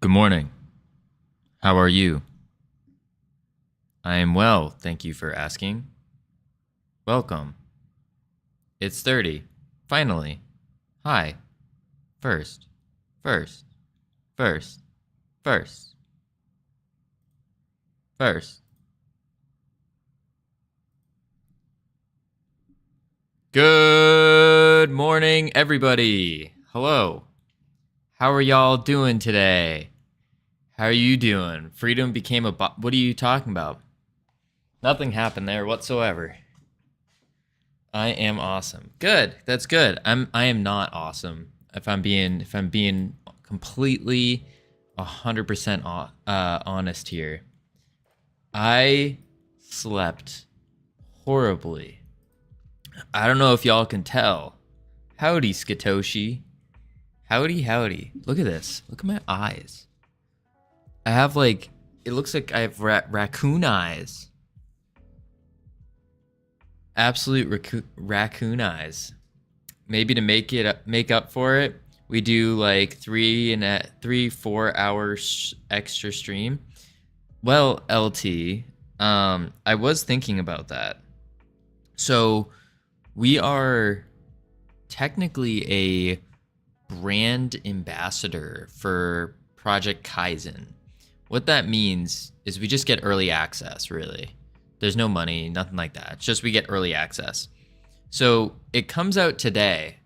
Good morning. How are you? I am well, thank you for asking. Welcome. It's 30. Finally. Hi. First. First. First. First. First. Good morning, everybody. Hello. How are y'all doing today? How are you doing? Freedom became a what are you talking about? Nothing happened there whatsoever. I am awesome. Good. That's good. I am not awesome. If I'm being completely 100% honest here. I slept horribly. I don't know if y'all can tell. Howdy, Skatoshi. Howdy, howdy. Look at this. Look at my eyes. I have it looks like I have raccoon eyes. Absolute raccoon eyes. Maybe to make up for it, we do like 4 hours extra stream. Well, LT, I was thinking about that. So we are technically a brand ambassador for Project Kaizen. What that means is we just get early access, really. There's no money, nothing like that. It's just we get early access. So it comes out today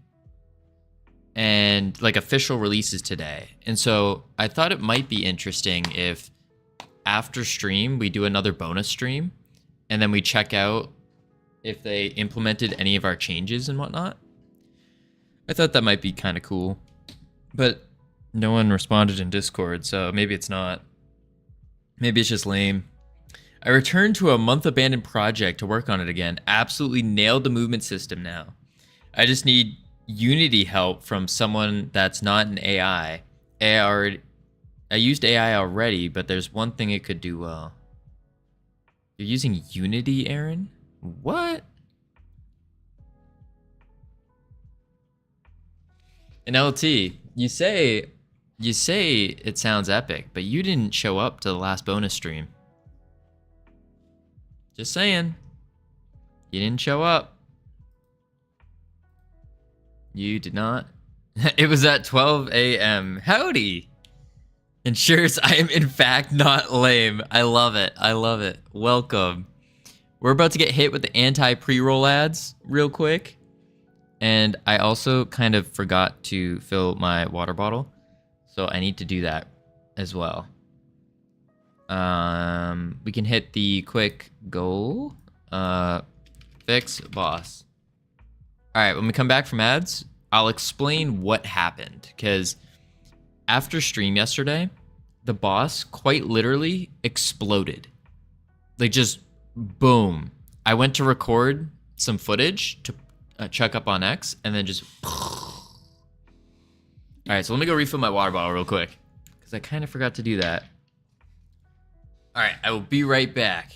and like official releases today. And so I thought it might be interesting if after stream we do another bonus stream and then we check out if they implemented any of our changes and whatnot. I thought that might be kind of cool, but no one responded in Discord, so maybe it's not. Maybe it's just lame. I returned to a month abandoned project to work on it again. Absolutely nailed the movement system now. I just need Unity help from someone that's not an AI. I used AI already, but there's one thing it could do well. You're using Unity, Aaron? What? And LT, you say it sounds epic, but you didn't show up to the last bonus stream. Just saying. You didn't show up. You did not. It was at 12 a.m. Howdy. Ensures I am in fact not lame. I love it. I love it. Welcome. We're about to get hit with the anti-pre-roll ads real quick. And I also kind of forgot to fill my water bottle. So I need to do that as well. We can hit the quick goal. Fix boss. All right, when we come back from ads, I'll explain what happened. Because after stream yesterday, the boss quite literally exploded. Like just boom. I went to record some footage to chuck up on X, and then just... All right, so let me go refill my water bottle real quick. Because I kind of forgot to do that. All right, I will be right back.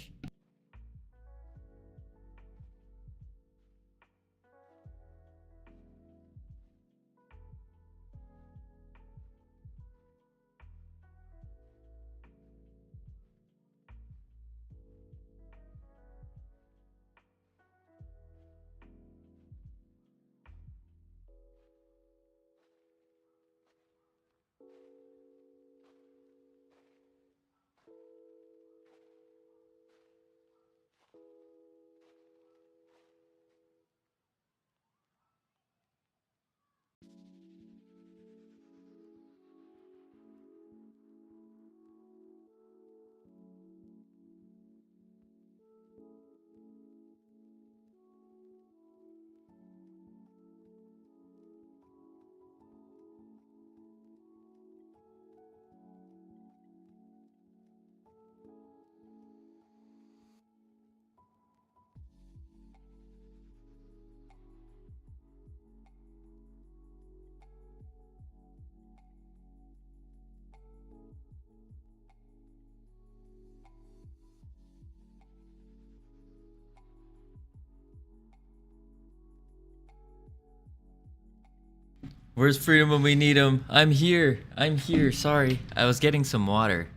Where's freedom when we need him? I'm here. I'm here. Sorry. I was getting some water.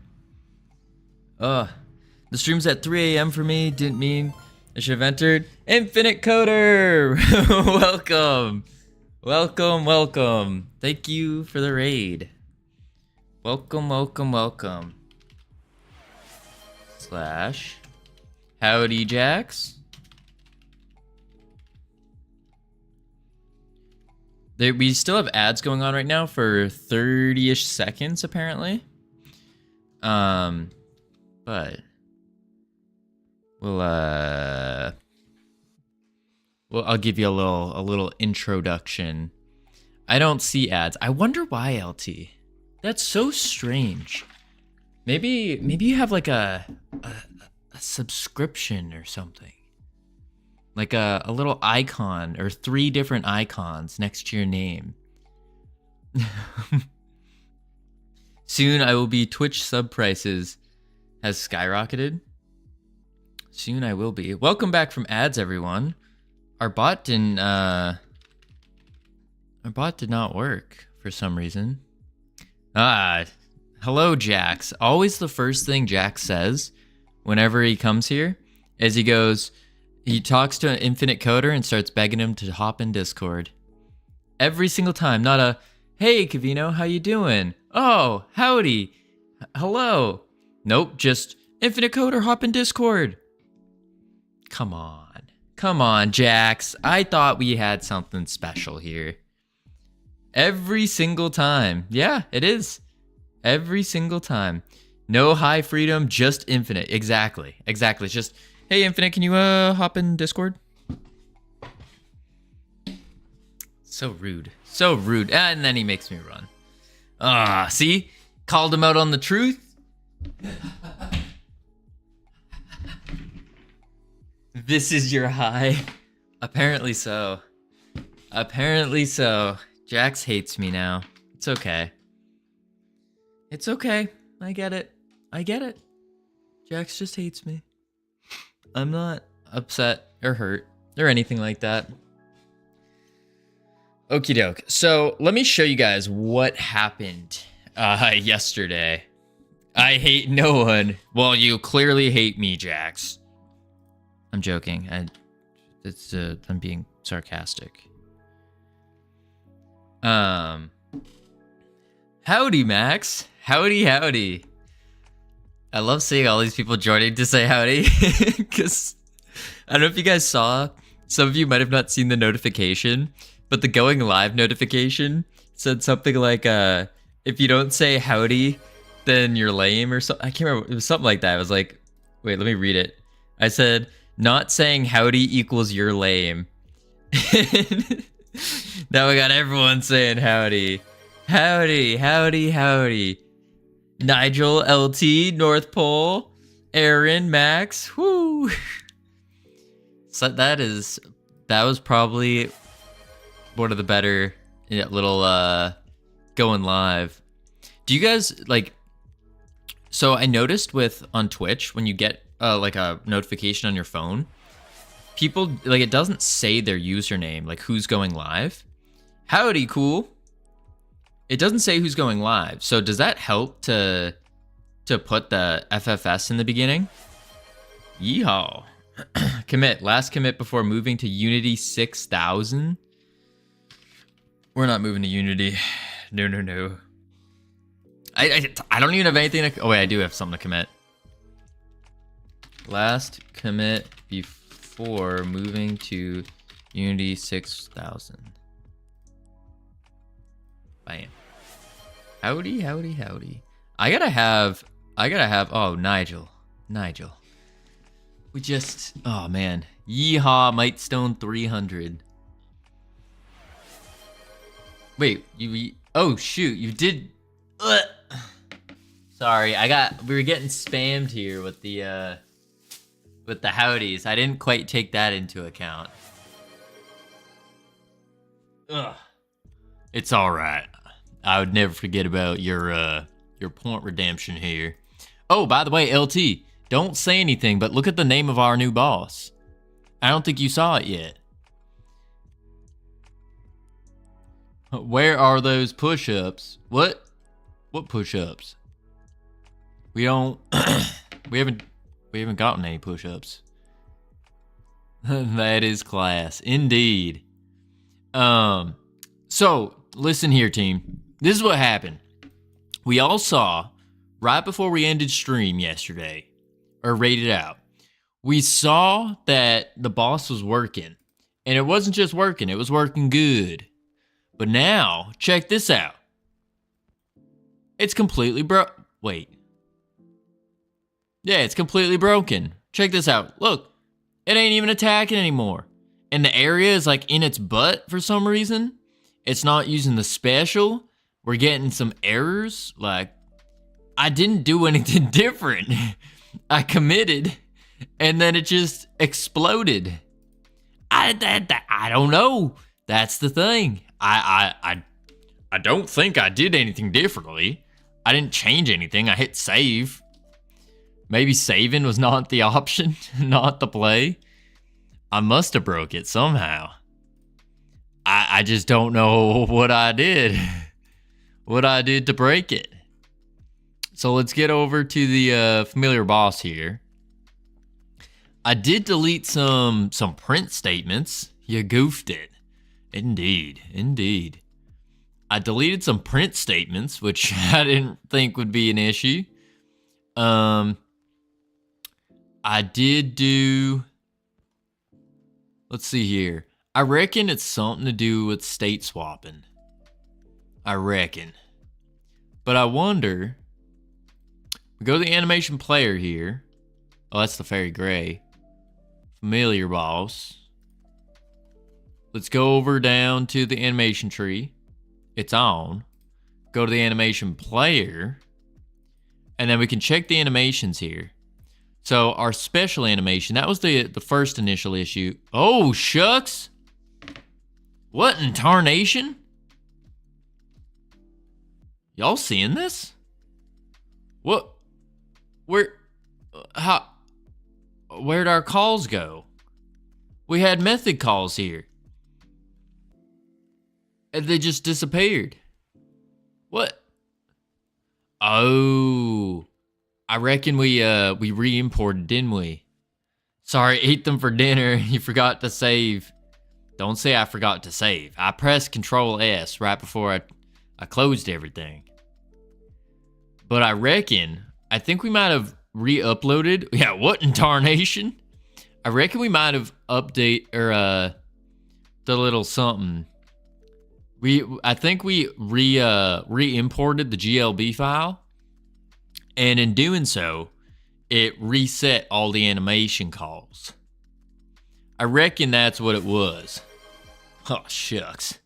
Ugh. The stream's at 3 a.m. for me. Didn't mean I should have entered. Infinite Coder! Welcome. Welcome, welcome. Thank you for the raid. Welcome, welcome, welcome. Slash. Howdy, Jax. We still have ads going on right now for 30-ish seconds, apparently. But well, I'll give you a little introduction. I don't see ads. I wonder why, LT. That's so strange. Maybe you have like a subscription or something. Like a little icon or 3 different icons next to your name. Soon I will be Twitch sub prices has skyrocketed. Soon I will be. Welcome back from ads, everyone. Our bot did not work for some reason. Hello, Jax. Always the first thing Jax says whenever he comes here is he talks to an Infinite Coder and starts begging him to hop in Discord. Every single time. Not a, hey, Kavino, how you doing? Oh, howdy. Hello. Nope, just Infinite Coder, hop in Discord. Come on. Come on, Jax. I thought we had something special here. Every single time. Yeah, it is. Every single time. No high freedom, just Infinite. Exactly. It's just, hey, Infinite, can you hop in Discord? So rude. So rude. And then he makes me run. See? Called him out on the truth. This is your high. Apparently so. Apparently so. Jax hates me now. It's okay. It's okay. I get it. Jax just hates me. I'm not upset or hurt or anything like that. Okie doke. So let me show you guys what happened yesterday. I hate no one. Well, you clearly hate me, Jax. I'm joking. I'm being sarcastic. Howdy, Max. Howdy. I love seeing all these people joining to say howdy. Because I don't know if you guys saw. Some of you might have not seen the notification, but the going live notification said something like, if you don't say howdy, then you're lame or something. I can't remember. It was something like that. I was like, wait, let me read it. I said, not saying howdy equals you're lame. Now we got everyone saying howdy. Howdy. Nigel, LT, North Pole, Aaron, Max. Woo. So that was probably one of the better little going live. Do you guys like? So I noticed on Twitch when you get like a notification on your phone, people like it doesn't say their username, like who's going live. Howdy, cool. It doesn't say who's going live. So does that help to put the FFS in the beginning? Yeehaw. Commit. Last commit before moving to Unity 6000. We're not moving to Unity. No. I don't even have anything to... Oh, wait, I do have something to commit. Last commit before moving to Unity 6000. Bam. Howdy. I gotta have... Oh, Nigel. We just... Oh, man. Yeehaw, Mightstone 300. Wait, you... Oh, shoot, you did... Ugh. Sorry, we were getting spammed here with the howdies. I didn't quite take that into account. Ugh. It's alright. I would never forget about your point redemption here. Oh, by the way, LT, don't say anything, but look at the name of our new boss. I don't think you saw it yet. Where are those push-ups? What? What push-ups? We don't. we haven't gotten any push-ups. That is class, indeed. So listen here, team. This is what happened. We all saw right before we ended stream yesterday, or rated out. We saw that the boss was working, and it wasn't just working; it was working good. But now, check this out. It's completely Wait. Yeah, it's completely broken. Check this out. Look, it ain't even attacking anymore. And the area is like in its butt for some reason. It's not using the special. We're getting some errors. Like, I didn't do anything different. I committed, and then it just exploded. I don't know. That's the thing. I don't think I did anything differently. I didn't change anything. I hit save. Maybe saving was not the option, not the play. I must have broke it somehow. I just don't know what I did. What I did to break it. So let's get over to the familiar boss here. I did delete some print statements. You goofed it. Indeed, indeed. I deleted some print statements, which I didn't think would be an issue. I did do... Let's see here. I reckon it's something to do with state swapping. I reckon. But I wonder... We go to the animation player here. Oh, that's the fairy gray. Familiar boss. Let's go over down to the animation tree. It's on. Go to the animation player. And then we can check the animations here. So our special animation, that was the first initial issue. Oh, shucks. What in tarnation? Y'all seeing this? What? Where'd our calls go? We had method calls here. And they just disappeared. What? Oh, I reckon we re-imported, didn't we? Sorry, ate them for dinner. You forgot to save. Don't say I forgot to save. I pressed Control S right before I closed everything. But I think we might have re-uploaded. Yeah, what in tarnation? I reckon we might have the little something. I think we re-imported the GLB file, and in doing so, it reset all the animation calls. I reckon that's what it was. Oh, shucks.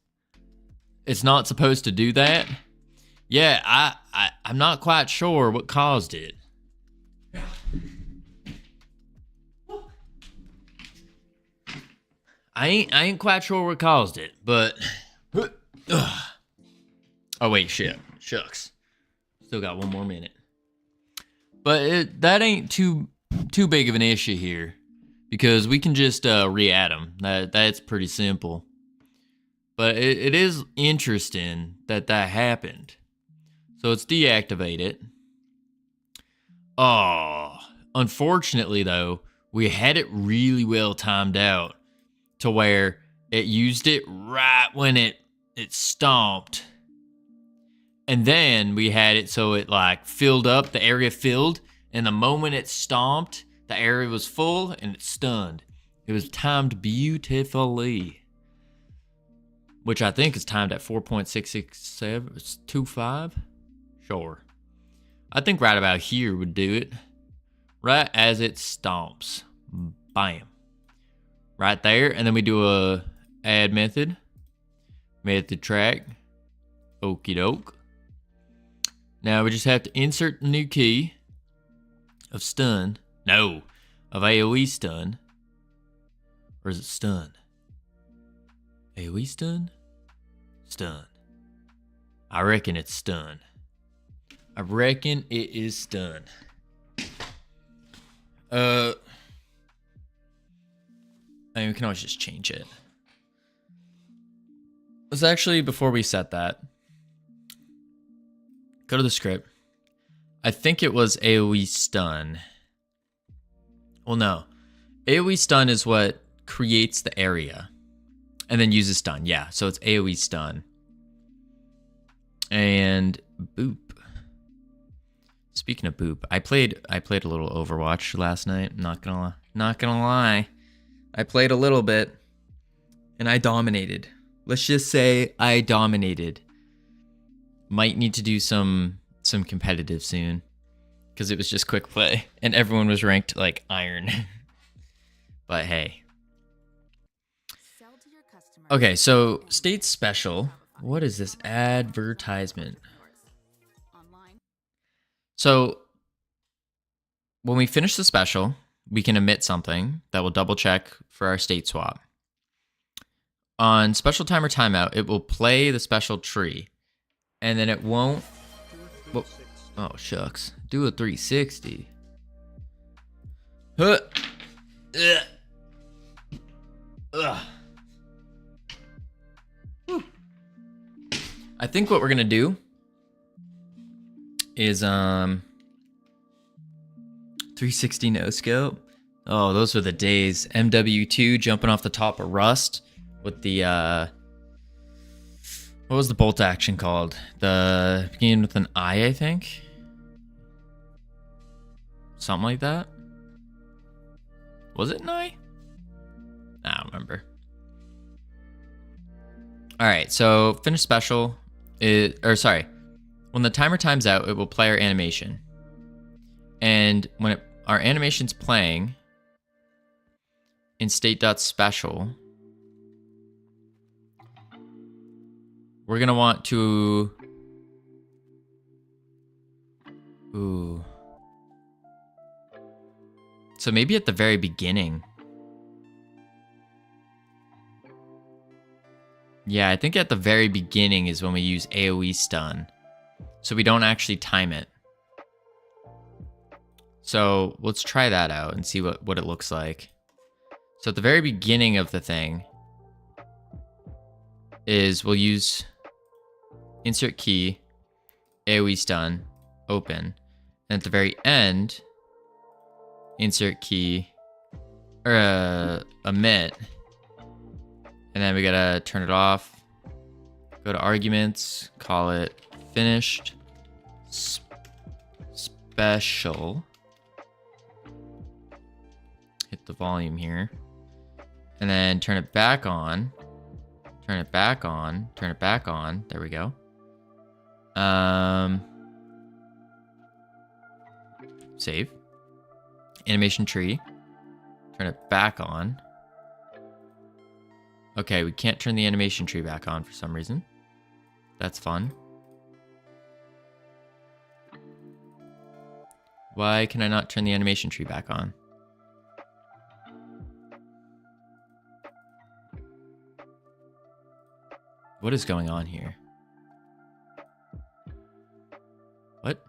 It's not supposed to do that? Yeah, I'm not quite sure what caused it. I ain't quite sure what caused it, but... Oh, wait, shit. Shucks. Still got one more minute. But that ain't too big of an issue here, because we can just re-add them. That's pretty simple. But it is interesting that happened. So let's deactivate it. Oh, unfortunately though, we had it really well timed out to where it used it right when it stomped. And then we had it so it like filled up, the area filled, and the moment it stomped, the area was full and it stunned. It was timed beautifully. Which I think is timed at 4.66725. Sure. I think right about here would do it. Right as it stomps. Bam. Right there. And then we do a add method. Method track. Okie doke. Now we just have to insert the new key of stun. No. Of AoE stun. Or is it stun? AoE stun? Stun. I reckon it's stun. I reckon it is stun. I mean, we can always just change it. Let's actually, before we set that, go to the script. I think it was AoE stun. Well, no. AoE stun is what creates the area and then uses stun. Yeah, so it's AoE stun. And boop. Speaking of boop, I played a little Overwatch last night. Not gonna lie. I played a little bit and I dominated. Let's just say I dominated. Might need to do some competitive soon because it was just quick play and everyone was ranked like iron. But hey. Okay, so state special. What is this advertisement? So when we finish the special, we can emit something that will double check for our state swap. On special timer timeout, it will play the special tree, and then it won't. Well, oh shucks, do a 360. Huh. Ugh. Ugh. I think what we're gonna do is 360 no scope. Oh, those were the days. MW2 jumping off the top of Rust with the what was the bolt action called? The beginning with an I think. Something like that. Was it an I? I don't remember. All right, so finish special when the timer times out, it will play our animation. And when our animation's playing in state.special, we're gonna want to so maybe at the very beginning. Yeah, I think at the very beginning is when we use AoE stun. So we don't actually time it. So let's try that out and see what it looks like. So at the very beginning of the thing is we'll use insert key, AoE stun, open. And at the very end, insert key, or emit. And then we gotta turn it off. Go to arguments, call it finished special. Hit the volume here. And then turn it back on. Turn it back on. Turn it back on. There we go. Save. Animation tree. Turn it back on. Okay, we can't turn the animation tree back on for some reason. That's fun. Why can I not turn the animation tree back on? What is going on here? What?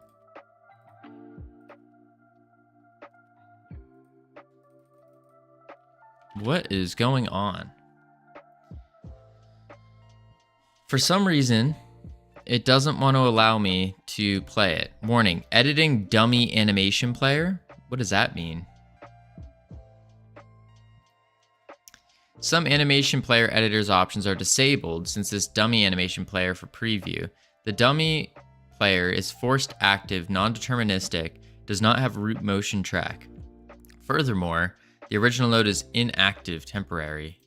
What is going on? For some reason, it doesn't want to allow me to play it. Warning, editing dummy animation player? What does that mean? Some animation player editor's options are disabled since this dummy animation player for preview. The dummy player is forced active, non-deterministic, does not have root motion track. Furthermore, the original node is inactive temporarily.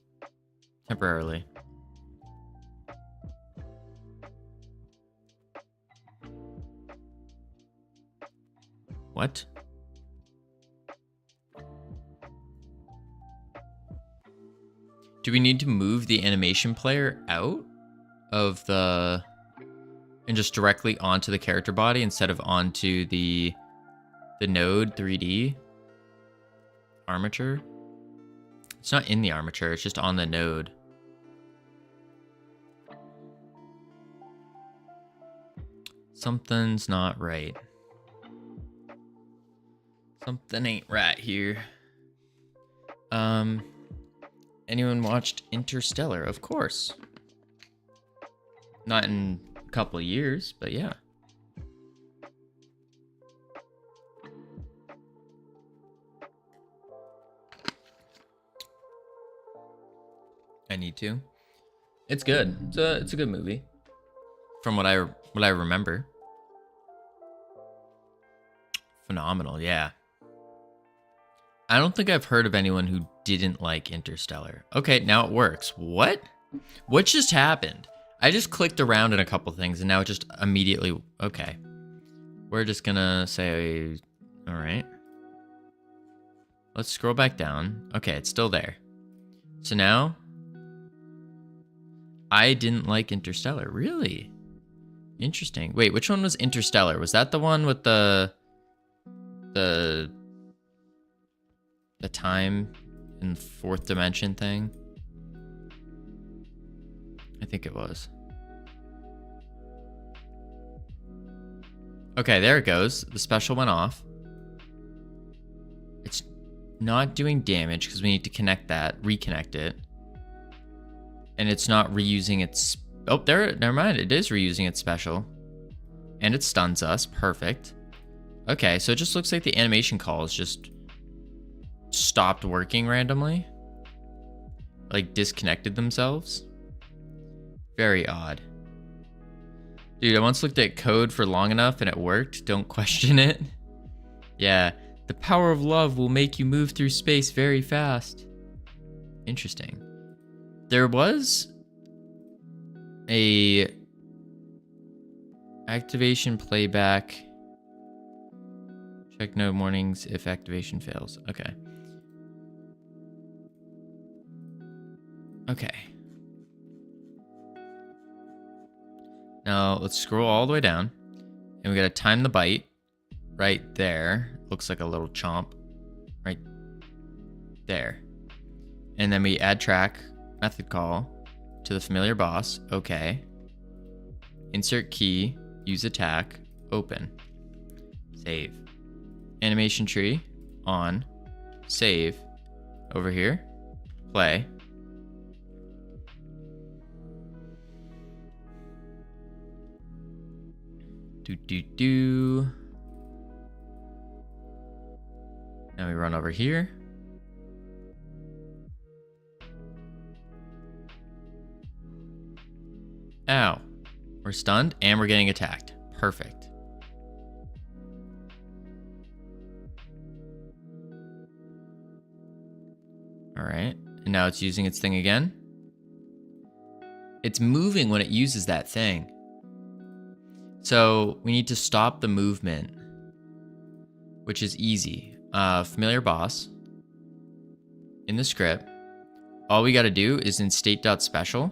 What? Do we need to move the animation player out of the... and just directly onto the character body instead of onto the node 3D armature? It's not in the armature, it's just on the node. Something's not right. Something ain't right here. Anyone watched Interstellar? Of course. Not in a couple of years, but yeah. I need to. It's good. It's a good movie. From what I remember. Phenomenal, yeah. I don't think I've heard of anyone who didn't like Interstellar. Okay, now it works. What? What just happened? I just clicked around in a couple things and now it just immediately... Okay. We're just gonna say... Alright. Let's scroll back down. Okay, it's still there. So now... I didn't like Interstellar. Really? Interesting. Wait, which one was Interstellar? Was that the one with the time in fourth dimension thing? I think it was. Okay, there it goes. The special went off. It's not doing damage because we need to connect that, reconnect it. And it's not reusing its... Oh, there, never mind. It is reusing its special. And it stuns us. Perfect. Okay, so it just looks like the animation calls just stopped working randomly. Like disconnected themselves. Very odd. Dude, I once looked at code for long enough and it worked. Don't question it. Yeah, the power of love will make you move through space very fast. Interesting. There was a activation playback. Check no warnings if activation fails. Okay. Okay. Now let's scroll all the way down. And we gotta time the bite right there. Looks like a little chomp. Right there. And then we add track, method call to the familiar boss. Okay. Insert key, use attack, open. Save. Animation tree, on. Save. Over here. Play. Do. Now we run over here. Ow. We're stunned and we're getting attacked. Perfect. All right. And now it's using its thing again. It's moving when it uses that thing. So we need to stop the movement, which is easy. Familiar boss. In the script, all we got to do is in state.special,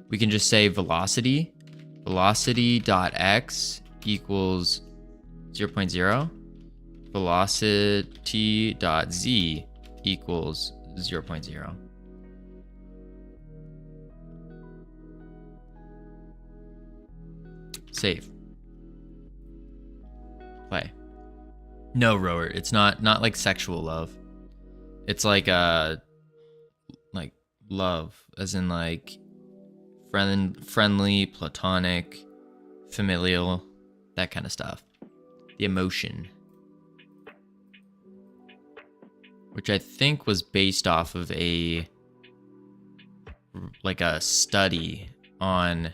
we can just say velocity dot.x equals 0.0, velocity dot z equals 0.0. Save. Play. No, Rower, it's not like sexual love. It's like love, as in like friendly, platonic, familial, that kind of stuff. The emotion. Which I think was based off of a study on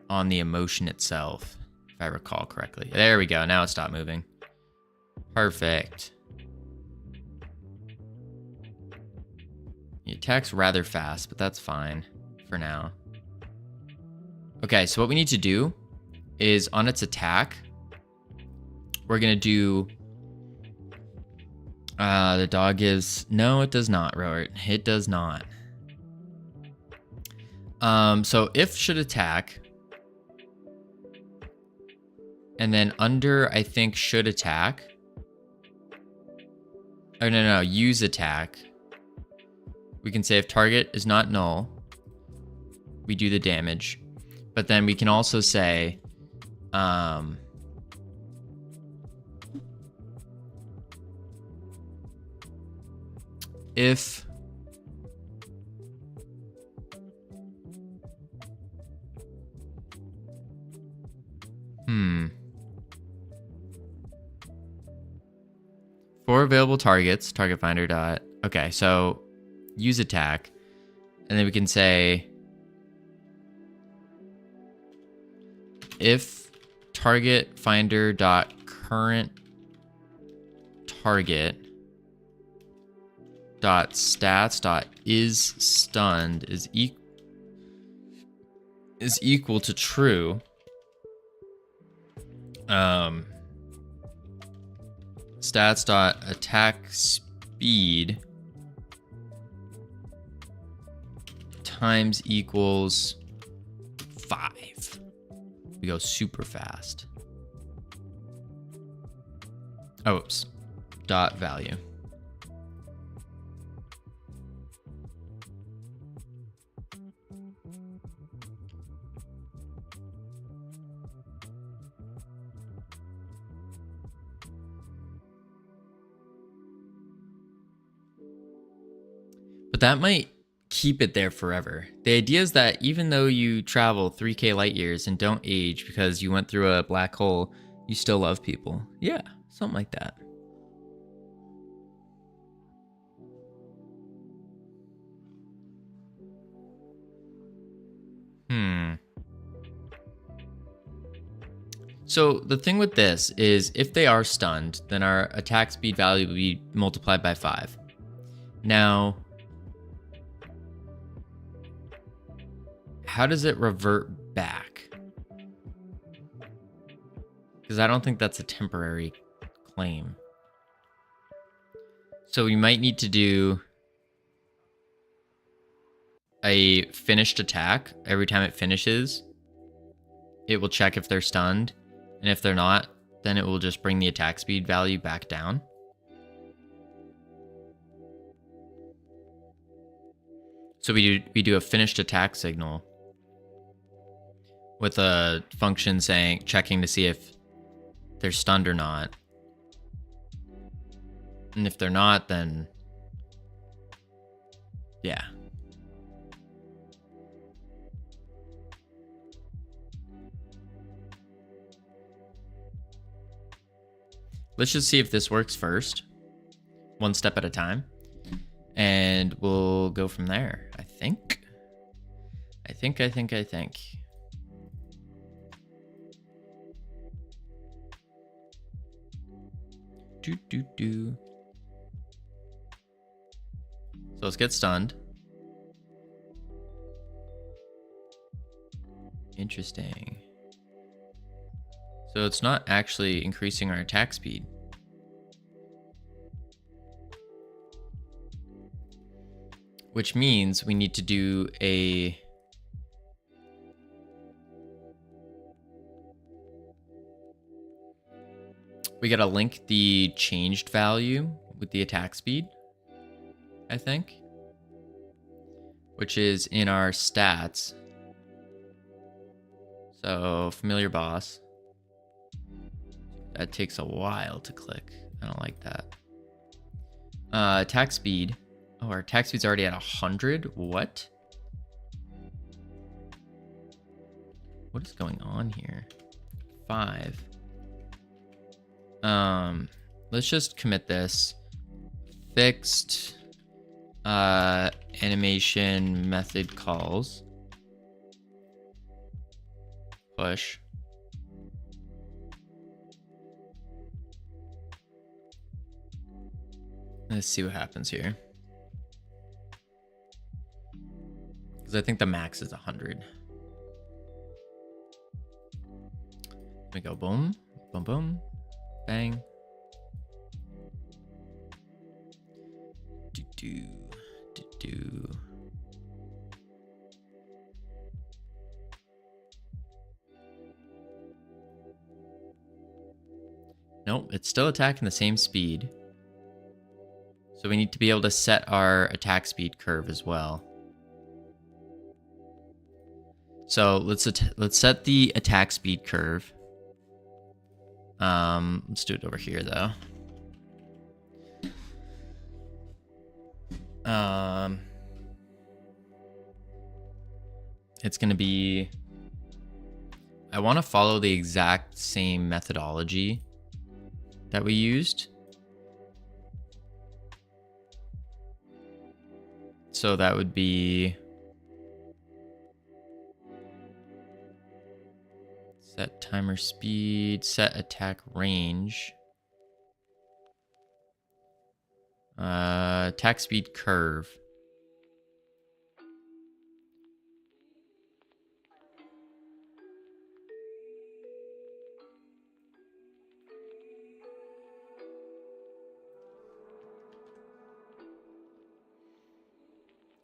the emotion itself, if I recall correctly. There we go. Now it stopped moving. Perfect. It attacks rather fast, but that's fine for now. Okay, so what we need to do is on its attack, we're going to do... the dog gives... No, it does not, Robert. It does not. So if should attack... And then under, I think, should attack. Oh, no, use attack. We can say if target is not null, we do the damage. But then we can also say, if For available targets, target finder dot. Okay, so use attack. And then we can say if target finder dot current target dot stats dot is stunned is equal to true. Stats dot attack speed times equals 5. We go super fast. Oh, oops. Dot value. But that might keep it there forever. The idea is that even though you travel 3K light years and don't age because you went through a black hole, you still love people. Yeah, something like that. So the thing with this is if they are stunned, then our attack speed value will be multiplied by 5. Now, how does it revert back? Because I don't think that's a temporary claim. So we might need to do a finished attack. Every time it finishes, it will check if they're stunned. And if they're not, then it will just bring the attack speed value back down. So we do a finished attack signal with a function saying, checking to see if they're stunned or not. And if they're not, then yeah. Let's just see if this works first, one step at a time, and we'll go from there. I think. So let's get stunned. Interesting. So it's not actually increasing our attack speed. Which means we need to do a... We gotta link the changed value with the attack speed, I think. Which is in our stats. So, familiar boss. That takes a while to click. I don't like that. Attack speed. Oh, our attack speed's already at 100? What? What is going on here? 5. Let's just commit this. Fixed animation method calls. Push. Let's see what happens here. Because I think the max is 100. We go boom, boom, boom, bang. Do. Nope, it's still attacking the same speed. So we need to be able to set our attack speed curve as well. So let's set the attack speed curve. Let's do it over here though. It's gonna be I want to follow the exact same methodology that we used. So that would be set timer speed, set attack range, attack speed curve.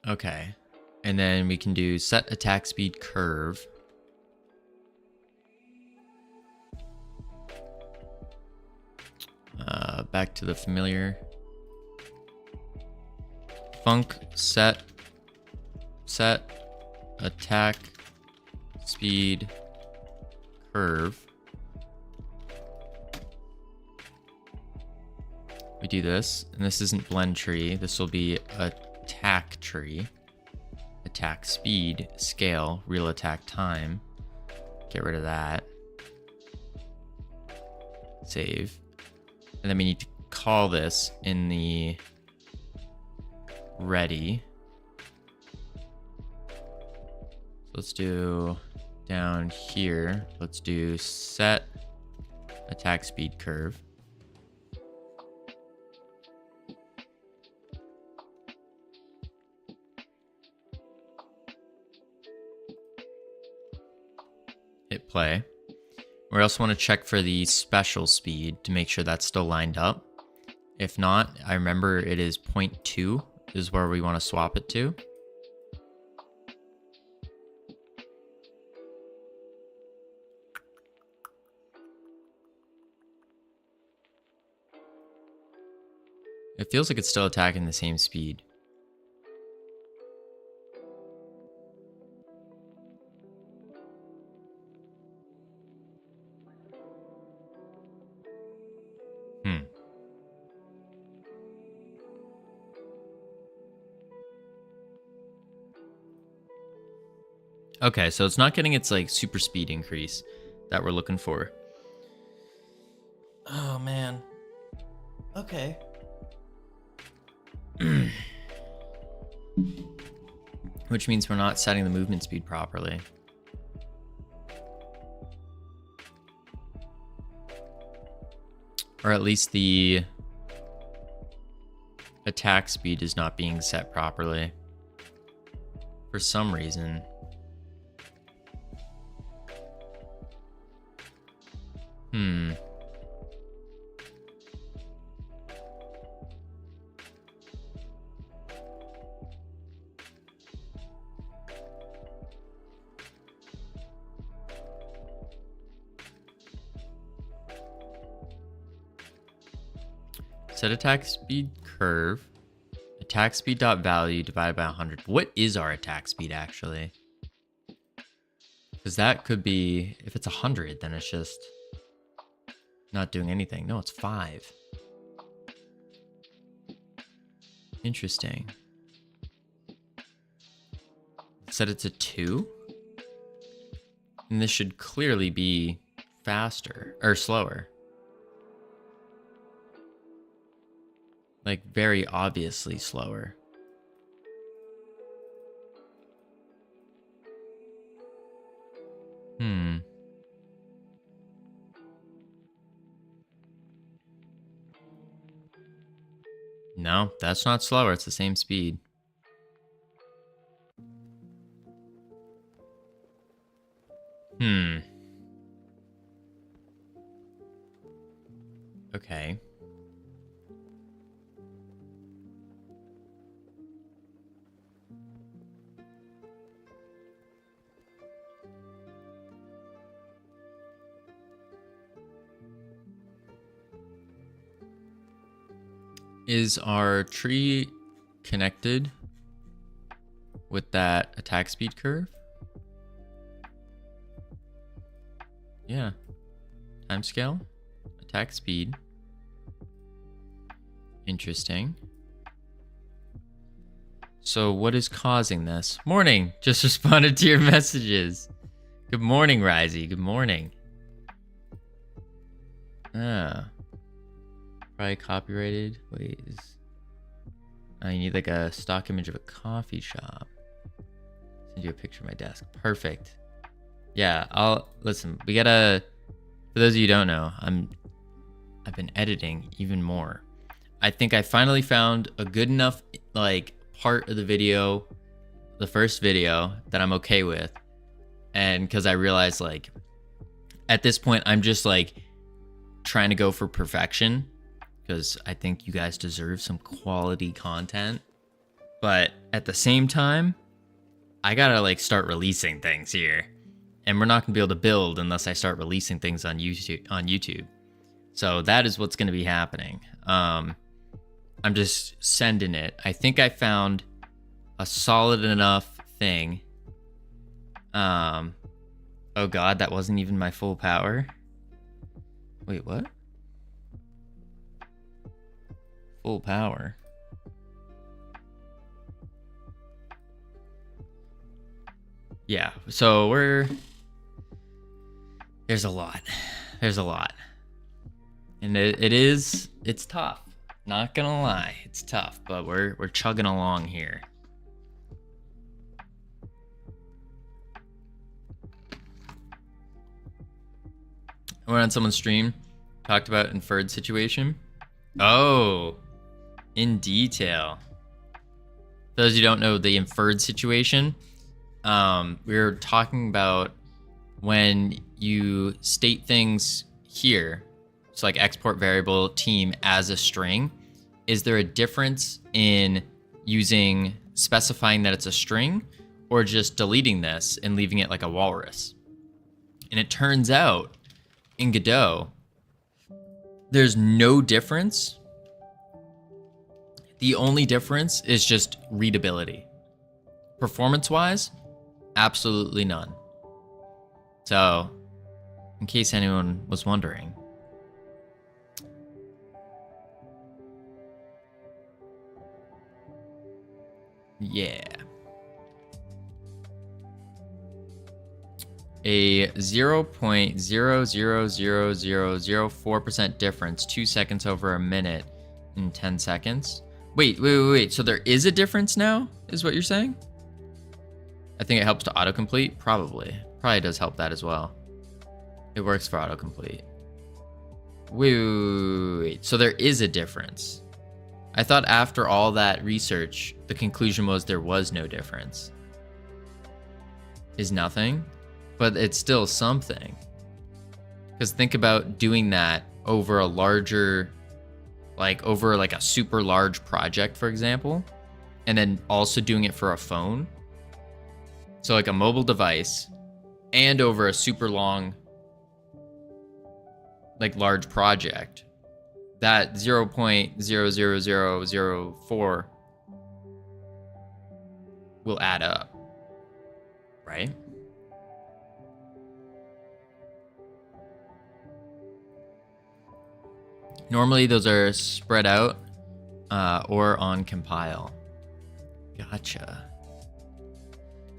Okay. And then we can do set attack speed curve. Back to the familiar. Func set attack speed curve. We do this, and this isn't blend tree. This will be attack tree. Attack speed, scale, real attack time. Get rid of that. Save. And then we need to call this in the ready. So let's do down here. Let's do set attack speed curve. Hit play. We also want to check for the special speed to make sure that's still lined up. If not, I remember it is 0.2 is where we want to swap it to. It feels like it's still attacking the same speed. Okay, so it's not getting its like super speed increase that we're looking for. Oh man. Okay. Which means we're not setting the movement speed properly. Or at least the attack speed is not being set properly. For some reason. Set attack speed curve. Attack speed dot value divided by 100. What is our attack speed actually? Because that could be, if it's 100, then it's just not doing anything. No, it's 5. Interesting. Set it to 2. And this should clearly be faster or slower. Like very obviously slower. No, that's not slower. It's the same speed. Okay. Is our tree connected with that attack speed curve? Yeah. Timescale, attack speed. Interesting. So what is causing this? Morning, just responded to your messages. Good morning, Risey. Good morning. Ah. Probably copyrighted. Wait, you need like a stock image of a coffee shop. Send you a picture of my desk. Perfect. Yeah, listen, we gotta, for those of you who don't know, I've been editing even more. I think I finally found a good enough like part of the video, the first video, that I'm okay with. And because I realized like at this point I'm just like trying to go for perfection, because I think you guys deserve some quality content. But at the same time, I gotta like start releasing things here, and we're not gonna be able to build unless I start releasing things on YouTube. So that is what's gonna be happening. I'm just sending it. I think I found a solid enough thing. Oh God, that wasn't even my full power. Wait, what? Full power. Yeah, so there's a lot. And it's tough. Not gonna lie, it's tough, but we're chugging along here. I went on someone's stream, talked about inferred situation. Oh, in detail. For those who don't know the inferred situation, we were talking about when you state things here, so like export variable team as a string, is there a difference in specifying that it's a string or just deleting this and leaving it like a walrus? And it turns out in Godot, there's no difference. The only difference is just readability. Performance-wise, absolutely none. So, in case anyone was wondering. Yeah. A 0.000004% difference, 2 seconds over a minute in 10 seconds. Wait. So there is a difference now, is what you're saying? I think it helps to autocomplete. Probably does help that as well. It works for autocomplete. Wait. So there is a difference. I thought after all that research, the conclusion was there was no difference. Is nothing, but it's still something. Because think about doing that over a larger, over a super large project, for example, and then also doing it for a phone. So like a mobile device and over a super long, large project. That 0.00004 will add up, right? Normally those are spread out or on compile. Gotcha.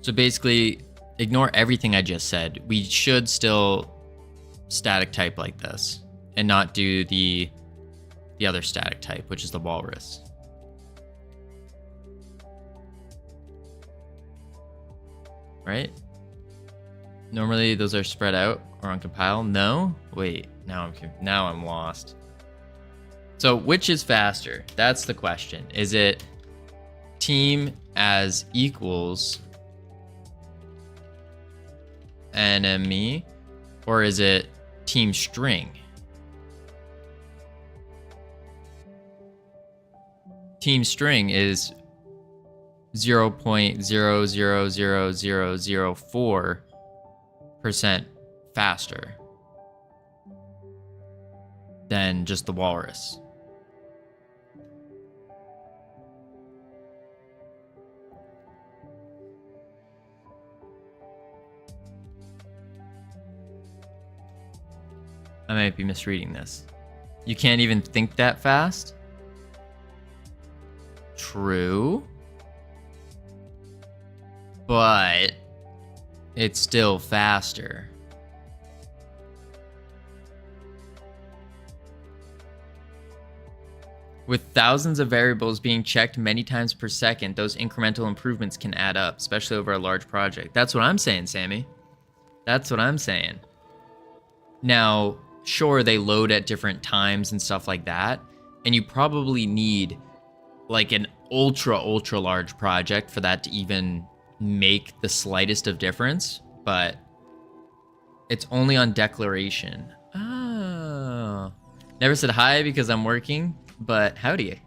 So basically, ignore everything I just said. We should still static type like this and not do the other static type, which is the walrus. Right? Normally those are spread out or on compile. No? Wait, now I'm lost. So which is faster? That's the question. Is it team as equals enemy, or is it team string? Team string is 0.000004% faster than just the walrus. I might be misreading this. You can't even think that fast? True. But it's still faster. With thousands of variables being checked many times per second, those incremental improvements can add up, especially over a large project. That's what I'm saying, Sammy. That's what I'm saying. Now, sure, they load at different times and stuff like that, and you probably need like an ultra large project for that to even make the slightest of difference, but it's only on declaration. Oh. Never said hi because I'm working. But howdy.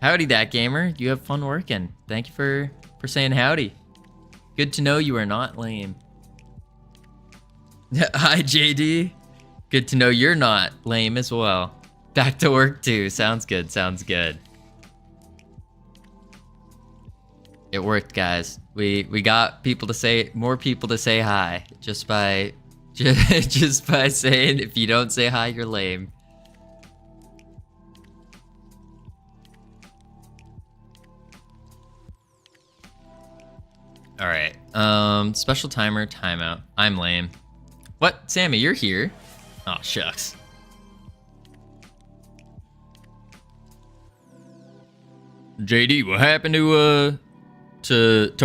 Howdy, that gamer. You have fun working. Thank you for saying howdy. Good to know you are not lame. Hi, JD. Good to know you're not lame as well. Back to work too. Sounds good. Sounds good. It worked, guys. We got people to say, more people to say hi just by just by saying if you don't say hi, you're lame. All right. Special timer, timeout. I'm lame. What? Sammy, you're here? Oh, shucks. JD, what happened to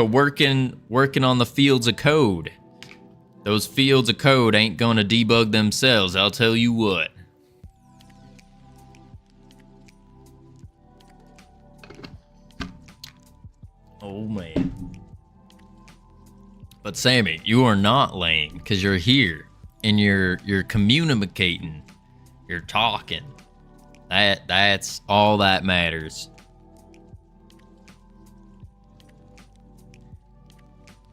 working on the fields of code? Those fields of code ain't gonna debug themselves, I'll tell you what. Oh man. But Sammy, you are not lame because you're here and you're communicating, you're talking. That's all that matters.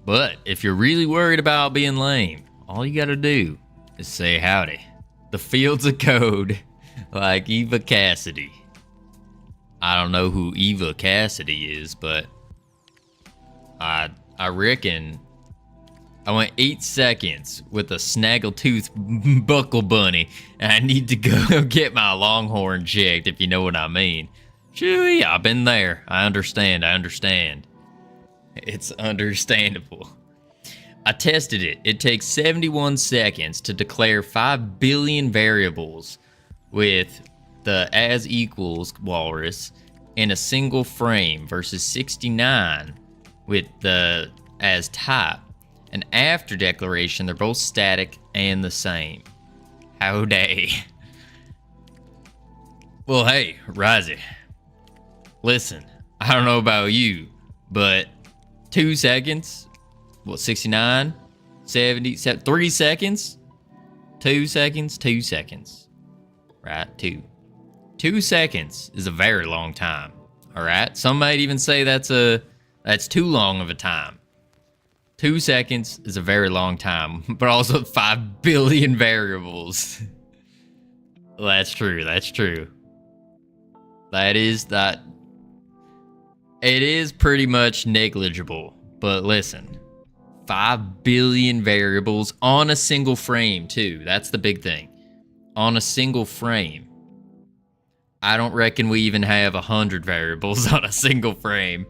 But if you're really worried about being lame, all you gotta do is say howdy. The fields of code, like Eva Cassidy. I don't know who Eva Cassidy is, but I reckon I went 8 seconds with a snaggletooth buckle bunny, and I need to go get my longhorn checked, if you know what I mean. Chewie, I've been there. I understand. It's understandable. I tested it. It takes 71 seconds to declare 5 billion variables with the as equals walrus in a single frame versus 69 with the as type. And after declaration, they're both static and the same. Howdy. Well, hey, Rizzy. Listen, I don't know about you, but 2 seconds, what, 69, 70, 3 seconds? 2 seconds, 2 seconds. Right, 2. 2 seconds is a very long time, all right? Some might even say that's too long of a time. 2 seconds is a very long time, but also 5 billion variables. That's true, that's true. It is pretty much negligible, but listen, 5 billion variables on a single frame too. That's the big thing. On a single frame. I don't reckon we even have 100 variables on a single frame.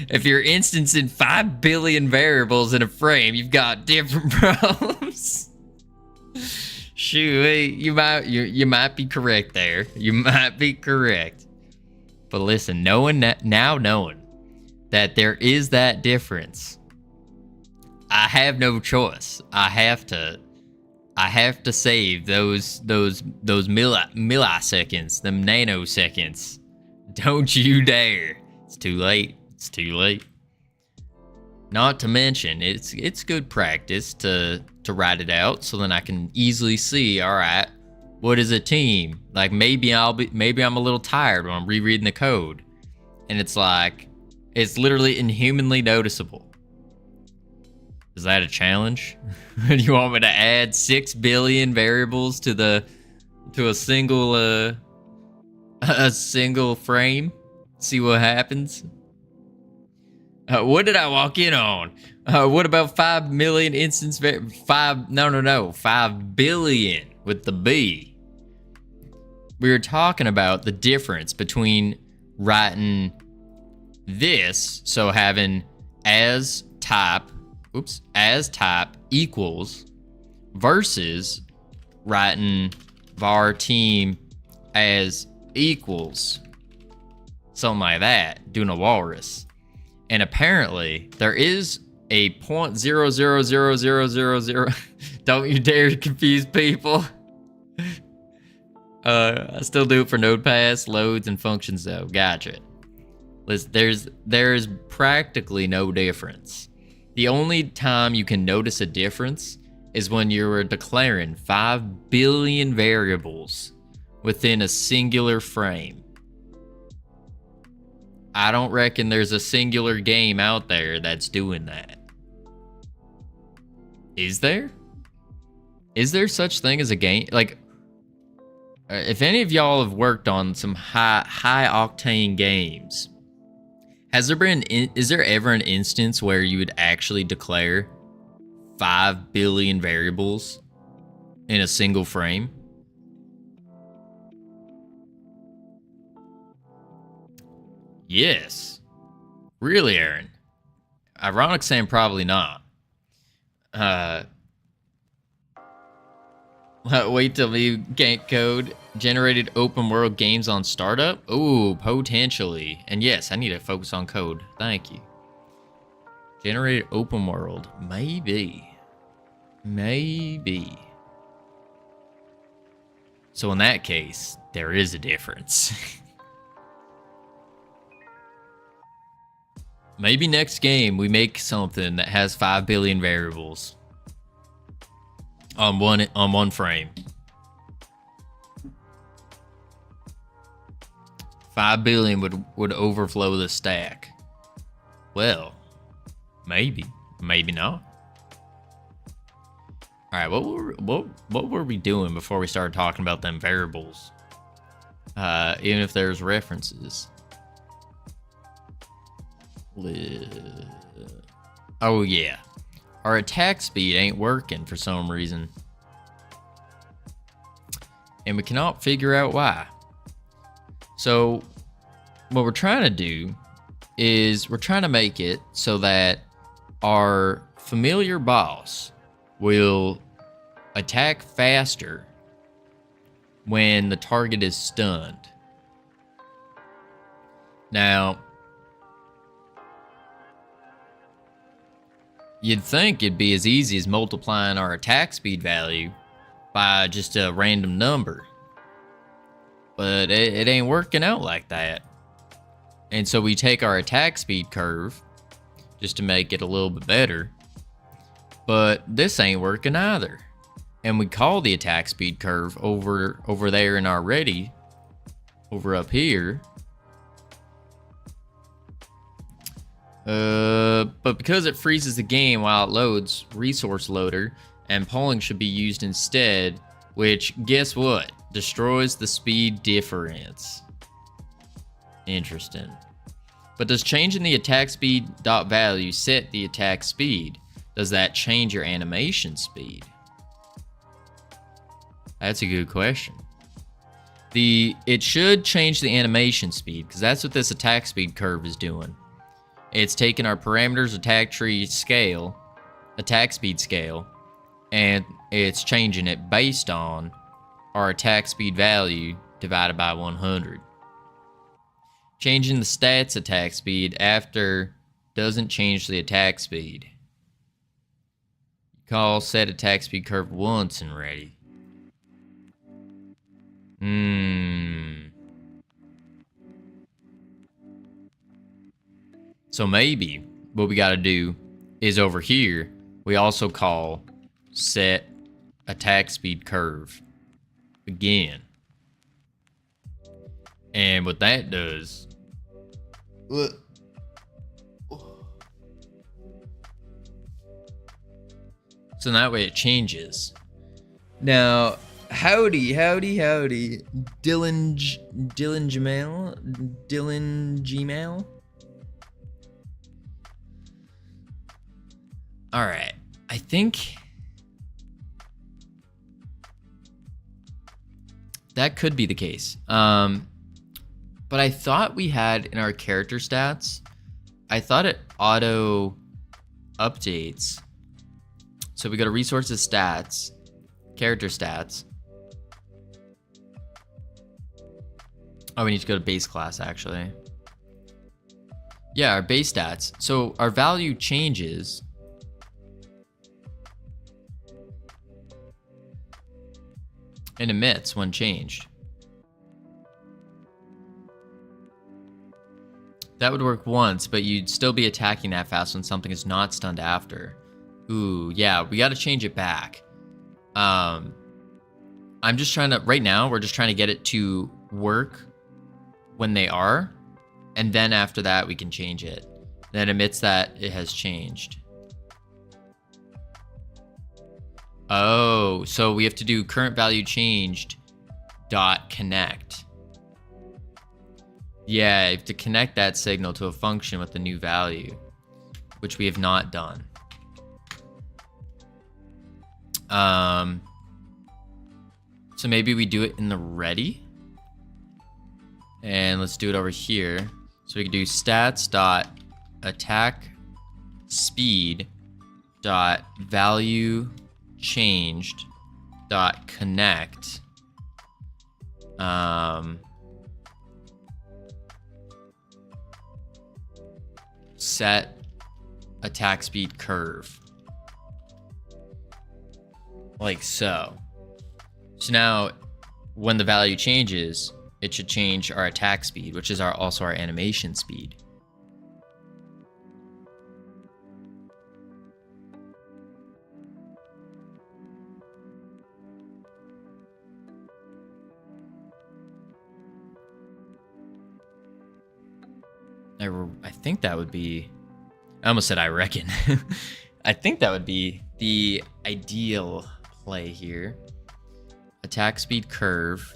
If you're instancing 5 billion variables in a frame, you've got different problems. Shoot, you might be correct there. You might be correct. But listen, knowing that there is that difference, I have no choice. I have to save those milliseconds, them nanoseconds. Don't you dare. It's too late. It's too late. Not to mention, it's good practice to write it out so then I can easily see, all right, what is a team? Like maybe I'm a little tired when I'm rereading the code. And it's like, it's literally inhumanly noticeable. Is that a challenge? Do you want me to add 6 billion variables to a single frame? See what happens? What did I walk in on? What about 5 million instance 5 billion with the B. We were talking about the difference between writing this, so having as type as type equals versus writing var team as equals something like that, doing a walrus. And apparently there is a 0.000000. Don't you dare confuse people. I still do it for nodepass, loads, and functions though. Gotcha. There's practically no difference. The only time you can notice a difference is when you're declaring 5 billion variables within a singular frame. I don't reckon there's a singular game out there that's doing that. Is there? Is there such thing as a game? Like, if any of y'all have worked on some high octane games, is there ever an instance where you would actually declare 5 billion variables in a single frame? Yes. Really, Aaron? Ironic saying probably not. Wait till we gank code. Generated open world games on startup? Ooh, potentially. And yes, I need to focus on code. Thank you. Generated open world. Maybe. Maybe. So in that case, there is a difference. Maybe next game we make something that has 5 billion variables on one frame. 5 billion would overflow the stack. Well, maybe not. All right, what were we doing before we started talking about them variables? Even if there's references. Oh yeah, our attack speed ain't working for some reason, and we cannot figure out why. So what we're trying to do is we're trying to make it so that our familiar boss will attack faster when the target is stunned. Now, you'd think it'd be as easy as multiplying our attack speed value by just a random number. But it ain't working out like that. And so we take our attack speed curve just to make it a little bit better. But this ain't working either. And we call the attack speed curve over there in our ready, over up here. But because it freezes the game while it loads resource loader, and polling should be used instead, which, guess what? Destroys the speed difference. Interesting. But does changing the attack speed dot value set the attack speed? Does that change your animation speed? That's a good question. It should change the animation speed, because that's what this attack speed curve is doing. It's taking our parameters attack speed scale, and it's changing it based on our attack speed value divided by 100. Changing the stats attack speed after doesn't change the attack speed. Call set attack speed curve once and ready. So maybe what we got to do is over here, we also call set attack speed curve again. And what that does, so that way it changes. Now, howdy, Dylan Gmail. All right, I think that could be the case. But I thought we had in our character stats, I thought it auto updates. So we go to resources stats, character stats. Oh, we need to go to base class actually. Yeah, our base stats. So our value changes. And emits when changed. That would work once, but you'd still be attacking that fast when something is not stunned after. Ooh, yeah, we got to change it back. I'm just trying to, right now, we're just trying to get it to work when they are. And then after that, we can change it. Then it admits that it has changed. Oh, so we have to do current value changed dot connect. Yeah, you have to connect that signal to a function with the new value, which we have not done. So maybe we do it in the ready. And let's do it over here. So we can do stats dot attack speed dot value changed dot connect set attack speed curve, like so. So now when the value changes, it should change our attack speed, which is also our animation speed. I think that would be, I almost said I reckon. I think that would be the ideal play here. Attack speed curve.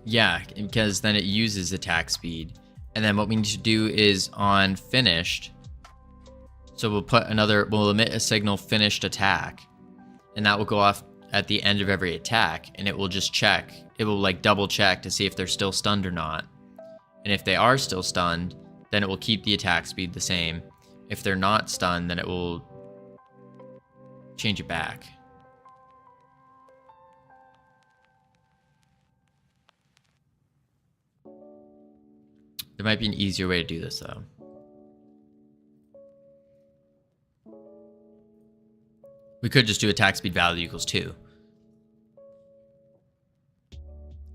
Yeah, because then it uses attack speed. And then what we need to do is on finished. So we'll emit a signal finished attack. And that will go off at the end of every attack, and it will just check. It will like double check to see if they're still stunned or not. And if they are still stunned, then it will keep the attack speed the same. If they're not stunned, then it will change it back. There might be an easier way to do this though. We could just do attack speed value equals 2.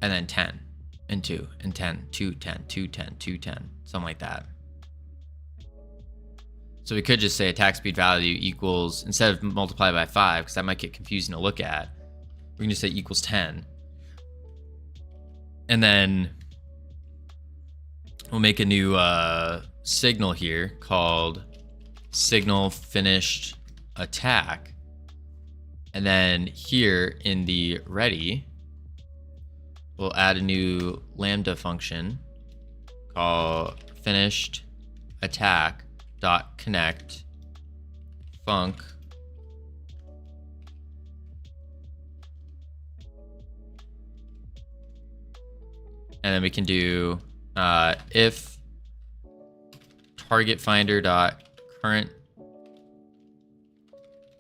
And then 10, and 2, and 10, 2, 10, 2, 10, 2, 10, something like that. So we could just say attack speed value equals, instead of multiply by 5, because that might get confusing to look at, we can just say equals 10. And then we'll make a new signal here called signal finished attack. And then here in the ready, we'll add a new lambda function called finished attack dot connect func and then we can do if target finder dot current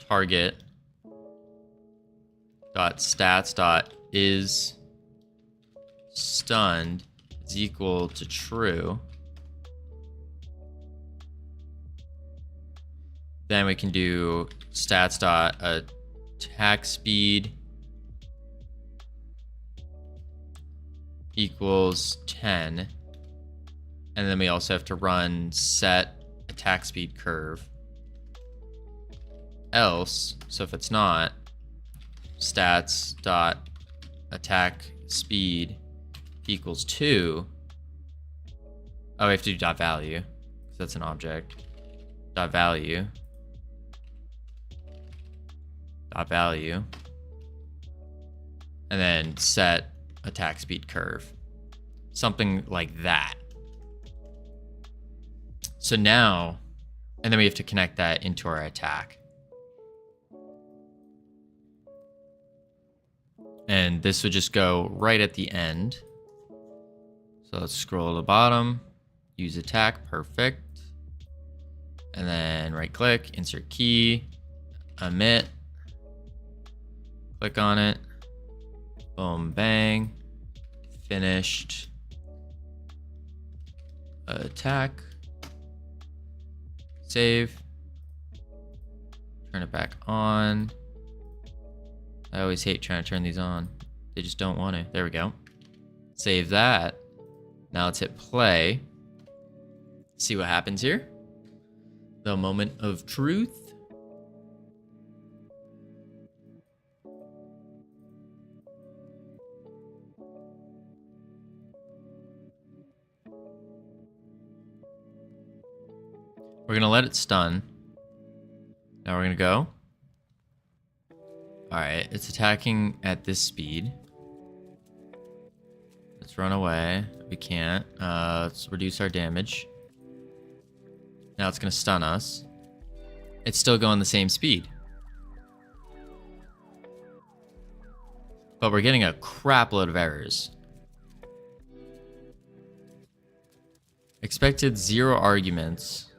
target dot stats dot is stunned is equal to true. Then we can do stats dot attack speed equals 10. And then we also have to run set attack speed curve. Else, so if it's not, stats dot attack speed equals 2. Oh, we have to do dot value because that's an object. Dot value. Dot value. And then set attack speed curve. Something like that. So now, and then we have to connect that into our attack. And this would just go right at the end. So let's scroll to the bottom, use attack, perfect. And then right click, insert key, emit, click on it, boom, bang, finished, attack, save, turn it back on. I always hate trying to turn these on. They just don't want to. There we go. Save that. Now let's hit play. See what happens here. The moment of truth. We're gonna let it stun. Now we're gonna go. Alright, it's attacking at this speed. Let's run away. We can't. Let's reduce our damage. Now it's gonna stun us. It's still going the same speed. But we're getting a crap load of errors. Expected 0 arguments,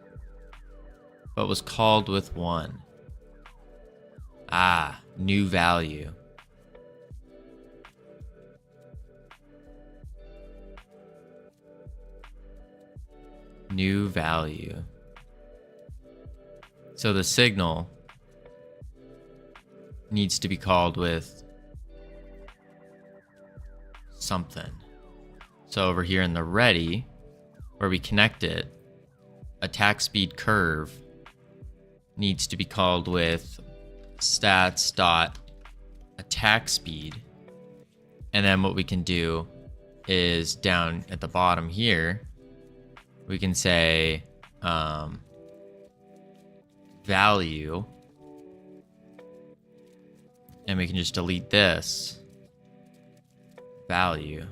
but was called with 1. Ah, new value. New value. So the signal needs to be called with something. So over here in the ready, where we connect it, attack speed curve needs to be called with stats dot attack speed. And then what we can do is down at the bottom here, we can say value, and we can just delete this value,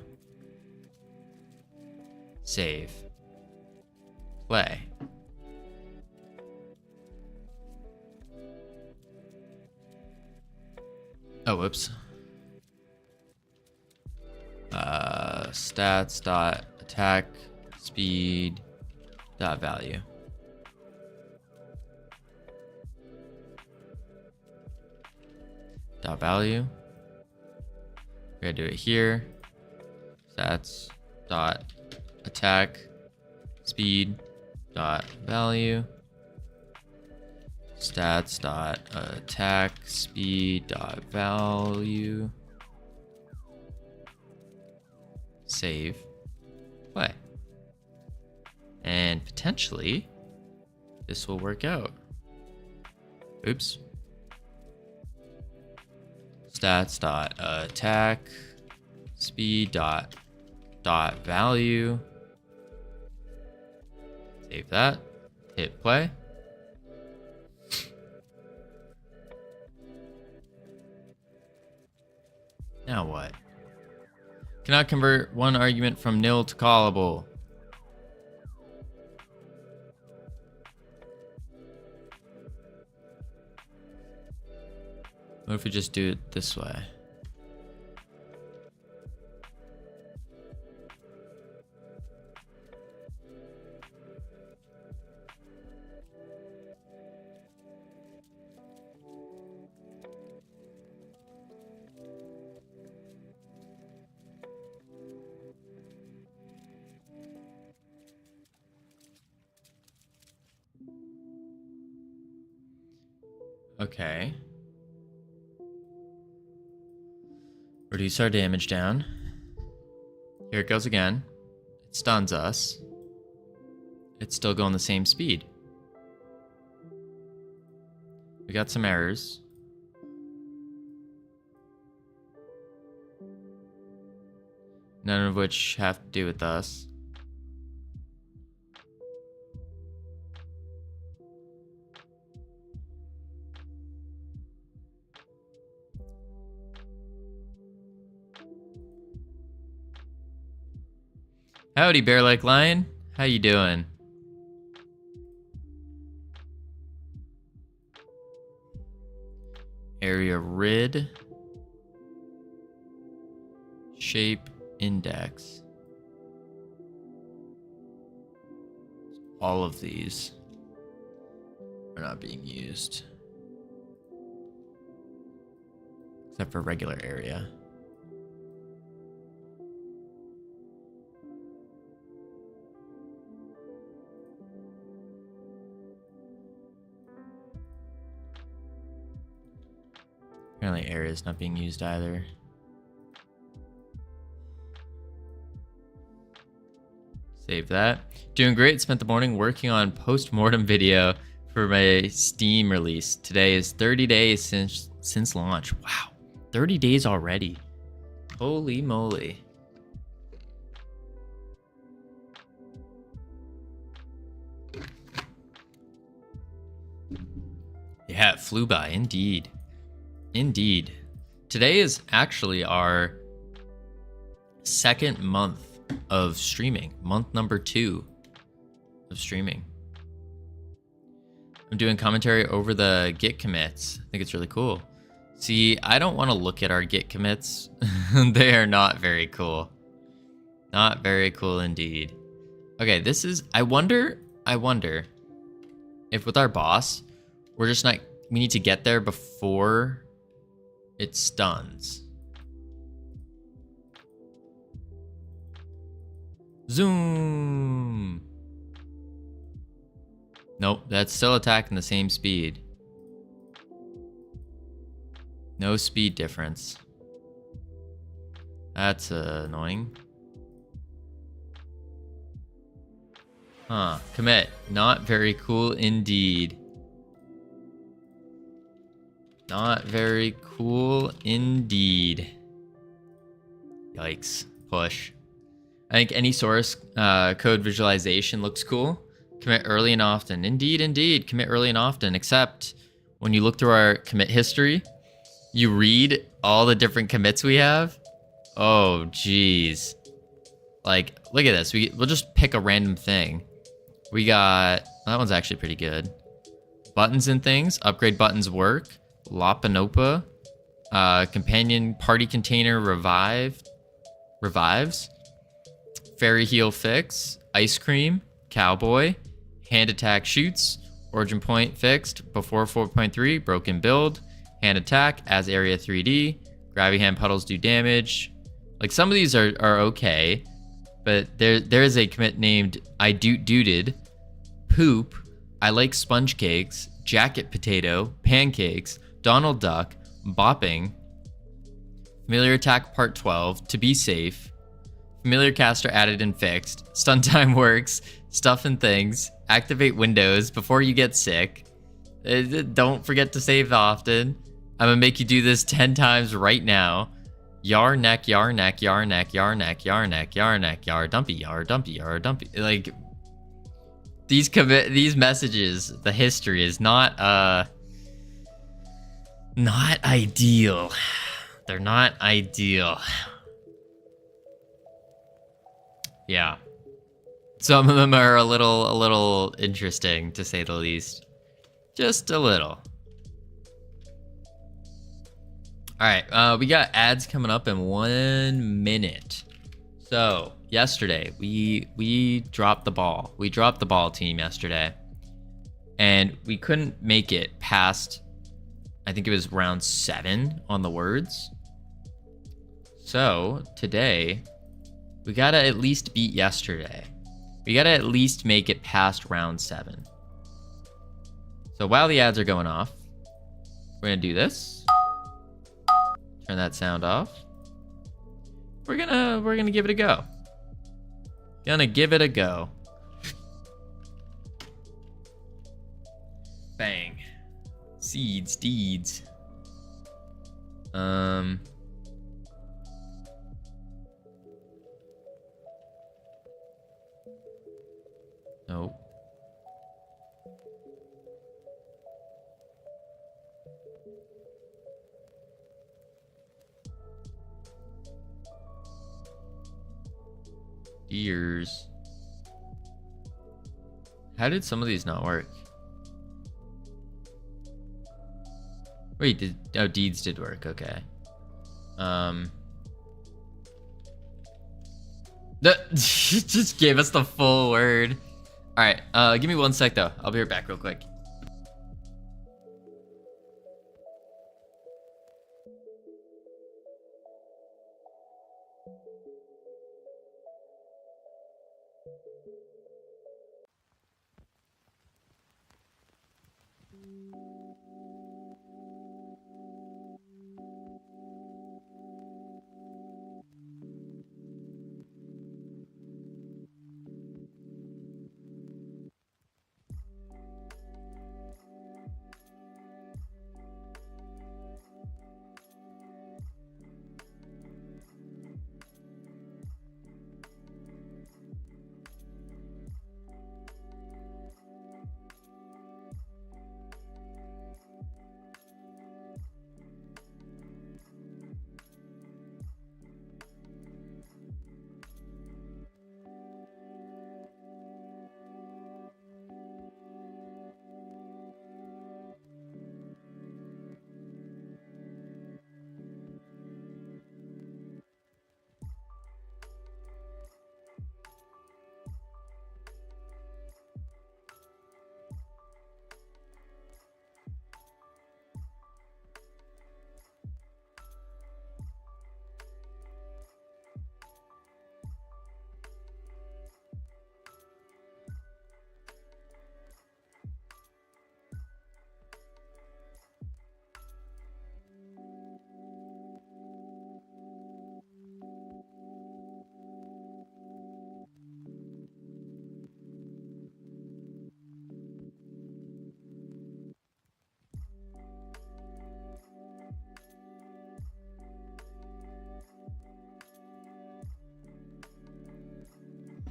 save, play. Oh, whoops. Stats dot attack speed dot value. Dot value. We're gonna do it here. Stats dot attack speed dot value. Stats dot attack speed dot value. Save. Play. And potentially this will work out. Oops. Stats dot attack speed dot value. Save that. Hit play. Now what? Cannot convert one argument from nil to callable. What if we just do it this way? Okay. Reduce our damage down. Here it goes again. It stuns us. It's still going the same speed. We got some errors. None of which have to do with us. Howdy, bear-like lion. How you doing? Area rid. Shape index. all of these are not being used. Except for regular area. Apparently area is not being used either. Save that. Doing great. Spent the morning working on post-mortem video for my Steam release. Today is 30 days since launch. Wow. 30 days already. Holy moly. Yeah, it flew by. Indeed. Indeed. Today is actually our second month of streaming. Month number 2 of streaming. I'm doing commentary over the Git commits. I think it's really cool. See, I don't want to look at our Git commits. They are not very cool. Not very cool indeed. Okay, this is... I wonder if with our boss, we're just not... We need to get there before it stuns. Zoom! Nope, that's still attacking the same speed. No speed difference. That's annoying. Huh, commit. Not very cool indeed. Not very cool indeed. Yikes. Push. I think any source code visualization looks cool. Commit early and often. Indeed, indeed. Commit early and often. Except when you look through our commit history, you read all the different commits we have. Oh, geez. Like, look at this. We'll just pick a random thing. We got... That one's actually pretty good. Buttons and things. Upgrade buttons work. Lapanopa. Companion party container revives. Fairy heal fix. Ice cream. Cowboy. Hand attack shoots. Origin point fixed. Before 4.3. Broken build. Hand attack as area 3D. Gravity hand puddles do damage. Like some of these are okay. But there is a commit named I dooted. Poop. I like sponge cakes. Jacket potato. Pancakes. Donald Duck. Bopping. Familiar attack part 12. To be safe. Familiar caster added and fixed. Stun time works. Stuff and things. Activate windows before you get sick. Don't forget to save often. I'm gonna make you do this 10 times right now. Yar neck, yar neck, yar neck, yar neck, yar neck, yar neck, yar dumpy, yar dumpy, yar dumpy. Like these messages, the history is not ideal. They're not ideal. Yeah. Some of them are a little interesting, to say the least. Just a little. Alright, we got ads coming up in 1 minute. So, yesterday, we dropped the ball. We dropped the ball, team, yesterday. And we couldn't make it past, I think it was round 7 on the words. So, today, we gotta at least beat yesterday. We gotta at least make it past round 7. So while the ads are going off, we're gonna do this. Turn that sound off. We're gonna give it a go. Gonna give it a go. Bang. Seeds, deeds. Nope. Ears. How did some of these not work? Wait, deeds did work, okay. That just gave us the full word. All right, give me 1 sec though. I'll be right back real quick.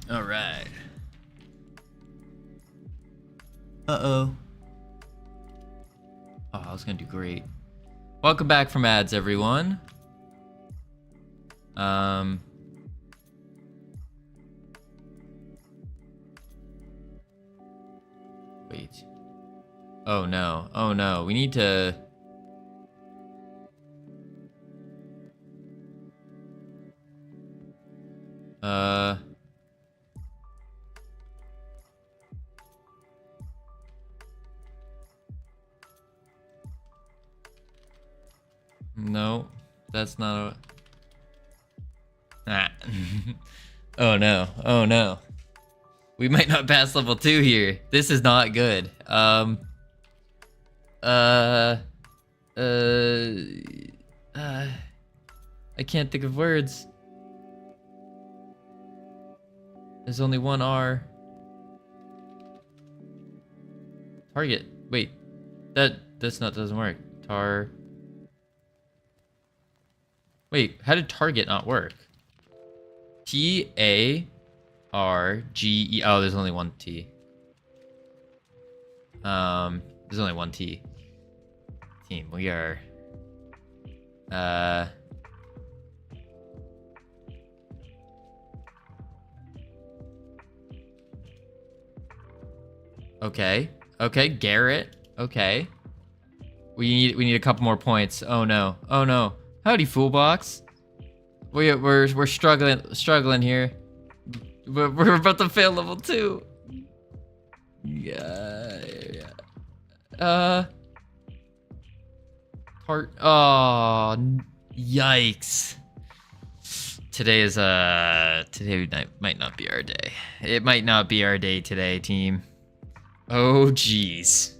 All right. Uh-oh. Oh, I was gonna do great. Welcome back from ads, everyone. Wait. Oh no. Oh no. We need to... No, that's not a... Ah. Oh no. Oh no. We might not pass level 2 here. This is not good. I can't think of words. There's only one R. Target. Wait. Doesn't work. Wait, how did target not work? T-A-R-G-E. Oh, there's only one T. There's only one T. Team, we are... Okay. Okay, Garrett. Okay. We need a couple more points. Oh no. Oh no. Howdy, Foolbox. We're struggling here. We're about to fail level 2. Yeah. Oh, yikes. Today might not be our day. It might not be our day today, team. Oh jeez.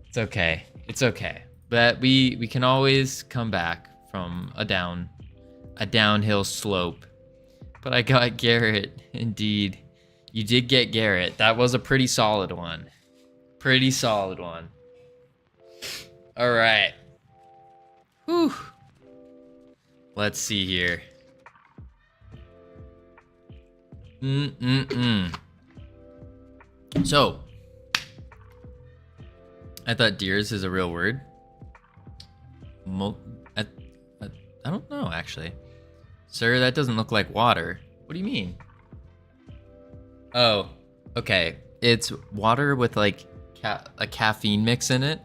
It's okay. It's okay. But we can always come back from a downhill slope. But I got Garrett, indeed. You did get Garrett. That was a pretty solid one. Pretty solid one. All right. Whew. Let's see here. So, I thought deers is a real word. I don't know, actually. Sir, that doesn't look like water. What do you mean? Oh, okay. It's water with like a caffeine mix in it.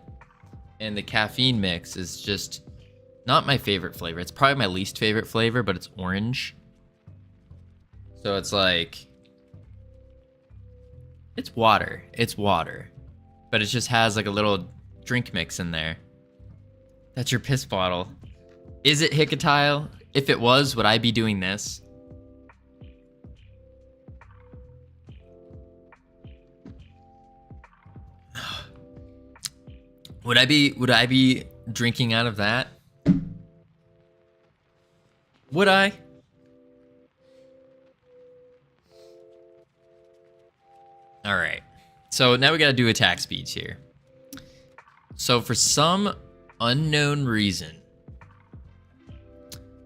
And the caffeine mix is just not my favorite flavor. It's probably my least favorite flavor, but it's orange. So it's like... It's water. It's water. But it just has like a little drink mix in there. That's your piss bottle. Is it Hikatile? If it was, would I be doing this? Would I be drinking out of that? Would I? All right. So now we got to do attack speeds here. So for some unknown reason,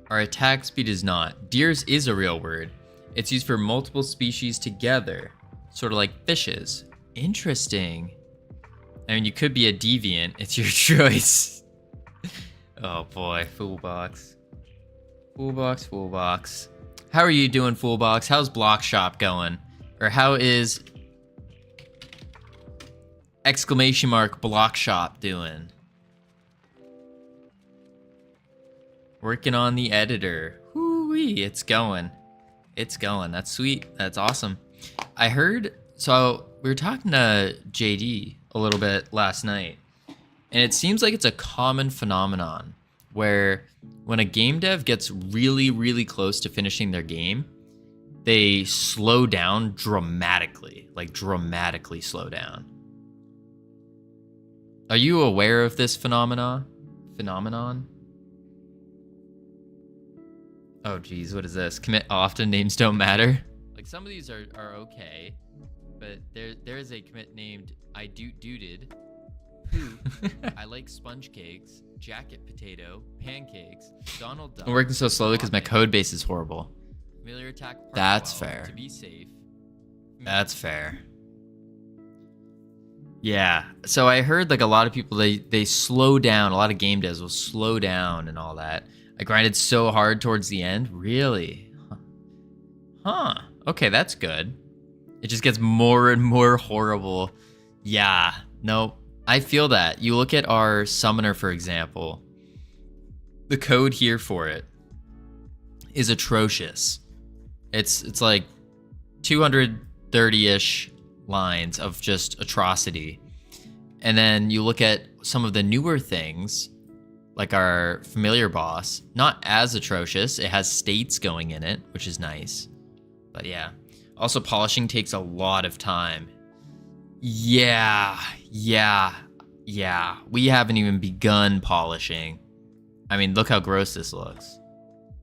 our attack speed is not. Deers is a real word. It's used for multiple species together, sort of like fishes. Interesting. I mean, you could be a deviant. It's your choice. Oh boy, Foolbox. Foolbox. How are you doing, Foolbox? How's Block Shop going? Or how is exclamation mark Block Shop doing? Working on the editor. Whoo-wee, it's going. It's going. That's sweet. That's awesome. I heard, so we were talking to JD a little bit last night, and it seems like it's a common phenomenon where when a game dev gets really, really close to finishing their game, they slow down dramatically, like dramatically slow down. Are you aware of this phenomenon? Oh geez, what is this? Commit often, names don't matter. Like some of these are okay, but there is a commit named I dooted. Who? I like sponge cakes, jacket potato, pancakes, Donald Duck. I'm working so slowly because my code base is horrible. Familiar attack. That's fair. To be safe. That's fair. Yeah. So I heard like a lot of people they slow down. A lot of game devs will slow down and all that. I grinded so hard towards the end. Really? Huh. Okay, that's good. It just gets more and more horrible. Yeah. Nope. I feel that. You look at our summoner, for example. The code here for it is atrocious. It's like 230-ish lines of just atrocity. And then you look at some of the newer things, like our familiar boss, not as atrocious. It has states going in it, which is nice. But yeah. Also, polishing takes a lot of time. Yeah. We haven't even begun polishing. I mean, look how gross this looks.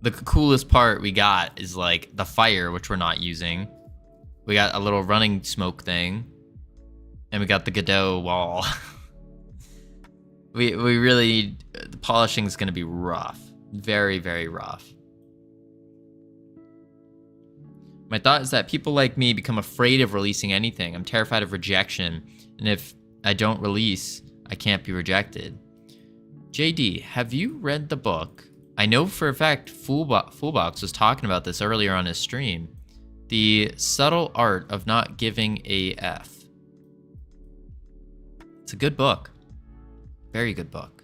The coolest part we got is like the fire, which we're not using. We got a little running smoke thing. And we got the Godot wall. we really need, the polishing is going to be rough. Very, very rough. My thought is that people like me become afraid of releasing anything. I'm terrified of rejection. And if I don't release, I can't be rejected. JD, have you read the book? I know for a fact Foolbox was talking about this earlier on his stream. The Subtle Art of Not Giving a F. It's a good book. Very good book.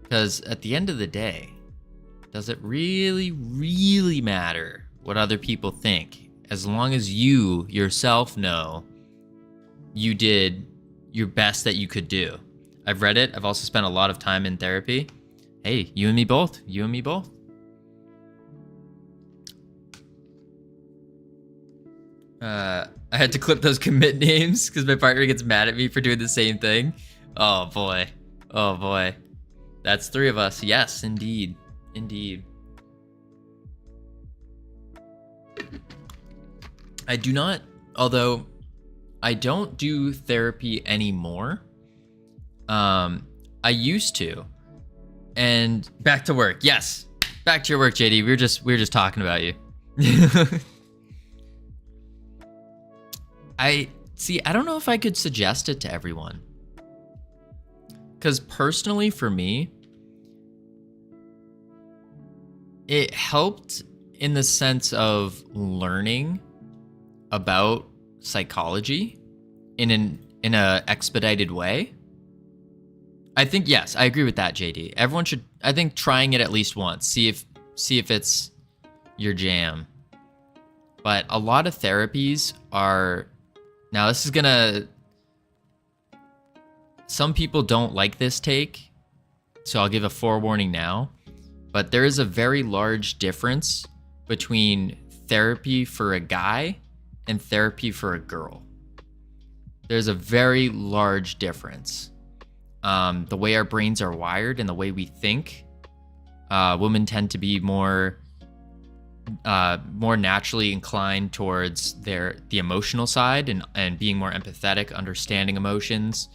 Because at the end of the day, does it really, really matter what other people think? As long as you yourself know you did your best that you could do. I've read it. I've also spent a lot of time in therapy. Hey, you and me both. You and me both. I had to clip those commit names because my partner gets mad at me for doing the same thing. Oh boy. Oh boy. That's 3 of us. Yes, indeed. Indeed. I do not, although I don't do therapy anymore. I used to. And back to work. Yes. Back to your work, JD. We were just talking about you. I don't know if I could suggest it to everyone. Cuz personally for me, it helped in the sense of learning about psychology in a expedited way. I think, yes, I agree with that, JD. Everyone should, I think, trying it at least once. See if it's your jam. But a lot of therapies are Now, this is gonna... Some people don't like this take, so I'll give a forewarning now. But there is a very large difference between therapy for a guy and therapy for a girl. There's a very large difference. The way our brains are wired and the way we think, women tend to be more naturally inclined towards the emotional side and being more empathetic, understanding emotions.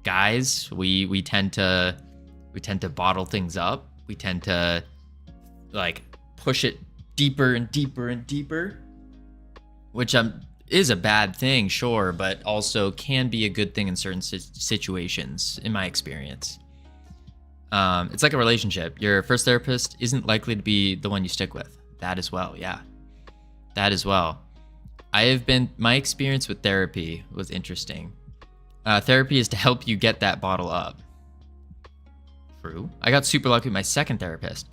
Guys, we tend to bottle things up. We tend to like push it deeper and deeper and deeper, which is a bad thing, sure, but also can be a good thing in certain situations, in my experience. It's like a relationship. Your first therapist isn't likely to be the one you stick with. That as well, yeah. That as well. My experience with therapy was interesting. Therapy is to help you get that bottle up. True. I got super lucky with my second therapist.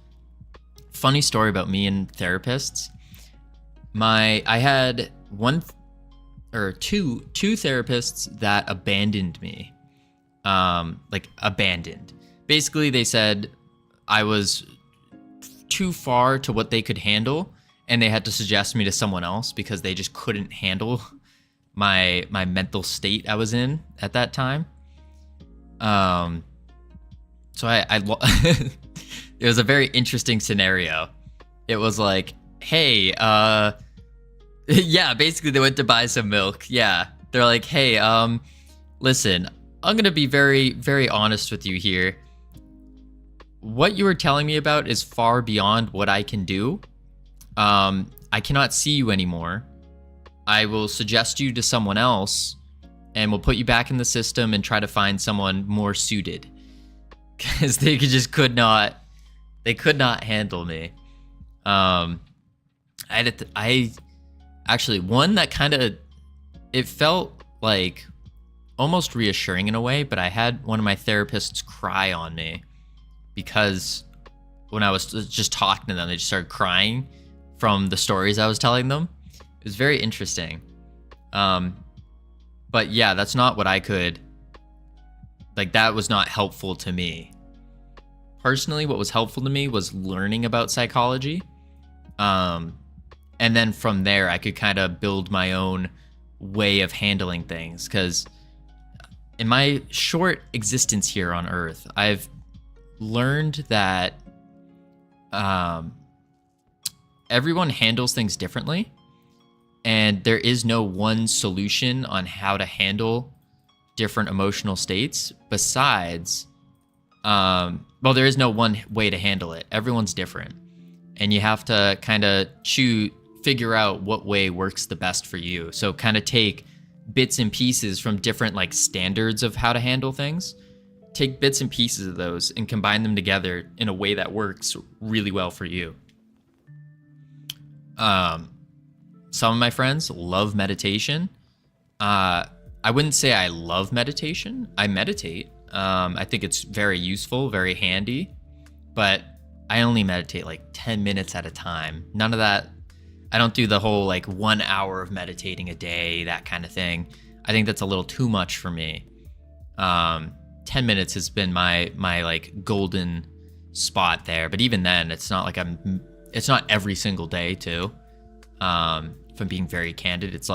Funny story about me and therapists. I had two therapists that abandoned me. Abandoned. Basically, they said I was too far to what they could handle, and they had to suggest me to someone else because they just couldn't handle my mental state I was in at that time. So it was a very interesting scenario. It was like, hey, yeah, basically they went to buy some milk. Yeah. They're like, hey, listen, I'm going to be very, very honest with you here. What you were telling me about is far beyond what I can do. I cannot see you anymore. I will suggest you to someone else and we'll put you back in the system and try to find someone more suited. Because they could not handle me. I actually, one that kind of, it felt like almost reassuring in a way, but I had one of my therapists cry on me because when I was just talking to them, they just started crying from the stories I was telling them. It was very interesting. But yeah, that's not what I could, that was not helpful to me. Personally, what was helpful to me was learning about psychology. And then from there, I could kind of build my own way of handling things. Because in my short existence here on Earth, I've learned that everyone handles things differently. And there is no one solution on how to handle different emotional states besides, there is no one way to handle it. Everyone's different. And you have to kind of figure out what way works the best for you. So kind of take bits and pieces from different standards of how to handle things. Take bits and pieces of those and combine them together in a way that works really well for you. Some of my friends love meditation. I wouldn't say I love meditation. I meditate. I think it's very useful, very handy, but I only meditate 10 minutes at a time. None of that. I don't do the whole 1 hour of meditating a day, that kind of thing. I think that's a little too much for me. 10 minutes has been my golden spot there. But even then, it's not it's not every single day too. If I'm being very candid, it's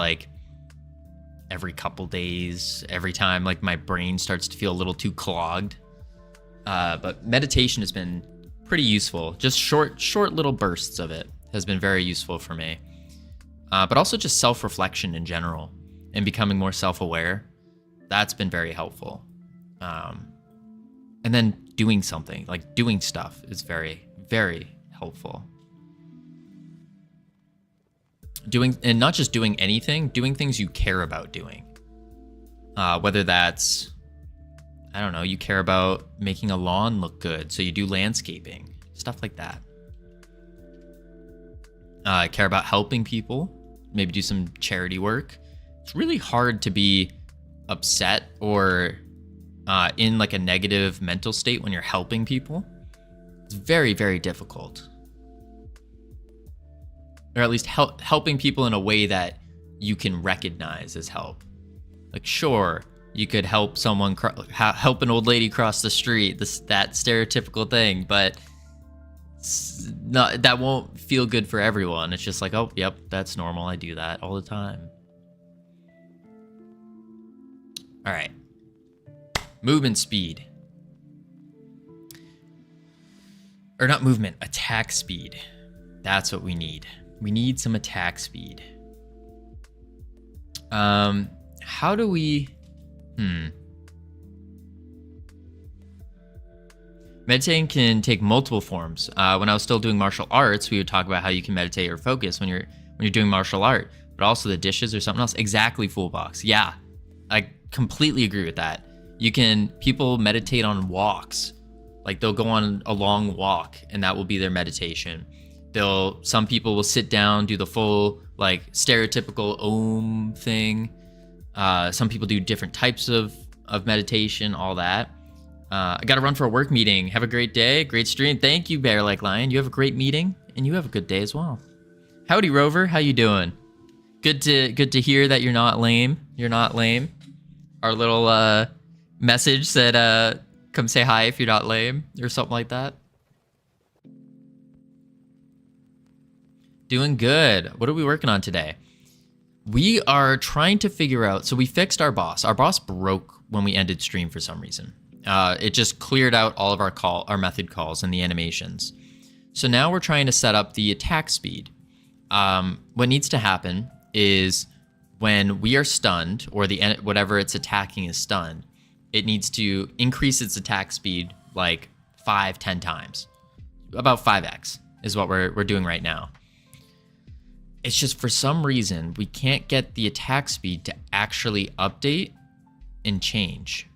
every couple days, every time my brain starts to feel a little too clogged. But meditation has been pretty useful. Just short little bursts of it has been very useful for me. But also just self-reflection in general and becoming more self-aware. That's been very helpful. And then doing something, doing stuff is very, very helpful. And not just doing anything, doing things you care about doing. Whether that's, I don't know, you care about making a lawn look good, so you do landscaping, stuff like that. I care about helping people, maybe do some charity work. It's really hard to be upset or in a negative mental state when you're helping people. It's very, very difficult. Or at least helping people in a way that you can recognize as help. Like, sure, you could help someone help an old lady cross the street, that stereotypical thing, but that won't feel good for everyone. It's just like, oh, yep, that's normal. I do that all the time. All right. Movement speed. Or not movement, attack speed. That's what we need. We need some attack speed. How do we... Meditating can take multiple forms. When I was still doing martial arts, we would talk about how you can meditate or focus when you're doing martial art, but also the dishes or something else. Exactly, full box. Yeah, I completely agree with that. People meditate on walks. Like they'll go on a long walk and that will be their meditation. Some people will sit down, do the full like stereotypical Om thing. Some people do different types of meditation, all that. I got to run for a work meeting. Have a great day. Great stream. Thank you, Bear Like Lion. You have a great meeting and you have a good day as well. Howdy, Rover. How you doing? Good to hear that you're not lame. You're not lame. Our little message said, come say hi if you're not lame or something like that. Doing good. What are we working on today? We are trying to figure out, so we fixed our boss. Our boss broke when we ended stream for some reason. It just cleared out all of our method calls and the animations. So now we're trying to set up the attack speed. What needs to happen is when we are stunned, or whatever it's attacking is stunned, it needs to increase its attack speed like 5-10 times. About 5x is what we're doing right now. It's just for some reason we can't get the attack speed to actually update and change.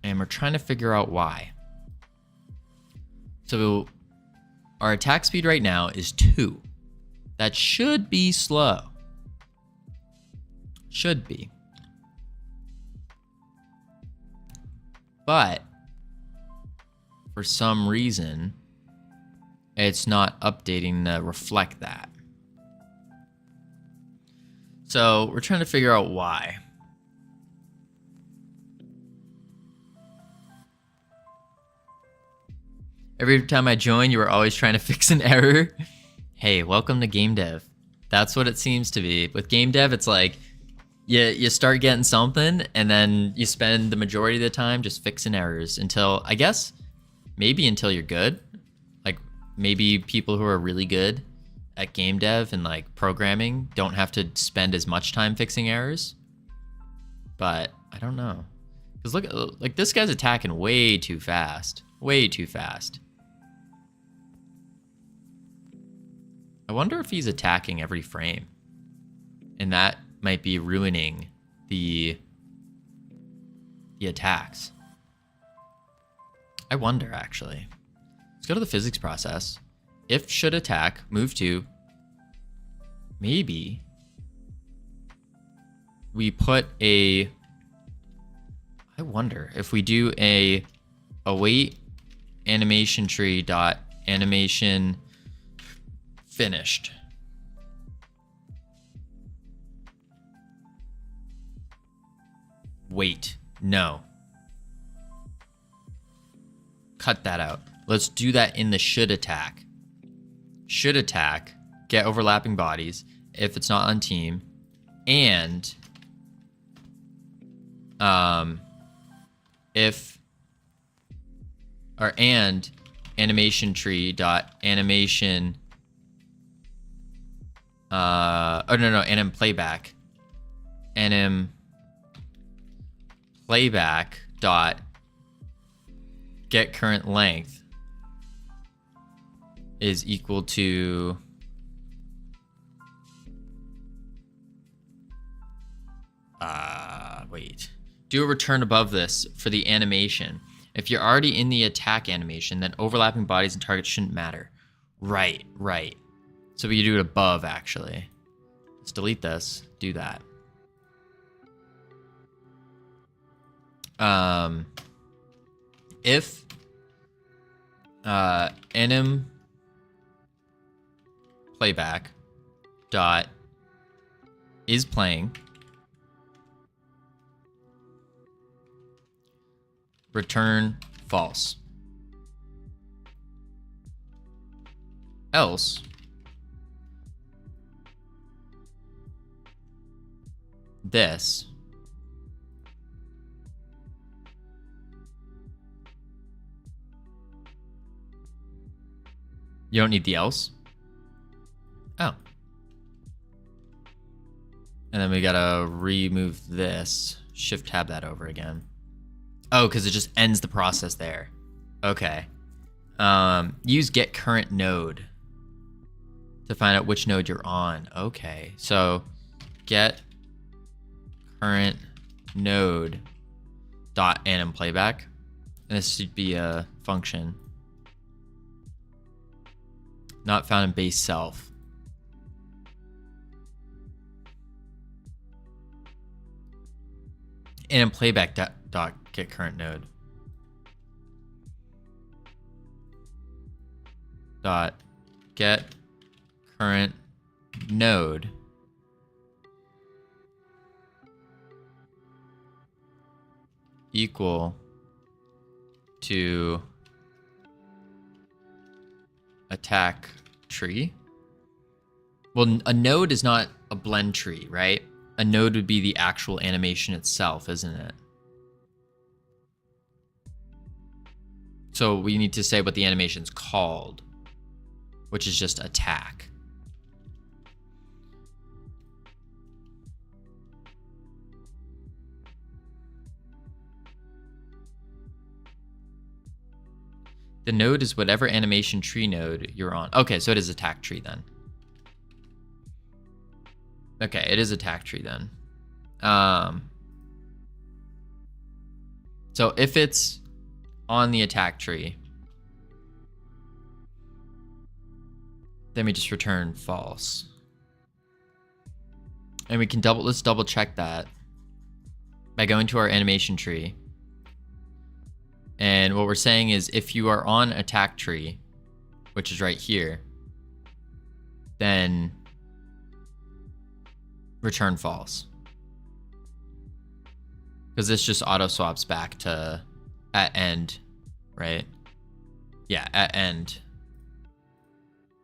And we're trying to figure out why. So our attack speed right now is 2. That should be slow. Should be. But for some reason, it's not updating to reflect that. So we're trying to figure out why. Every time I join, you were always trying to fix an error. Hey, welcome to game dev. That's what it seems to be. With game dev, it's like you start getting something and then you spend the majority of the time just fixing errors until, I guess, maybe until you're good. Like maybe people who are really good at game dev and like programming don't have to spend as much time fixing errors. But I don't know. Because look, like this guy's attacking way too fast. Way too fast. I wonder if he's attacking every frame. And that might be ruining the attacks. I wonder, actually. Let's go to the physics process. If should attack, move to, maybe we put a, I wonder if we do a await animation tree dot animation finished. Wait, no. Cut that out. Let's do that in the should attack. Should attack, get overlapping bodies if it's not on team, and and animation tree dot animation anim playback dot get current length is equal to wait. Do a return above this for the animation. If you're already in the attack animation, then overlapping bodies and targets shouldn't matter. Right. So we do it above, actually. Let's delete this. Do that. If anim playback dot is playing return false. Else, this you don't need the else. Oh. And then we gotta remove this. Shift tab that over again. Oh, because it just ends the process there. Okay. Use get current node to find out which node you're on. Okay. So get current node dot anim playback. And this should be a function. Not found in base self. And playback dot get current node dot get current node equal to attack tree. Well, a node is not a blend tree, right? A node would be the actual animation itself, isn't it? So we need to say what the animation's called, which is just attack. The node is whatever animation tree node you're on. Okay, so it is attack tree then. Okay, it is attack tree then. So if it's on the attack tree, then we just return false. And we can let's double check that by going to our animation tree. And what we're saying is if you are on attack tree, which is right here, then return false. Because this just auto swaps back to at end, right? Yeah, at end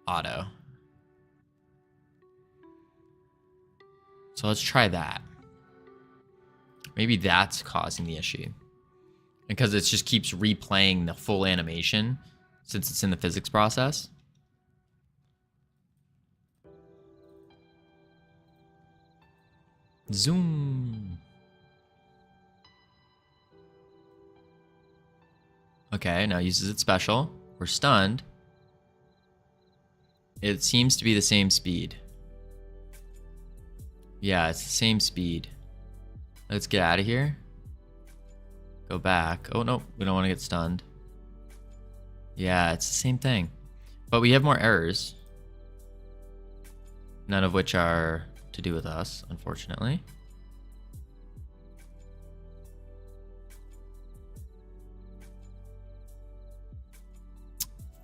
auto. So let's try that. Maybe that's causing the issue. Because it just keeps replaying the full animation since it's in the physics process. Zoom. Okay, now uses its special. We're stunned. It seems to be the same speed. Yeah, it's the same speed. Let's get out of here. Go back. Oh, no, we don't want to get stunned. Yeah, it's the same thing. But we have more errors. None of which are to do with us, unfortunately.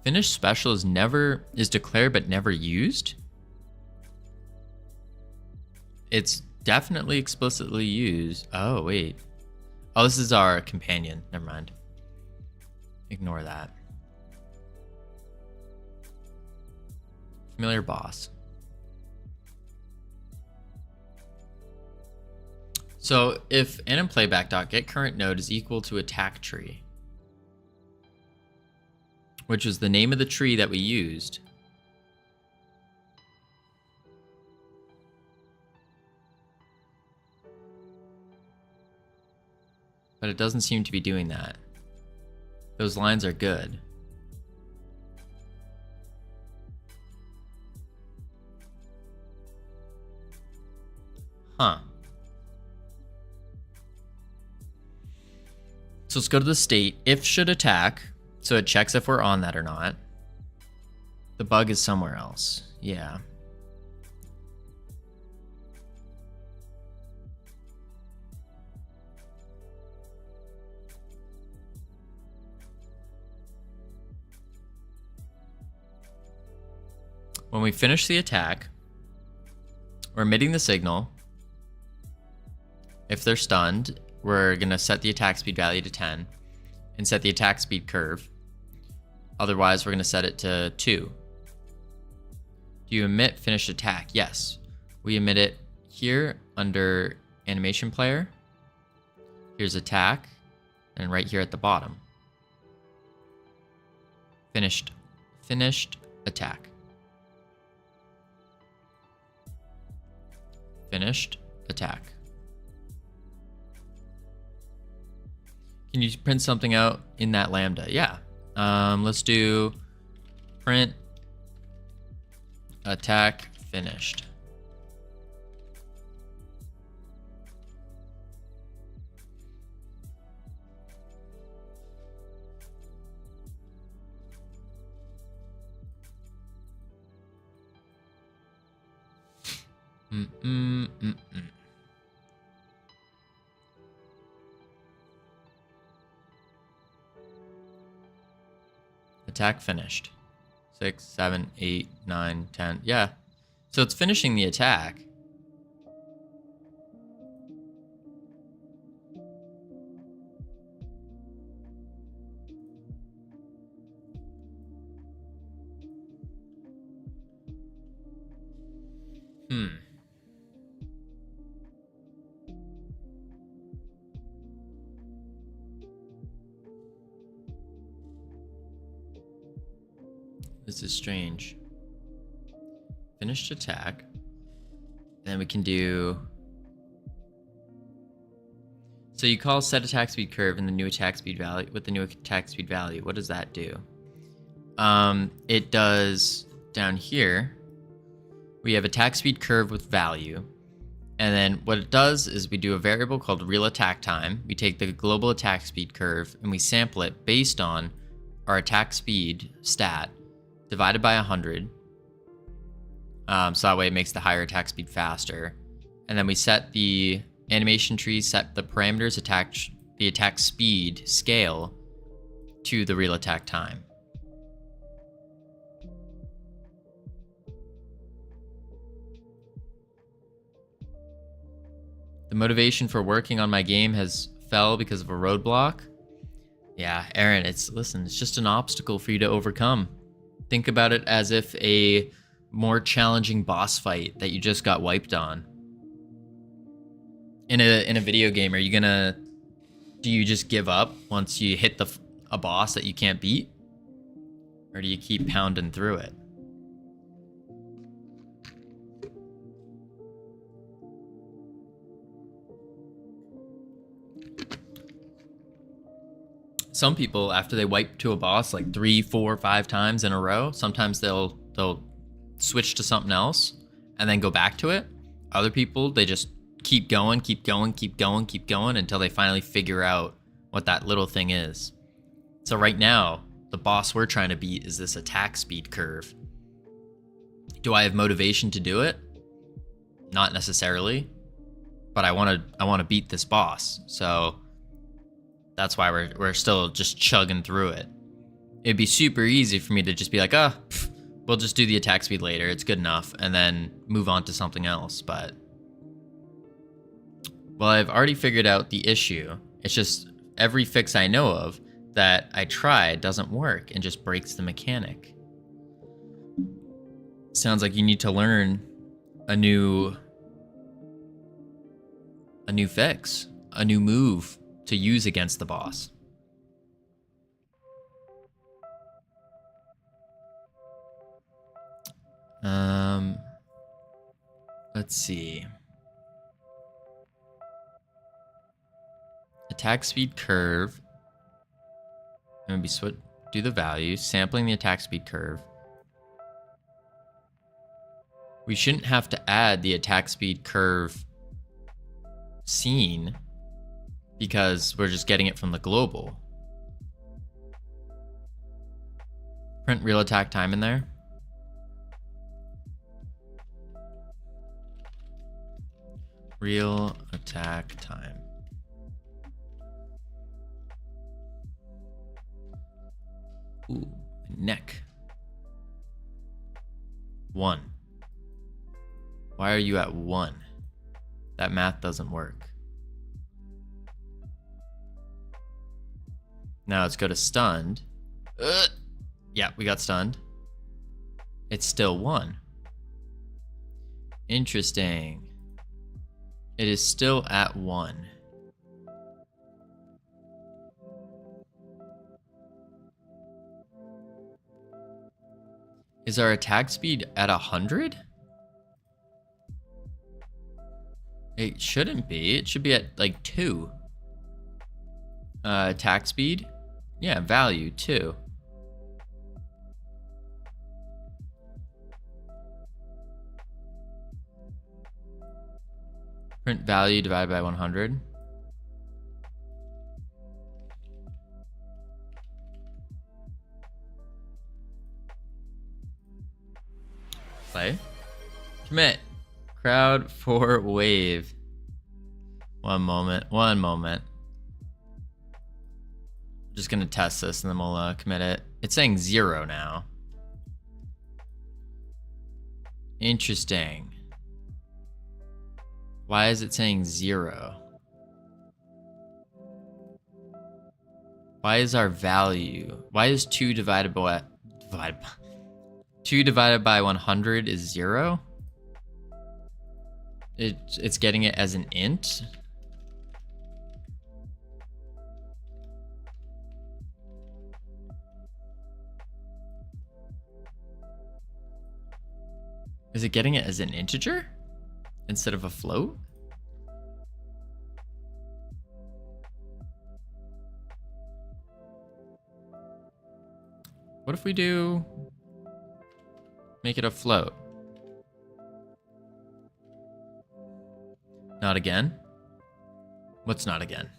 Finished special is declared but never used. It's definitely explicitly used. Oh, wait. Oh, this is our companion. Never mind. Ignore that. Familiar boss. So if anim playback.get current node is equal to attack tree, which was the name of the tree that we used, but it doesn't seem to be doing that. Those lines are good. Huh. So let's go to the state. If should attack. So it checks if we're on that or not. The bug is somewhere else. Yeah. When we finish the attack, we're emitting the signal. If they're stunned, we're going to set the attack speed value to 10. and set the attack speed curve. Otherwise, we're going to set it to 2. Do you emit finished attack? Yes. We emit it here under animation player. Here's attack, and right here at the bottom. Finished attack. Finished attack. Can you print something out in that lambda? Yeah. Let's do print attack finished. Attack finished. 6, 7, 8, 9, 10. Yeah. So it's finishing the attack. This is strange. Finished attack. Then we can do... So you call set attack speed curve in the new attack speed value with the new attack speed value. What does that do? It does down here. We have attack speed curve with value. And then what it does is we do a variable called real attack time. We take the global attack speed curve and we sample it based on our attack speed stat divided by 100. So that way it makes the higher attack speed faster. And then we set the animation tree, set the parameters, the attack speed scale to the real attack time. The motivation for working on my game has fell because of a roadblock. Yeah, Aaron, it's just an obstacle for you to overcome. Think about it as if a more challenging boss fight that you just got wiped on. In a video game, do you just give up once you hit a boss that you can't beat? Or do you keep pounding through it? Some people, after they wipe to a boss like 3, 4, 5 times in a row, sometimes they'll switch to something else and then go back to it. Other people, they just keep going until they finally figure out what that little thing is. So right now, the boss we're trying to beat is this attack speed curve. Do I have motivation to do it? Not necessarily, but I want to beat this boss. So that's why we're still just chugging through it. It'd be super easy for me to just be like, we'll just do the attack speed later. It's good enough, and then move on to something else. But well, I've already figured out the issue. It's just every fix I know of that I try doesn't work and just breaks the mechanic. Sounds like you need to learn a new fix, a new move to use against the boss. Let's see. Attack speed curve. Maybe do the value, sampling the attack speed curve. We shouldn't have to add the attack speed curve scene because we're just getting it from the global. Print real attack time in there. Real attack time. Ooh, neck. 1. Why are you at 1? That math doesn't work. Now let's go to stunned. Yeah, we got stunned. It's still 1. Interesting. It is still at 1. Is our attack speed at 100? It shouldn't be. It should be at like 2. Attack speed? Yeah, value 2. Print value divided by 100. Play. Commit. Crowd for wave. One moment. Just gonna test this and then we'll commit it. It's saying 0 now. Interesting. Why is it saying 0? Why is our value? Why is 2 divided by 100 is 0? It's getting it as an int. Is it getting it as an integer instead of a float? What if we do make it a float? Not again? What's not again?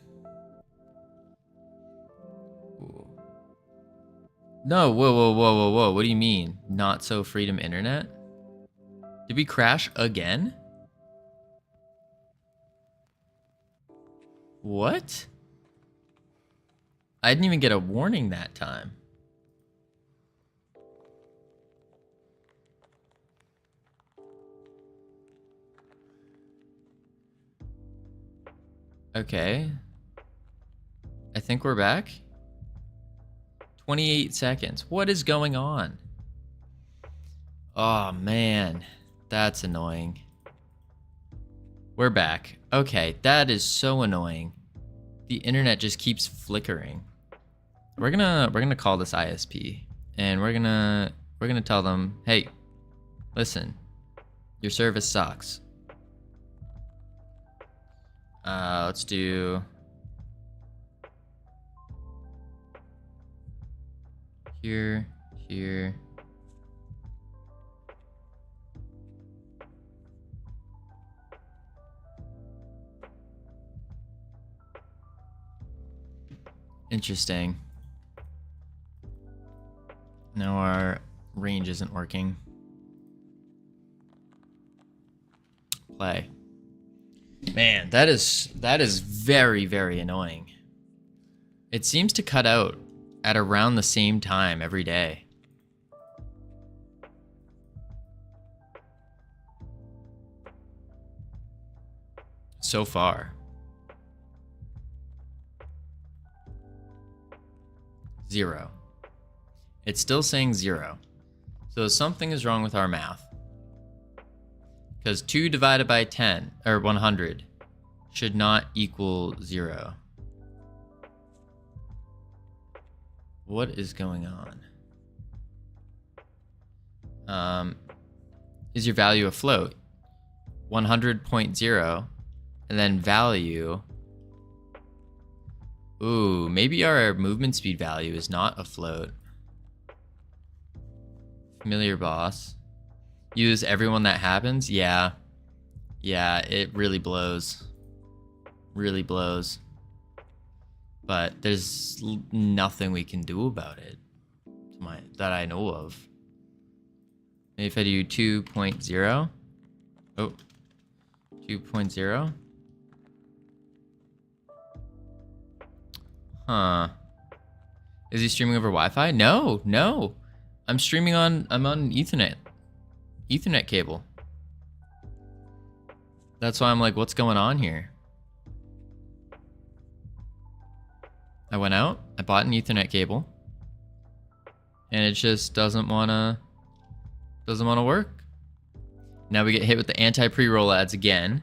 Ooh. No, whoa. What do you mean? Not so freedom internet? Did we crash again? What? I didn't even get a warning that time. Okay. I think we're back. 28 seconds. What is going on? Oh, man. That's annoying. We're back. Okay, that is so annoying. The internet just keeps flickering. We're gonna call this ISP and we're gonna tell them, hey, listen, your service sucks. Let's do here. Interesting. Now our range isn't working. Play. Man, that is very, very annoying. It seems to cut out at around the same time every day. So far. 0. It's still saying 0. So something is wrong with our math. Because 2 divided by 10, or 100, should not equal 0. What is going on? Is your value a float? 100.0, and then value. Ooh, maybe our movement speed value is not a float. Familiar boss. Use everyone that happens? Yeah. Yeah, it really blows. Really blows. But there's nothing we can do about it that I know of. Maybe if I do 2.0. Oh, 2.0. Huh. Is he streaming over Wi-Fi? No. I'm on Ethernet cable. That's why I'm like, what's going on here? I went out, I bought an Ethernet cable, and it just doesn't wanna work. Now we get hit with the anti-pre-roll ads again.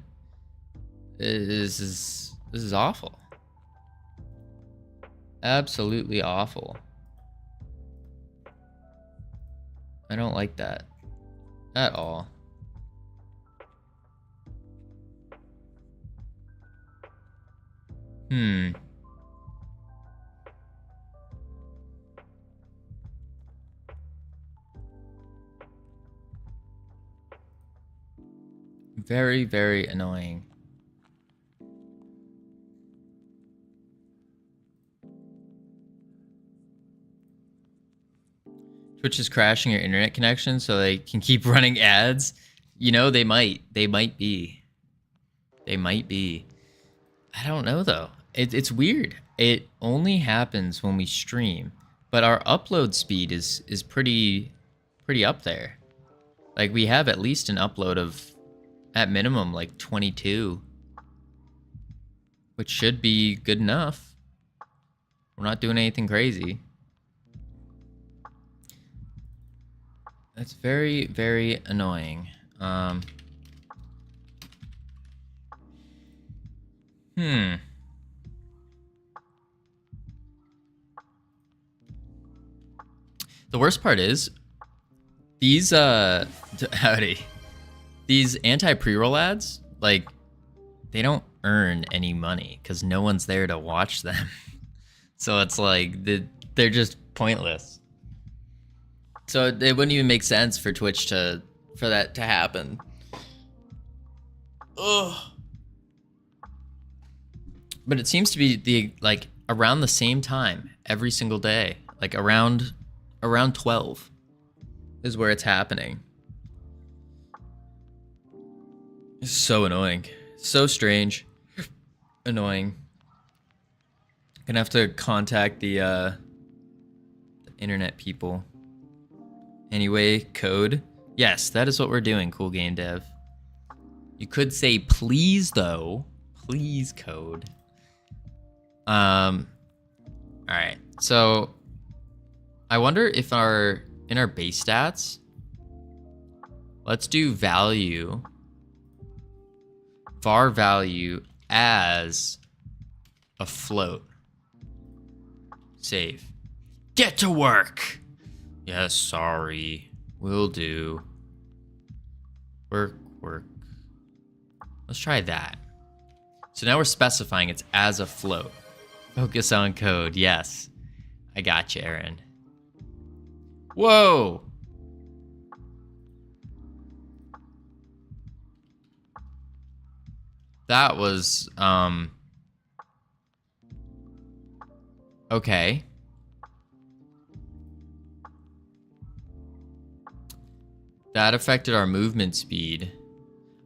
This is awful. Absolutely awful. I don't like that at all. Very, very annoying. Twitch is crashing your internet connection so they can keep running ads. You know, they might be. They might be. I don't know though. It's weird. It only happens when we stream, but our upload speed is pretty up there. Like we have at least an upload of, at minimum, like 22, which should be good enough. We're not doing anything crazy. That's very, very annoying. The worst part is these howdy. These anti-pre-roll ads, like, they don't earn any money because no one's there to watch them. So it's like they're just pointless. So it wouldn't even make sense for Twitch for that to happen. Ugh. But it seems to be around the same time every single day, like around 12 is where it's happening. It's so annoying, so strange, annoying. Gonna have to contact the internet people. Anyway, code. Yes, that is what we're doing, Cool Game Dev. You could say please though. Please code. Alright, so I wonder if in our base stats, let's do value, var value as a float. Save. Get to work! Yes, sorry. Will do. Work. Let's try that. So now we're specifying it's as a float. Focus on code. Yes. I got you, Aaron. Whoa! That was, okay. That affected our movement speed.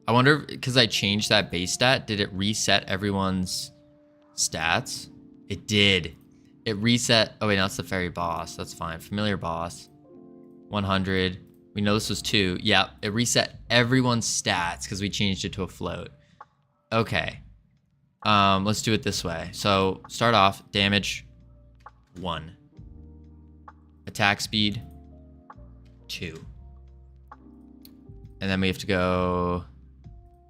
I wonder, because I changed that base stat, did it reset everyone's stats? It did. It reset. Oh wait, no, that's the fairy boss. That's fine. Familiar boss. 100. We know this was 2. Yeah, it reset everyone's stats because we changed it to a float. Okay. Let's do it this way. So start off, damage 1. Attack speed 2. And then we have to go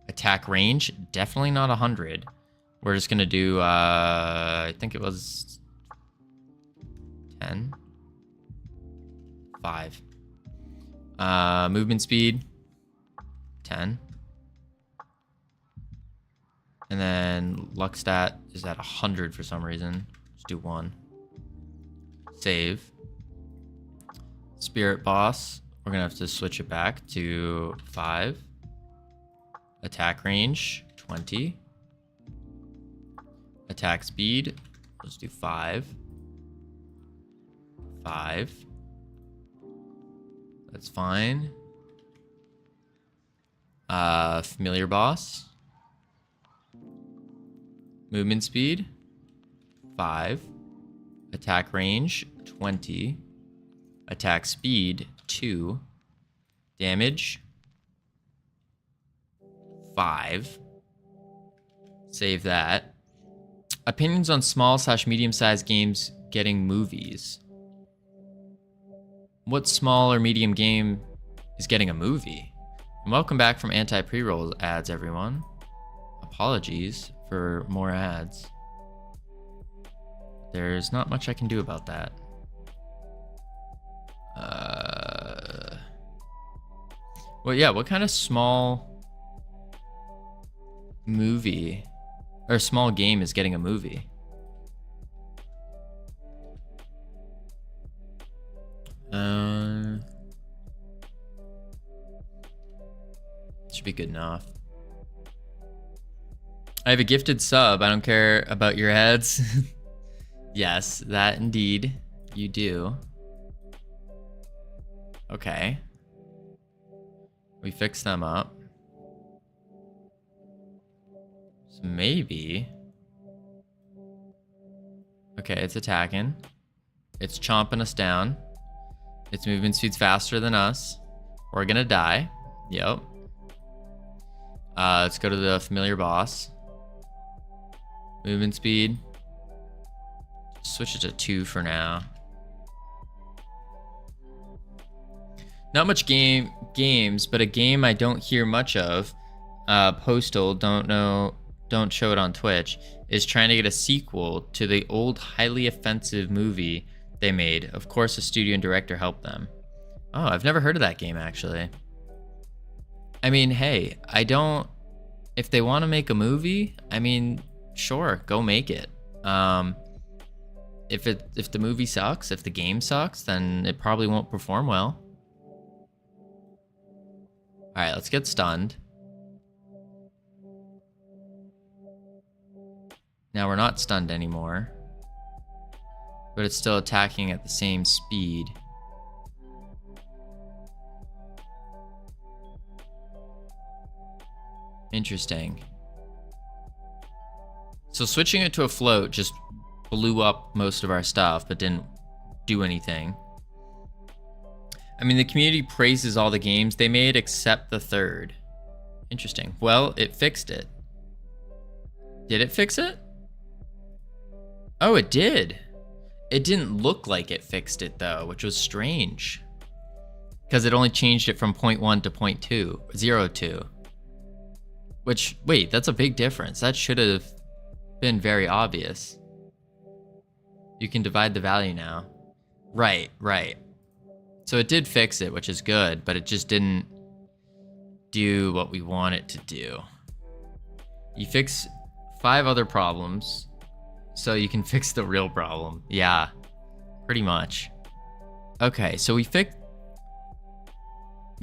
attack range. Definitely not 100. We're just gonna do, I think it was 10. 5. Movement speed 10. And then luck stat is at 100 for some reason. Let's do 1. Save. Spirit boss. We're gonna have to switch it back to 5. Attack range 20. Attack speed. Let's do 5. 5. That's fine. Familiar boss. Movement speed 5. Attack range 20. Attack speed 2. Damage 5. Save that. Opinions on small/medium-sized games getting movies. What small or medium game is getting a movie? And welcome back from anti-pre-roll ads, everyone. Apologies for more ads. There's not much I can do about that. Well, yeah, what kind of small movie or small game is getting a movie? Should be good enough. I have a gifted sub. I don't care about your ads. Yes, that indeed you do. Okay. We fix them up. So maybe. Okay, it's attacking. It's chomping us down. Its movement speed's faster than us. We're gonna die. Yep. Let's go to the familiar boss. Movement speed. Switch it to 2 for now. Not much games, but a game I don't hear much of. Postal, don't show it on Twitch, is trying to get a sequel to the old highly offensive movie they made. Of course, the studio and director helped them. Oh, I've never heard of that game, actually. I mean, hey, if they want to make a movie, I mean, sure, go make it. If the movie sucks, if the game sucks, then it probably won't perform well. All right, let's get stunned. Now we're not stunned anymore, but it's still attacking at the same speed. Interesting. So switching it to a float just blew up most of our stuff, but didn't do anything. I mean, the community praises all the games they made except the third. Interesting. Well, it fixed it. Did it fix it? Oh, it did. It didn't look like it fixed it, though, which was strange. Because it only changed it from 0.1 to 0.2. Which, wait, that's a big difference. That should have been very obvious. You can divide the value now. Right. So it did fix it, which is good, but it just didn't do what we want it to do. You fix 5 other problems, so you can fix the real problem. Yeah, pretty much. Okay, so we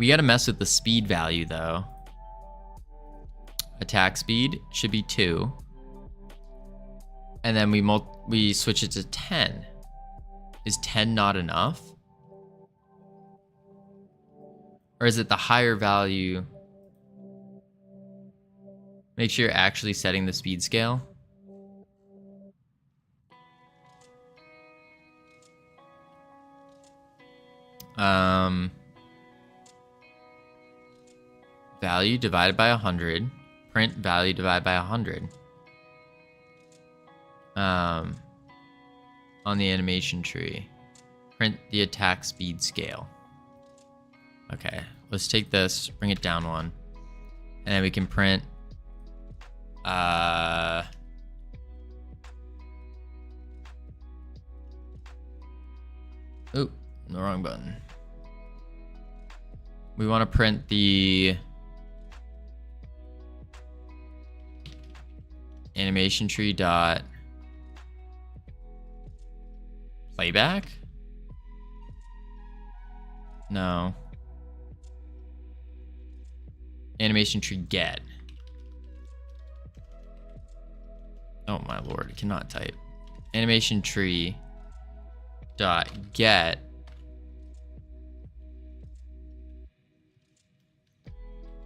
gotta mess with the speed value, though. Attack speed should be 2. And then we switch it to 10. Is 10 not enough? Or is it the higher value? Make sure you're actually setting the speed scale. Value divided by 100. Print value divided by 100. On the animation tree. Print the attack speed scale. Okay, let's take this, bring it down 1. And then we can print oh, the wrong button. We want to print the animation tree dot playback? No. Animation tree get. Oh my lord, I cannot type. Animation tree dot get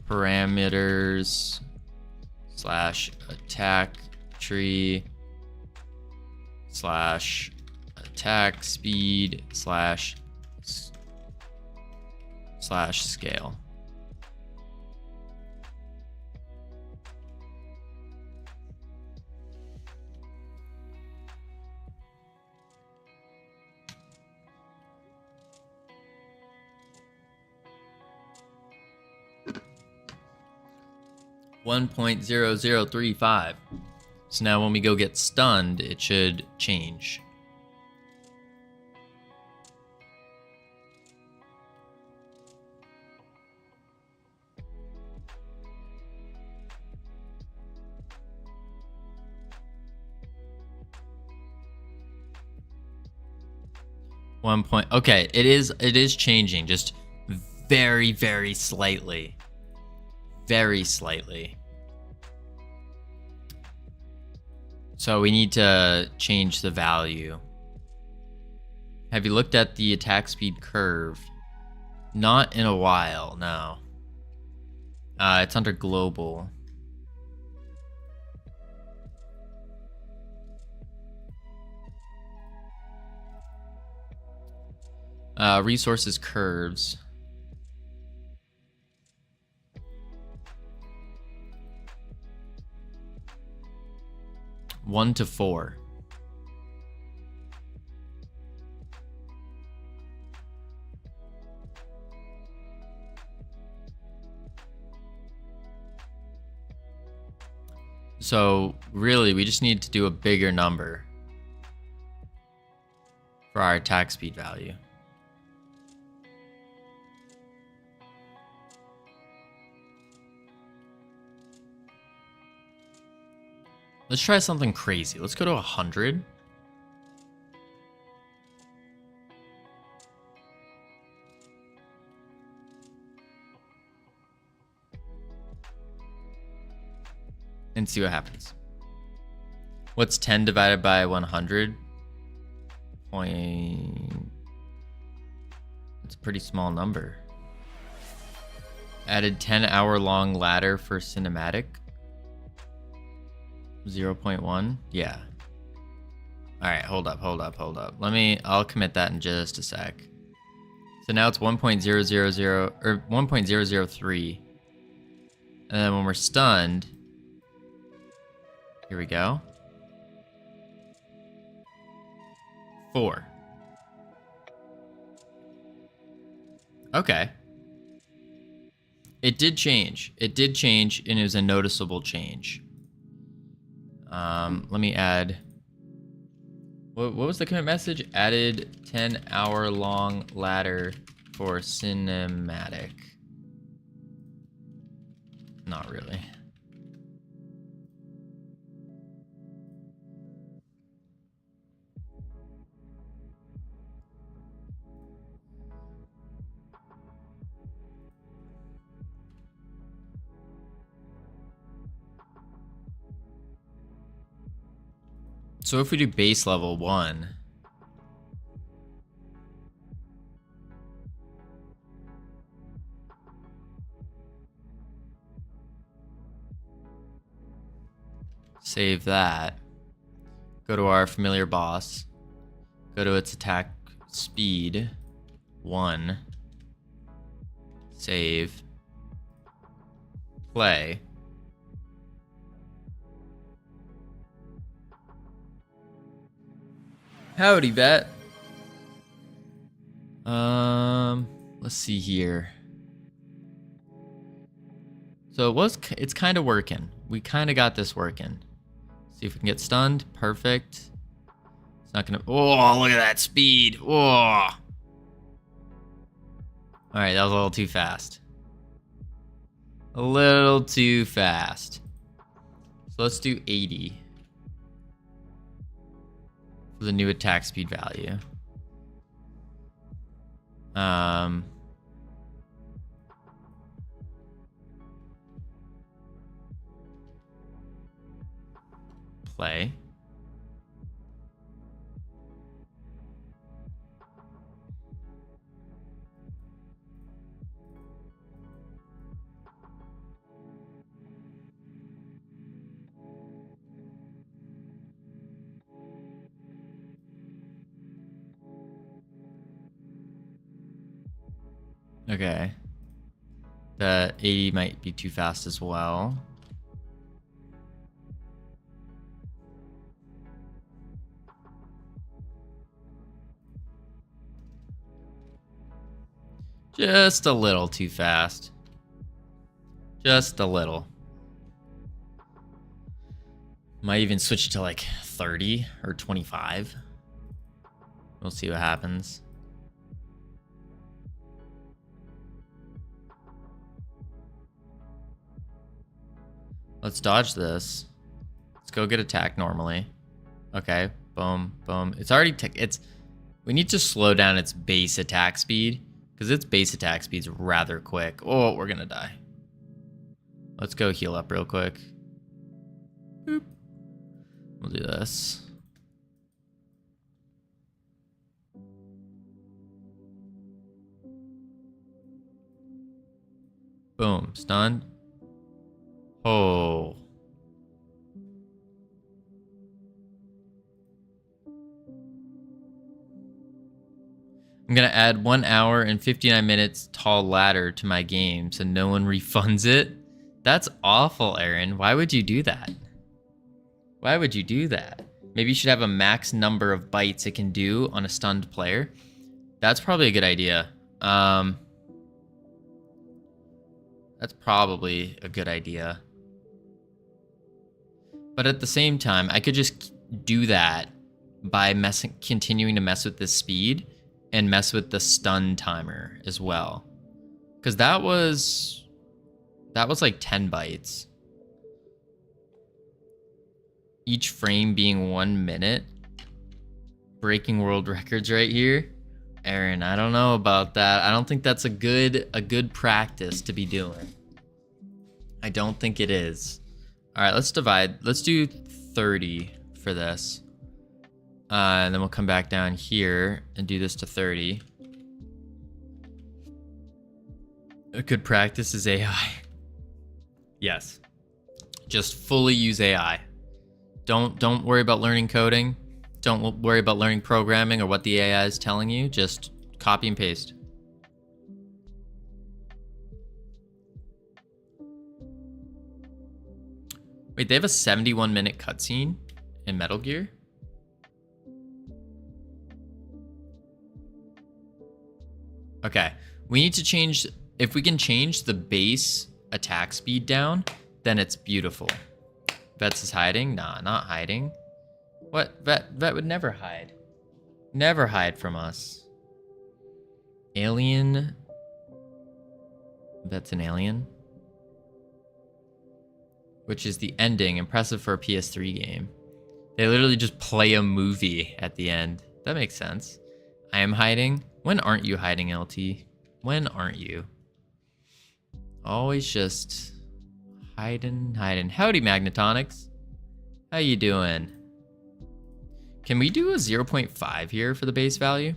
parameters / attack tree / attack speed / scale. 1.0035. So now when we go get stunned, it should change. Okay, it is changing, just very, very slightly. Very slightly. So we need to change the value. Have you looked at the attack speed curve? Not in a while, no. It's under global. Resources curves. One to 4. So really, we just need to do a bigger number for our attack speed value. Let's try something crazy. Let's go to 100. And see what happens. What's 10 divided by 100? It's a pretty small number. Added 10-hour-long ladder for cinematic. 0.1. Yeah. All right, hold up. I'll commit that in just a sec. So now it's 1.000 or 1.003. And then when we're stunned, here we go. 4. Okay. It did change. It did change, and it was a noticeable change. Let me add. What was the commit message? Added 10-hour-long ladder for cinematic. Not really. So if we do base level 1, save that, go to our familiar boss, go to its attack speed 1, save, play. Howdy, vet. Let's see here. So it's kind of working. We kind of got this working. See if we can get stunned. Perfect. It's not gonna. Oh, look at that speed. Oh. All right, that was a little too fast. A little too fast. So let's do 80. The new attack speed value. Play. Okay. The 80 might be too fast as well. Just a little too fast. Just a little. Might even switch it to like 30 or 25. We'll see what happens. Let's dodge this. Let's go get attack normally. Okay, boom, boom. It's already we need to slow down its base attack speed because its base attack speed's rather quick. Oh, we're gonna die. Let's go heal up real quick. Boop. We'll do this. Boom, stunned. Oh. I'm gonna add 1 hour and 59 minutes tall ladder to my game so no one refunds it. That's awful, Aaron. Why would you do that? Why would you do that? Maybe you should have a max number of bites it can do on a stunned player. That's probably a good idea. That's probably a good idea. But at the same time, I could just do that by continuing to mess with the speed and mess with the stun timer as well. Because that was like 10 bites. Each frame being 1 minute. Breaking world records right here. Aaron, I don't know about that. I don't think that's a good practice to be doing. I don't think it is. All right, let's divide. Let's do 30 for this. And then we'll come back down here and do this to 30. A good practice is AI. Yes. Just fully use AI. Don't worry about learning coding. Don't worry about learning programming or what the AI is telling you. Just copy and paste. Wait, they have a 71-minute cutscene in Metal Gear? Okay, we need to change. If we can change the base attack speed down, then it's beautiful. Vets is hiding? Nah, not hiding. What? Vet would never hide. Never hide from us. Alien. Vet's an alien. Which is the ending. Impressive for a PS3 game. They literally just play a movie at the end. That makes sense. I am hiding. When aren't you hiding, LT? When aren't you? Always just hiding. Howdy, Magnetonics. How you doing? Can we do a 0.5 here for the base value?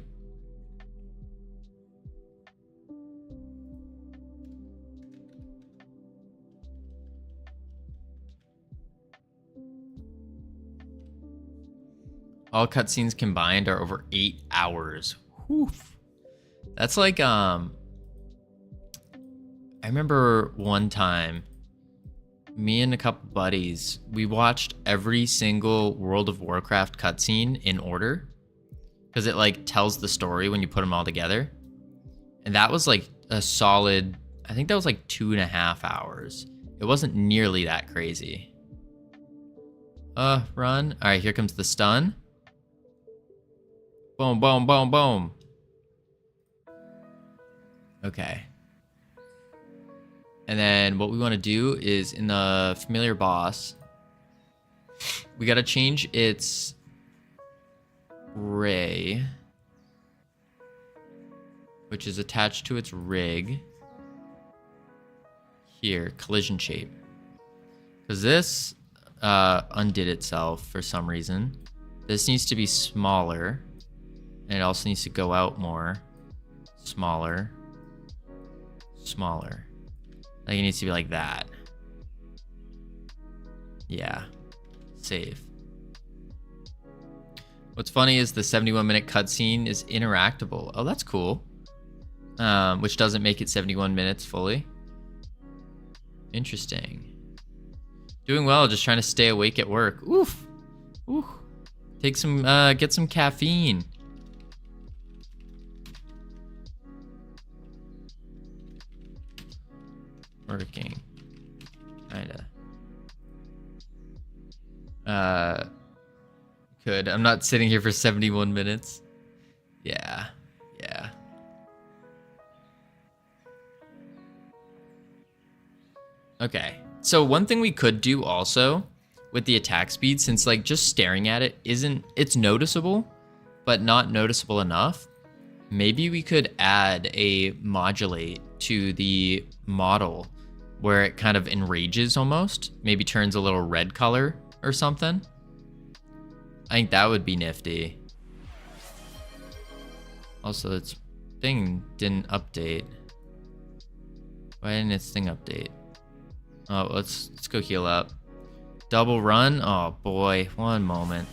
All cutscenes combined are over 8 hours. Whew. That's like, I remember one time, me and a couple buddies, we watched every single World of Warcraft cutscene in order. Because it like tells the story when you put them all together. And that was like a solid, I think that was like 2.5 hours. It wasn't nearly that crazy. Run. All right, here comes the stun. Boom, boom, boom, boom. Okay. And then what we want to do is in the familiar boss, we got to change its ray, which is attached to its rig. Here, collision shape. Because this undid itself for some reason. This needs to be smaller. And it also needs to go out more. Smaller. Smaller. Like it needs to be like that. Yeah. Save. What's funny is the 71-minute cutscene is interactable. Oh, that's cool. Which doesn't make it 71 minutes fully. Interesting. Doing well, just trying to stay awake at work. Oof. Oof. Take some, get some caffeine. Working. Kinda. Could. I'm not sitting here for 71 minutes. Yeah. Yeah. Okay. So one thing we could do also with the attack speed, since like just staring at it it's noticeable, but not noticeable enough. Maybe we could add a modulate to the model where it kind of enrages almost. Maybe turns a little red color or something. I think that would be nifty. Also, its thing didn't update. Why didn't its thing update? Oh, let's go heal up. Double run? Oh boy, one moment.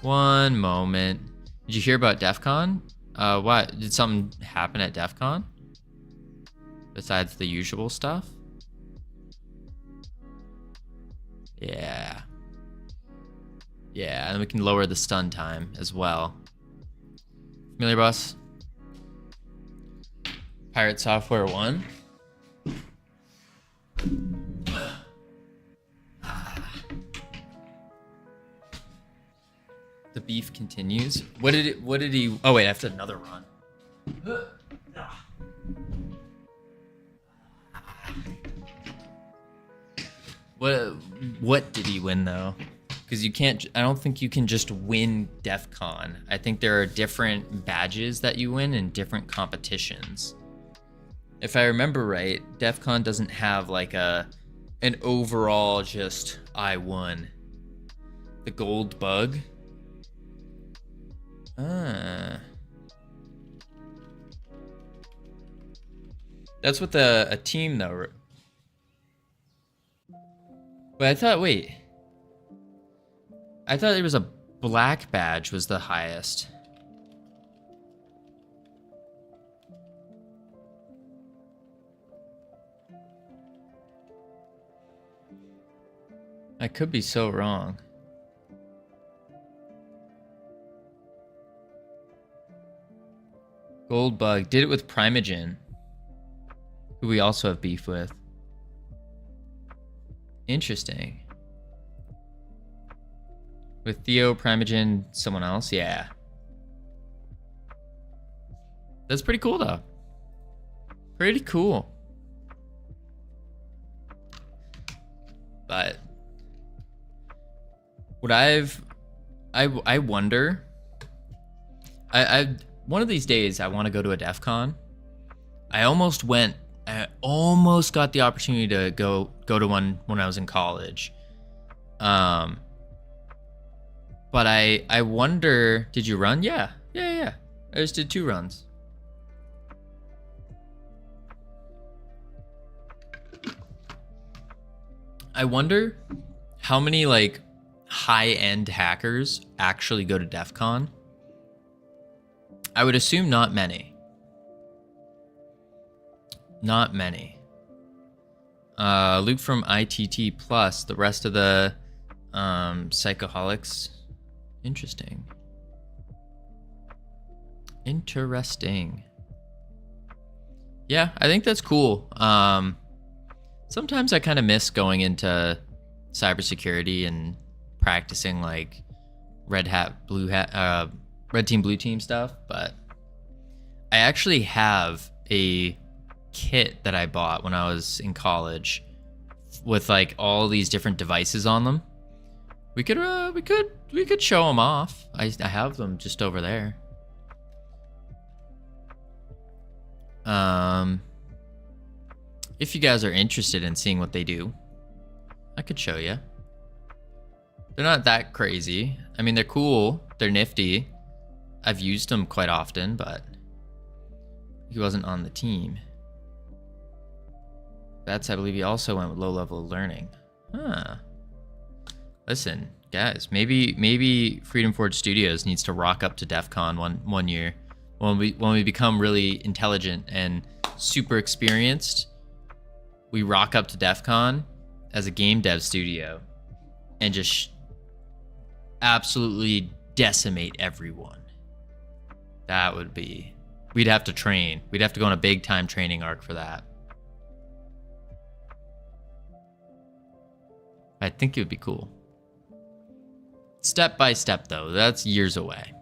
One moment. Did you hear about DEF CON? What? Did something happen at DEF CON? Besides the usual stuff? Yeah. Yeah, and we can lower the stun time as well. Familiar boss? Pirate Software 1. The beef continues. What did he? Oh wait, I have to another run. What did he win though? Because you can't. I don't think you can just win DEF CON. I think there are different badges that you win in different competitions. If I remember right, DEF CON doesn't have like an overall just I won. The gold bug. That's with a team though. But I thought, wait. I thought there was a black badge was the highest. I could be so wrong. Gold Bug did it with Primogen, who we also have beef with. Interesting. With Theo, Primogen, someone else, yeah. That's pretty cool though. Pretty cool. But what I wonder. I one of these days I want to go to a DEF CON. I almost got the opportunity to go to one when I was in college. But I wonder, did you run? Yeah. I just did 2 runs. I wonder how many like high-end hackers actually go to DEF CON. I would assume not many. Not many. Luke from ITT Plus, the rest of the psychoholics. Interesting. Yeah, I think that's cool. Sometimes I kind of miss going into cybersecurity and practicing like red team, blue team stuff, but I actually have a kit that I bought when I was in college with like all these different devices on them. We could show them off. I have them just over there. If you guys are interested in seeing what they do, I could show you. They're not that crazy. I mean, they're cool. They're nifty. I've used them quite often, but he wasn't on the team. That's, I believe he also went with low-level learning. Huh. Listen, guys, maybe Freedom Forge Studios needs to rock up to DEF CON one year when we become really intelligent and super experienced. We rock up to DEF CON as a game dev studio and just absolutely decimate everyone. That would be... We'd have to train. We'd have to go on a big time training arc for that. I think it would be cool. Step by step, though. That's years away.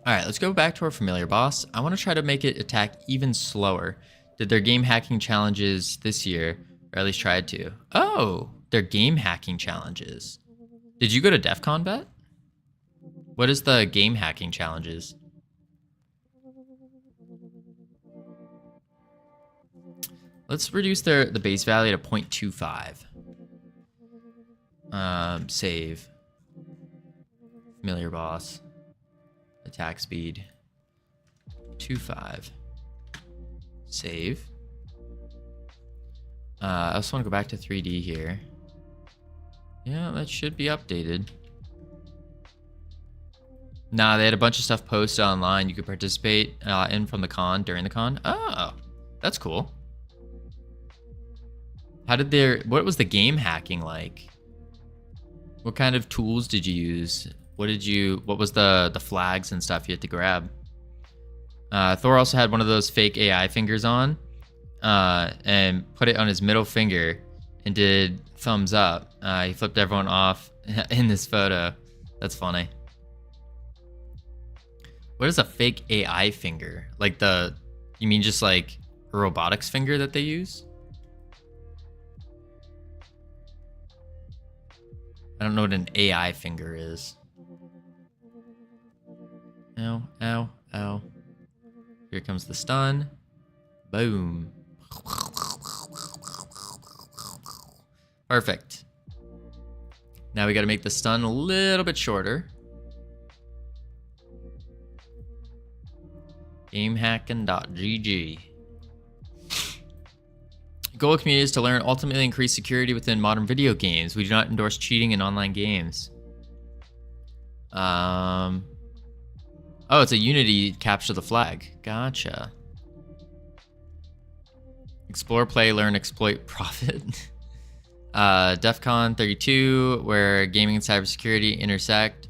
All right, let's go back to our familiar boss. I want to try to make it attack even slower. Did their game hacking challenges this year, or at least tried to. Oh, their game hacking challenges. Did you go to DEF CON, Bet? What is the game hacking challenges? Let's reduce the base value to 0.25. Save. Familiar boss. Attack speed. 25. Save. I also want to go back to 3D here. Yeah, that should be updated. Nah, they had a bunch of stuff posted online you could participate in from the con, during the con. Oh, that's cool. What was the game hacking like? What kind of tools did you use? What was the flags and stuff you had to grab? Thor also had one of those fake AI fingers on, and put it on his middle finger and did thumbs up. He flipped everyone off in this photo. That's funny. What is a fake AI finger? Like you mean just like a robotics finger that they use? I don't know what an AI finger is. Ow, ow, ow. Here comes the stun. Boom. Perfect. Now we got to make the stun a little bit shorter. Gamehacking.gg. Goal of the community is to learn ultimately increase security within modern video games. We do not endorse cheating in online games. Oh, it's a Unity capture the flag. Gotcha. Explore, play, learn, exploit, profit. DEF CON 32, where gaming and cybersecurity intersect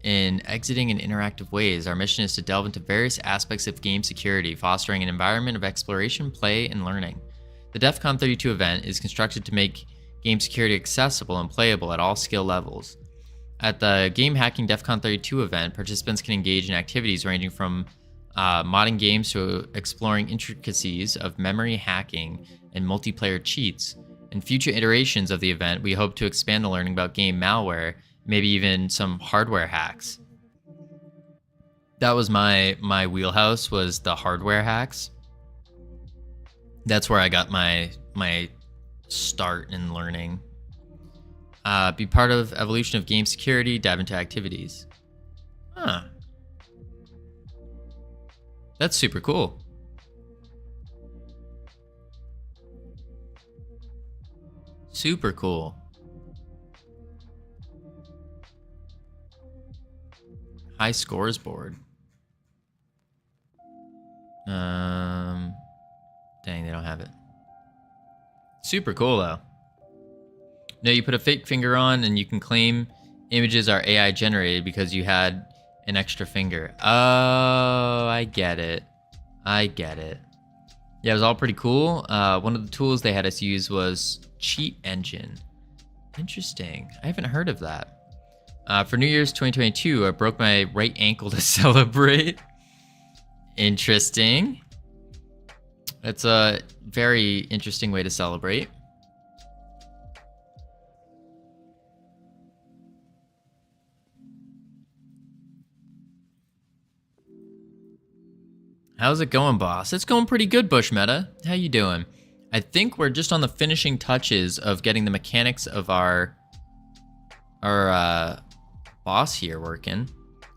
in exiting and interactive ways. Our mission is to delve into various aspects of game security, fostering an environment of exploration, play, and learning. The DEF CON 32 event is constructed to make game security accessible and playable at all skill levels. At the Game Hacking DEF CON 32 event, participants can engage in activities ranging from modding games to exploring intricacies of memory hacking and multiplayer cheats. In future iterations of the event, we hope to expand the learning about game malware, maybe even some hardware hacks. That was my wheelhouse, was the hardware hacks. That's where I got my start in learning. Be part of evolution of game security, dive into activities. Huh. That's super cool. Super cool. High scores board. Dang, they don't have it. Super cool though. No, you put a fake finger on and you can claim images are AI generated because you had an extra finger. Oh, I get it. I get it. Yeah, it was all pretty cool. One of the tools they had us use was Cheat Engine. Interesting. I haven't heard of that. For New Year's 2022, I broke my right ankle to celebrate. Interesting. That's a very interesting way to celebrate. How's it going, boss? It's going pretty good, Bush Meta. How you doing? I think we're just on the finishing touches of getting the mechanics of our boss here working.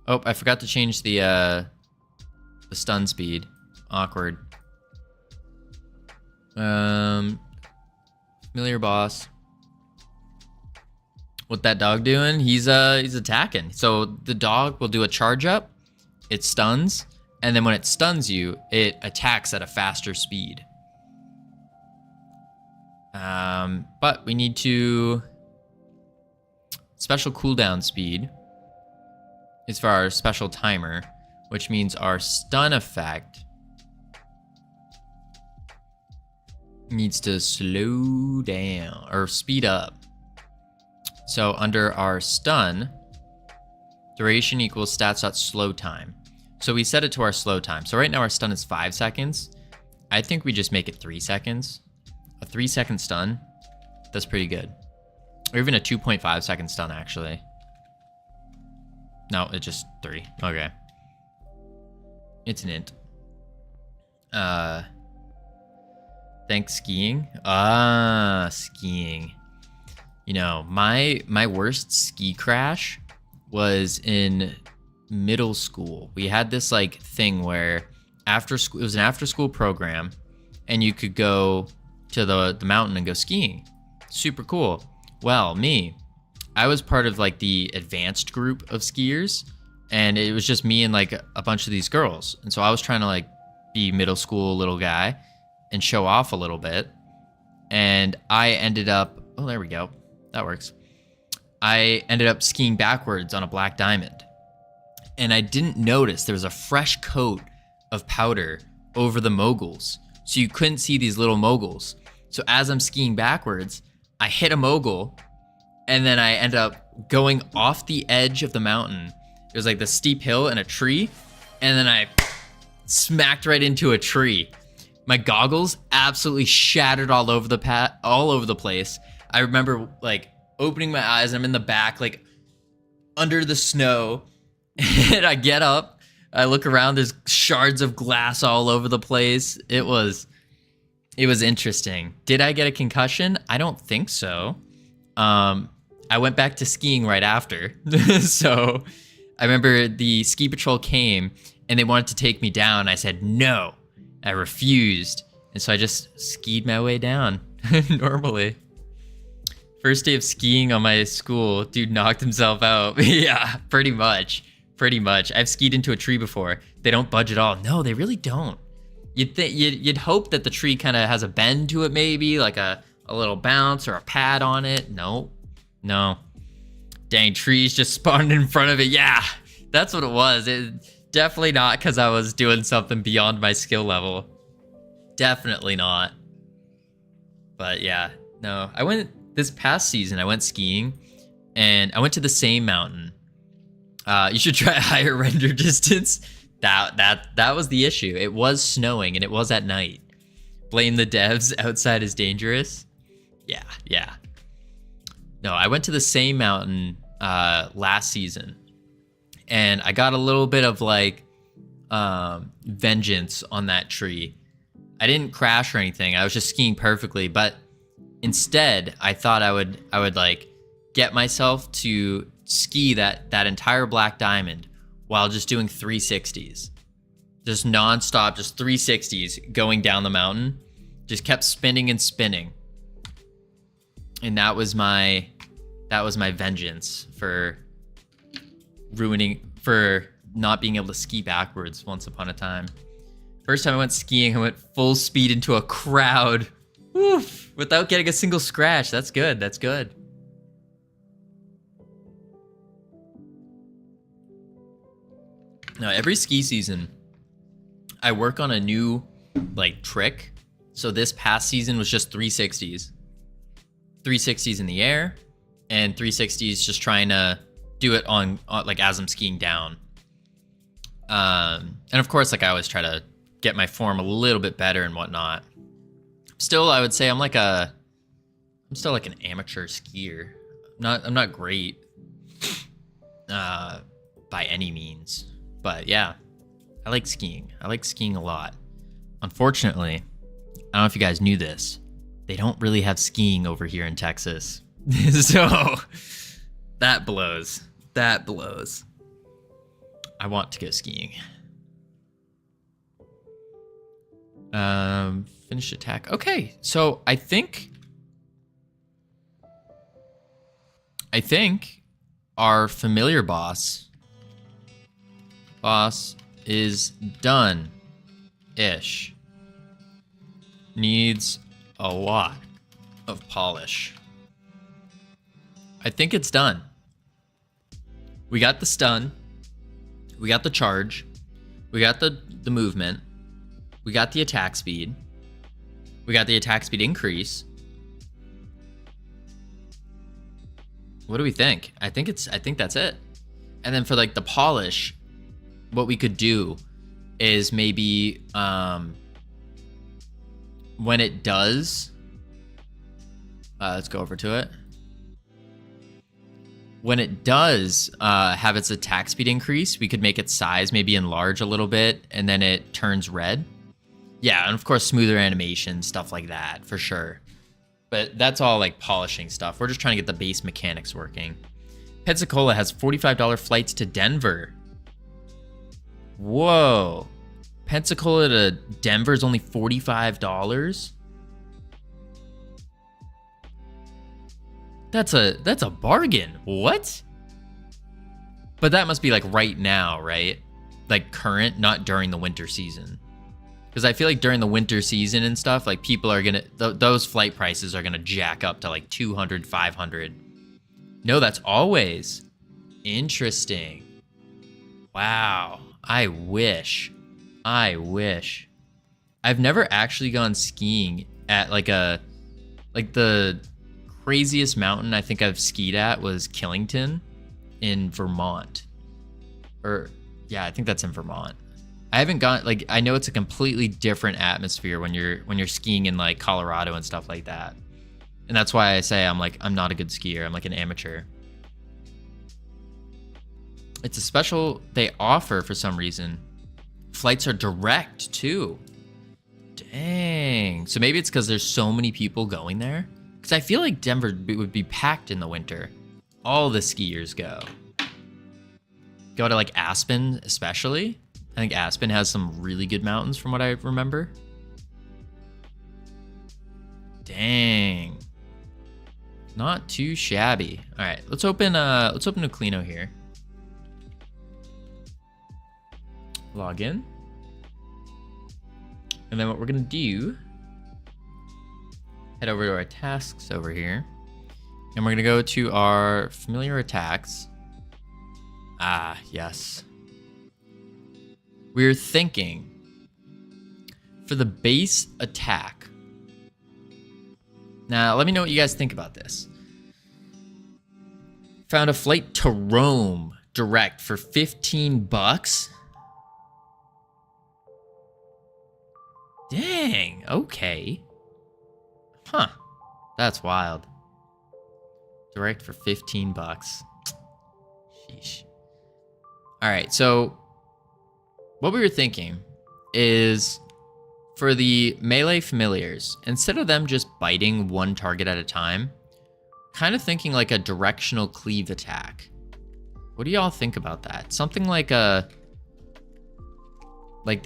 Oh, I forgot to change the stun speed. Awkward. Familiar boss. What that dog doing? He's attacking. So the dog will do a charge up. It stuns. And then when it stuns you, it attacks at a faster speed. But we need to... Special cooldown speed is for our special timer, which means our stun effect needs to slow down, or speed up. So under our stun, duration equals stats.slow time. So we set it to our slow time. So right now our stun is 5 seconds. I think we just make it 3 seconds. A 3-second stun, that's pretty good. Or even a 2.5 second stun, actually. No, it's just 3. Okay. It's an int. Thanks, skiing. Skiing. You know, my worst ski crash was in middle school. We had this like thing where after school, it was an after school program, and you could go to the mountain and go skiing. Super cool. Well, I was part of like the advanced group of skiers, and it was just me and like a bunch of these girls. And so I was trying to like be middle school little guy and show off a little bit. And I ended up, oh, there we go. That works. I ended up skiing backwards on a black diamond. And I didn't notice there was a fresh coat of powder over the moguls. So you couldn't see these little moguls. So as I'm skiing backwards, I hit a mogul, and then I ended up going off the edge of the mountain. It was like the steep hill and a tree, and then I smacked right into a tree. My goggles absolutely shattered all over the place. I remember like opening my eyes, and I'm in the back, like under the snow, and I get up, I look around, there's shards of glass all over the place. It was interesting. Did I get a concussion? I don't think so. I went back to skiing right after. So I remember the ski patrol came and they wanted to take me down. I said no. I refused. And so I just skied my way down normally. First day of skiing on my school, dude knocked himself out. Yeah, pretty much. I've skied into a tree before. They don't budge at all. No, they really don't. You'd hope that the tree kind of has a bend to it, maybe like a little bounce or a pad on it. No. Dang, trees just spawned in front of it. Yeah, that's what it was. It definitely not because I was doing something beyond my skill level. Definitely not. But yeah, no. This past season, I went skiing, and I went to the same mountain. You should try a higher render distance. That was the issue. It was snowing, and it was at night. Blame the devs. Outside is dangerous. Yeah. No, I went to the same mountain last season, and I got a little bit of like vengeance on that tree. I didn't crash or anything. I was just skiing perfectly, but instead, I thought I would like get myself to ski that entire black diamond while just doing 360s. Just nonstop, just 360s going down the mountain. Just kept spinning and spinning. And that was my vengeance for not being able to ski backwards once upon a time. First time I went skiing, I went full speed into a crowd. Woof, without getting a single scratch. That's good. Now, every ski season, I work on a new like trick. So this past season was just 360s. 360s in the air, and 360s just trying to do it on like as I'm skiing down. And of course, like I always try to get my form a little bit better and whatnot. Still, I would say I'm still like an amateur skier. I'm not great by any means, but yeah, I like skiing. I like skiing a lot. Unfortunately, I don't know if you guys knew this, they don't really have skiing over here in Texas. So that blows. I want to go skiing. Finish attack. Okay, so I think our familiar boss is done-ish. Needs a lot of polish. I think it's done. We got the stun. We got the charge. We got the movement. We got the attack speed. We got the attack speed increase. What do we think? I think that's it. And then for like the polish, what we could do is maybe when it does, let's go over to it. When it does have its attack speed increase, we could make its size maybe enlarge a little bit, and then it turns red. Yeah, and of course smoother animation, stuff like that, for sure. But that's all like polishing stuff. We're just trying to get the base mechanics working. Pensacola has $45 flights to Denver. Whoa. Pensacola to Denver is only $45? That's a bargain. What? But that must be like right now, right? Like current, not during the winter season. Because I feel like during the winter season and stuff, like people are gonna, those flight prices are gonna jack up to like 200, 500. No, that's always. Interesting. Wow. I wish. I've never actually gone skiing at like the craziest mountain I think I've skied at was Killington in Vermont. Or yeah, I think that's in Vermont. I haven't gone, like, I know it's a completely different atmosphere when you're skiing in like Colorado and stuff like that. And that's why I say I'm not a good skier. I'm like an amateur. It's a special they offer for some reason. Flights are direct too. Dang. So maybe it's because there's so many people going there. Because I feel like Denver would be packed in the winter. All the skiers go. Go to like Aspen especially. I think Aspen has some really good mountains from what I remember. Dang. Not too shabby. All right, let's open Nuclino here. Log in. And then what we're gonna do, head over to our tasks over here. And we're gonna go to our familiar attacks. Ah, yes. We're thinking for the base attack. Now, let me know what you guys think about this. Found a flight to Rome direct for $15. Dang, okay. Huh, that's wild. Direct for $15. Sheesh. All right, so what we were thinking is for the melee familiars, instead of them just biting one target at a time, kind of thinking like a directional cleave attack. What do y'all think about that? Something like they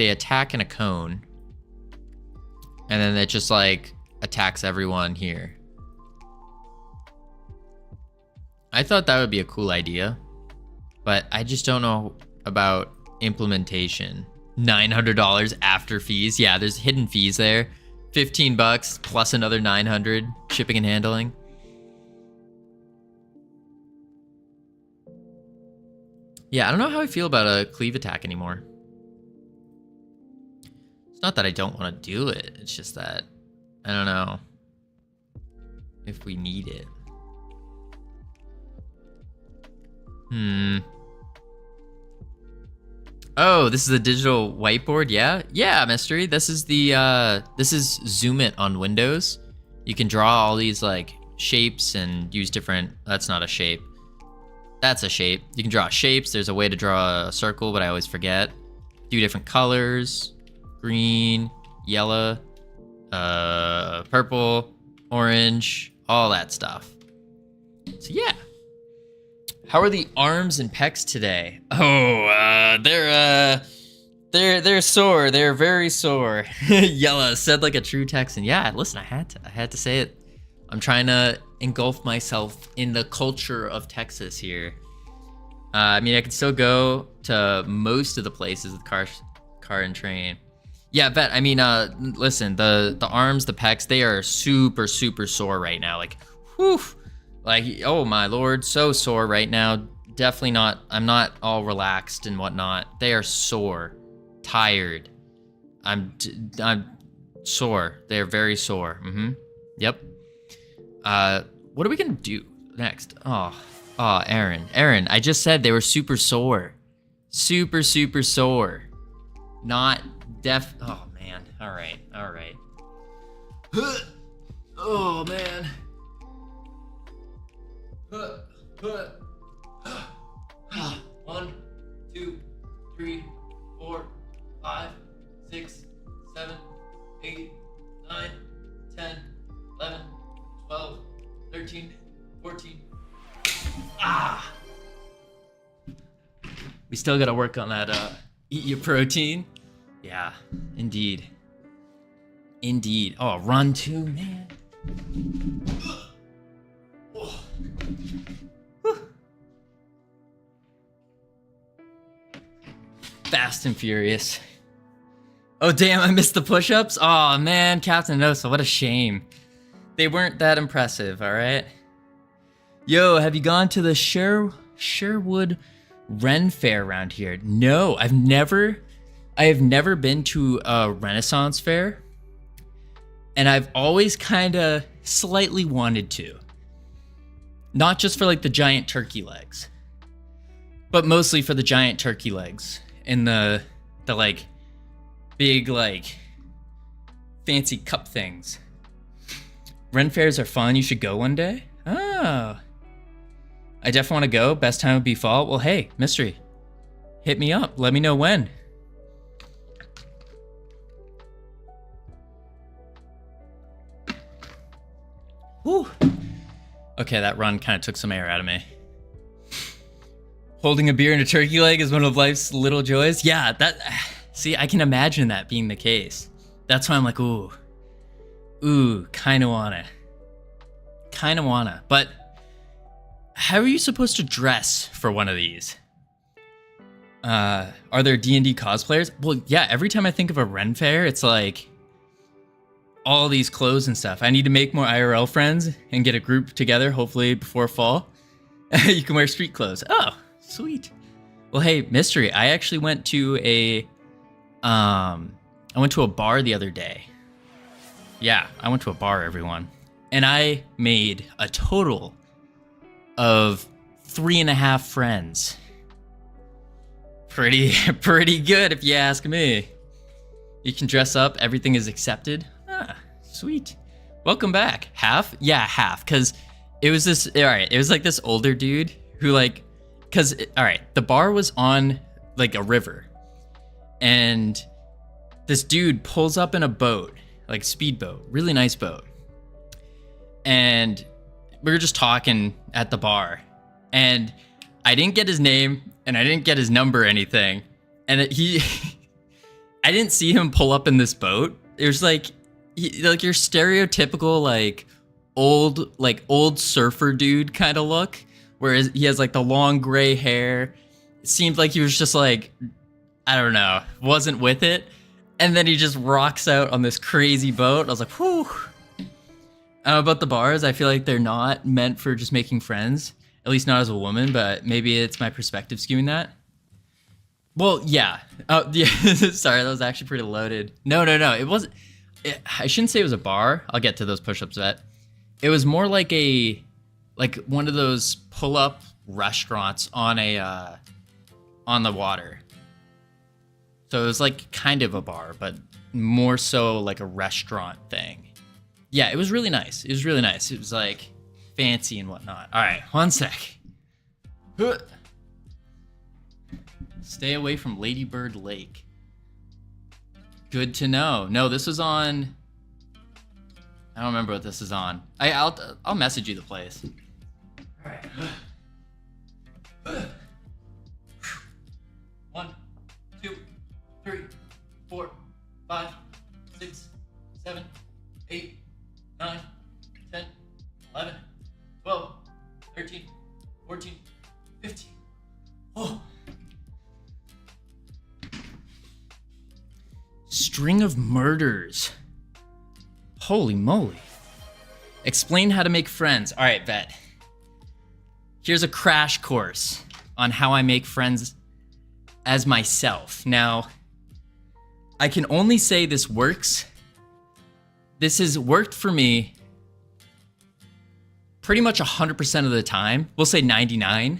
attack in a cone, and then it just like attacks everyone here. I thought that would be a cool idea, but I just don't know about implementation. $900 after fees. Yeah, there's hidden fees there. $15 plus another $900 shipping and handling. Yeah, I don't know how I feel about a cleave attack anymore. It's not that I don't want to do it. It's just that I don't know if we need it. Oh, this is a digital whiteboard, yeah? Yeah, Mystery. This is Zoom It on Windows. You can draw all these like shapes and use different, that's not a shape. That's a shape. You can draw shapes. There's a way to draw a circle, but I always forget. Do different colors, green, yellow, purple, orange, all that stuff. So yeah. How are the arms and pecs today? Oh, they're sore. They're very sore. Yella said like a true Texan. Yeah, listen, I had to say it. I'm trying to engulf myself in the culture of Texas here. I mean, I can still go to most of the places with car and train. Yeah, bet. I mean, listen, the arms, the pecs, they are super, super sore right now. Like, whew. Like, oh my lord, so sore right now. Definitely not, I'm not all relaxed and whatnot. They are sore, tired. I'm sore. They're very sore. Yep. What are we gonna do? next? Oh, Aaron, I just said they were super sore. Super sore. Not deaf. Oh, man. All right. Oh, man. 1, 2, 3, 4, 5, 6, 7, 8, 9, 10, 11, 12, 13, 14. We still gotta work on that eat your protein. Yeah, indeed. Oh, run too, man. Fast and furious. Oh, damn, I missed the push-ups? Oh, man, Captain Osa, what a shame. They weren't that impressive, all right? Yo, have you gone to the Sherwood Ren Fair around here? No, I have never been to a Renaissance fair. And I've always kind of slightly wanted to. Not just for like the giant turkey legs, but mostly for the giant turkey legs and the like big like fancy cup things. Ren fairs are fun. You should go one day. Oh, I definitely want to go. Best time would be fall. Well, hey, mystery, hit me up. Let me know when. Whew. Okay, that run kind of took some air out of me. Holding a beer and a turkey leg is one of life's little joys. Yeah, see, I can imagine that being the case. That's why I'm like, ooh, kind of wanna. But how are you supposed to dress for one of these? Are there D&D cosplayers? Well, yeah, every time I think of a Ren Fair, it's like all these clothes and stuff. I need to make more IRL friends and get a group together, hopefully before fall. You can wear street clothes. Oh, sweet. Well, hey, mystery. I actually went to a bar the other day. Yeah, I went to a bar, everyone. And I made a total of 3.5 friends. Pretty good if you ask me. You can dress up, everything is accepted. Ah, sweet. Welcome back. Half? Yeah, half. Cause it was like this older dude who the bar was on like a river. And this dude pulls up in a boat, like speedboat, really nice boat. And we were just talking at the bar, and I didn't get his name and I didn't get his number or anything. And I didn't see him pull up in this boat. It was like your stereotypical old surfer dude kind of look, whereas he has like the long gray hair. It seemed like he was just like, I don't know, wasn't with it. And then he just rocks out on this crazy boat. I was like, whew. About the bars, I feel like they're not meant for just making friends, at least not as a woman, but maybe it's my perspective skewing that. Well, yeah. Yeah. Sorry, that was actually pretty loaded. No. It wasn't. I shouldn't say it was a bar. I'll get to those push-ups yet. It was more like one of those pull-up restaurants on the water. So it was like kind of a bar, but more so like a restaurant thing. Yeah, it was really nice. It was like fancy and whatnot. All right, one sec. Stay away from Lady Bird Lake. Good to know. No, this was on. I don't remember what this is on. I'll message you the place. All right. 1, 2, 3, 4, 5, 6, 7, 8, 9, 10, 11, 12, 13, 14, 15. Oh. String of murders. Holy moly. Explain how to make friends. All right, vet. Here's a crash course on how I make friends as myself. Now, I can only say this works. This has worked for me pretty much 100% of the time. We'll say 99.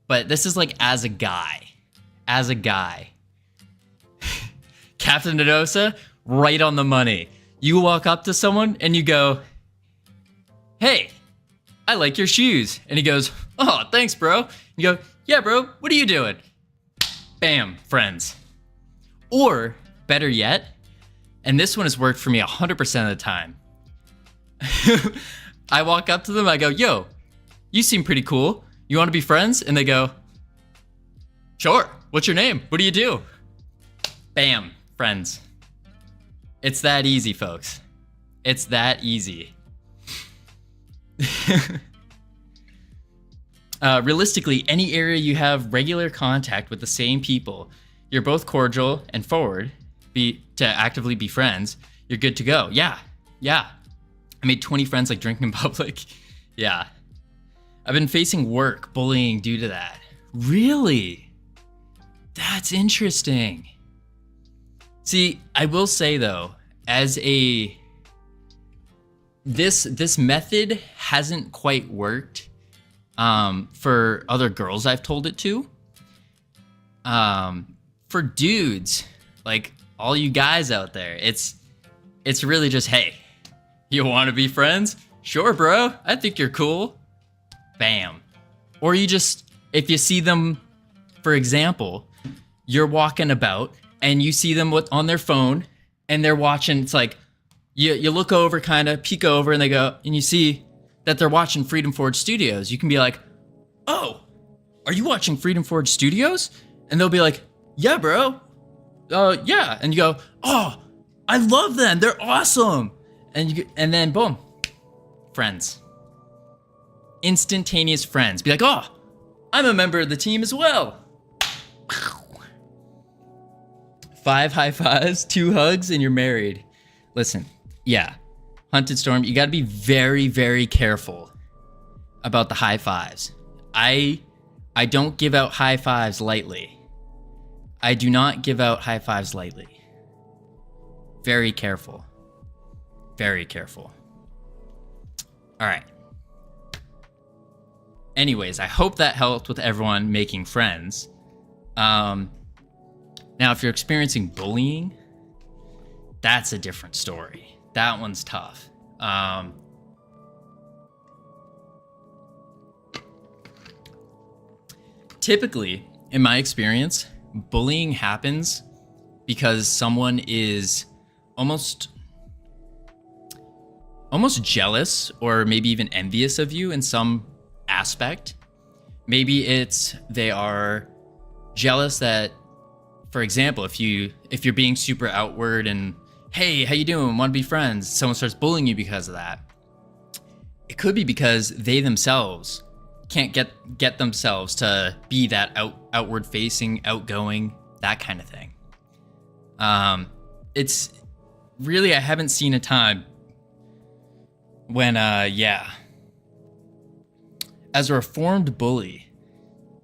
But this is like as a guy. As a guy. Captain Nadosa, right on the money. You walk up to someone and you go, hey, I like your shoes. And he goes, oh, thanks, bro. You go, yeah, bro, what are you doing? Bam, friends. Or, better yet, and this one has worked for me 100% of the time. I walk up to them, I go, yo, you seem pretty cool. You want to be friends? And they go, sure. What's your name? What do you do? Bam, friends. It's that easy, folks. It's that easy. Realistically, any area you have regular contact with the same people, you're both cordial and forward to actively be friends, you're good to go. Yeah. I made 20 friends like drinking in public. Yeah. I've been facing work bullying due to that. Really? That's interesting. See, I will say though, this method hasn't quite worked for other girls I've told it to. For dudes, like all you guys out there, it's really just, hey, you want to be friends? Sure, bro. I think you're cool. Bam. Or you just, if you see them, for example, you're walking about and you see them on their phone and they're watching, it's like, you look over, kind of peek over, and they go, and you see that they're watching Freedom Forge Studios. You can be like, oh, are you watching Freedom Forge Studios? And they'll be like, yeah, bro. Yeah. And you go, oh, I love them. They're awesome. And then boom, friends. Instantaneous friends. Be like, oh, I'm a member of the team as well. 5 high fives, 2 hugs, and you're married. Listen, yeah, Hunted Storm, you got to be very, very careful about the high fives. I don't give out high fives lightly. I do not give out high fives lightly. Very careful. Very careful. All right. Anyways, I hope that helped with everyone making friends. Now, if you're experiencing bullying, that's a different story. That one's tough. Typically, in my experience, bullying happens because someone is almost jealous or maybe even envious of you in some aspect. Maybe they are jealous that, for example, if you're being super outward and, hey, how you doing? Want to be friends? Someone starts bullying you because of that. It could be because they themselves can't get themselves to be that outward facing, outgoing, that kind of thing. It's really, I haven't seen a time when, as a reformed bully,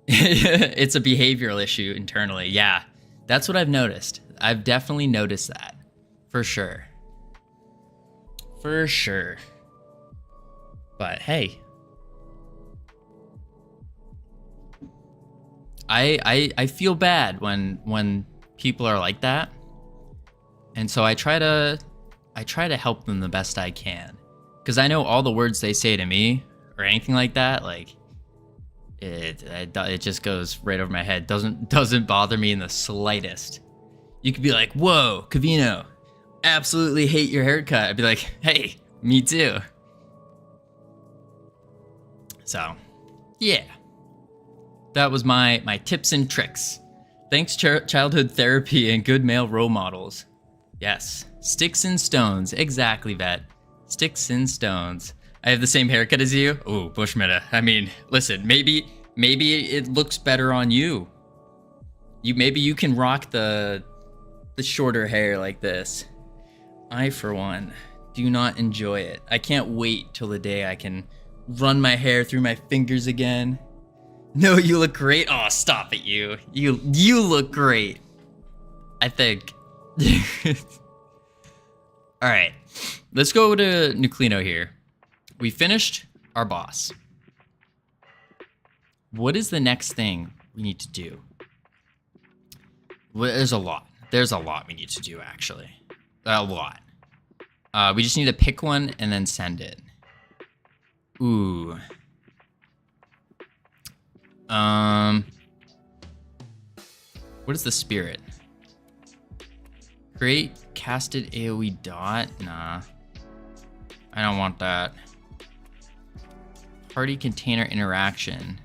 it's a behavioral issue internally. Yeah, that's what I've noticed. I've definitely noticed that. For sure. For sure. But hey. I feel bad when people are like that. And so I try to help them the best I can. Because I know all the words they say to me or anything like that, like it just goes right over my head. Doesn't bother me in the slightest. You could be like, whoa, Cavino, absolutely hate your haircut. I'd be like, hey, me too. So, yeah. That was my tips and tricks. Thanks, childhood therapy and good male role models. Yes, sticks and stones. Exactly, Vet. Sticks and stones. I have the same haircut as you. Ooh, Bushmeta. I mean, listen, maybe it looks better on you. Maybe you can rock the shorter hair like this. I, for one, do not enjoy it. I can't wait till the day I can run my hair through my fingers again. No, you look great. Oh, stop it, you. You look great. I think. All right, let's go to Nucleino here. We finished our boss. What is the next thing we need to do? Well, there's a lot. There's a lot we need to do, actually. A lot. We just need to pick one and then send it. Ooh. What is the spirit? Create casted AoE dot? Nah. I don't want that. Party container interaction.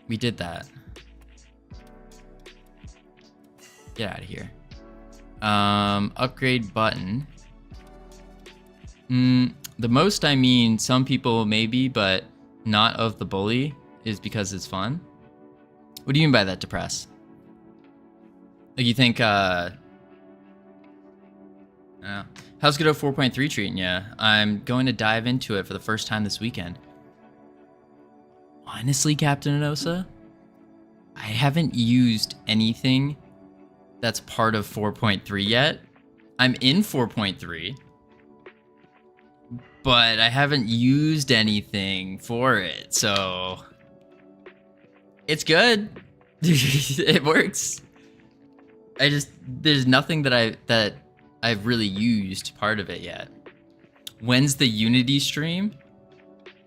We did that. Get out of here. Upgrade button. The most, I mean, some people maybe, but not of the bully, is because it's fun. What do you mean by that, Depress? Like, you think, how's Godot 4.3 treating you? I'm going to dive into it for the first time this weekend. Honestly, Captain Anosa, I haven't used anything that's part of 4.3 yet. I'm in 4.3, but I haven't used anything for it, so it's good. It works. There's nothing that I've really used part of it yet. When's the Unity stream?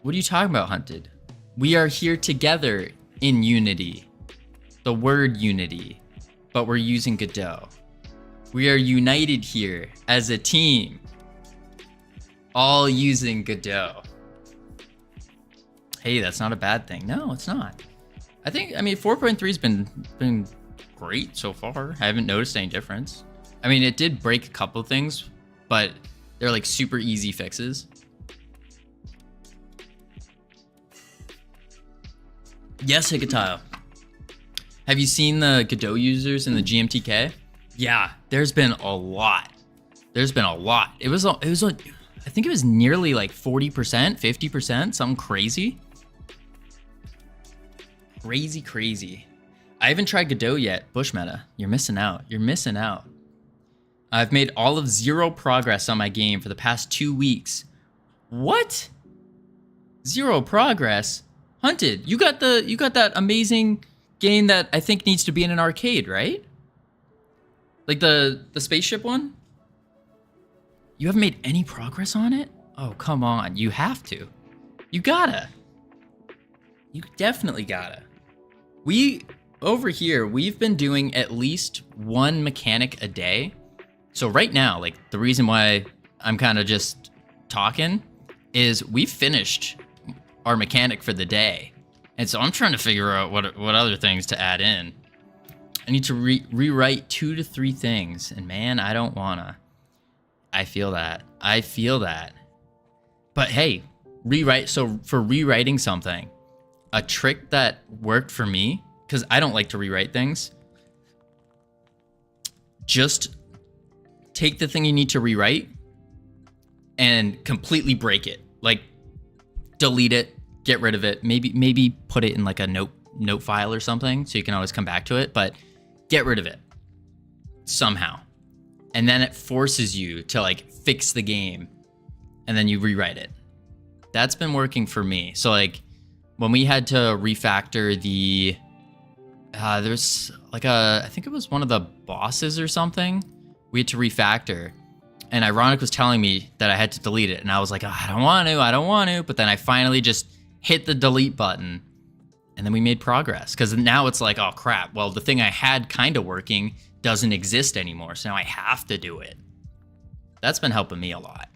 What are you talking about, Hunted? We are here together in Unity. The word Unity. But we're using Godot. We are united here as a team. All using Godot. Hey, that's not a bad thing. No, it's not. I mean, 4.3's been great so far. I haven't noticed any difference. I mean, it did break a couple things, but they're like super easy fixes. Yes, Hikatile. Have you seen the Godot users in the GMTK? Yeah, there's been a lot. There's been a lot. It was like, I think it was nearly like 40%, 50%, something crazy. Crazy. I haven't tried Godot yet. Bush meta. You're missing out. You're missing out. I've made all of 0 progress on my game for the past 2 weeks. What? 0 progress? Hunted, you got that amazing game that I think needs to be in an arcade, right? Like the spaceship one? You haven't made any progress on it? Oh, come on. You have to. You gotta. You definitely gotta. Over here, we've been doing at least 1 mechanic a day. So right now, like, the reason why I'm kind of just talking is we've finished our mechanic for the day. And so I'm trying to figure out what other things to add in. I need to rewrite 2 to 3 things. And man, I don't wanna. I feel that. But hey, rewrite. So for rewriting something, a trick that worked for me, because I don't like to rewrite things, just take the thing you need to rewrite and completely break it. Like, delete it, get rid of it, maybe put it in like a note file or something so you can always come back to it, but get rid of it somehow. And then it forces you to like fix the game and then you rewrite it. That's been working for me. So like when we had to refactor there's like I think it was one of the bosses or something we had to refactor, and Ironic was telling me that I had to delete it, and I was like, oh, I don't want to, but then I finally just hit the delete button, and then we made progress, because now it's like, oh crap, well, the thing I had kind of working doesn't exist anymore, so now I have to do it. That's been helping me a lot.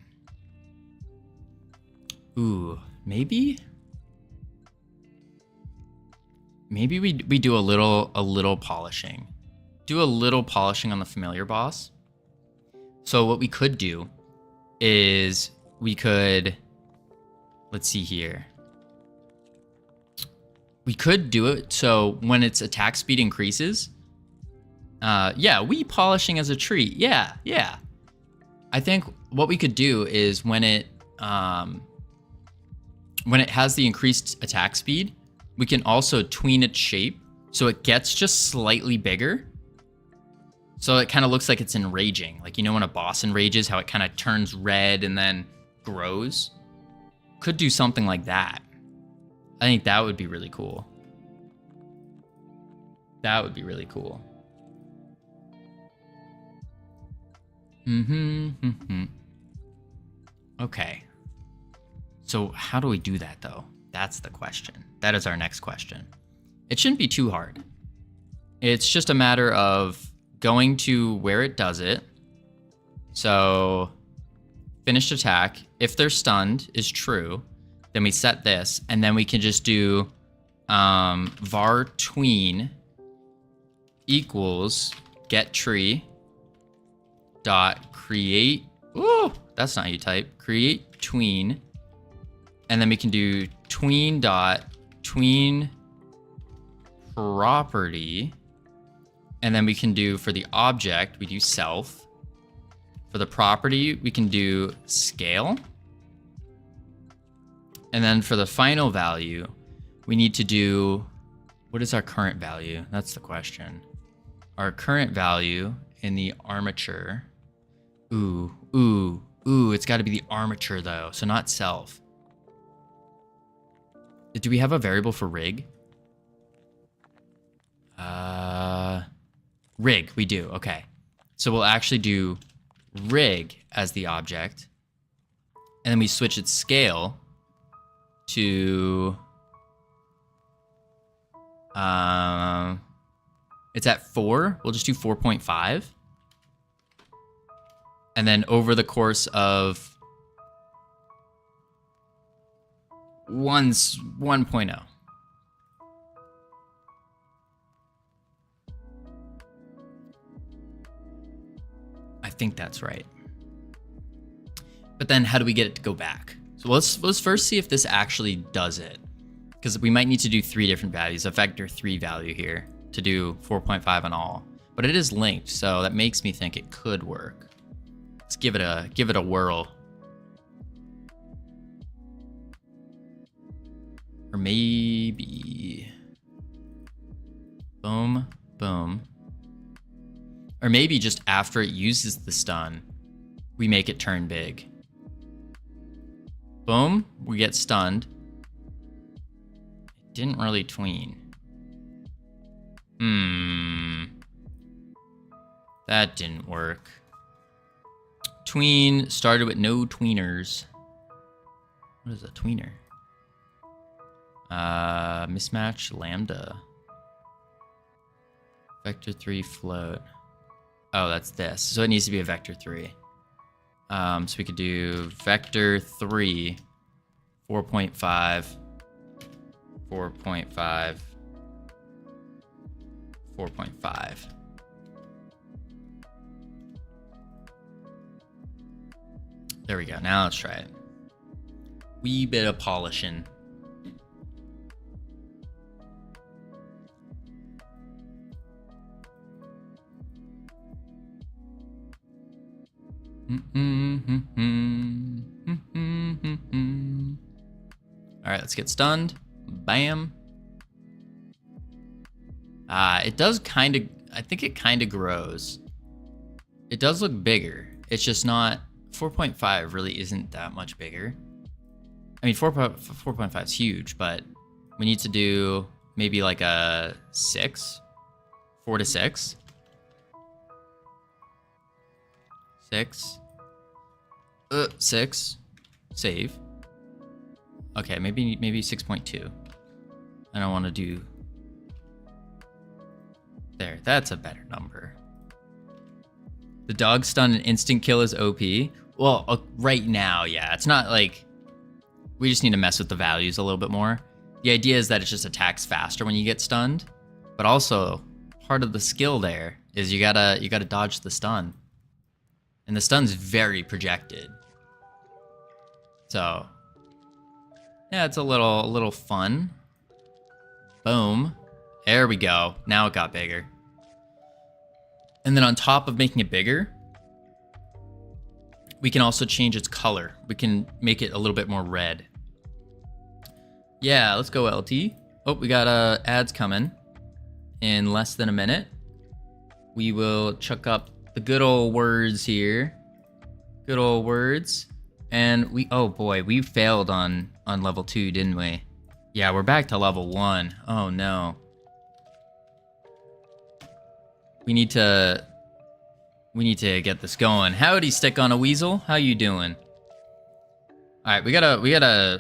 Ooh, maybe we do a little polishing. Do a little polishing on the familiar boss. So what we could do is we could, let's see here. We could do it so when its attack speed increases, yeah, we polishing as a tree. Yeah. I think what we could do is when it has the increased attack speed, we can also tween its shape so it gets just slightly bigger. So it kind of looks like it's enraging. Like, you know when a boss enrages, how it kind of turns red and then grows? could do something like that. I think that would be really cool. That would be really cool. Okay. So how do we do that though? That's the question. That is our next question. It shouldn't be too hard. It's just a matter of going to where it does it. So finished attack. If they're stunned is true, then we set this, and then we can just do var tween equals get tree dot create. Ooh, that's not how you type. Create tween, and then we can do tween dot tween property, and then we can do for the object we do self. For the property we can do scale, and then for the final value we need to do, what is our current value? That's the question. Our current value in the armature. Ooh, it's got to be the armature though, so not self. Do we have a variable for rig? Rig, we do, okay. So we'll actually do rig as the object, and then we switch its scale to, it's at 4, we'll just do 4.5. And then over the course of 1.0. I think that's right. But then how do we get it to go back? So let's first see if this actually does it, because we might need to do 3 different values, a vector 3 value here to do 4.5 on all. But it is linked, so that makes me think it could work. Let's give it a whirl. Or maybe boom, boom. Or maybe just after it uses the stun, we make it turn big. Boom, we get stunned. It didn't really tween. That didn't work. Tween started with no tweeners. What is a tweener? Mismatch lambda. Vector 3 float. Oh, that's this. So it needs to be a vector 3. So we could do vector 3, 4.5, 4.5, 4.5. There we go. Now let's try it. Wee bit of polishing. All right, let's get stunned. Bam. It does kind of, I think it kind of grows. It does look bigger. It's just not, 4.5 really isn't that much bigger. I mean, 4.5 is huge, but we need to do maybe like a 6, 4 to 6. 6. 6. Save. Okay, maybe 6.2. I don't want to do... There, that's a better number. The dog stun and instant kill is OP. Well, right now, yeah. It's not like... We just need to mess with the values a little bit more. The idea is that it just attacks faster when you get stunned. But also, part of the skill there is you gotta dodge the stun. And the stun's very projected. So, yeah, it's a little fun. Boom. There we go. Now it got bigger. And then on top of making it bigger, we can also change its color. We can make it a little bit more red. Yeah, let's go LT. Oh, we got ads coming in less than a minute. We will chuck up the good old words here. Good old words. And oh boy, we failed on level 2, didn't we? Yeah, we're back to level 1. Oh no. We need to get this going. Howdy, Stick on a Weasel. How you doing? All right, we gotta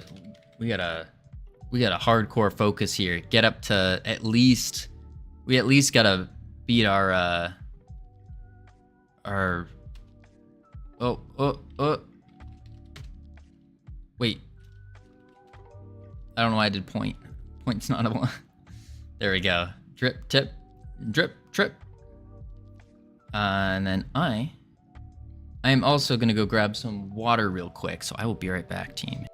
hardcore focus here. Get up to we at least gotta beat our wait. I don't know why I did point. Point's not a one. There we go. Drip, tip, drip, trip. And then I am also gonna go grab some water real quick, so I will be right back, team.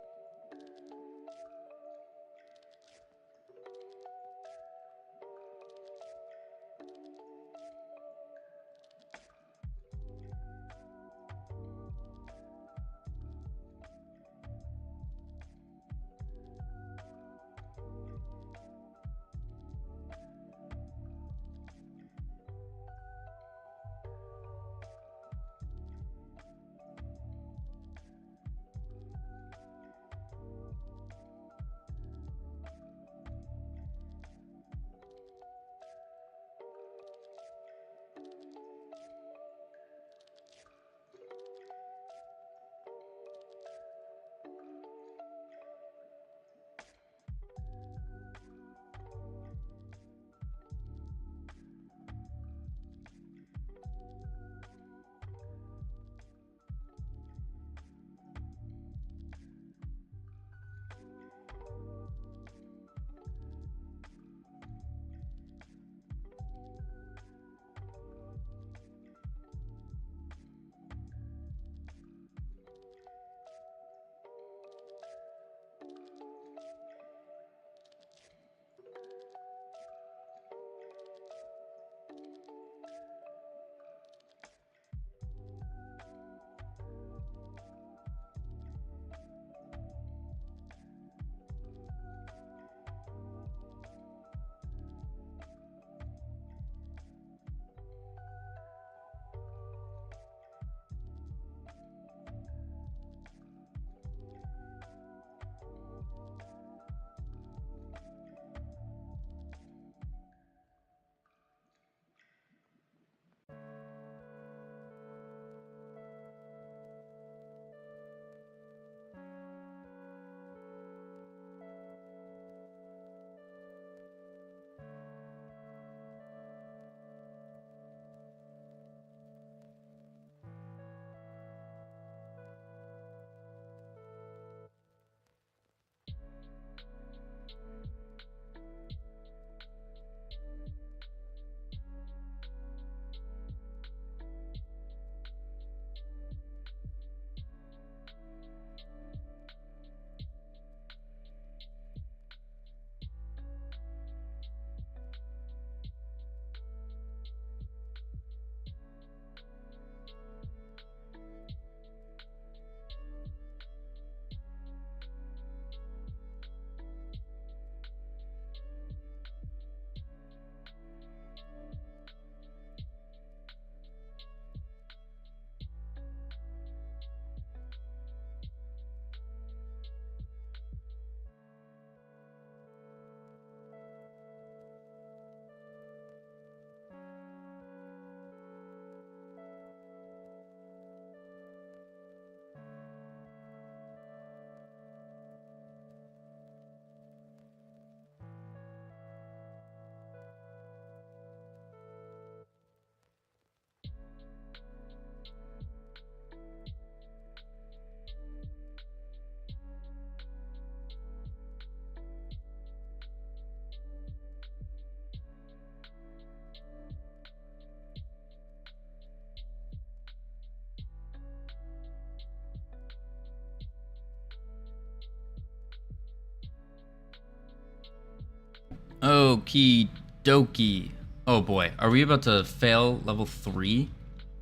Okie dokie. Oh boy, are we about to fail level 3?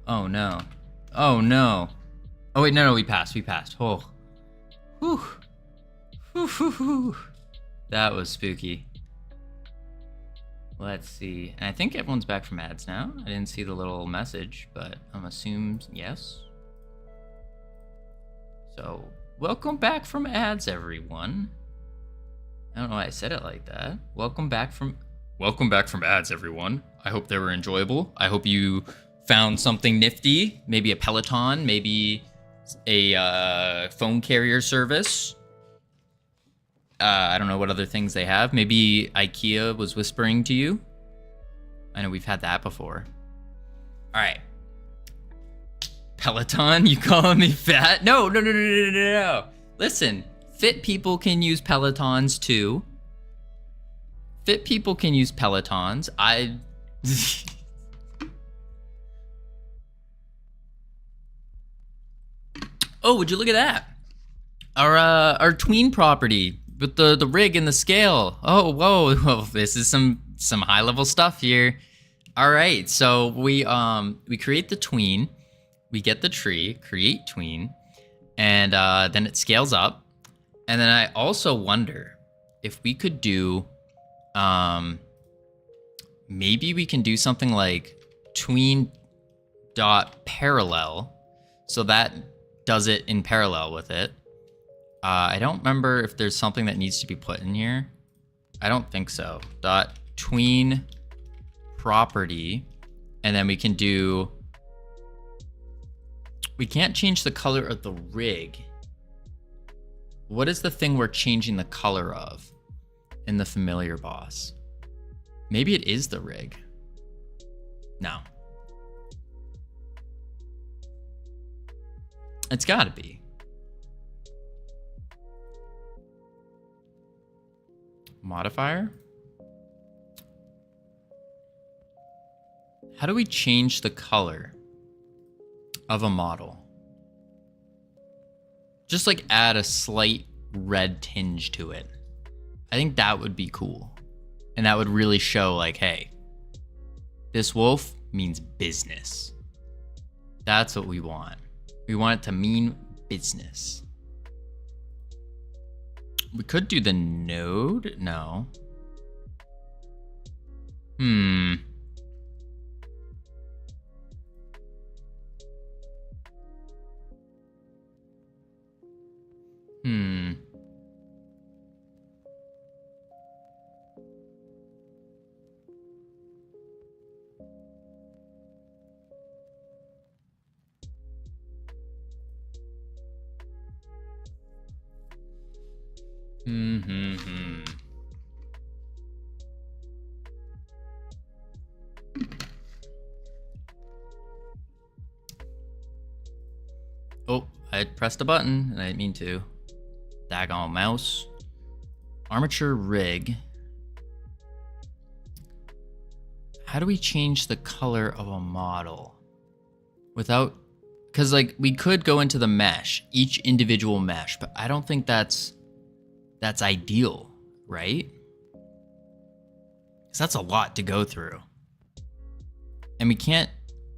Oh no. Oh no. Oh wait, no, we passed. Oh. Whew. Whew, whew, whew. That was spooky. Let's see. And I think everyone's back from ads now. I didn't see the little message, but I'm assuming yes. So, welcome back from ads, everyone. I don't know why I said it like that. Welcome back from ads, everyone. I hope they were enjoyable. I hope you found something nifty, maybe a Peloton, maybe a phone carrier service. I don't know what other things they have. Maybe IKEA was whispering to you. I know we've had that before. All right. Peloton, you calling me fat? No. Listen, fit people can use Pelotons too. Fit people can use Pelotons. Oh, would you look at that? Our tween property with the rig and the scale. Oh, whoa, this is some high level stuff here. All right, so we create the tween, we get the tree, create tween, and then it scales up. And then I also wonder if we could do, maybe we can do something like tween dot parallel, so that does it in parallel with it. I don't remember if there's something that needs to be put in here. I don't think so. Dot tween property, and then we can do, we can't change the color of the rig. What is the thing we're changing the color of in the familiar boss? Maybe it is the rig. No. It's gotta be. Modifier? How do we change the color of a model? Just like add a slight red tinge to it. I think that would be cool. And that would really show like, hey, this wolf means business. That's what we want. We want it to mean business. We could do the node. No. Oh, I pressed a button and I didn't mean to. Daggone mouse. Armature rig. How do we change the color of a model without, because like we could go into the mesh, each individual mesh, but I don't think that's ideal, right? Because that's a lot to go through. And we can't,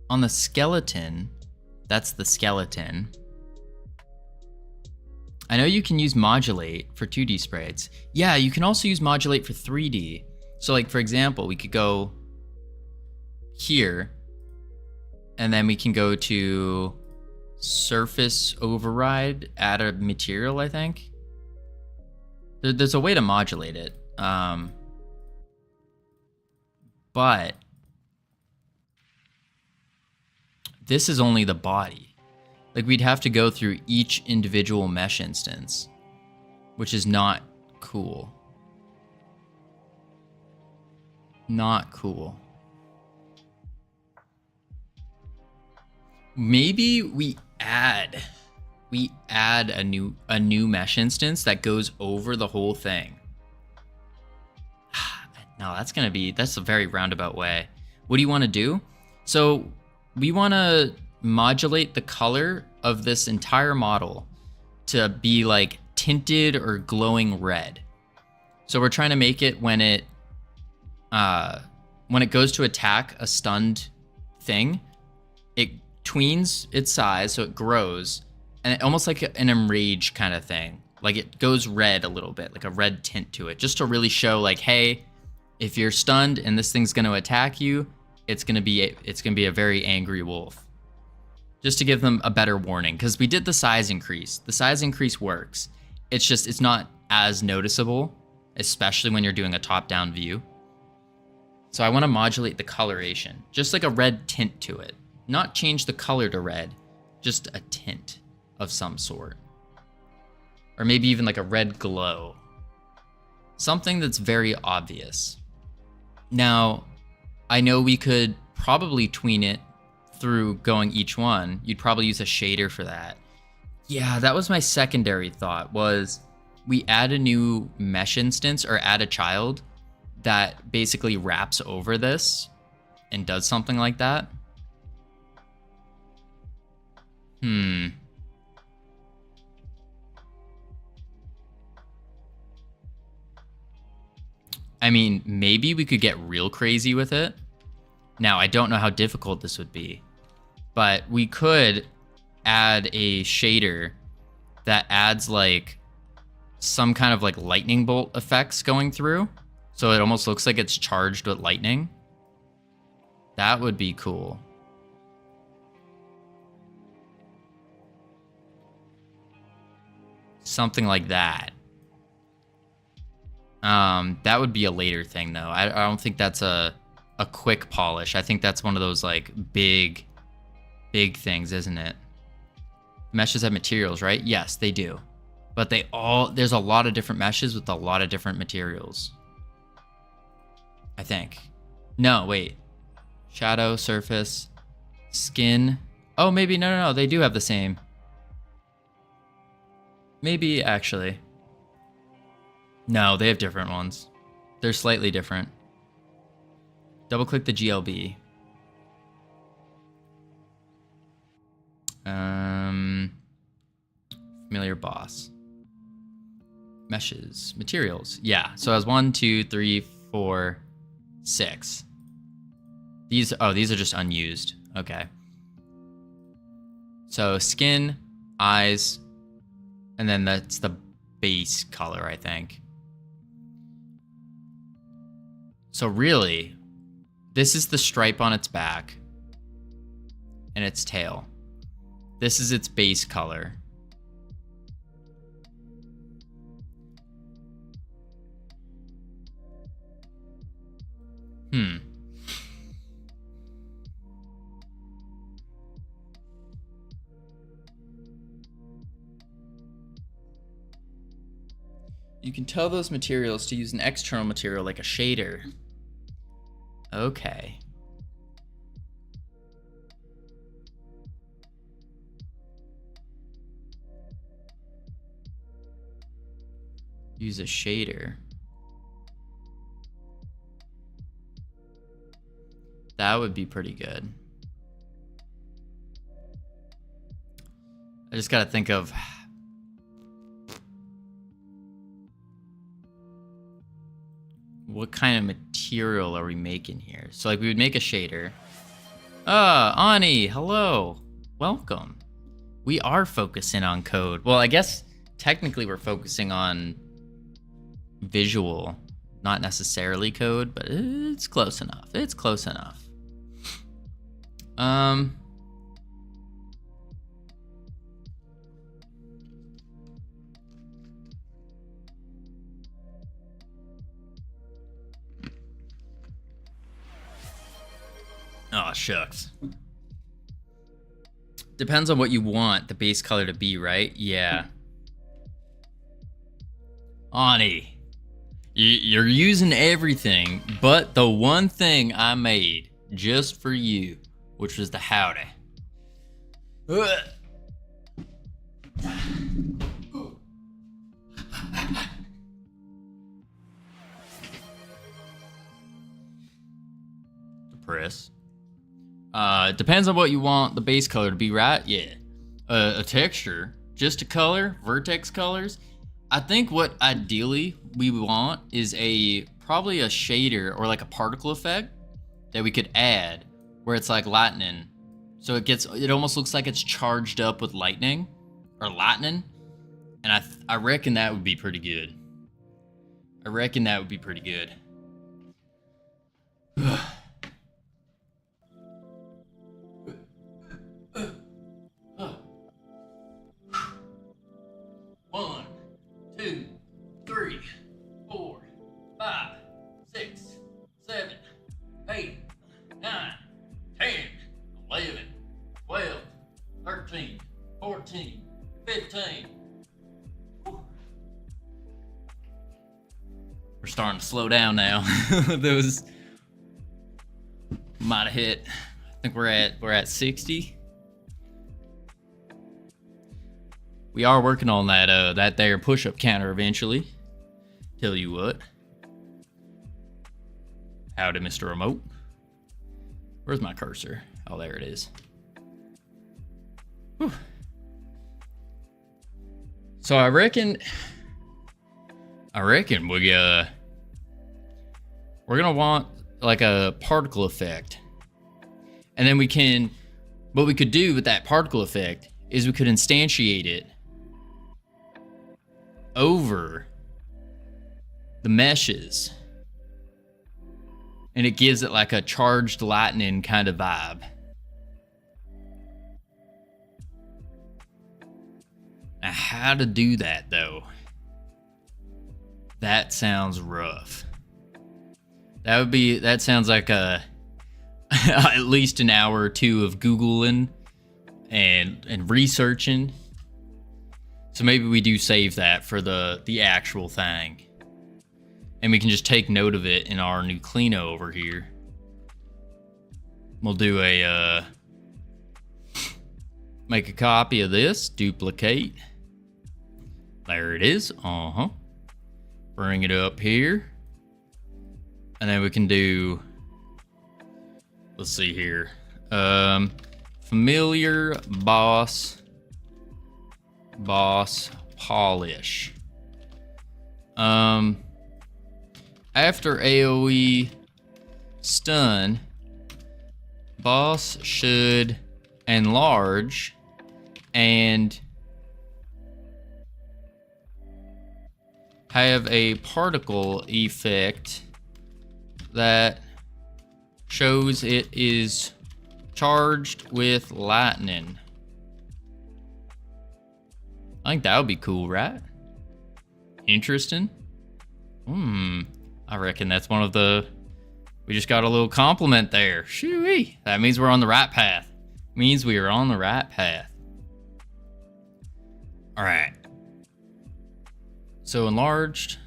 on the skeleton, that's the skeleton. I know you can use modulate for 2D sprites. Yeah, you can also use modulate for 3D. So like, for example, we could go here, and then we can go to surface override, add a material, I think. There's a way to modulate it. But this is only the body. Like we'd have to go through each individual mesh instance, which is not cool. Not cool. Maybe we add a new mesh instance that goes over the whole thing. No, that's a very roundabout way. What do you want to do? So we want to modulate the color of this entire model to be like tinted or glowing red. So we're trying to make it when it goes to attack a stunned thing, it tweens its size, so it grows, and almost like an enraged kind of thing. Like it goes red a little bit, like a red tint to it, just to really show like, hey, if you're stunned and this thing's going to attack you, it's going to be a very angry wolf. just to give them a better warning, because we did the size increase. The size increase works. It's just, it's not as noticeable, especially when you're doing a top-down view. So I want to modulate the coloration, just like a red tint to it. Not change the color to red, just a tint of some sort. Or maybe even like a red glow. Something that's very obvious. Now, I know we could probably tween it through going each one. You'd probably use a shader for that. Yeah, that was my secondary thought, was we add a new mesh instance or add a child that basically wraps over this and does something like that. I mean, maybe we could get real crazy with it. Now, I don't know how difficult this would be, but we could add a shader that adds like some kind of like lightning bolt effects going through. So it almost looks like it's charged with lightning. That would be cool. Something like that. That would be a later thing though. I don't think that's a quick polish. I think that's one of those like big things, isn't it? Meshes have materials, right? Yes, they do. But there's a lot of different meshes with a lot of different materials. I think. No, wait. Shadow, surface, skin. Oh, maybe, no, they do have the same. Maybe, actually. No, they have different ones. They're slightly different. Double click the GLB. Familiar boss. Meshes. Materials. Yeah, so it has 1, 2, 3, 4, 6. These are just unused. Okay. So skin, eyes, and then that's the base color, I think. So really, this is the stripe on its back and its tail. This is its base color. You can tell those materials to use an external material like a shader. Okay. Use a shader. That would be pretty good. I just gotta think of what kind of material are we making here? So like we would make a shader. Ani, hello. Welcome. We are focusing on code. Well, I guess technically we're focusing on visual, not necessarily code, but it's close enough. It's close enough. Oh, shucks. Depends on what you want the base color to be, right? Yeah. Ani, you're using everything but the one thing I made just for you, which was the howdy. The press. Depends on what you want the base color to be, right? Yeah. A texture, just a color, vertex colors. I think what ideally we want is probably a shader or like a particle effect that we could add where it's like lightning. So it almost looks like it's charged up with lightning or lightning. And I reckon that would be pretty good. I reckon that would be pretty good. starting to slow down now. Those might have hit. I think we're at 60. We are working on that there push-up counter eventually. Tell you what. Howdy, Mr. Remote. Where's my cursor? Oh, there it is. Whew. So I reckon we're gonna want like a particle effect. And then what we could do with that particle effect is we could instantiate it over the meshes. And it gives it like a charged lightning kind of vibe. Now, how to do that though? That sounds rough. That sounds like at least an hour or two of Googling and researching. So maybe we do save that for the actual thing. And we can just take note of it in our Nuclino over here. We'll do make a copy of this, duplicate. There it is. Bring it up here. And then we can do, let's see here. Familiar boss polish. After AoE stun, boss should enlarge and have a particle effect that shows it is charged with lightning. I think that would be cool, right? Interesting. I reckon that's one of the... We just got a little compliment there. Shoo-wee. That means we're on the right path. Means we are on the right path. Alright. So enlarged.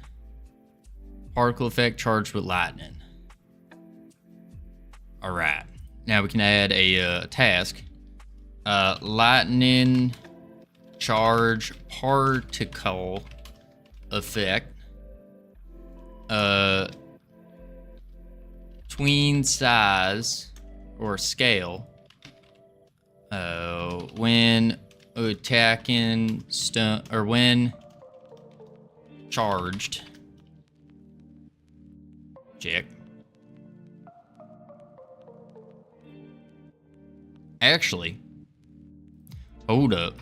Particle effect charged with lightning. Alright. Now we can add a task. Lightning charge particle effect. Tween size or scale. When attacking stun or when charged. Check. Actually, hold up.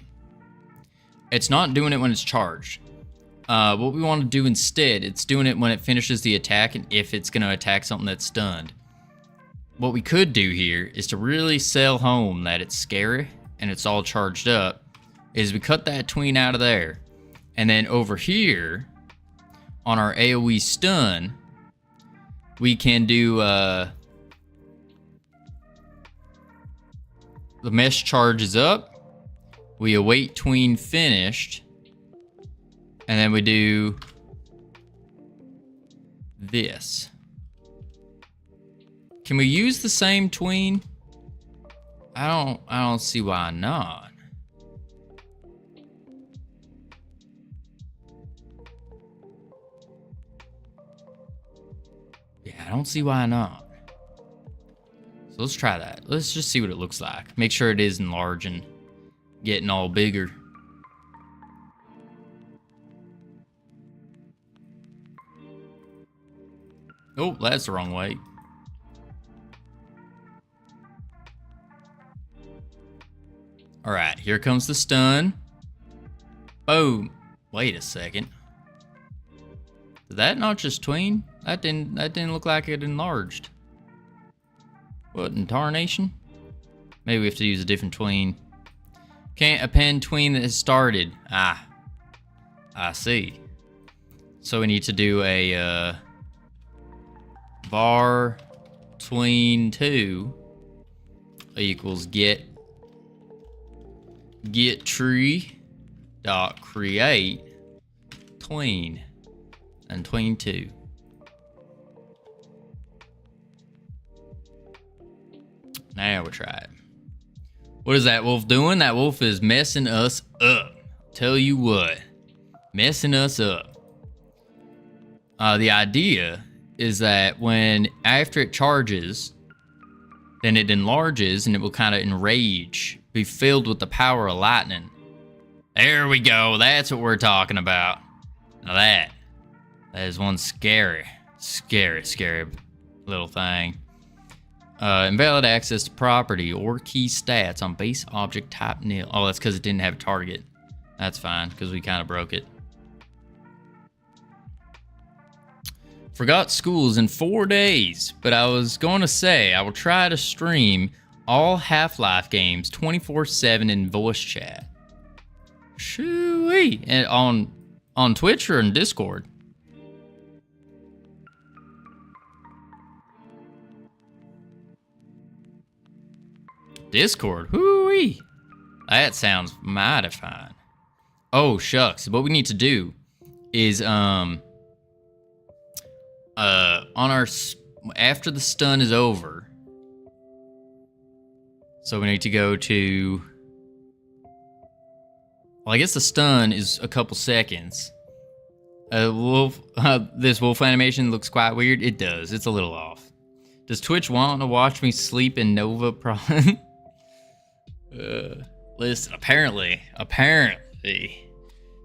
It's not doing it when it's charged. What we want to do instead, it's doing it when it finishes the attack and if it's going to attack something that's stunned. What we could do here is to really sell home that it's scary and it's all charged up, is we cut that tween out of there. And then over here, on our AoE stun, we can do the mesh charges up, we await tween finished, and then we do this. Can we use the same tween? I don't see why not. Yeah, I don't see why not. So let's try that. Let's just see what it looks like. Make sure it is enlarging, getting all bigger. Oh, that's the wrong way. All right, here comes the stun. Boom. Wait a second. Did that not just tween? That didn't look like it enlarged. What in tarnation? Maybe we have to use a different tween. Can't append tween that has started. Ah, I see. So we need to do a var tween 2 equals get tree dot create tween and tween 2. Now we try it. What is that wolf doing? That wolf is messing us up. Tell you what, messing us up. The idea is that after it charges, then it enlarges and it will kind of enrage, be filled with the power of lightning. There we go. That's what we're talking about. Now that is one scary little thing. Invalid access to property or key stats on base object type nil. Oh, that's because it didn't have a target. That's fine, because we kind of broke it. Forgot school's in 4 days, but I was going to say I will try to stream all Half-Life games 24/7 in voice chat. Shoo-wee. And on Twitch or in Discord? Discord. Hoo-wee. That sounds mighty fine. Oh, shucks. What we need to do is on our after the stun is over. So we need to go to, well, I guess the stun is a couple seconds. This wolf animation looks quite weird. It does. It's a little off. Does Twitch want to watch me sleep in Nova Pro? Listen, apparently,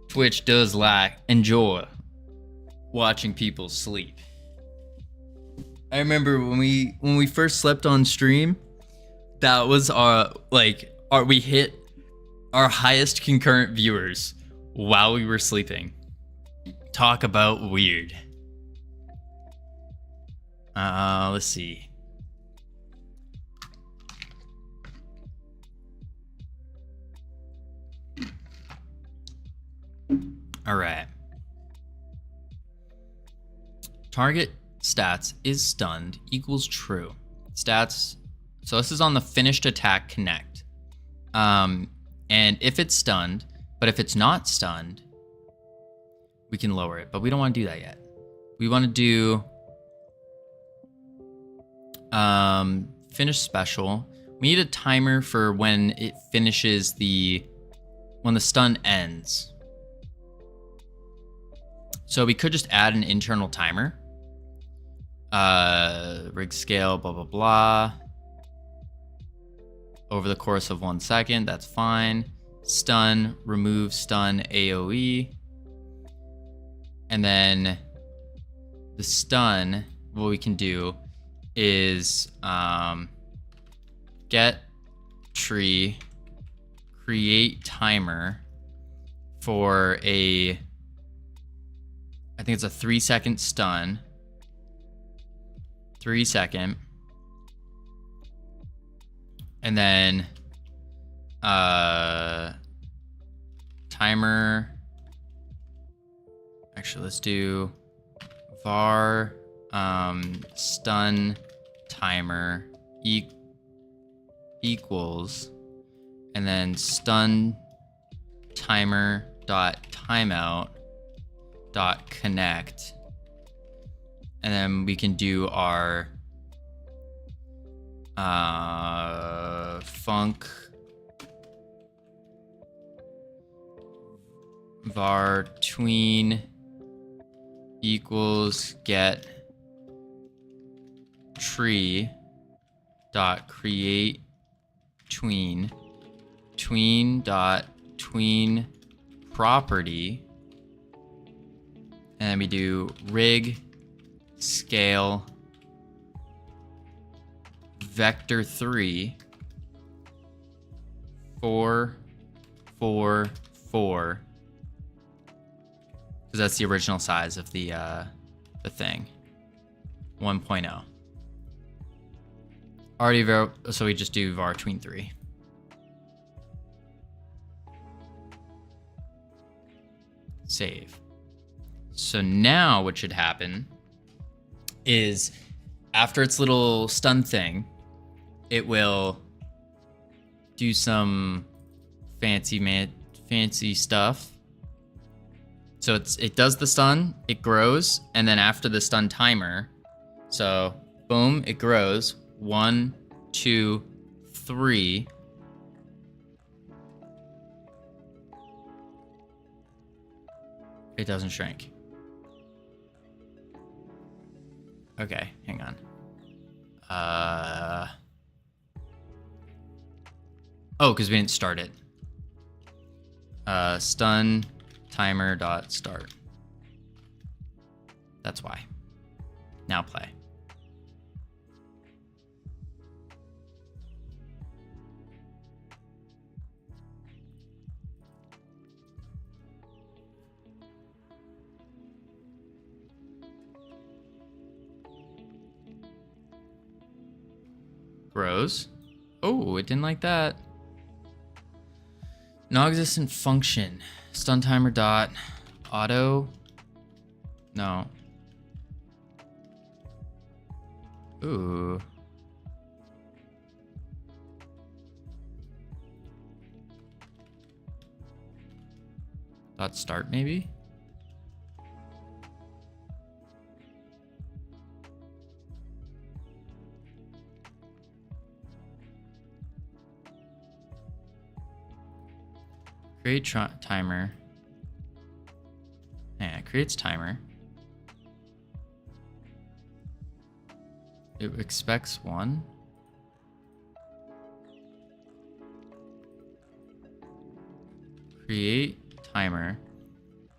Twitch does enjoy watching people sleep. I remember when we first slept on stream, that was we hit our highest concurrent viewers while we were sleeping. Talk about weird. Let's see. All right. Target stats is stunned equals true. Stats. So this is on the finished attack connect. And if it's stunned, but if it's not stunned, we can lower it. But we don't want to do that yet. We want to do finish special. We need a timer for when it finishes when the stun ends. So we could just add an internal timer. Rig scale, blah, blah, blah. Over the course of 1 second, that's fine. Stun, remove stun AoE. And then the stun, what we can do is get tree, create timer for I think it's a 3-second stun. 3 second. And then timer. Actually, let's do var stun timer equals, and then stun timer dot timeout dot connect, and then we can do our func var tween equals get tree dot create tween dot tween property, and then we do rig scale vector 3 4 4 4, because that's the original size of the thing. 1.0. Already so we just do var tween 3. Save. So now what should happen is after its little stun thing, it will do some fancy stuff. So it does the stun, it grows, and then after the stun timer, so boom, it grows 1, 2, 3. It doesn't shrink. Okay, hang on. Oh, because we didn't start it. Stun timer dot start. That's why. Now play. Grows. Oh, it didn't like that. Non-existent function. Stun timer dot auto. No. Ooh. Dot start maybe? Create timer. Yeah, it creates timer. It expects 1. Create timer.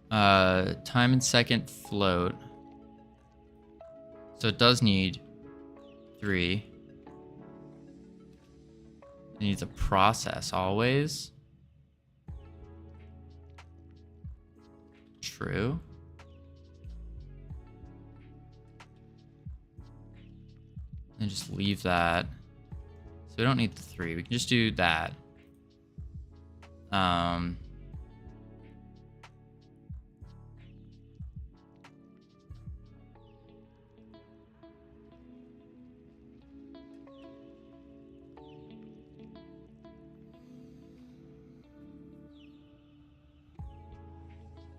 Time and second float. So it does need 3. It needs a process always. True. And just leave that. So we don't need the 3. We can just do that.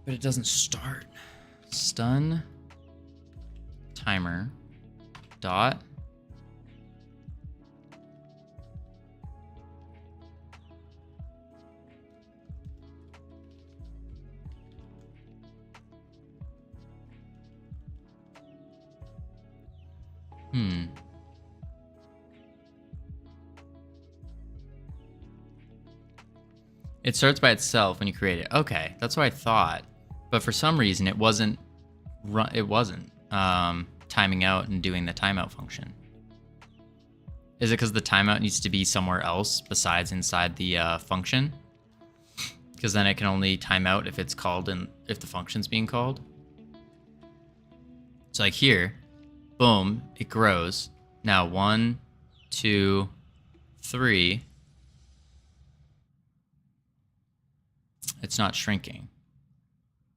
But it doesn't start. Stun timer dot It starts by itself when you create it. Okay, that's what I thought. But for some reason, it wasn't timing out and doing the timeout function. Is it because the timeout needs to be somewhere else besides inside the function? Because then it can only time out if it's called and if the function's being called. So like here, boom, it grows. Now 1, 2, 3. It's not shrinking.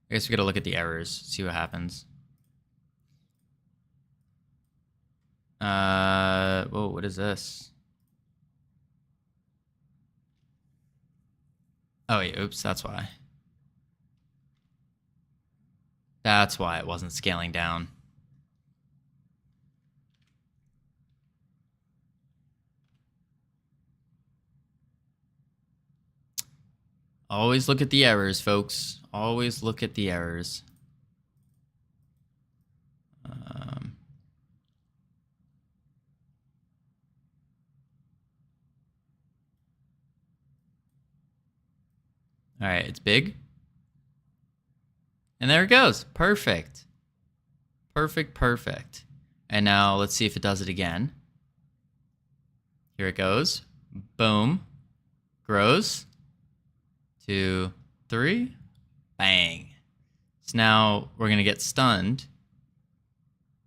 I guess we gotta look at the errors, see what happens. Whoa, what is this? Oh, yeah, oops, that's why. That's why it wasn't scaling down. Always look at the errors, folks. Always look at the errors. All right, it's big. And there it goes. Perfect. Perfect, perfect. And now let's see if it does it again. Here it goes. Boom. Grows. 2, 3. Bang. So now we're going to get stunned.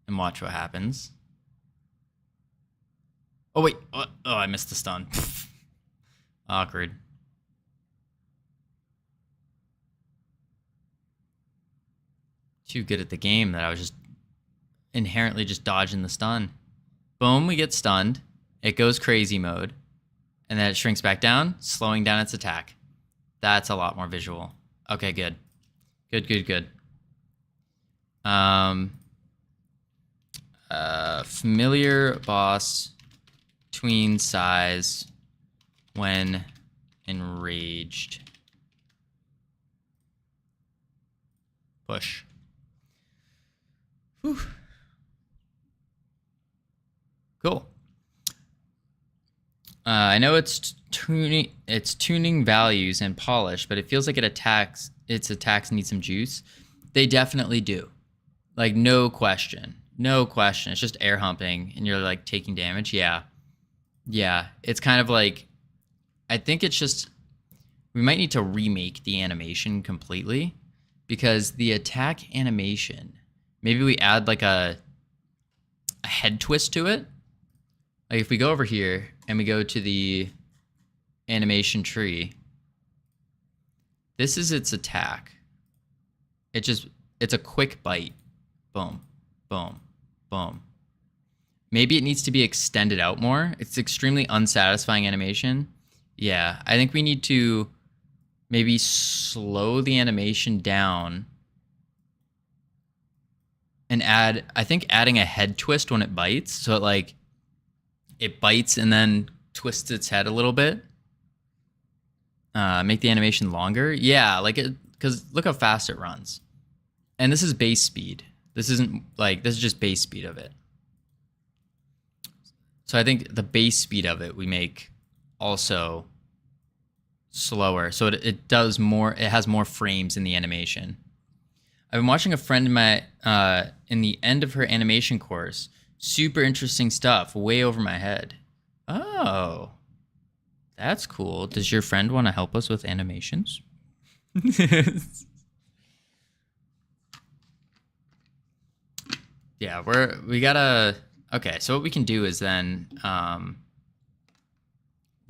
And watch what happens. Oh, wait. Oh, I missed the stun. Awkward. Too good at the game that I was just inherently just dodging the stun. Boom, we get stunned. It goes crazy mode. And then it shrinks back down, slowing down its attack. That's a lot more visual. Okay, good. Good, good, good. Familiar boss, tween size, when enraged. Push. Whew. Cool. I know it's tuning values and polish, but it feels like its attacks need some juice. They definitely do. Like, no question. No question. It's just air humping and you're like taking damage. Yeah. Yeah. It's kind of like, I think it's just, we might need to remake the animation completely, because the attack animation, maybe we add like a head twist to it. Like if we go over here and we go to the animation tree, this is its attack. It's a quick bite. Boom, boom, boom. Maybe it needs to be extended out more. It's extremely unsatisfying animation. Yeah, I think we need to maybe slow the animation down and adding a head twist when it bites. So it bites and then twists its head a little bit. Make the animation longer. Yeah, because look how fast it runs. And this is base speed. This is just base speed of it. So I think the base speed of it we make also slower, so it does more. It has more frames in the animation. I've been watching a friend in the end of her animation course. Super interesting stuff. Way over my head. Oh, that's cool. Does your friend want to help us with animations? Yeah, we gotta. Okay, so what we can do is then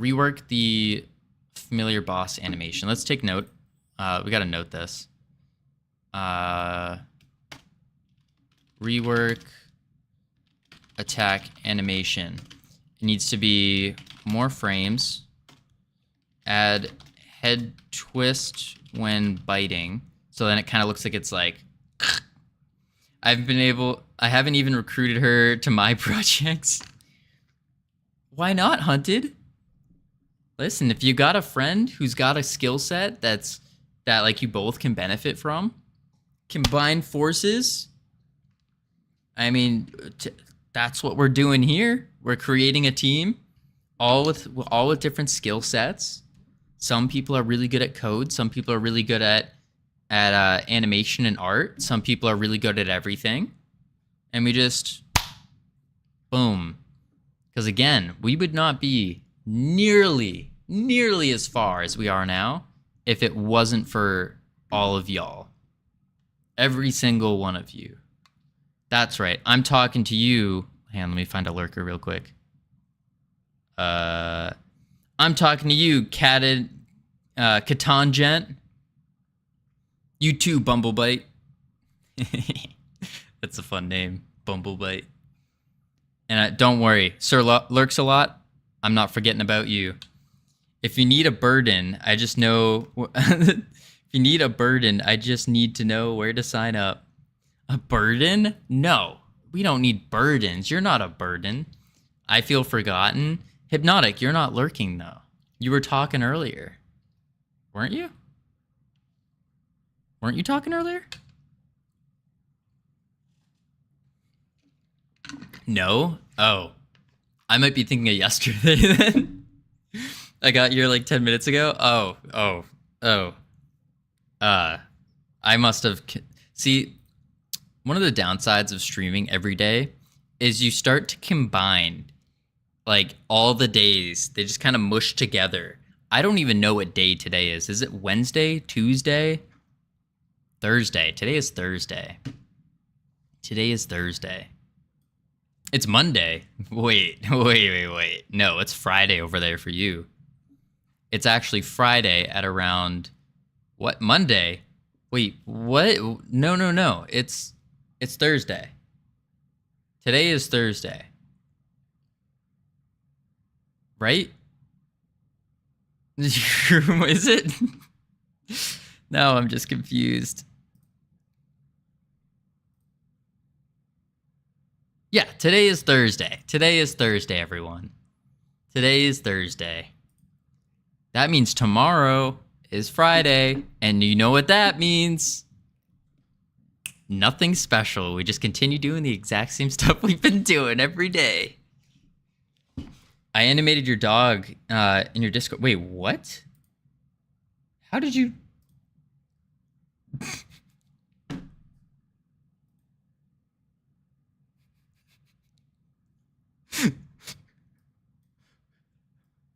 rework the familiar boss animation. Let's take note. We gotta note this. Rework attack animation. It needs to be more frames. Add head twist when biting. So then it kind of looks like it's like. I haven't even recruited her to my projects. Why not, Hunted? Listen, if you got a friend who's got a skill set that like you both can benefit from, combine forces. I mean, that's what we're doing here. We're creating a team, all with different skill sets. Some people are really good at code. Some people are really good at animation and art. Some people are really good at everything. And we just, boom. Because again, we would not be nearly as far as we are now if it wasn't for all of y'all. Every single one of you. That's right. I'm talking to you. Hang on, let me find a lurker real quick. I'm talking to you, Catan Gent. You too, Bumblebite. That's a fun name, Bumblebite. And don't worry, Sir lurks a lot. I'm not forgetting about you. If you need a burden, I just know. If you need a burden, I just need to know where to sign up. A burden? No, we don't need burdens. You're not a burden. I feel forgotten. Hypnotic, you're not lurking though. You were talking earlier, weren't you? Weren't you talking earlier? No? Oh. I might be thinking of yesterday then. I got here like 10 minutes ago. Oh. I must have... See, one of the downsides of streaming every day is you start to combine like all the days. They just kind of mush together. I don't even know what day today is. Is it Wednesday? Tuesday? Thursday. Today is Thursday. It's Monday. Wait. No, it's Friday over there for you. It's actually Friday at around... What? Monday? Wait, what? No. It's Thursday. Today is Thursday. Right? Is it? No, I'm just confused. Yeah, today is Thursday. Everyone. Today is Thursday. That means tomorrow is Friday, and you know what that means. Nothing special. We just continue doing the exact same stuff we've been doing every day. I animated your dog in your Discord. Wait, what? How did you...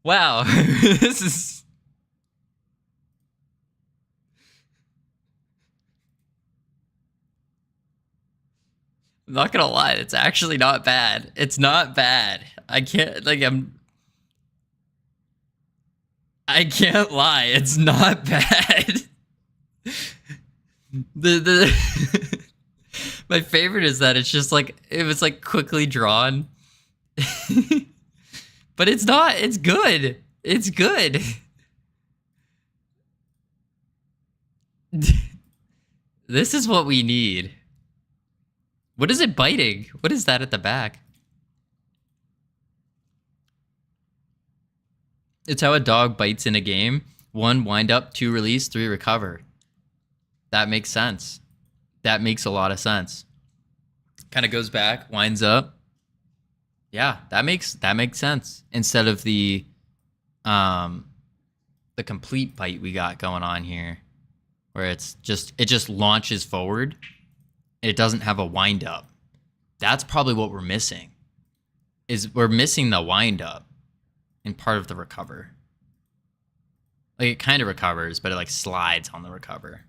Wow, this is... I'm not gonna lie, it's actually not bad. It's not bad. I can't lie, it's not bad. The My favorite is that it's just like, it was like quickly drawn. But it's not, it's good. It's good. This is what we need. What is it biting? What is that at the back? It's how a dog bites in a game. 1, wind up. 2, release. 3, recover. That makes sense. That makes a lot of sense. Kind of goes back, winds up. Yeah, that makes sense. Instead of the complete bite we got going on here, where it just launches forward. It doesn't have a wind up. That's probably what we're missing. Is we're missing the wind up in part of the recover. Like it kind of recovers, but it like slides on the recover.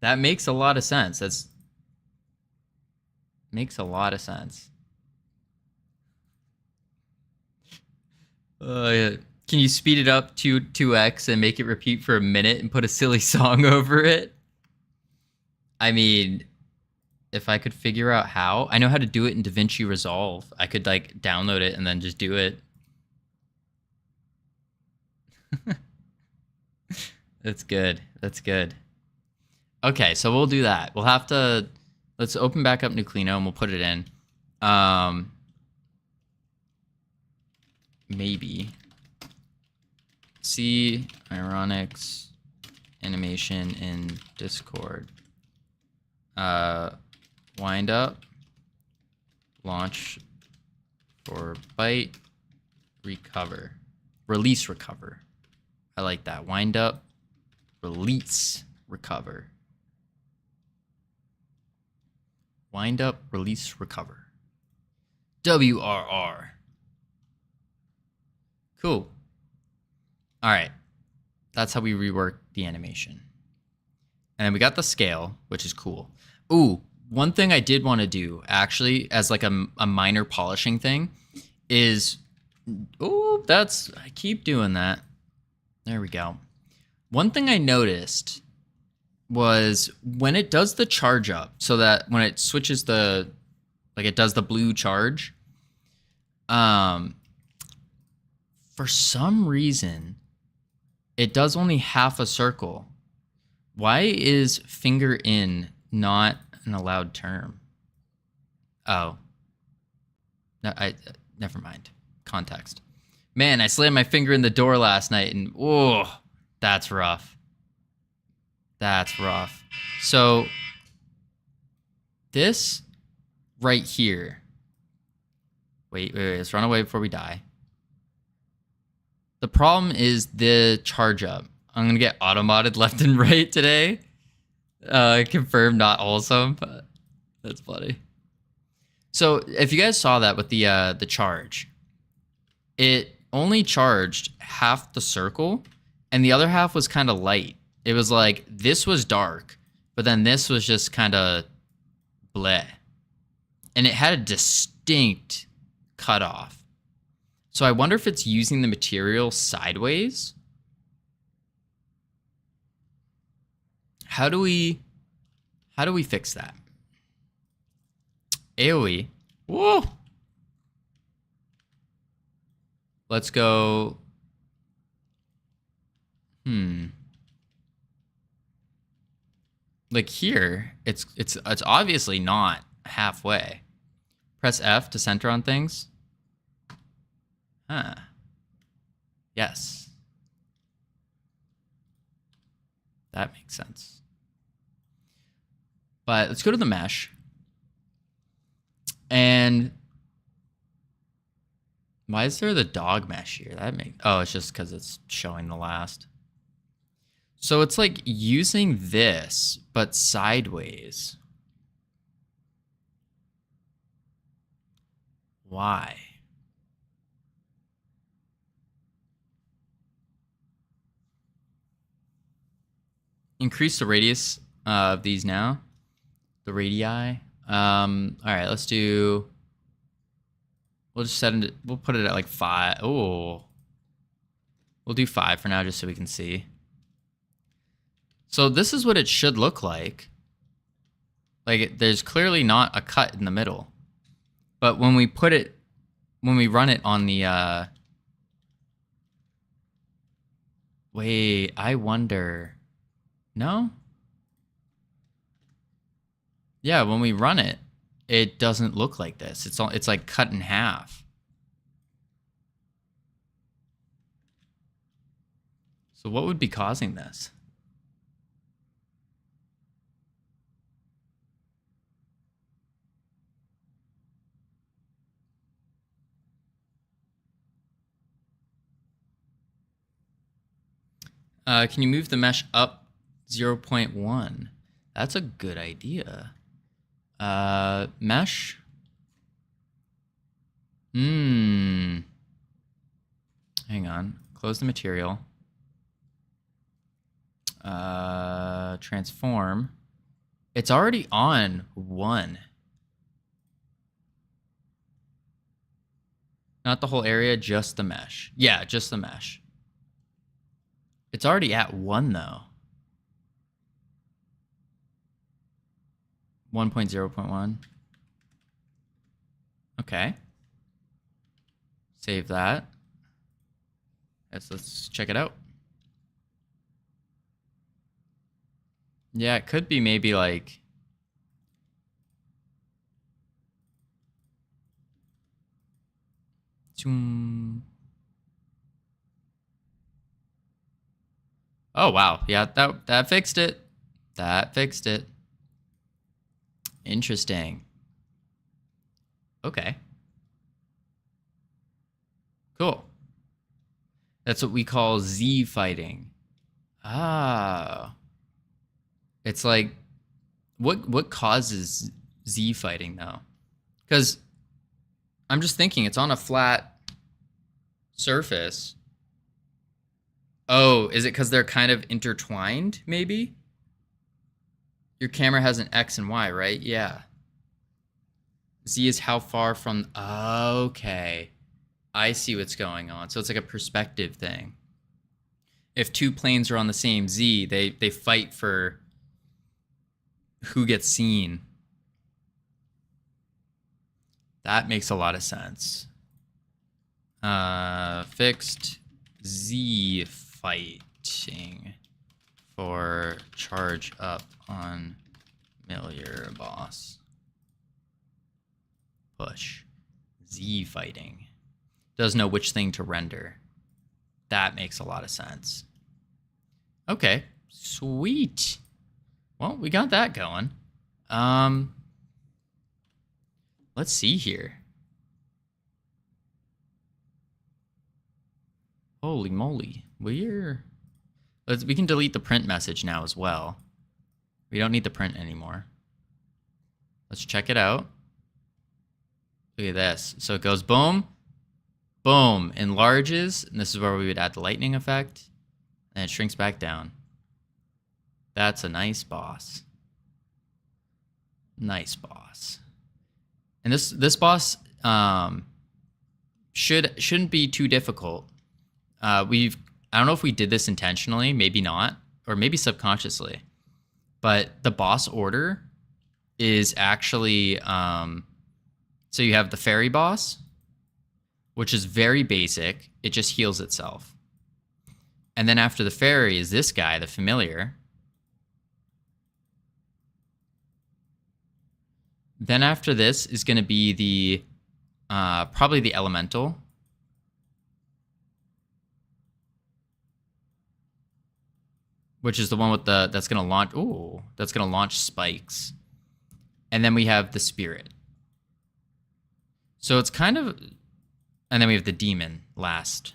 That makes a lot of sense. Makes a lot of sense. Can you speed it up to 2x and make it repeat for a minute and put a silly song over it? I mean, if I could figure out how. I know how to do it in DaVinci Resolve. I could like download it and then just do it. That's good. That's good. Okay, so we'll do that. We'll have to... Let's open back up Nuclino and we'll put it in. Maybe. See Ironics animation in Discord. Wind up. Launch for bite. Recover. Release recover. I like that. Wind up. Release recover. Wind up, release, recover. WRR. Cool. All right. That's how we rework the animation. And then we got the scale, which is cool. Ooh, one thing I did want to do, actually, as like a minor polishing thing, is... Ooh, I keep doing that. There we go. One thing I noticed was when it does the charge up, so that when it switches it does the blue charge, for some reason, it does only half a circle. Why is finger in not an allowed term? Oh. No, never mind. Context. Man, I slammed my finger in the door last night and, oh, that's rough. That's rough. So this right here. Wait, let's run away before we die. The problem is the charge up. I'm going to get auto-modded left and right today. Confirmed not wholesome, but that's funny. So if you guys saw that with the charge, it only charged half the circle and the other half was kind of light. It was like, this was dark, but then this was just kind of bleh. And it had a distinct cutoff. So I wonder if it's using the material sideways. How do we fix that? AoE. Whoa! Let's go. Like here, it's obviously not halfway. Press F to center on things. Huh. Yes. That makes sense. But let's go to the mesh. And why is there the dog mesh here? Oh, it's just because it's showing the last. So it's like using this, but sideways. Why? Increase the radius of these now. The radii. All right, let's do. We'll just set it. We'll put it at like 5. Oh, we'll do 5 for now, just so we can see. So this is what it should look like. Like there's clearly not a cut in the middle, but when we run it on the. Wait, I wonder. No. Yeah, when we run it, it doesn't look like this. It's like cut in half. So what would be causing this? Can you move the mesh up 0.1? That's a good idea. Mesh. Hang on. Close the material. Transform. It's already on 1. Not the whole area, just the mesh. Yeah, just the mesh. It's already at 1 though. 1.0.1. Okay. Save that. Let's check it out. Yeah, it could be maybe like oh wow. Yeah, that fixed it. That fixed it. Interesting. Okay. Cool. That's what we call Z fighting. Ah. It's like what causes Z fighting though? Because I'm just thinking it's on a flat surface. Oh, is it because they're kind of intertwined, maybe? Your camera has an X and Y, right? Yeah. Z is how far from... Okay. I see what's going on. So it's like a perspective thing. If 2 planes are on the same Z, they fight for who gets seen. That makes a lot of sense. Fixed Z fighting for charge up on familiar boss. Push. Z fighting. Does know which thing to render. That makes a lot of sense. Okay, sweet. Well, we got that going. Let's see here. Holy moly. We can delete the print message now as well. We don't need the print anymore. Let's check it out. Look at this. So it goes boom, boom, enlarges, and this is where we would add the lightning effect, and it shrinks back down. That's a nice boss. Nice boss. And this boss shouldn't be too difficult. I don't know if we did this intentionally, maybe not, or maybe subconsciously. But the boss order is actually so you have the fairy boss, which is very basic. It just heals itself. And then after the fairy is this guy, the familiar. Then after this is going to be the probably the elemental. which is the one with the that's gonna launch. Ooh, that's gonna launch spikes, and then we have the spirit. So it's kind of, and then we have the demon last.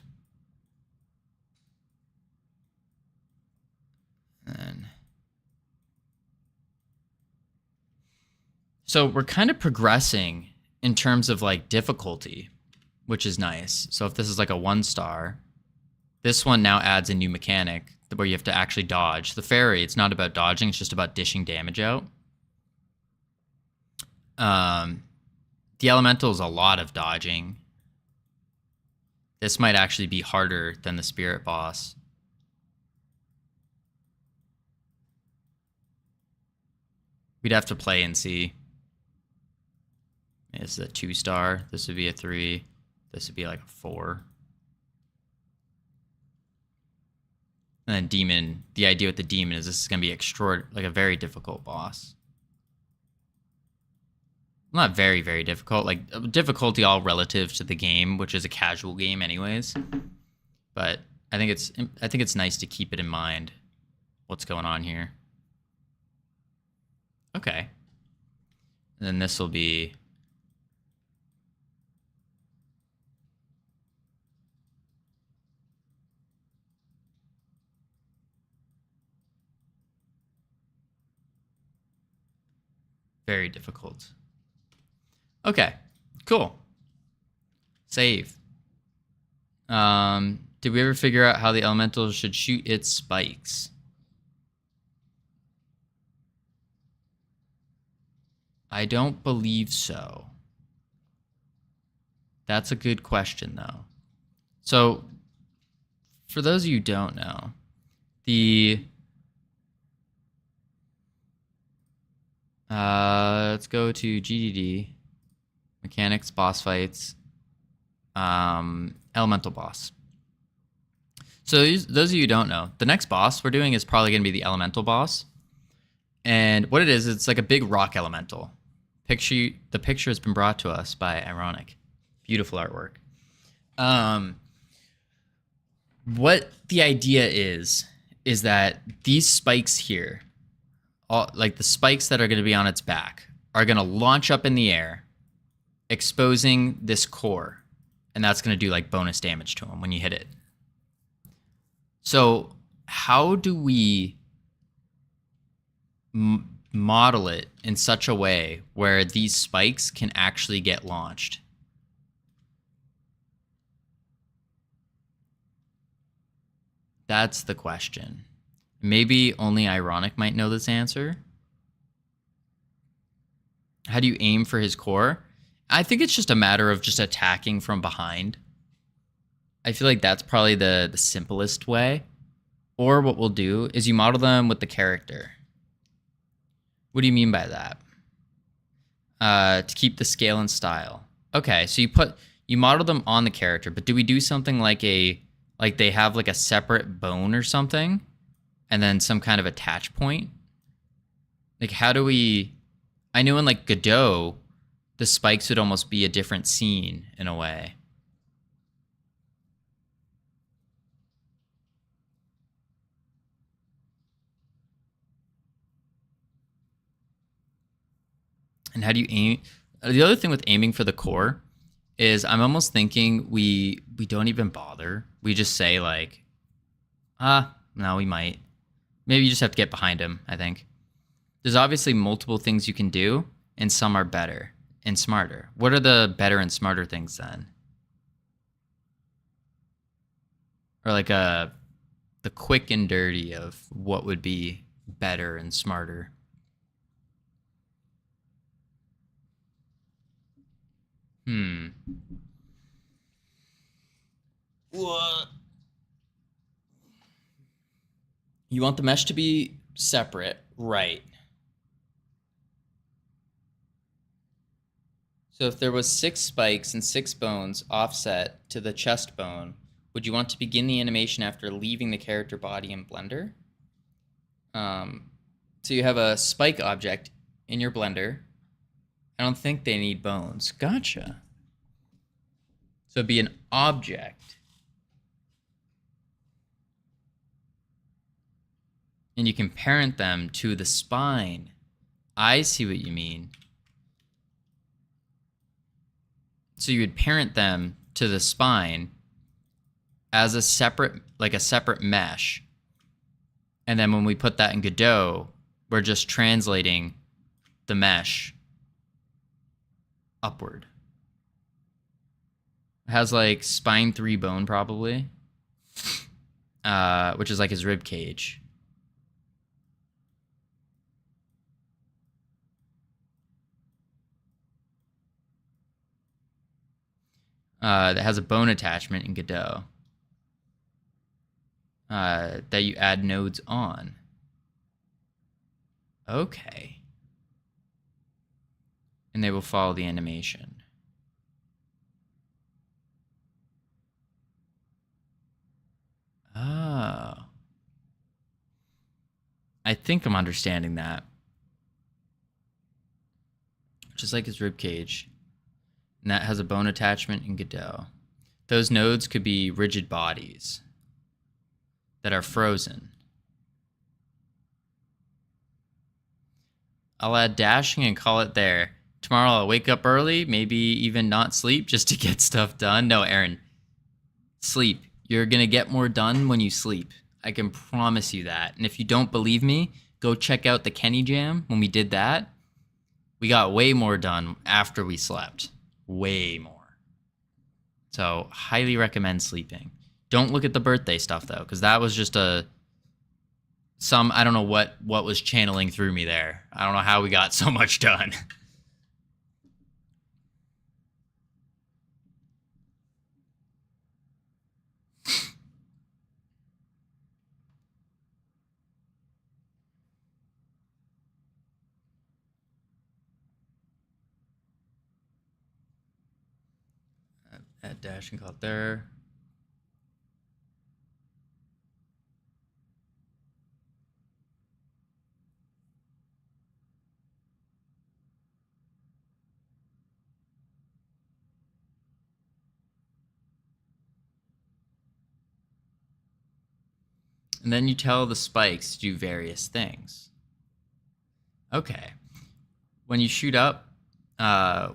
And so we're kind of progressing in terms of like difficulty, which is nice. So if this is like a 1-star, this one now adds a new mechanic where you have to actually dodge. The fairy, it's not about dodging, it's just about dishing damage out. The elemental is a lot of dodging. This might actually be harder than the spirit boss. We'd have to play and see. This is a 2-star. This would be a 3. This would be like a 4. And then demon. The idea with the demon is this is going to be like a very difficult boss. Not very, very difficult. Like difficulty all relative to the game, which is a casual game, anyways. But I think it's nice to keep it in mind. What's going on here? Okay. And then this will be very difficult. Okay, cool. Save. Did we ever figure out how the elemental should shoot its spikes? I don't believe so. That's a good question, though. So, for those of you who don't know, let's go to GDD, mechanics, boss fights, elemental boss. So those of you who don't know, the next boss we're doing is probably going to be the elemental boss. And what it is, it's like a big rock elemental. The picture has been brought to us by Ironic. Beautiful artwork. What the idea is that these spikes here, like the spikes that are going to be on its back, are going to launch up in the air, exposing this core. And that's going to do like bonus damage to him when you hit it. So how do we model it in such a way where these spikes can actually get launched? That's the question. Maybe only Ironic might know this answer. How do you aim for his core? I think it's just a matter of just attacking from behind. I feel like that's probably the simplest way. Or what we'll do is you model them with the character. What do you mean by that? To keep the scale and style. Okay, so you model them on the character, but do we do something like they have like a separate bone or something, and then some kind of attach point? Like how do we? I know in like Godot, the spikes would almost be a different scene in a way. And how do you aim? The other thing with aiming for the core is I'm almost thinking we don't even bother. We just say like, no, we might. Maybe you just have to get behind him, I think. There's obviously multiple things you can do, and some are better and smarter. What are the better and smarter things then? Or like the quick and dirty of what would be better and smarter. What? You want the mesh to be separate, right? So if there was 6 spikes and 6 bones offset to the chest bone, would you want to begin the animation after leaving the character body in Blender? So you have a spike object in your Blender. I don't think they need bones. Gotcha. So it'd be an object. And you can parent them to the spine. I see what you mean. So you would parent them to the spine as a separate mesh. And then when we put that in Godot, we're just translating the mesh upward. It has like spine 3 bone probably, which is like his rib cage. That has a bone attachment in Godot that you add nodes on. Okay. And they will follow the animation. Oh. I think I'm understanding that. Just like his rib cage. And that has a bone attachment in Godot. Those nodes could be rigid bodies that are frozen. I'll add dashing and call it there. Tomorrow I'll wake up early, maybe even not sleep just to get stuff done. No, Aaron, sleep. You're going to get more done when you sleep. I can promise you that. And if you don't believe me, go check out the Kenny Jam. When we did that, we got way more done after we slept. Way more. So highly recommend sleeping. Don't look at the birthday stuff though, because that was just I don't know what was channeling through me there. I don't know how we got so much done. Add dash and call it there. And then you tell the spikes to do various things. Okay. When you shoot up,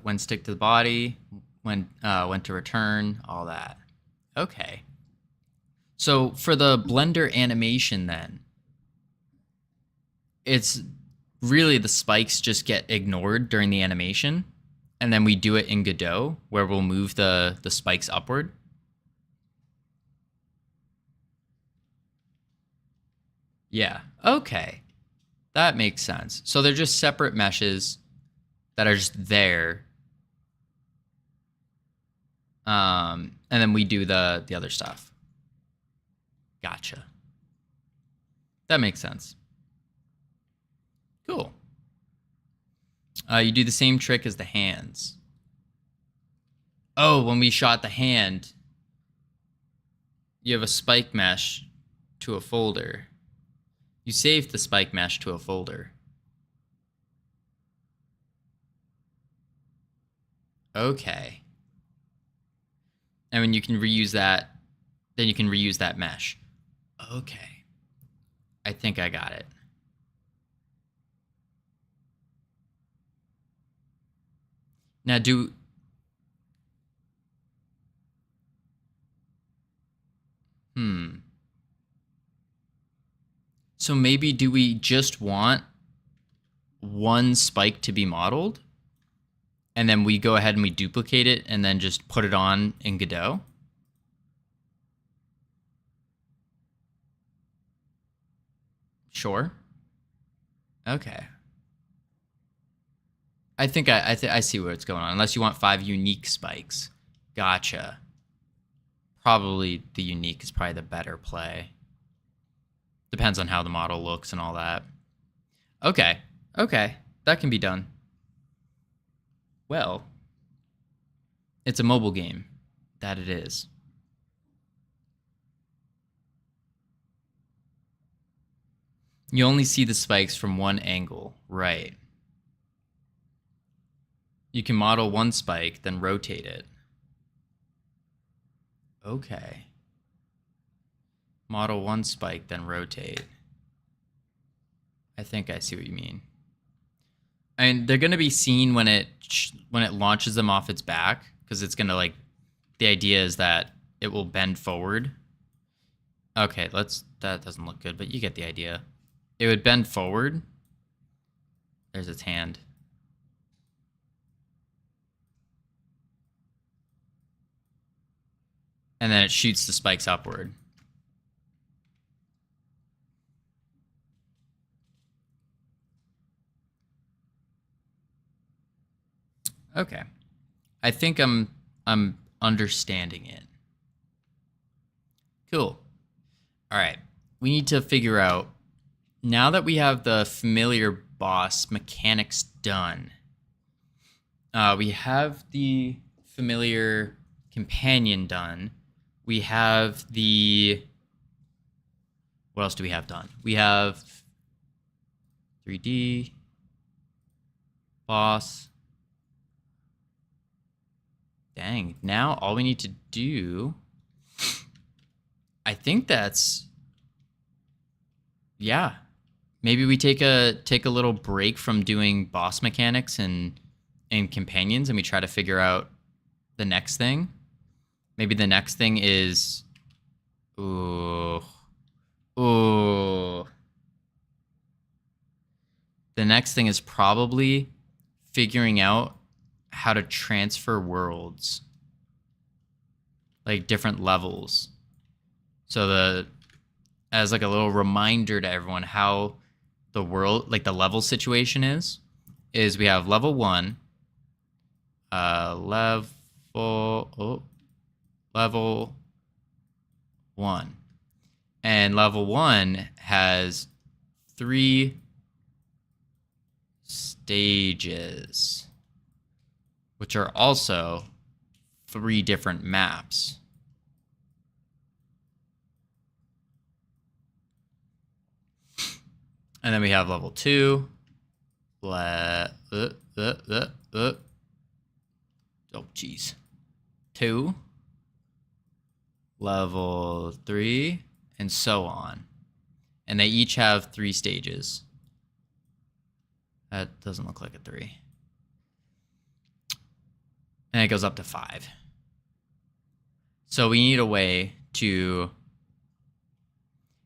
when stick to the body, when to return, all that. Okay. So for the Blender animation then, it's really the spikes just get ignored during the animation, and then we do it in Godot where we'll move the spikes upward. Yeah, okay. That makes sense. So they're just separate meshes that are just there. And then we do the other stuff. Gotcha. That makes sense. Cool. You do the same trick as the hands. Oh, when we shot the hand, you have a spike mesh to a folder. You saved the spike mesh to a folder. Okay. And when you can reuse that, then you can reuse that mesh. Okay. I think I got it. Now So maybe do we just want one spike to be modeled? And then we go ahead and we duplicate it and then just put it on in Godot? Sure. Okay. I think I see where it's going on. Unless you want 5 unique spikes. Gotcha. Probably the unique is probably the better play. Depends on how the model looks and all that. Okay. Okay. That can be done. Well, it's a mobile game. That it is. You only see the spikes from one angle. Right. You can model one spike, then rotate it. Okay. Model one spike, then rotate. I think I see what you mean. And they're gonna be seen when it launches them off its back, because it's gonna like, the idea is that it will bend forward. Okay, that doesn't look good, but you get the idea. It would bend forward. There's its hand. And then it shoots the spikes upward. Okay. I think I'm understanding it. Cool. All right. We need to figure out, now that we have the familiar boss mechanics done, we have the familiar companion done. We have the... What else do we have done? We have 3D, boss. Dang, now all we need to do... I think that's... Yeah. Maybe we take a little break from doing boss mechanics and companions, and we try to figure out the next thing. Maybe the next thing is... Ooh. The next thing is probably figuring out how to transfer worlds. Like different levels. So as like a little reminder to everyone how the world, like the level situation is we have level 1, level 1. And level 1 has 3 stages, which are also 3 different maps. And then we have level 2. Oh, jeez. 2. Level 3. And so on. And they each have 3 stages. That doesn't look like a 3. And it goes up to 5. So we need a way to...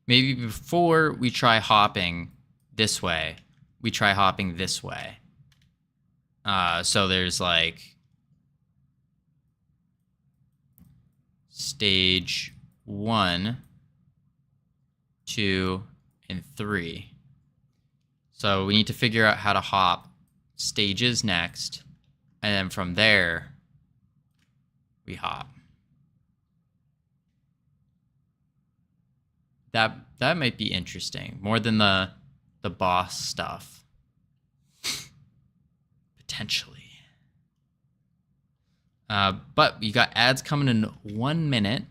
Maybe before we try hopping this way, we try hopping this way. So there's like... Stage 1, 2, and 3. So we need to figure out how to hop stages next, and then from there, we hop. That might be interesting, more than the boss stuff. Potentially. But we got ads coming in 1 minute.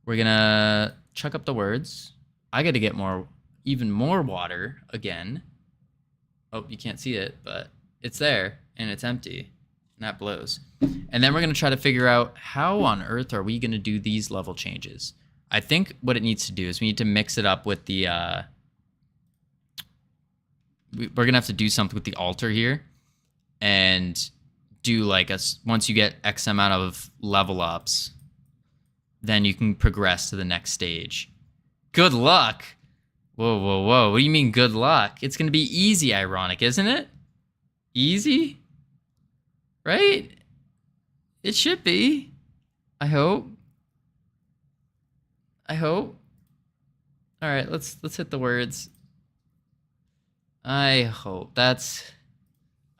We're gonna chuck up the words. I got to get even more water again. Oh, you can't see it, but it's there and it's empty, and that blows. And then we're gonna try to figure out how on earth are we gonna do these level changes. I think what it needs to do is we need to mix it up with the... we're gonna have to do something with the altar here, and do like once you get X amount of level ups, then you can progress to the next stage. Good luck. Whoa, whoa, whoa. What do you mean good luck? It's going to be easy, ironic, isn't it? Easy? Right? It should be. I hope. All right, let's hit the words. I hope. That's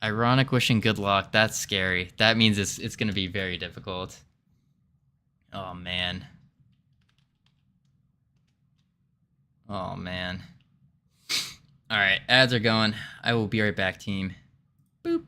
ironic, wishing good luck. That's scary. That means it's going to be very difficult. Oh, man. Oh, man. All right, ads are going. I will be right back, team. Boop.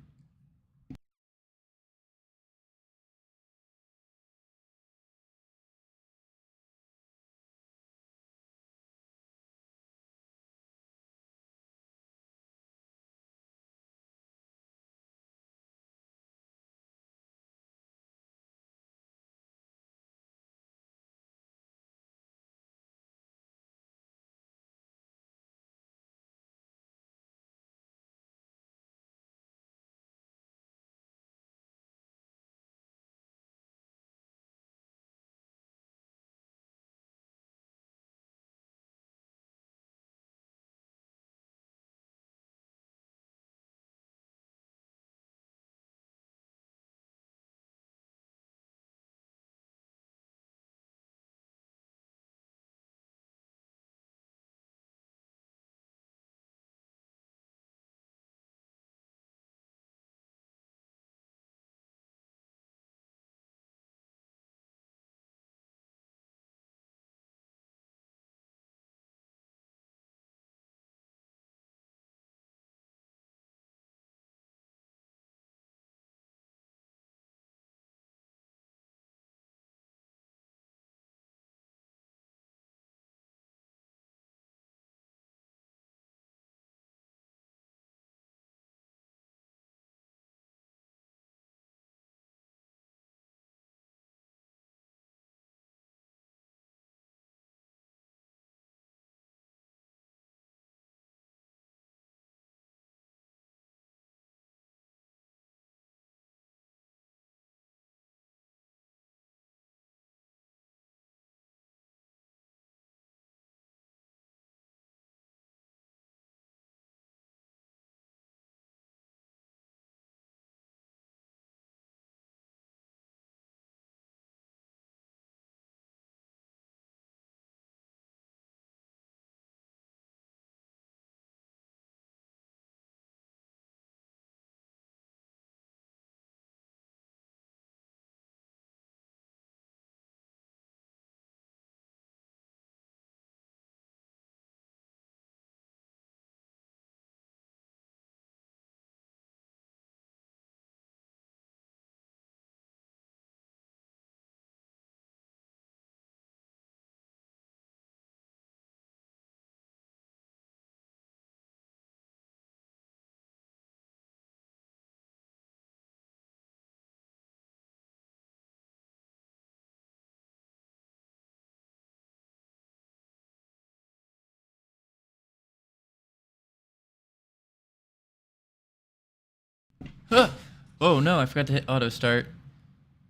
Oh no, I forgot to hit auto start.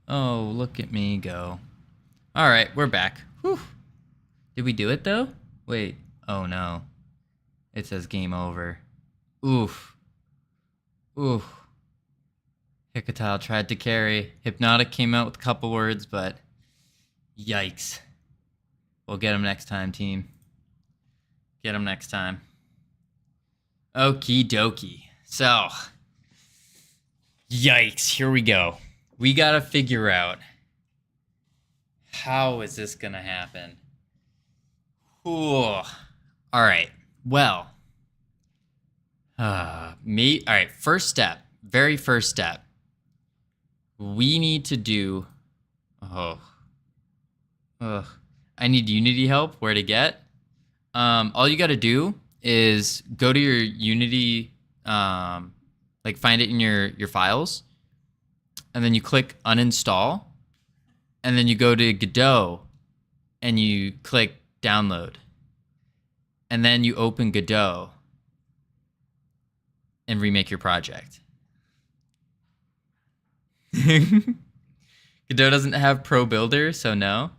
Oh, look at me go. All right, we're back. Whew. Did we do it though? Wait. Oh no. It says game over. Oof. Oof. Hicatile tried to carry. Hypnotic came out with a couple words, but yikes. We'll get him next time, team. Get him next time. Okie dokie. So, yikes. Here we go. We gotta figure out how is this gonna happen. Ooh. All right. Well. All right. First step. Very first step. We need to do. Oh. Ugh. I need Unity help. Where to get? All you got to do is go to your Unity, like find it in your files, and then you click uninstall, and then you go to Godot, and you click download, and then you open Godot and remake your project. Godot doesn't have Pro Builder, so no.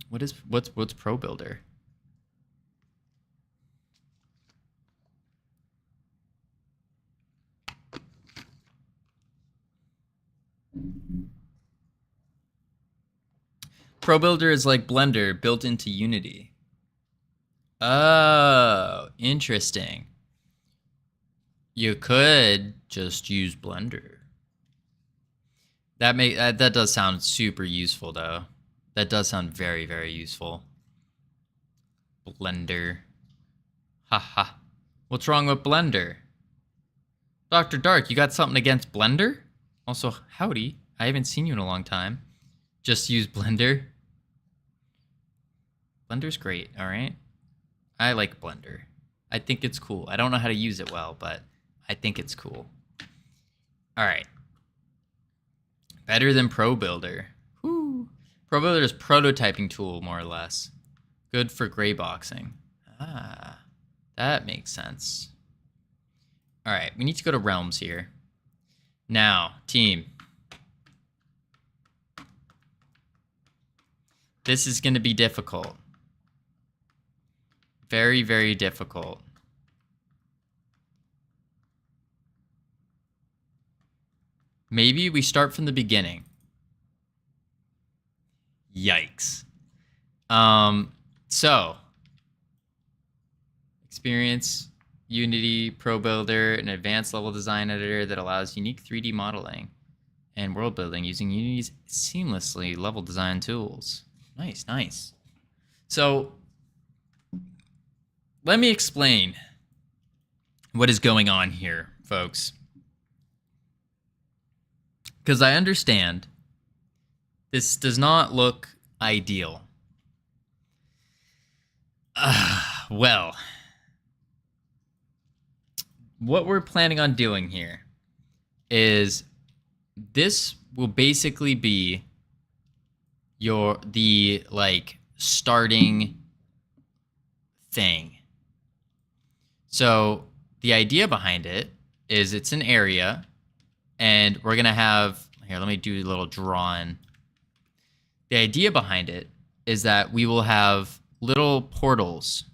What's Pro Builder? Pro Builder is like Blender built into Unity. Oh, interesting. You could just use Blender. That does sound super useful though. That does sound very, very useful. Blender. Haha. What's wrong with Blender? Dr. Dark, you got something against Blender? Also, howdy. I haven't seen you in a long time. Just use Blender. Blender's great, alright? I like Blender. I think it's cool. I don't know how to use it well, but I think it's cool. Alright. Better than Pro Builder. Woo. Pro Builder is prototyping tool, more or less. Good for gray boxing. Ah, that makes sense. Alright, we need to go to Realms here. Now, team. This is going to be difficult. Very, very difficult. Maybe we start from the beginning. Yikes. So, experience Unity, Pro Builder, an advanced level design editor that allows unique 3D modeling and world building using Unity's seamlessly level design tools. Nice, nice. So, let me explain what is going on here, folks. Because I understand this does not look ideal. Well, what we're planning on doing here is this will basically be the starting thing. So the idea behind it is it's an area, and we're gonna have here. Let me do a little drawing. The idea behind it is that we will have little portals.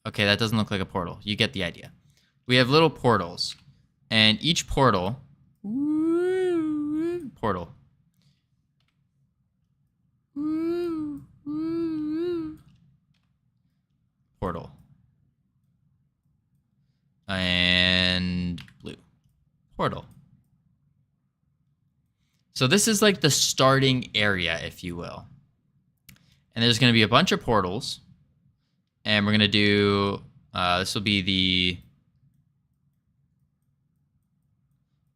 Okay, that doesn't look like a portal. You get the idea. We have little portals, and each portal, portal, portal, and blue, portal. So this is like the starting area, if you will. And there's going to be a bunch of portals. And we're going to do, this will be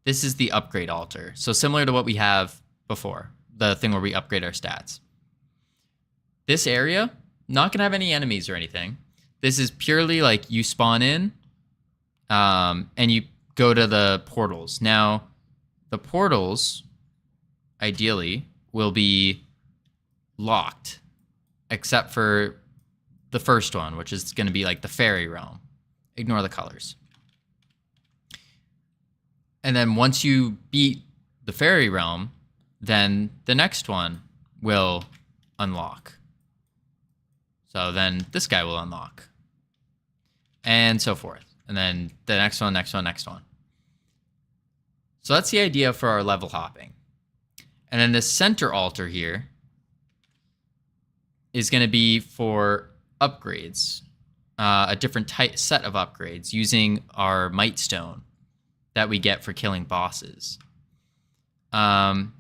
this is the upgrade altar. So similar to what we have before, the thing where we upgrade our stats. This area, not going to have any enemies or anything. This is purely like you spawn in, and you go to the portals. Now, the portals, ideally, will be locked, except for the first one, which is going to be like the fairy realm. Ignore the colors. And then once you beat the fairy realm, then the next one will unlock. So then this guy will unlock. And so forth. And then the next one, next one, next one. So that's the idea for our level hopping. And then this center altar here is going to be for upgrades. A different set of upgrades using our might stone that we get for killing bosses. What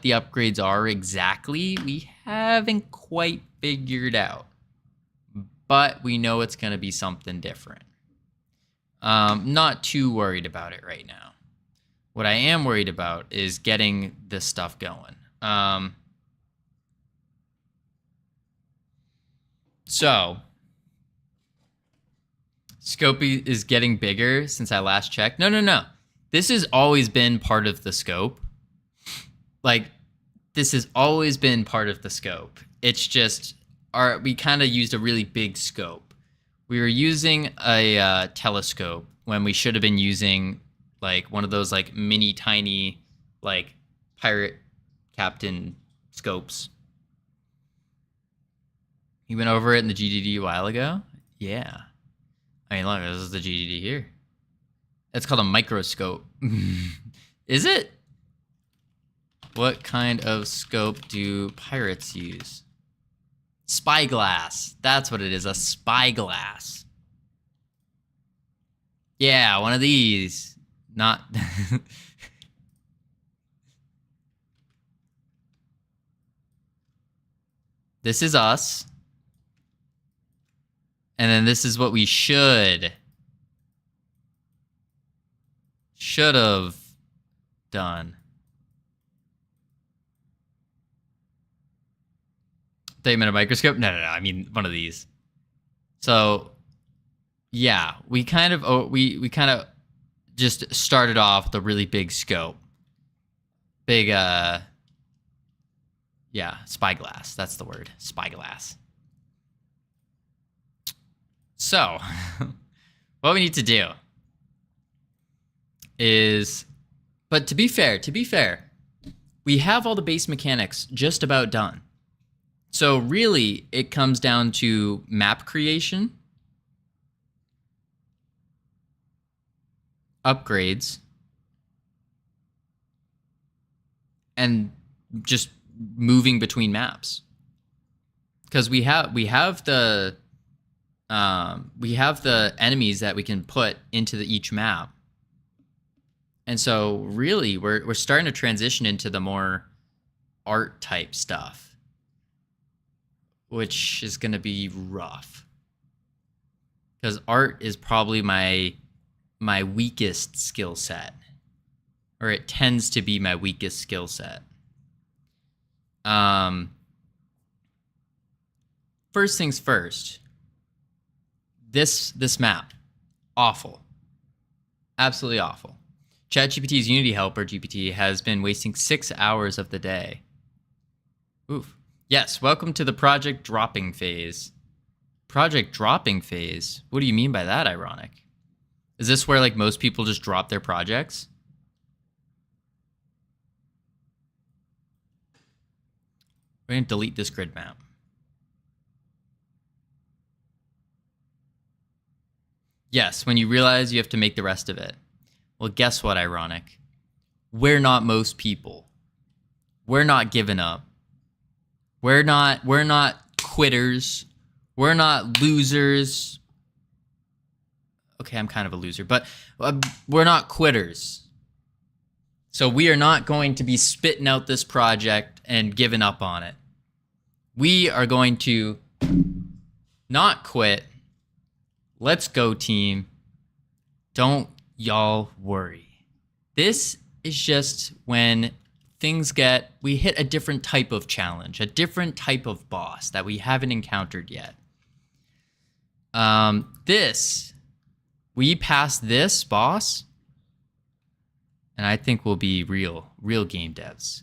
the upgrades are exactly, we haven't quite figured out. But we know it's going to be something different. Not too worried about it right now. What I am worried about is getting this stuff going. So, scope is getting bigger since I last checked. No. This has always been part of the scope. Like, this has always been part of the scope. It's just, we kind of used a really big scope. We were using a telescope when we should have been using like one of those like mini tiny like pirate captain scopes. You went over it in the GDD a while ago? Yeah. I mean, look, this is the GDD here. It's called a microscope. Is it? What kind of scope do pirates use? Spyglass. That's what it is, a spyglass. Yeah, one of these. Not... This is us. And then this is what we should have done. They meant a microscope? No. I mean one of these. So, yeah, we kind of just started off with a really big scope. Big, yeah, spyglass. That's the word, spyglass. So, what we need to do is, but to be fair, we have all the base mechanics just about done. So really, it comes down to map creation, upgrades, and just moving between maps. Because we have the enemies that we can put into each map. And so really, we're starting to transition into the more art type stuff, which is going to be rough. Because art is probably my weakest skill set. Or it tends to be my weakest skill set. First things first. This map. Awful. Absolutely awful. ChatGPT's Unity helper, GPT, has been wasting 6 hours of the day. Oof. Yes, welcome to the project dropping phase. Project dropping phase? What do you mean by that, ironic? Is this where like most people just drop their projects? We're going to delete this grid map. Yes, when you realize you have to make the rest of it. Well, guess what, ironic? We're not most people. We're not giving up. We're not quitters. We're not losers. Okay, I'm kind of a loser, but we're not quitters. So we are not going to be spitting out this project and giving up on it. We are going to not quit. Let's go, team. Don't y'all worry. This is just when we hit a different type of challenge, a different type of boss that we haven't encountered yet. We pass this boss, and I think we'll be real game devs.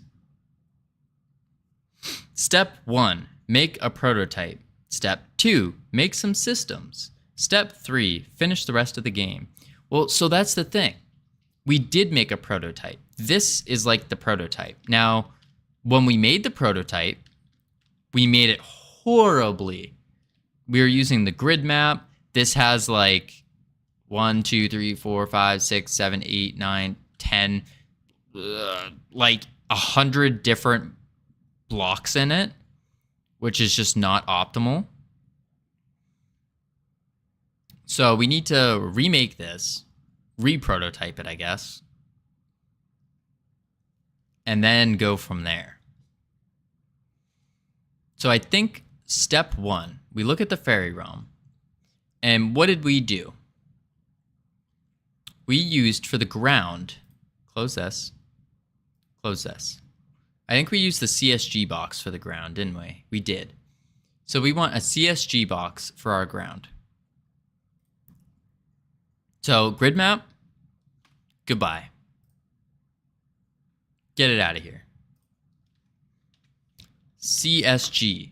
Step 1, make a prototype. Step 2, make some systems. Step 3, finish the rest of the game. Well, so that's the thing. we did make a prototype. This is like the prototype. Now, when we made the prototype, we made it horribly. We were using the grid map. This has like 1, 2, 3, 4, 5, 6, 7, 8, 9, 10, like 100 different blocks in it, which is just not optimal. So we need to remake this, re-prototype it, I guess, and then go from there. So I think step 1, we look at the fairy realm. And what did we do? We used for the ground, close this. I think we used the CSG box for the ground, didn't we? We did. So we want a CSG box for our ground. So grid map, goodbye. Get it out of here. CSG.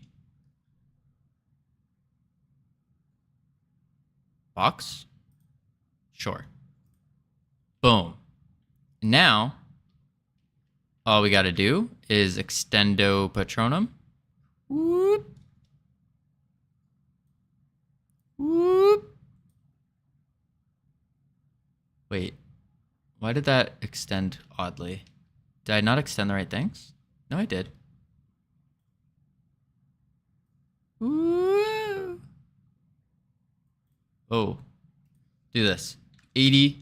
Box? Sure. Boom. Now, all we got to do is extendo patronum. Whoop. Whoop. Wait, why did that extend oddly? Did I not extend the right things? No, I did. Woo. Oh, do this. 80,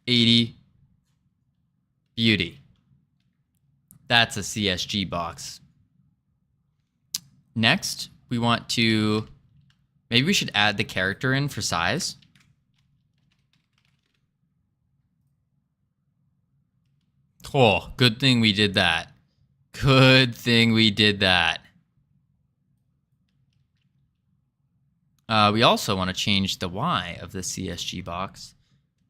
80, beauty. That's a CSG box. Next, we want to, maybe we should add the character in for size. Oh, good thing we did that. Good thing we did that. We also want to change the Y of the CSG box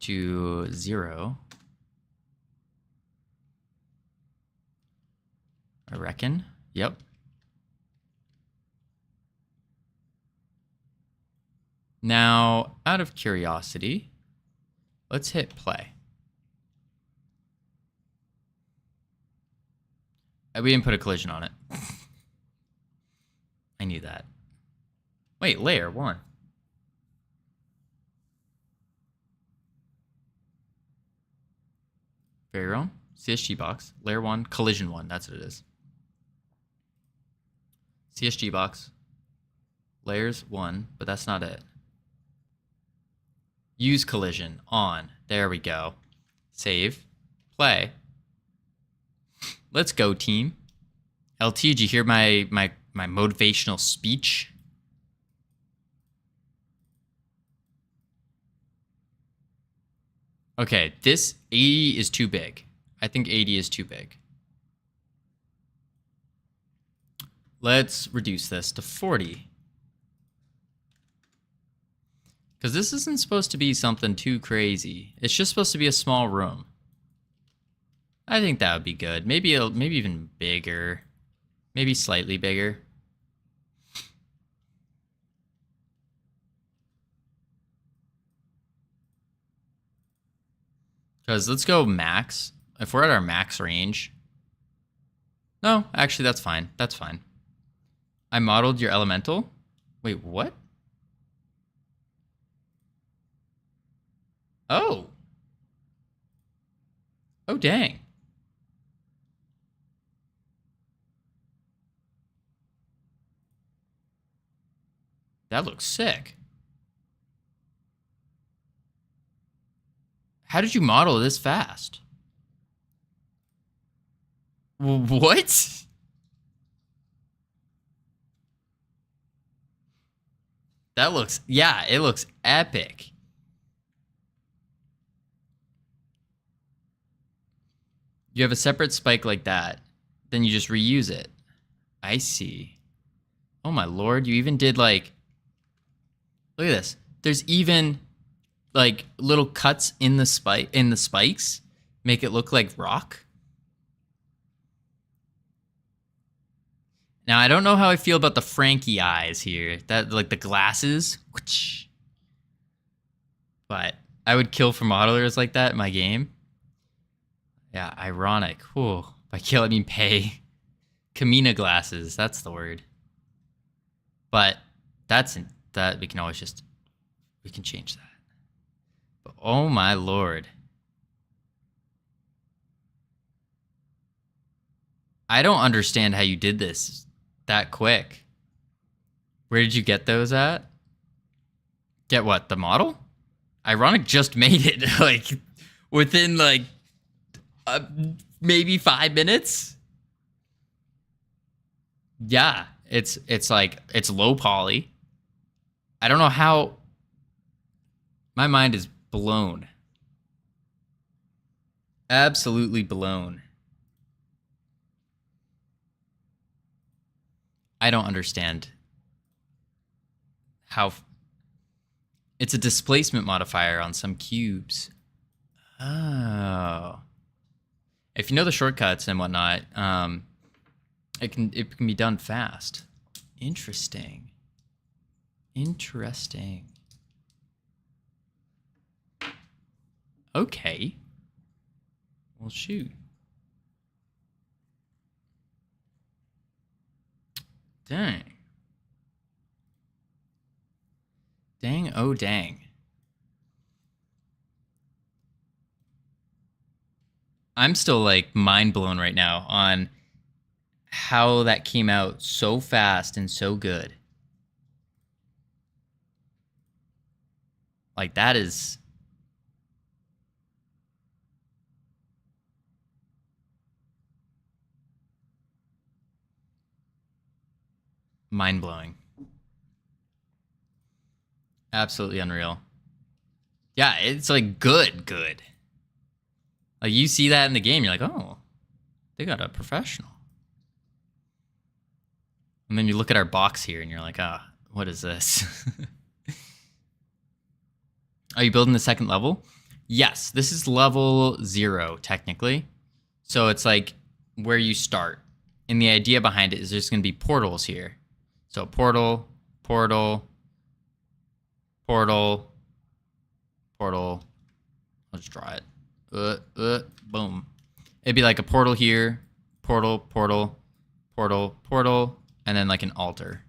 to 0. I reckon. Yep. Now, out of curiosity, let's hit play. We didn't put a collision on it. I knew that. Wait, layer 1. Very wrong. CSG box. Layer 1. Collision 1. That's what it is. CSG box. Layers 1. But that's not it. Use collision. On. There we go. Save. Play. Let's go, team. LT, did you hear my motivational speech? Okay, this 80 is too big. I think 80 is too big. Let's reduce this to 40. Because this isn't supposed to be something too crazy. It's just supposed to be a small room. I think that would be good. Maybe even bigger. Maybe slightly bigger. Because let's go max. If we're at our max range. No, actually, that's fine. That's fine. I modeled your elemental. Wait, what? Oh. Oh, dang. That looks sick. How did you model this fast? What? That looks, yeah, it looks epic. You have a separate spike like that, then you just reuse it. I see. Oh my lord, you even did like, look at this. There's even like little cuts in the spikes, make it look like rock. Now I don't know how I feel about the Frankie eyes here. That like the glasses. But I would kill for modelers like that in my game. Yeah, ironic. Whew. By kill, I mean pay. Kamina glasses, that's the word. But that we can always we can change that. But oh my lord. I don't understand how you did this that quick. Where did you get those at? Get what? The model? Ironic just made it like within like maybe 5 minutes. Yeah, it's like it's low poly. I don't know how. My mind is blown. Absolutely blown. I don't understand how. It's a displacement modifier on some cubes. Oh. If you know the shortcuts and whatnot, it can be done fast. Interesting. Interesting. Okay. Well, shoot. Dang. Dang, oh dang. I'm still like mind blown right now on how that came out so fast and so good. Like that is mind blowing. Absolutely unreal. Yeah, it's like good. Like you see that in the game, you're like, oh, they got a professional. And then you look at our box here and you're like, ah, oh, what is this? Are you building the second level? Yes, this is level 0, technically. So it's like where you start. And the idea behind it is there's going to be portals here. So portal, portal, portal, portal. I'll just draw it. Boom. It'd be like a portal here, portal, portal, portal, portal, and then like an altar.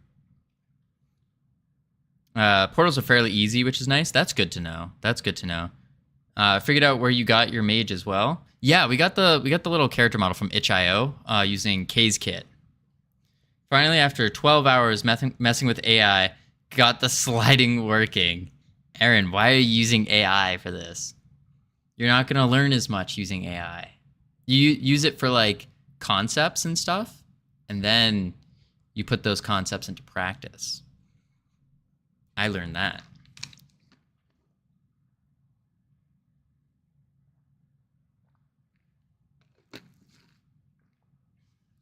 Portals are fairly easy, which is nice. That's good to know. That's good to know. Figured out where you got your mage as well. Yeah, we got the little character model from itch.io using K's kit. Finally, after 12 hours messing with AI, got the sliding working. Aaron, why are you using AI for this? You're not going to learn as much using AI. You use it for like concepts and stuff, and then you put those concepts into practice. I learned that.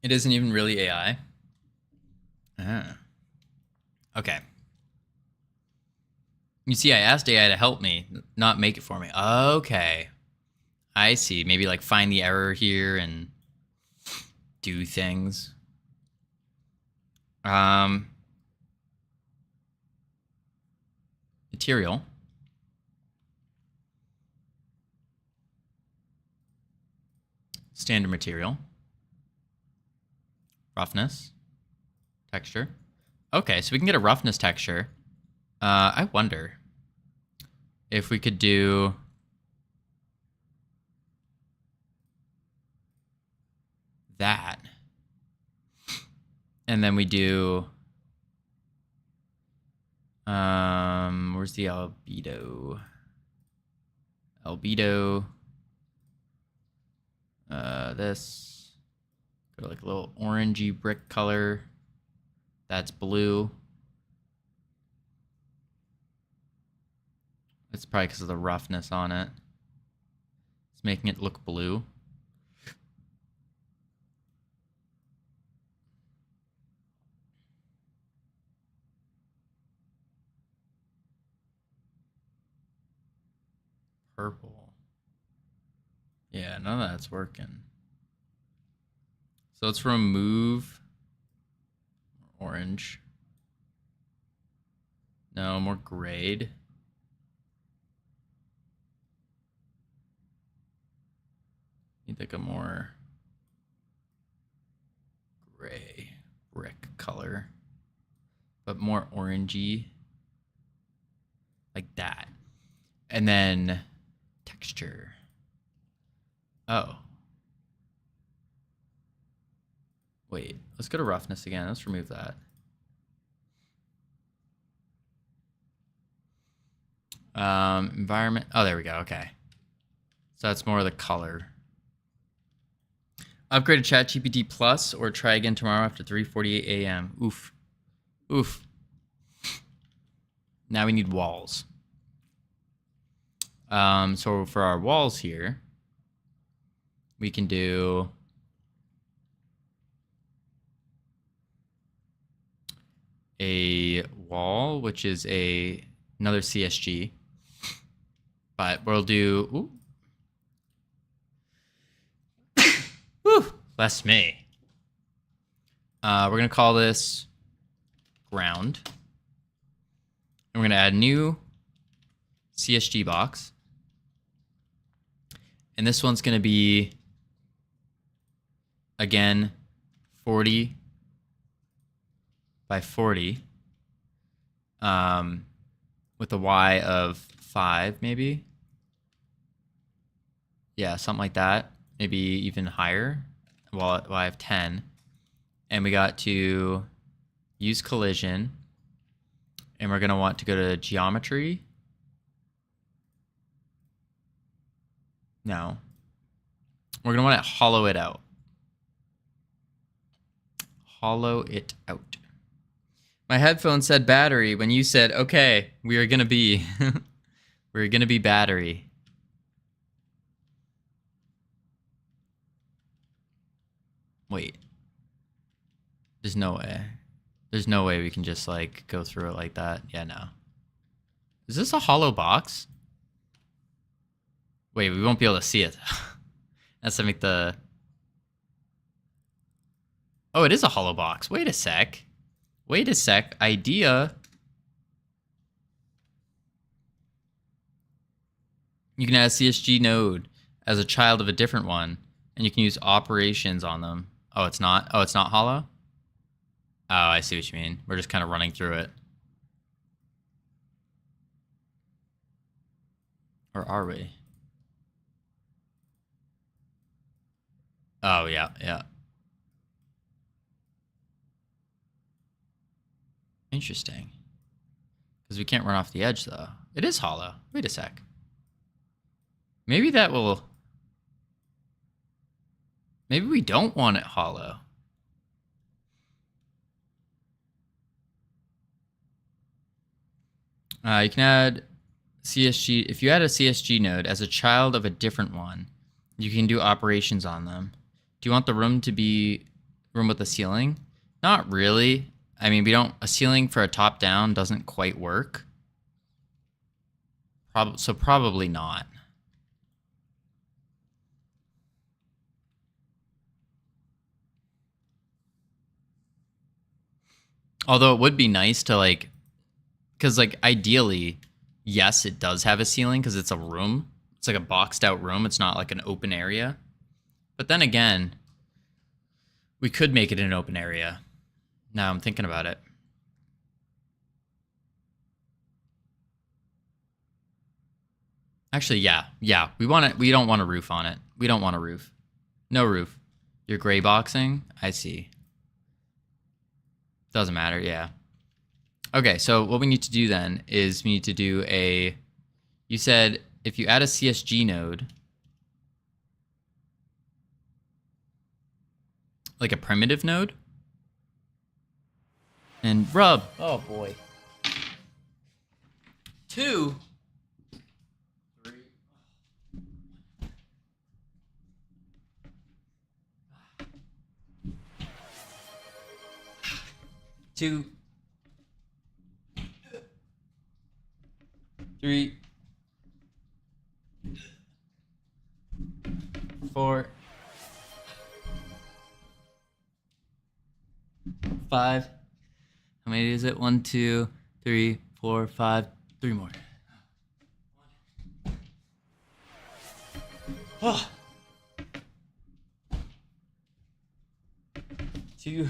It isn't even really AI. Okay. You see, I asked AI to help me, not make it for me. Okay. I see. Maybe like find the error here and do things. Material. Standard material. Roughness. Texture. Okay, so we can get a roughness texture. I wonder if we could do that. And then we do where's the albedo? Albedo. This. Go to like a little orangey brick color. That's blue. It's probably because of the roughness on it. It's making it look blue. Purple. Yeah, none of that's working. So let's remove orange. No, more grade. Need like a more gray brick color, but more orangey, like that. And then texture. Oh. Wait, let's go to roughness again. Let's remove that. Environment. Oh, there we go. Okay. So that's more of the color. Upgrade to ChatGPT Plus or try again tomorrow after 3:48 a.m. Oof. Oof. Now we need walls. So for our walls here, we can do a wall, which is another CSG. But we'll do woo, bless me. We're gonna call this ground. And we're gonna add new CSG box. And this one's gonna be again 40 by 40. With a Y of 5, maybe. Yeah, something like that. Maybe even higher. Well, I have 10. And we got to use collision. And we're going to want to go to geometry. No. We're going to want to hollow it out. Hollow it out. My headphone said battery when you said, okay, we are going to be, we're going to be battery. Wait. There's no way. There's no way we can just like go through it like that. Yeah, no. Is this a hollow box? Wait, we won't be able to see it. That's to make the... Oh, it is a hollow box. Wait a sec. Wait a sec. Idea. You can add a CSG node as a child of a different one, and you can use operations on them. Oh, it's not? Oh, it's not hollow? Oh, I see what you mean. We're just kind of running through it. Or are we? Oh, yeah, yeah. Interesting. Because we can't run off the edge, though. It is hollow. Wait a sec. Maybe that will... Maybe we don't want it hollow. You can add CSG... If you add a CSG node as a child of a different one, you can do operations on them. Do you want the room to be room with a ceiling? Not really. I mean, we don't... A ceiling for a top-down doesn't quite work. So probably not. Although it would be nice to like... Because like ideally, yes, it does have a ceiling because it's a room. It's like a boxed out room. It's not like an open area. But then again, we could make it an open area. Now I'm thinking about it. Actually, yeah. We want it. We don't want a roof on it. We don't want a roof. No roof. You're gray boxing? I see. Doesn't matter, yeah. Okay, so what we need to do then is we need to do a... You said if you add a CSG node, like a primitive node, and rub. Oh boy. 2, 3. 2, 3, 4, 5. How many is it? 1, 2, 3, 4, 5. 3 more. Oh. 2.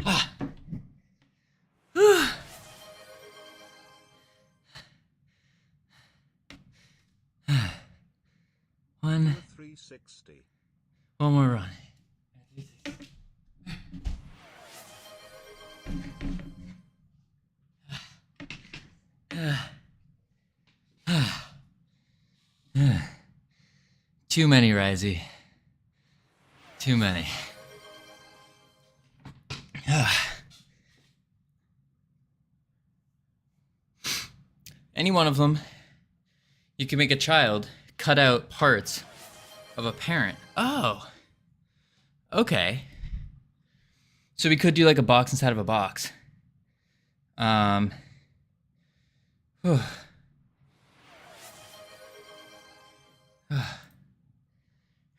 Ah. 1. 360. One more run. Too many, Risey. Too many. Any one of them, you can make a child cut out parts of a parent. Oh. Okay. So we could do like a box inside of a box. Whew.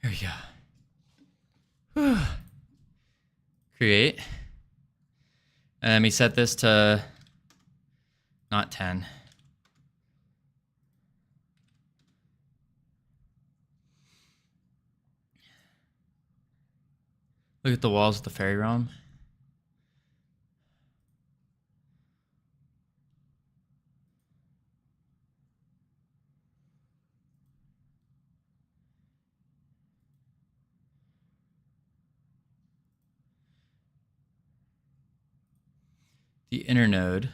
Here we go. Whew. Create. And then we set this to not 10. Look at the walls of the fairy realm. The inner node.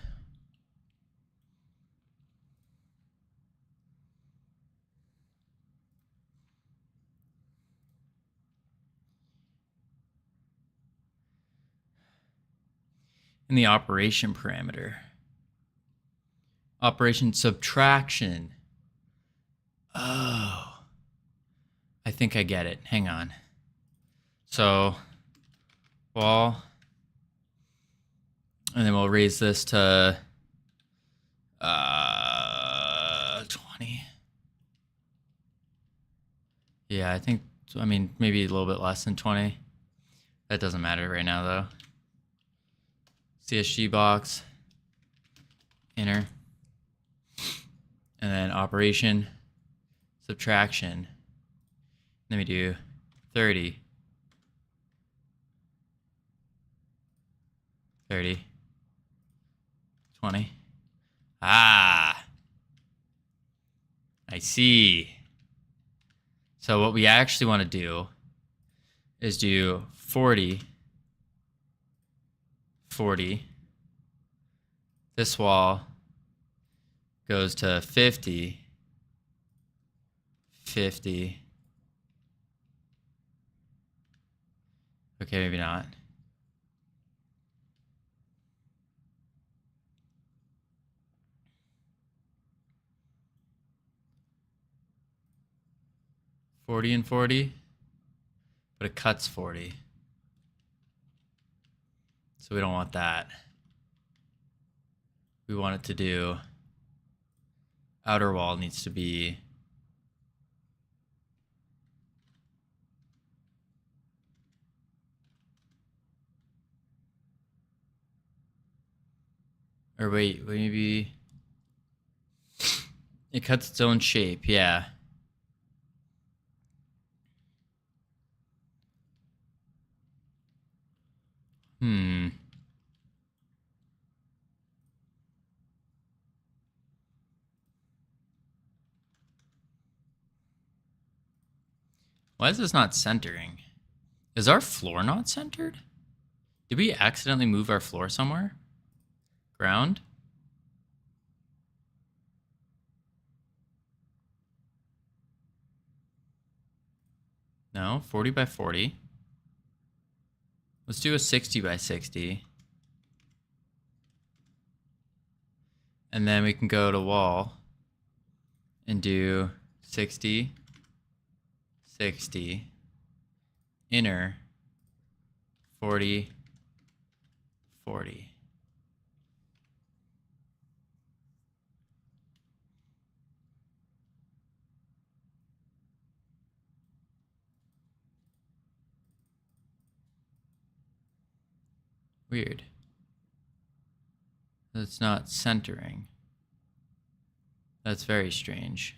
And the operation parameter. Operation subtraction. Oh. I think I get it. Hang on. So, wall. And then we'll raise this to 20. Yeah, I mean, maybe a little bit less than 20. That doesn't matter right now, though. CSG box, inner, and then operation, subtraction. Then we do 30, 30, 20. Ah, I see. So what we actually want to do is do 40, 40. This wall goes to 50, 50. Okay, maybe not. $40 and $40, but it cuts 40. So we don't want that. We want it to do, outer wall needs to be or wait, maybe it cuts its own shape, yeah. Why is this not centering? Is our floor not centered? Did we accidentally move our floor somewhere? Ground? No, 40 by 40. Let's do a 60 by 60. And then we can go to wall and do 60, 60, inner, 40, 40. Weird. That's not centering. That's very strange.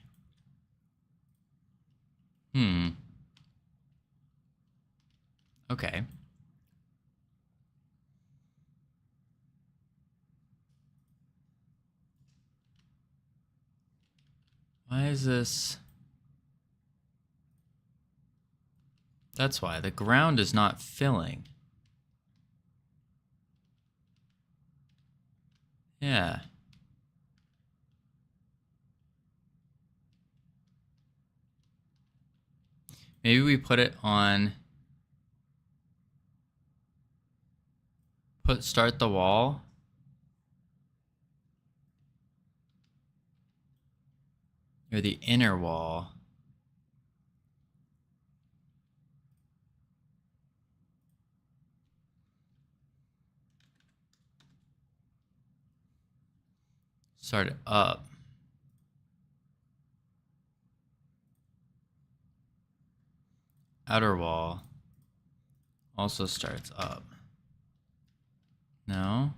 Okay. Why is this? That's why. The ground is not filling. Yeah. Maybe we put it on... Start the wall. Or the inner wall. Start it up. Outer wall also starts up. No?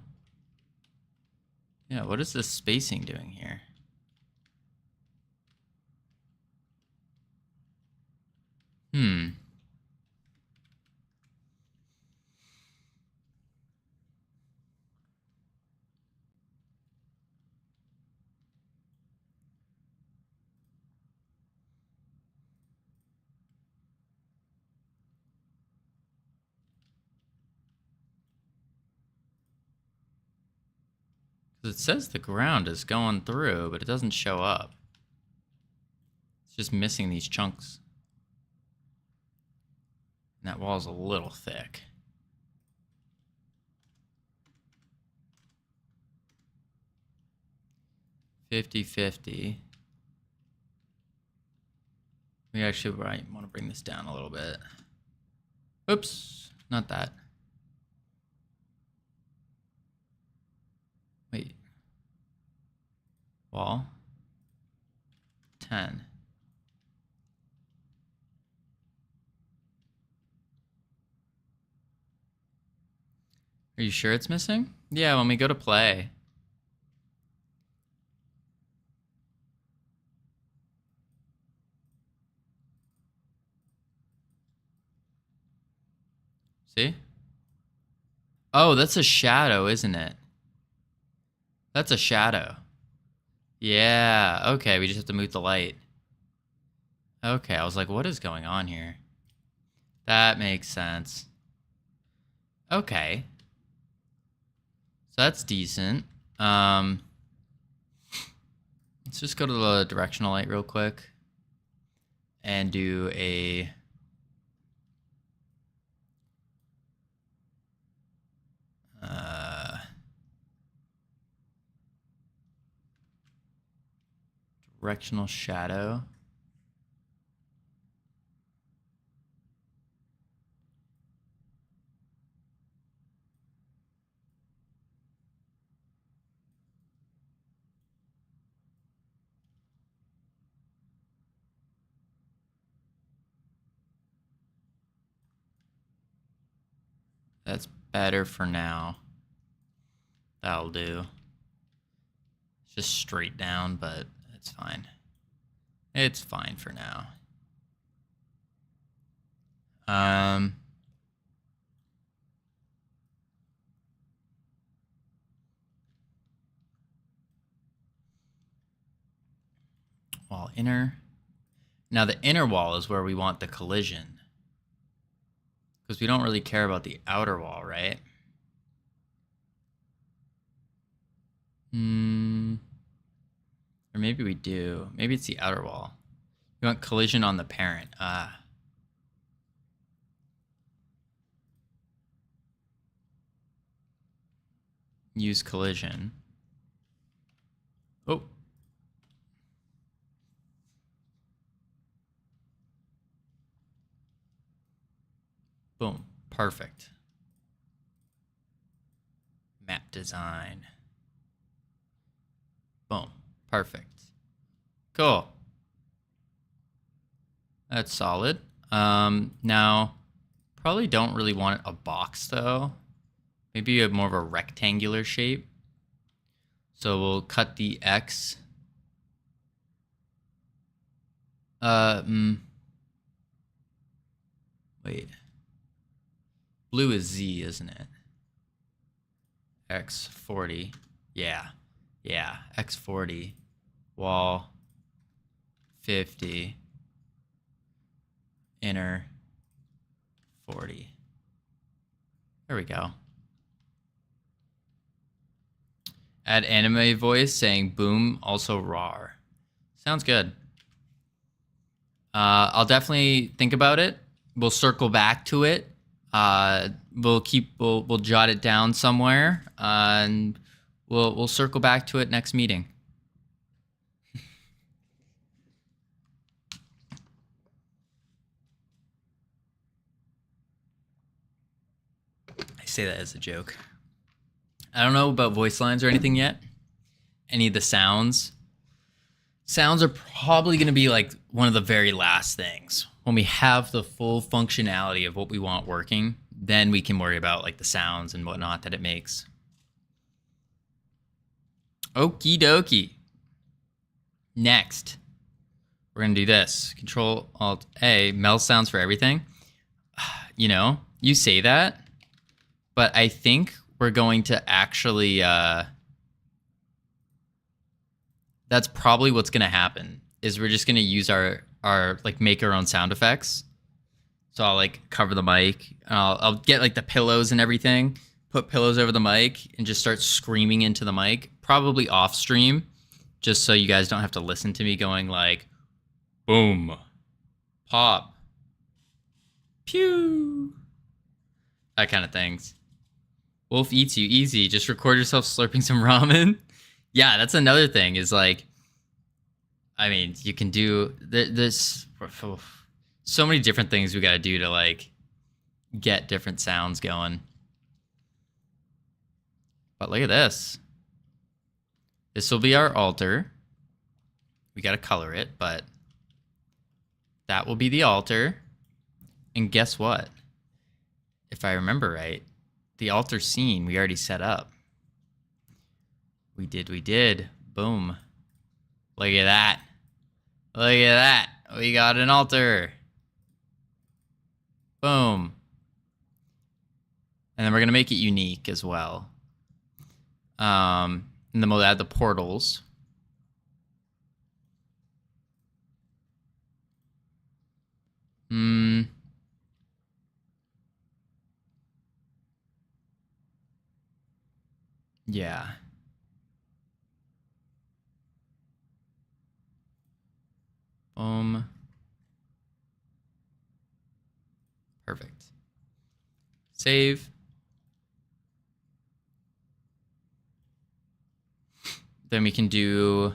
Yeah, what is this spacing doing here? Because it says the ground is going through, but it doesn't show up. It's just missing these chunks. And that wall's a little thick. $50-50. We actually want to bring this down a little bit. Oops, not that. Wait. Wall. 10. Are you sure it's missing? Yeah, when we go to play. See? Oh, that's a shadow, isn't it? That's a shadow. Yeah, okay, we just have to move the light. Okay, I was like, what is going on here? That makes sense. Okay. So that's decent. Let's just go to the directional light real quick. And do a... directional shadow. That's better for now. That'll do. It's just straight down, but it's fine. It's fine for now. Wall inner. Now the inner wall is where we want the collision. Because we don't really care about the outer wall, right? Or maybe we do. Maybe it's the outer wall. We want collision on the parent. Use collision. Oh. Boom. Perfect. Map design. Boom. Perfect. Cool. That's solid. Now, probably don't really want a box though. Maybe more of a rectangular shape. So we'll cut the X. Wait. Blue is Z, isn't it? X40. Yeah. Yeah. X40. Wall. 50. Inner. 40. There we go. Add anime voice saying boom, also rawr. Sounds good. I'll definitely think about it. We'll circle back to it. We'll jot it down somewhere, and we'll circle back to it next meeting. I say that as a joke. I don't know about voice lines or anything yet. Any of the sounds. Sounds are probably going to be like one of the very last things. When we have the full functionality of what we want working, then we can worry about like the sounds and whatnot that it makes. Okie dokie. Next, we're going to do this. Control Alt A, meld sounds for everything. You know, you say that, but I think we're going to actually, that's probably what's going to happen, is we're just going to use our like make our own sound effects. So I'll like cover the mic, and I'll get like the pillows and everything, put pillows over the mic and just start screaming into the mic, probably off stream, just so you guys don't have to listen to me going like, boom, pop, pew, that kind of things. Wolf eats you easy. Just record yourself slurping some ramen. Yeah, that's another thing is like, I mean, you can do this. So many different things we got to do to like get different sounds going. But look at this. This will be our altar. We got to color it, but that will be the altar. And guess what? If I remember right, the altar scene we already set up. We did. Boom. Look at that. Look at that. We got an altar. Boom. And then we're going to make it unique as well. And then we'll add the portals. Yeah. Perfect. Save. Then we can do,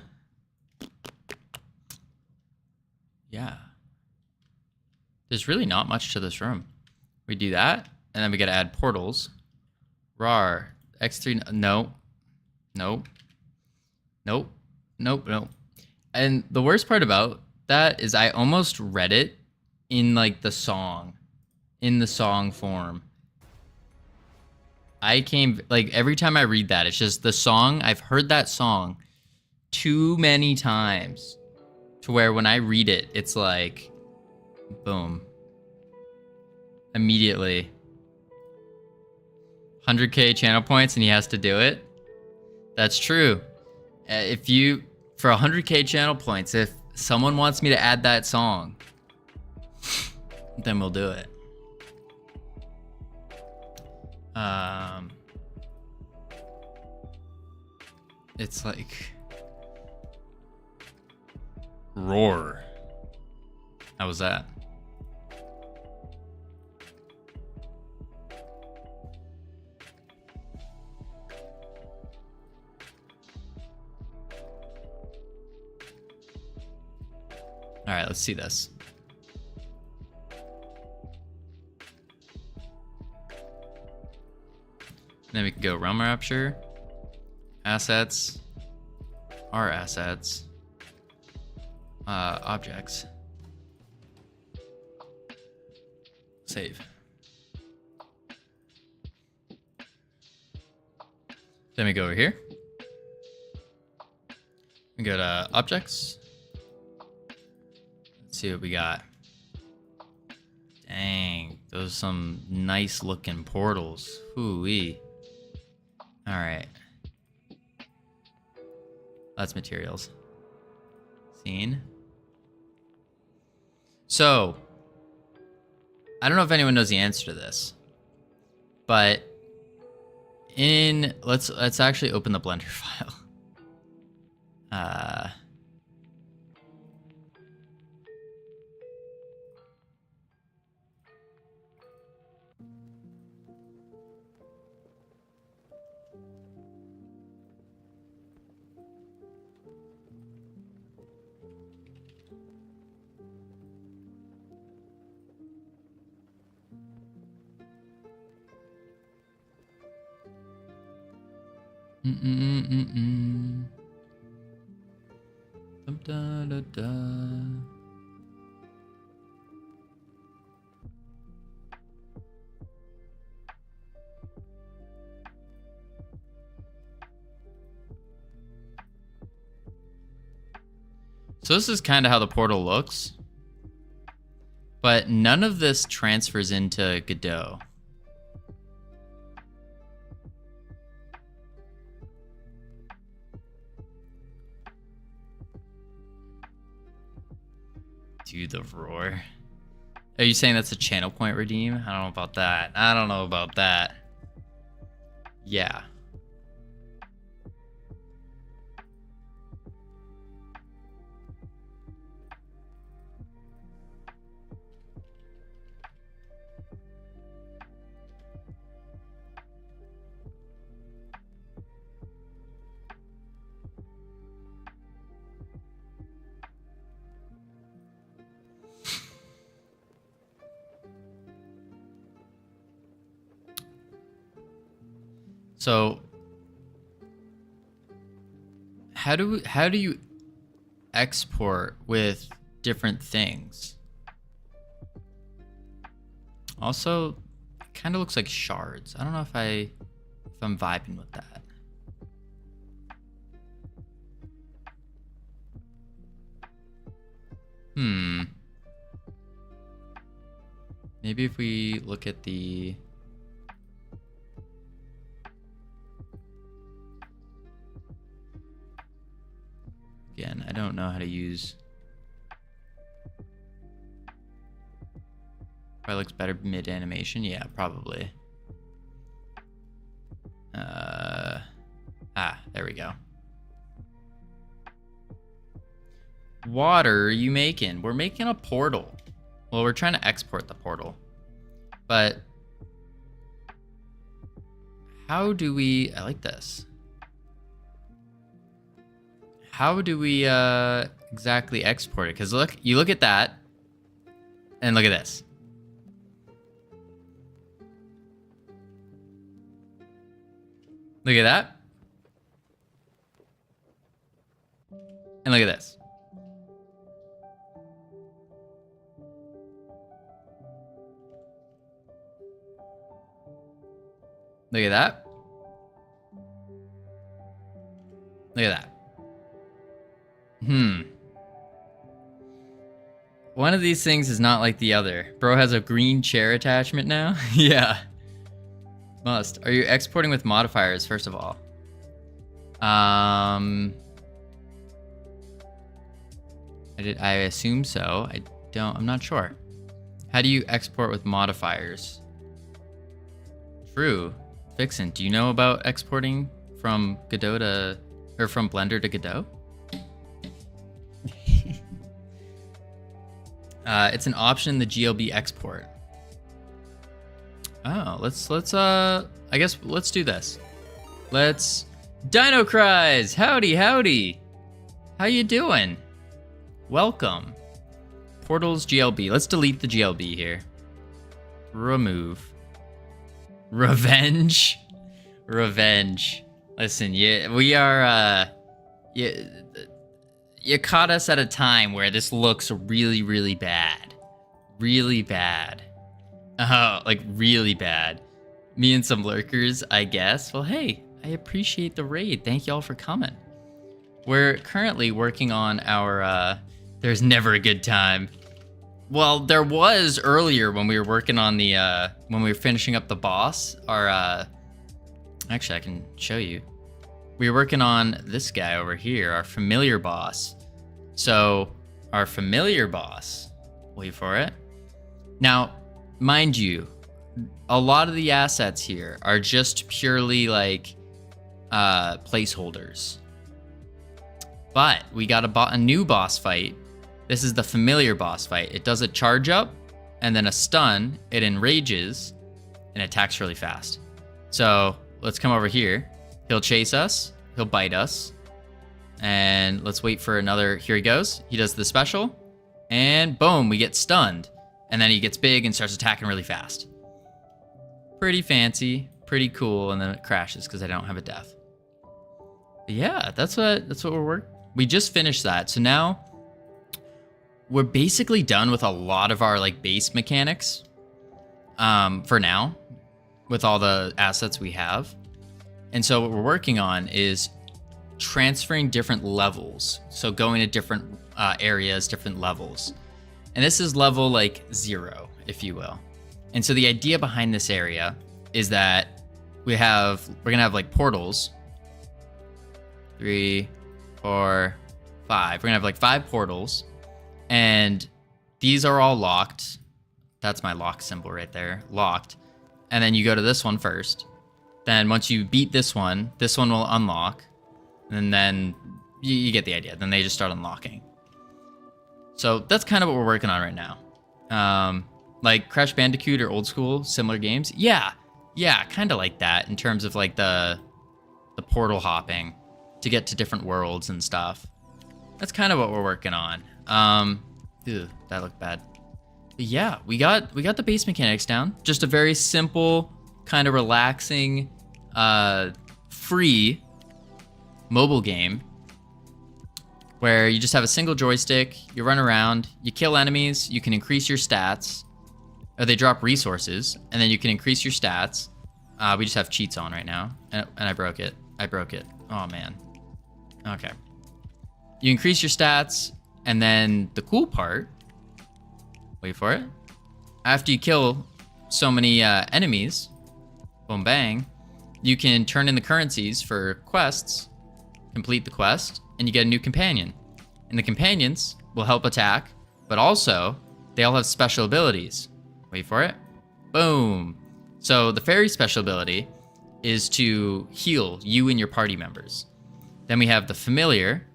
yeah. There's really not much to this room. We do that, and then we got to add portals. Rar. X3, no. Nope. Nope. Nope, nope. And the worst part about that is I almost read it in like the song form. I came, like every time I read that, it's just the song. I've heard that song too many times to where when I read it, it's like, boom. Immediately. 100K channel points and he has to do it. That's true. If you, for 100K channel points, if someone wants me to add that song, then we'll do it. It's like roar. How was that? All right, let's see this. Then we can go realm rapture, assets, our assets, objects, save. Then we go over here. We go to objects. Let's see what we got. Dang, Those are some nice looking portals. Hoo-wee. All right. That's materials. Scene. So, I don't know if anyone knows the answer to this, but let's actually open the Blender file. Da, da, da. So this is kind of how the portal looks, but none of this transfers into Godot. Dude, the roar. Are you saying that's a channel point redeem? I don't know about that. I don't know about that. Yeah. So how do you export with different things? Also, it kind of looks like shards. I don't know if I'm vibing with that. Maybe if we look at the again, I don't know how to use. Probably looks better mid animation. Yeah, probably. There we go. Water, are you making? We're making a portal. Well, we're trying to export the portal. But how do we, I like this. How do we exactly export it? Because look, you look at that, and look at this. Look at that. And look at this. Look at that. Look at that. One of these things is not like the other. Bro has a green chair attachment now? Yeah. Must. Are you exporting with modifiers, first of all? I assume so. I'm not sure. How do you export with modifiers? True. Vixen, do you know about exporting from Godot to, or from Blender to Godot? It's an option in the GLB export. Oh, I guess let's do this. Dino Cries! Howdy, howdy! How you doing? Welcome. Portals GLB. Let's delete the GLB here. Remove. Revenge. Listen, we are, you caught us at a time where this looks really, really bad. Really bad. Oh, like really bad. Me and some lurkers, I guess. Well, hey, I appreciate the raid. Thank y'all for coming. We're currently working on our, there's never a good time. Well, there was earlier when we were working on the when we were finishing up the boss. Our actually, I can show you. We were working on this guy over here, our familiar boss. So our familiar boss. Wait for it. Now, mind you, a lot of the assets here are just purely like placeholders. But we got a new boss fight. This is the familiar boss fight. It does a charge up and then a stun. It enrages and attacks really fast. So let's come over here. He'll chase us. He'll bite us. And let's wait for another. Here he goes. He does the special. And boom, we get stunned. And then he gets big and starts attacking really fast. Pretty fancy. Pretty cool. And then it crashes because I don't have a death. But yeah, that's what we're working. We just finished that. So now we're basically done with a lot of our like base mechanics for now with all the assets we have. And so what we're working on is transferring different levels. So going to different areas, different levels. And this is level like 0, if you will. And so the idea behind this area is that we're gonna have like portals. 3, 4, 5. We're gonna have like 5 portals. And these are all locked. That's my lock symbol right there. Locked. And then you go to this one first. Then once you beat this one will unlock. And then you get the idea. Then they just start unlocking. So that's kind of what we're working on right now. Like Crash Bandicoot or old school, similar games. Yeah, kind of like that in terms of like the portal hopping to get to different worlds and stuff. That's kind of what we're working on. Ew, that looked bad. But yeah, we got the base mechanics down. Just a very simple, kind of relaxing, free mobile game where you just have a single joystick, you run around, you kill enemies, you can increase your stats, or they drop resources, and then you can increase your stats. We just have cheats on right now, and I broke it. Oh man. Okay. You increase your stats, and then the cool part, wait for it, after you kill so many enemies, boom bang, you can turn in the currencies for quests, complete the quest, and you get a new companion. And the companions will help attack, but also they all have special abilities. Wait for it. Boom. So the fairy special ability is to heal you and your party members. Then we have the familiar.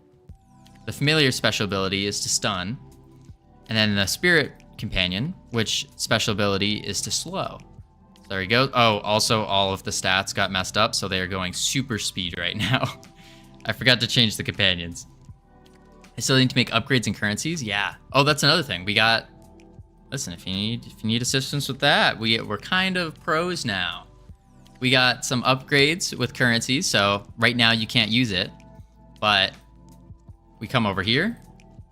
The familiar special ability is to stun. And then the spirit companion, which special ability is to slow. So there we go. Oh, also all of the stats got messed up, so they are going super speed right now. I forgot to change the companions. I still need to make upgrades and currencies. Yeah. Oh, that's another thing. We got. Listen, if you need assistance with that, we're kind of pros now. We got some upgrades with currencies, so right now you can't use it, but we come over here,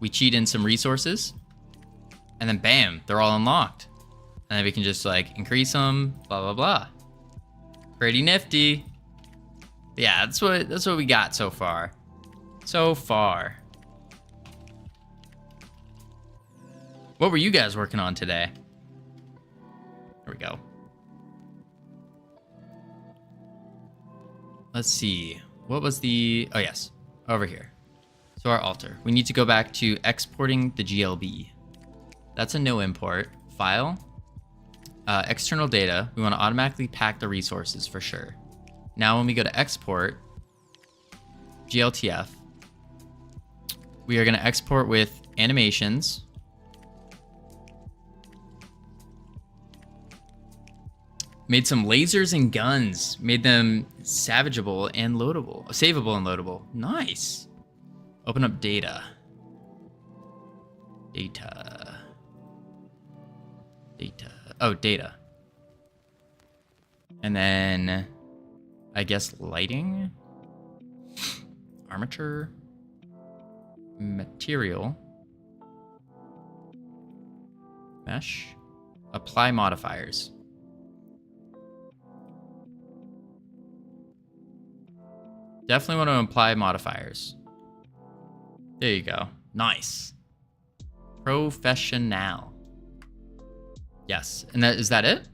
we cheat in some resources, and then bam, they're all unlocked. And then we can just like increase them, blah blah blah. Pretty nifty. Yeah, that's what we got so far. So far. What were you guys working on today? There we go. Let's see. What was the... Oh, yes. Over here. So our altar. We need to go back to exporting the GLB. That's a no import. File. External data. We want to automatically pack the resources for sure. Now when we go to export, GLTF, we are going to export with animations. Made some lasers and guns. Made them savageable and loadable. Savable and loadable. Nice. Open up data. Data. Oh, data. And then, I guess lighting. Armature. Material. Mesh. Apply modifiers. Definitely want to apply modifiers. There you go. Nice. Professional. Yes. And is that it?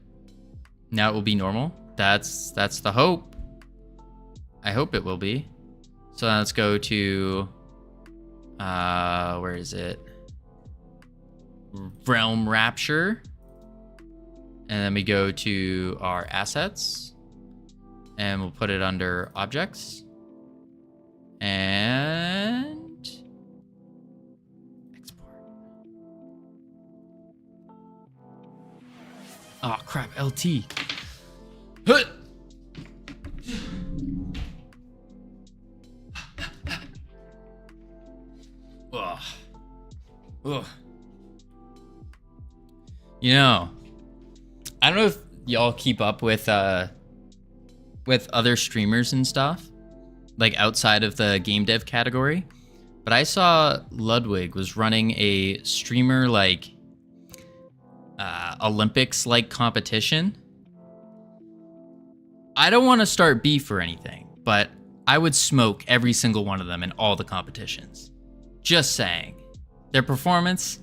Now it will be normal. That's the hope. I hope it will be. So now let's go to where is it? Realm Rapture. And then we go to our assets and we'll put it under objects and export. Oh crap, LT. Huh! Ugh. Ugh. You know, I don't know if y'all keep up with other streamers and stuff, like outside of the game dev category, but I saw Ludwig was running a streamer like Olympics like competition. I don't want to start beef or anything, but I would smoke every single one of them in all the competitions. Just saying. Their performance,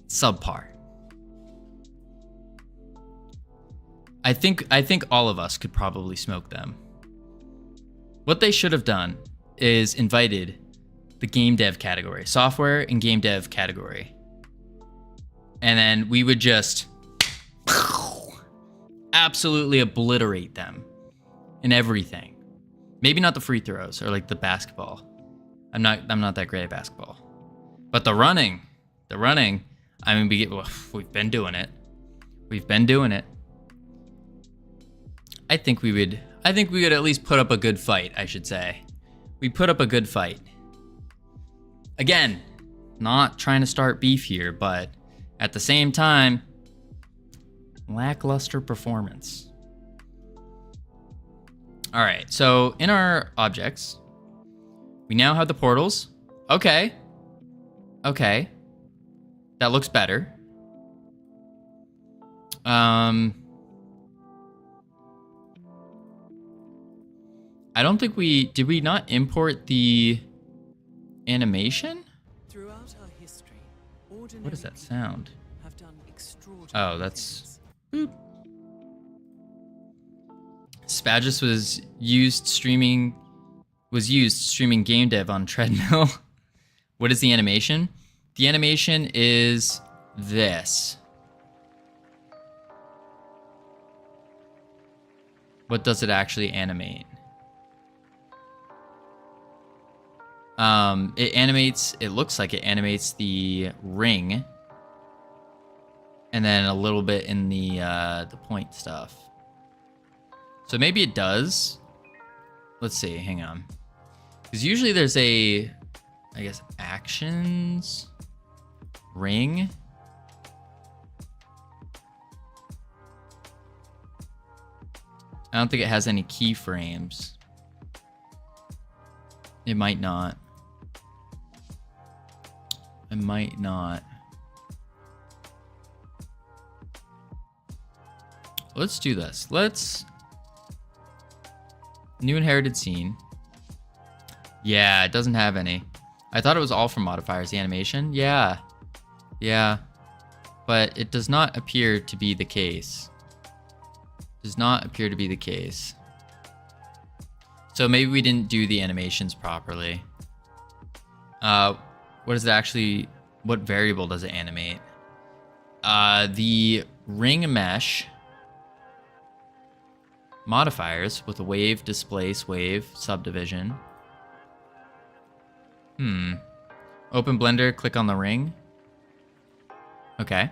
subpar. I think all of us could probably smoke them. What they should have done is invited the game dev category, software and game dev category. And then we would just absolutely obliterate them in everything. Maybe not the free throws or like the basketball. I'm not that great at basketball. But the running, I mean, we've been doing it. We've been doing it. I think we would at least put up a good fight, I should say. We put up a good fight. Again, not trying to start beef here, but at the same time, lackluster performance. All right, so in our objects, we now have the portals. Okay. That looks better. I don't think did we not import the animation? Throughout our history, What is that sound? have done extraordinary Oh, that's things. boop. Spagus was used streaming game dev on treadmill. What is the animation? The animation is this. What does it actually animate? It looks like it animates the ring. And then a little bit in the point stuff. So maybe it does. Let's see, hang on. Because usually there's I guess, actions, ring. I don't think it has any keyframes. It might not. It might not. Let's do this. New inherited scene. Yeah, it doesn't have any. I thought it was all from modifiers, the animation. Yeah. But it does not appear to be the case. Does not appear to be the case. So maybe we didn't do the animations properly. What variable does it animate? The ring mesh modifiers with a wave, displace, wave, subdivision. Open Blender, click on the ring. Okay.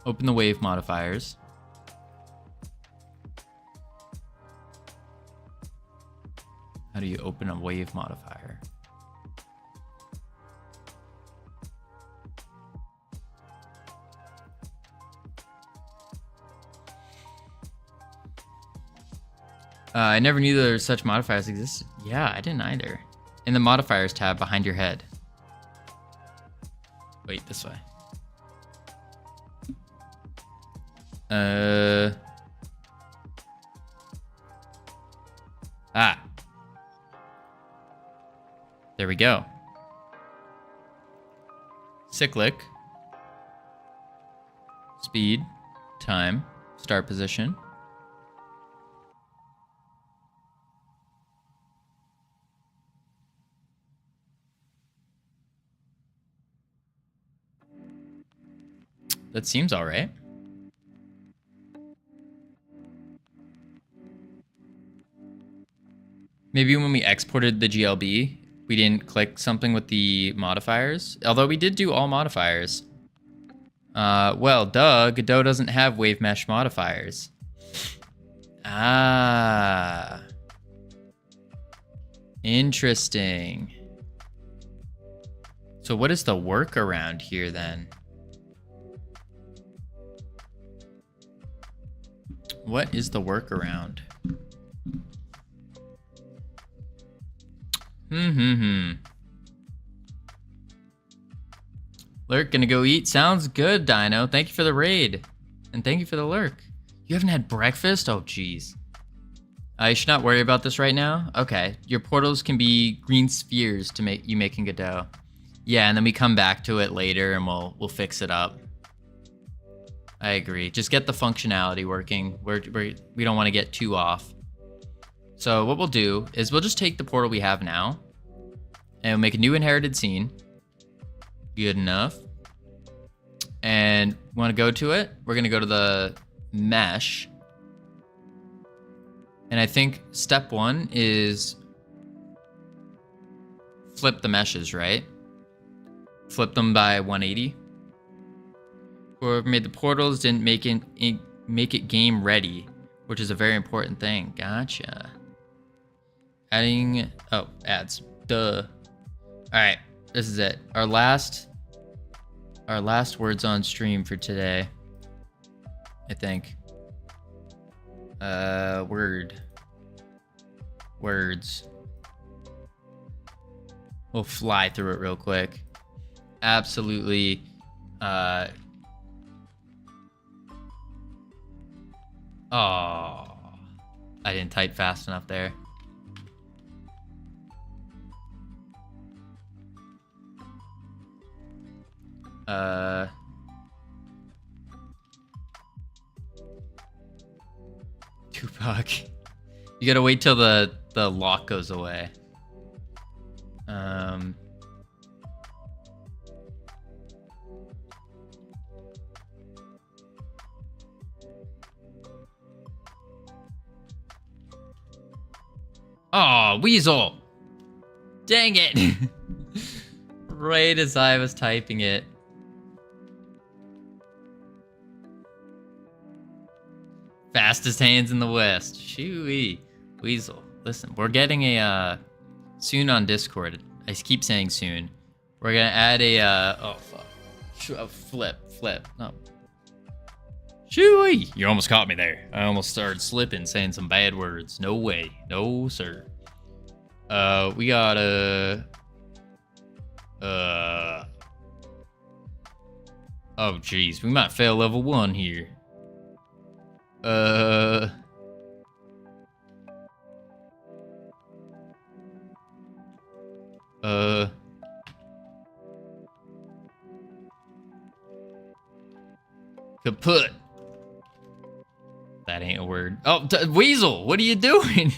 Open the wave modifiers. How do you open a wave modifier? I never knew there were such modifiers existed. Yeah, I didn't either. In the modifiers tab behind your head. Wait, this way. There we go. Cyclic. Speed. Time. Start position. That seems all right. Maybe when we exported the GLB, we didn't click something with the modifiers. Although we did do all modifiers. Well, duh, Godot doesn't have wave mesh modifiers. Ah. Interesting. So what is the workaround here then? What is the workaround? Lurk, gonna go eat? Sounds good, Dino. Thank you for the raid. And thank you for the lurk. You haven't had breakfast? Oh, jeez. You should not worry about this right now. Okay. Your portals can be green spheres to make you making Godot. Yeah, and then we come back to it later and we'll fix it up. I agree. Just get the functionality working. We don't want to get too off. So what we'll do is we'll just take the portal we have now and we'll make a new inherited scene. Good enough. And want to go to it? We're going to go to the mesh. And I think step 1 is flip the meshes, right? Flip them by 180. Whoever made the portals didn't make it game ready, which is a very important thing. Gotcha. Adding, oh, ads. Duh. All right, this is it. Our last words on stream for today, I think. Words. We'll fly through it real quick. Absolutely. Oh, I didn't type fast enough there. Tupac. You gotta wait till the lock goes away. Oh, Weasel! Dang it! Right as I was typing it. Fastest hands in the West. Shooey. Weasel. Listen, we're getting a, soon on Discord. I keep saying soon. We're gonna add a, oh fuck. Flip. No. Shooey! You almost caught me there. I almost started slipping, saying some bad words. No way. No, sir. We got a... oh, jeez. We might fail level 1 here. Kaput. That ain't a word. Oh, Weasel, what are you doing?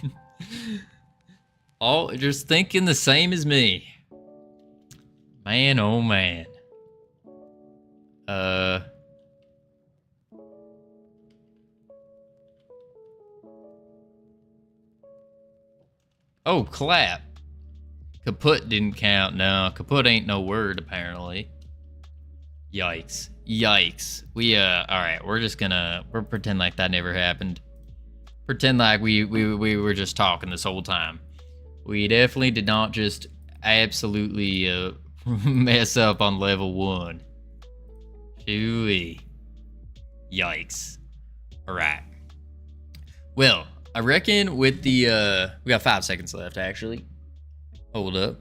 Oh, just thinking the same as me. Man, oh man. Oh, clap. Kaput didn't count. No, kaput ain't no word, apparently. Yikes. Yikes. We, alright, we're pretend like that never happened. Pretend like we were just talking this whole time. We definitely did not just absolutely, mess up on level 1. Shooey. Yikes. Alright. Well, I reckon with the, we got 5 seconds left, actually. Hold up.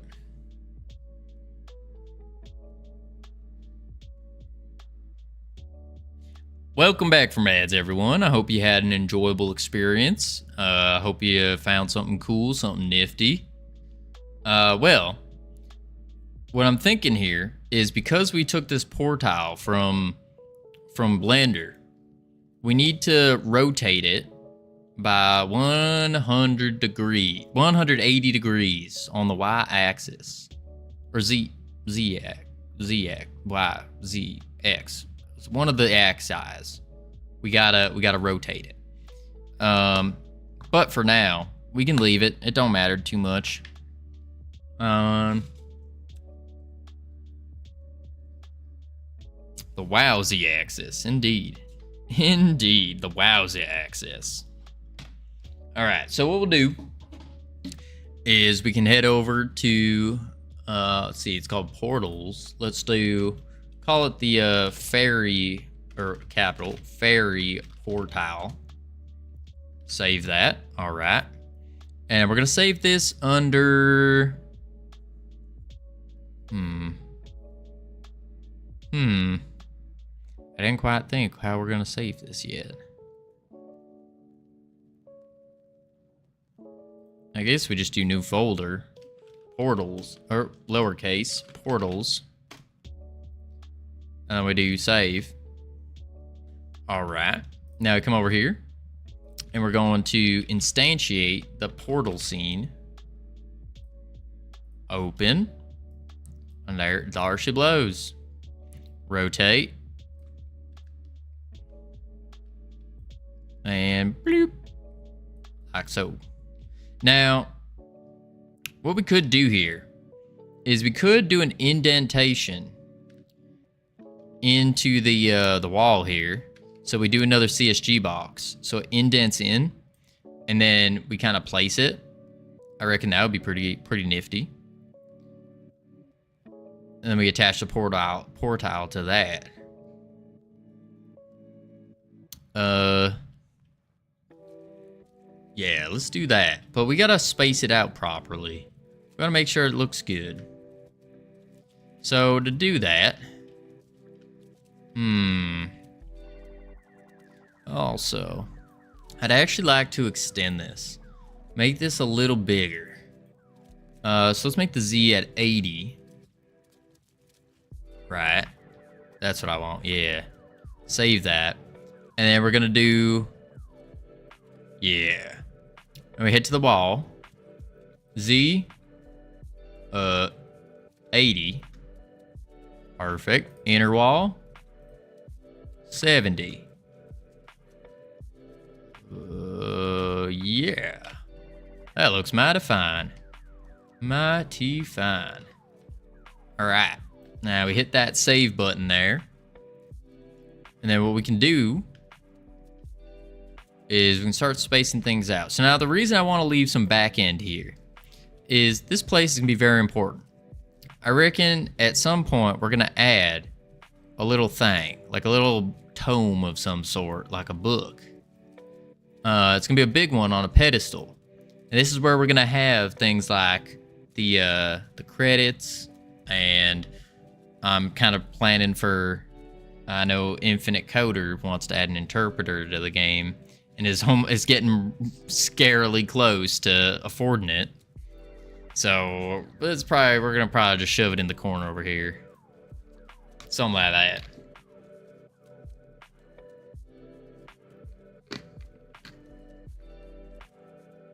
Welcome back from ads, everyone. I hope you had an enjoyable experience. I hope you found something cool, something nifty. Well, what I'm thinking here is because we took this portile from Blender, we need to rotate it by 180 degrees on the y-axis, or z x. It's one of the axes. We gotta rotate it. But for now, we can leave it. It don't matter too much. The wowsy axis, indeed, the wowsy axis. All right, so what we'll do is we can head over to let's see, it's called portals. Call it the ferry, or capital ferry portile. Save that. All right, and we're gonna save this under I didn't quite think how we're gonna save this yet. I guess we just do new folder, portals, or lowercase, portals. And then we do save. All right, now we come over here and we're going to instantiate the portal scene. Open, and there she blows. Rotate. And bloop, like so. Now, what we could do here is we could do an indentation into the wall here. So we do another CSG box, so it indents in, and then we kind of place it. I reckon that would be pretty nifty. And then we attach the portile to that. Yeah, let's do that. But we gotta space it out properly. We gotta make sure it looks good. So to do that, also, I'd actually like to extend this. Make this a little bigger. So let's make the Z at 80. Right. That's what I want. Yeah. Save that. And then we're gonna do, yeah. And we head to the wall. Z 80. Perfect. Inner wall 70. Yeah. That looks mighty fine. Mighty fine. Alright. Now we hit that save button there. And then what we can do is we can start spacing things out. So now the reason I want to leave some back end here is this place is going to be very important. I reckon at some point we're going to add a little thing, like a little tome of some sort, like a book. It's going to be a big one on a pedestal. And this is where we're going to have things like the credits, and I'm kind of planning for, I know Infinite Coder wants to add an interpreter to the game, and is getting scarily close to affording it. So we're gonna probably just shove it in the corner over here, something like that.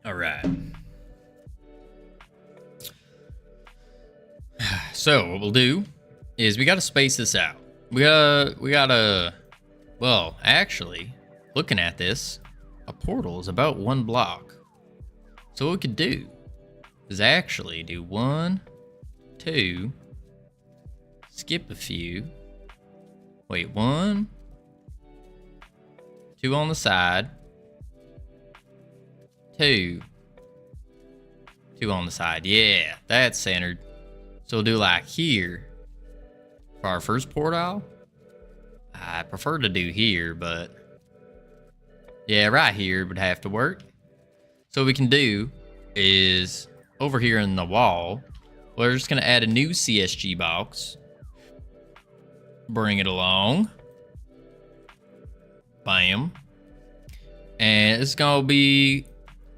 All right. So what we'll do is we gotta space this out. We gotta. Well, actually, looking at this, a portal is about 1 block. So what we could do is actually do 1, 2, skip a few. Wait, 1, 2 on the side, 2 on the side. Yeah, that's centered. So we'll do like here for our first portal. I prefer to do here, but yeah, right here would have to work. So what we can do is over here in the wall, we're just gonna add a new CSG box. Bring it along. Bam. And it's gonna be,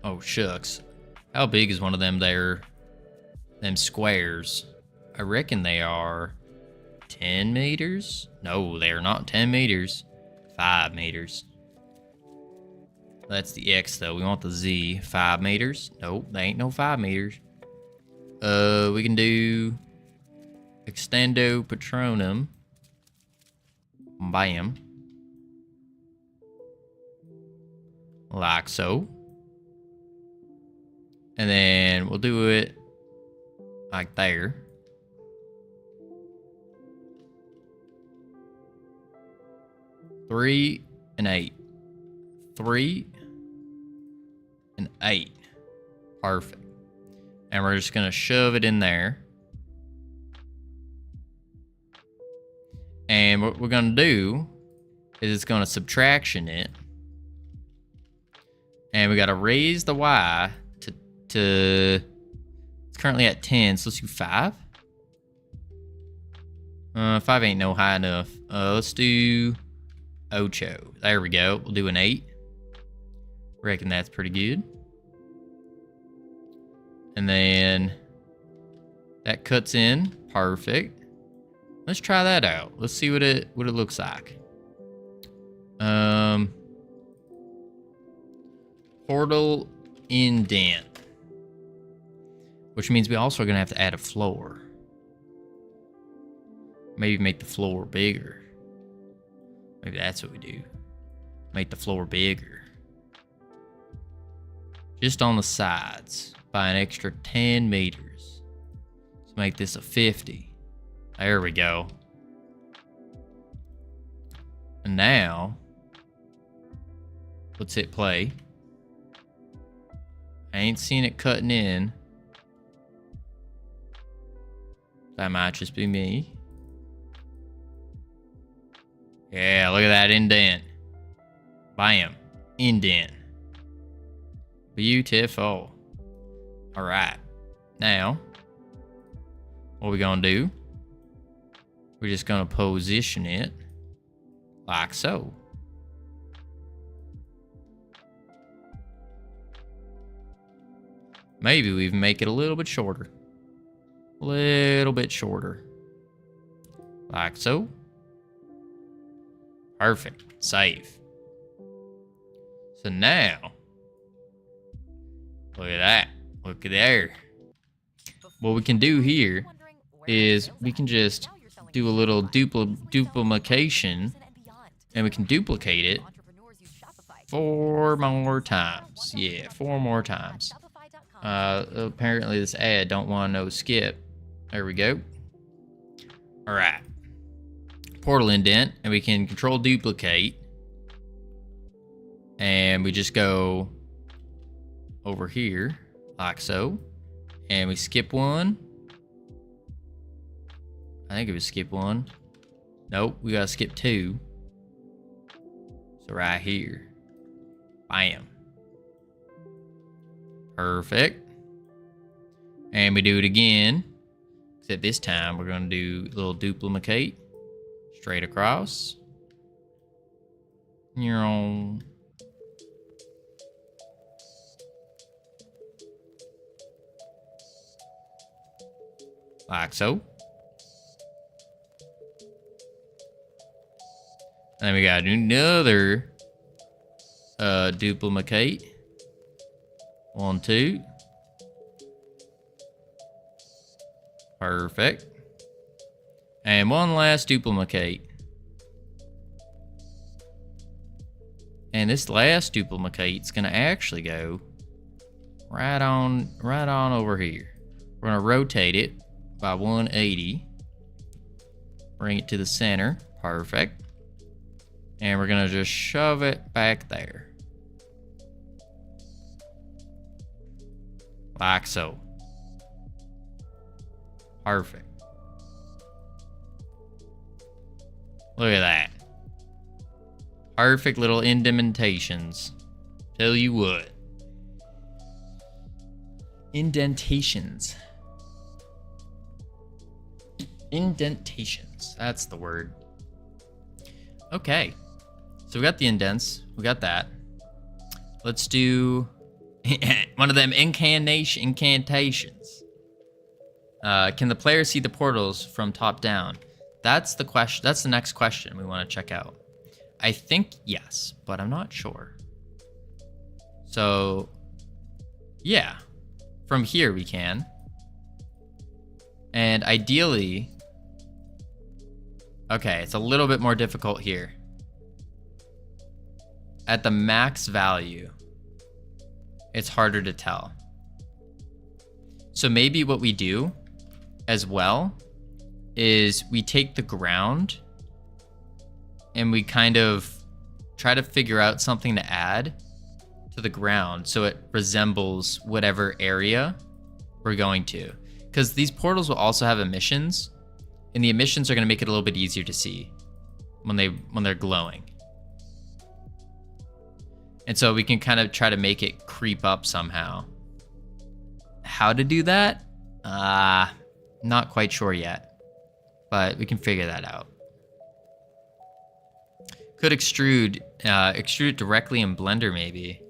oh shucks. How big is one of them there? Them squares. I reckon they are 10 meters? No, they are not 10 meters. 5 meters. That's the X though. We want the Z. 5 meters? Nope, they ain't no 5 meters. We can do Extendo Patronum. Bam. Like so. And then we'll do it like there. Three and 8. 3 and 8. Perfect. And we're just gonna shove it in there. And what we're gonna do is it's gonna subtraction it. And we gotta raise the Y to it's currently at 10, so let's do 5. 5 ain't no high enough. Let's do Ocho. There we go. We'll do an 8. Reckon that's pretty good. And then that cuts in. Perfect. Let's try that out. Let's see what it looks like. Portal indent. Which means we also are gonna have to add a floor. Maybe make the floor bigger. Maybe that's what we do. Make the floor bigger. Just on the sides by an extra 10 meters. Let's make this a 50. There we go. And now, let's hit play. I ain't seen it cutting in. That might just be me. Yeah, look at that indent. Bam. Indent. Beautiful. Alright. Now, what we gonna do? We're just gonna position it like so. Maybe we even make it a little bit shorter. A little bit shorter. Like so. Perfect. Save. So now, look at that. Look at there. What we can do here is we can just do a little duplication, and we can duplicate it 4 more times. Yeah, 4 more times. Apparently this ad don't want no skip. There we go. All right. Portal indent, and we can control duplicate, and we just go over here like so, and we skip one. I think it was skip one. Nope, we gotta skip 2. So right here. Bam. Perfect. And we do it again, except this time we're gonna do a little duplicate straight across. Like so. And then we got another duplicate. 1, 2. Perfect. And one last duplicate. And this last duplicate's gonna actually go right on over here. We're gonna rotate it by 180. Bring it to the center. Perfect. And we're gonna just shove it back there. Like so. Perfect. Look at that. Perfect little indentations. Tell you what. Indentations. Indentations. That's the word. Okay. So we got the indents. We got that. Let's do one of them incantations. Can the player see the portals from top down? That's the question. That's the next question we want to check out. I think yes, but I'm not sure. So, yeah. From here we can. And ideally... Okay, it's a little bit more difficult here. At the max value, it's harder to tell. So maybe what we do as well is we take the ground and we kind of try to figure out something to add to the ground so it resembles whatever area we're going to. Because these portals will also have emissions, and the emissions are going to make it a little bit easier to see when they're glowing. And so we can kind of try to make it creep up somehow. How to do that? Not quite sure yet, but we can figure that out. Could extrude it directly in Blender maybe.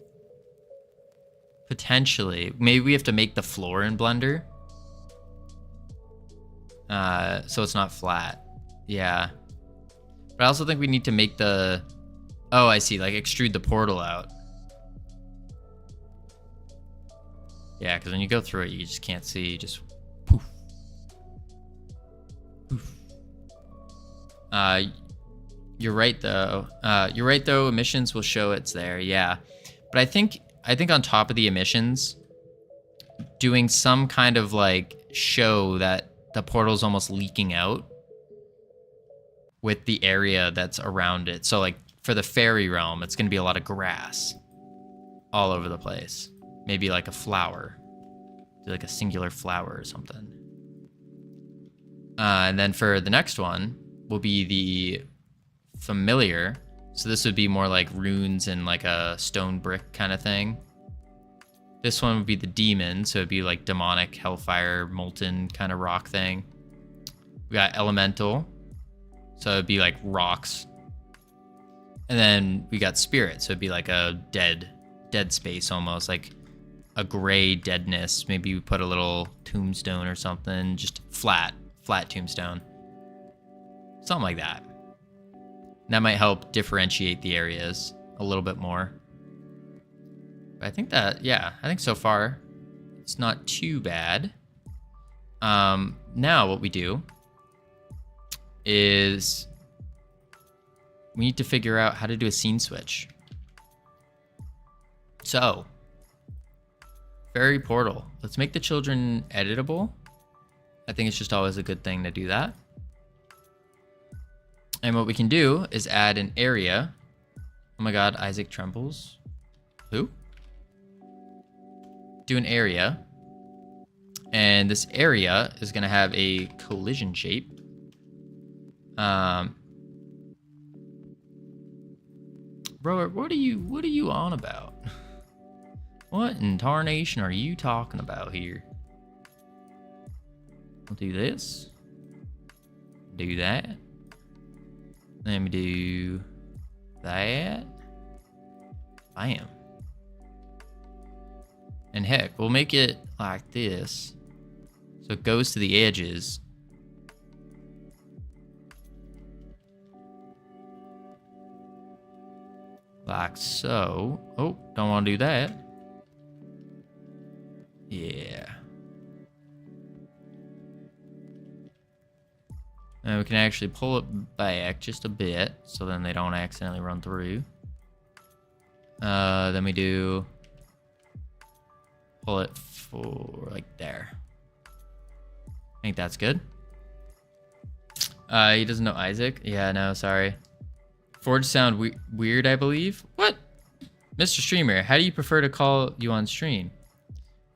Potentially. Maybe we have to make the floor in Blender. So it's not flat. Yeah. But I also think we need to make the... Oh, I see. Like extrude the portal out. Yeah, because when you go through it, you just can't see. Just poof. Poof. You're right though. Emissions will show it's there. Yeah. But I think on top of the emissions, doing some kind of like show that the portal's almost leaking out with the area that's around it. So like for the fairy realm, it's going to be a lot of grass all over the place. Maybe like a flower, like a singular flower or something. And then for the next one will be the familiar. So this would be more like runes and like a stone brick kind of thing. This one would be the demon, so it'd be like demonic, hellfire, molten kind of rock thing. We got elemental, so it'd be like rocks. And then we got spirit, so it'd be like a dead space almost, like a gray deadness. Maybe we put a little tombstone or something, just flat tombstone. Something like that. That might help differentiate the areas a little bit more. I think that, yeah, I think so far it's not too bad. Now what we do is we need to figure out how to do a scene switch. So, fairy portal. Let's make the children editable. I think it's just always a good thing to do that. And what we can do is add an area. Oh my God, Isaac trembles. Who? Do an area, and this area is going to have a collision shape. Bro, what are you on about? What in tarnation are you talking about here? We'll do this. Do that. Let me do that. Bam. And heck, we'll make it like this. So it goes to the edges. Like so. Oh, don't want to do that. Yeah. And we can actually pull it back just a bit so then they don't accidentally run through. Then we do... Pull it for like there. I think that's good. He doesn't know Isaac. Yeah, no, sorry. Forge sound weird, I believe. What? Mr. Streamer, how do you prefer to call you on stream?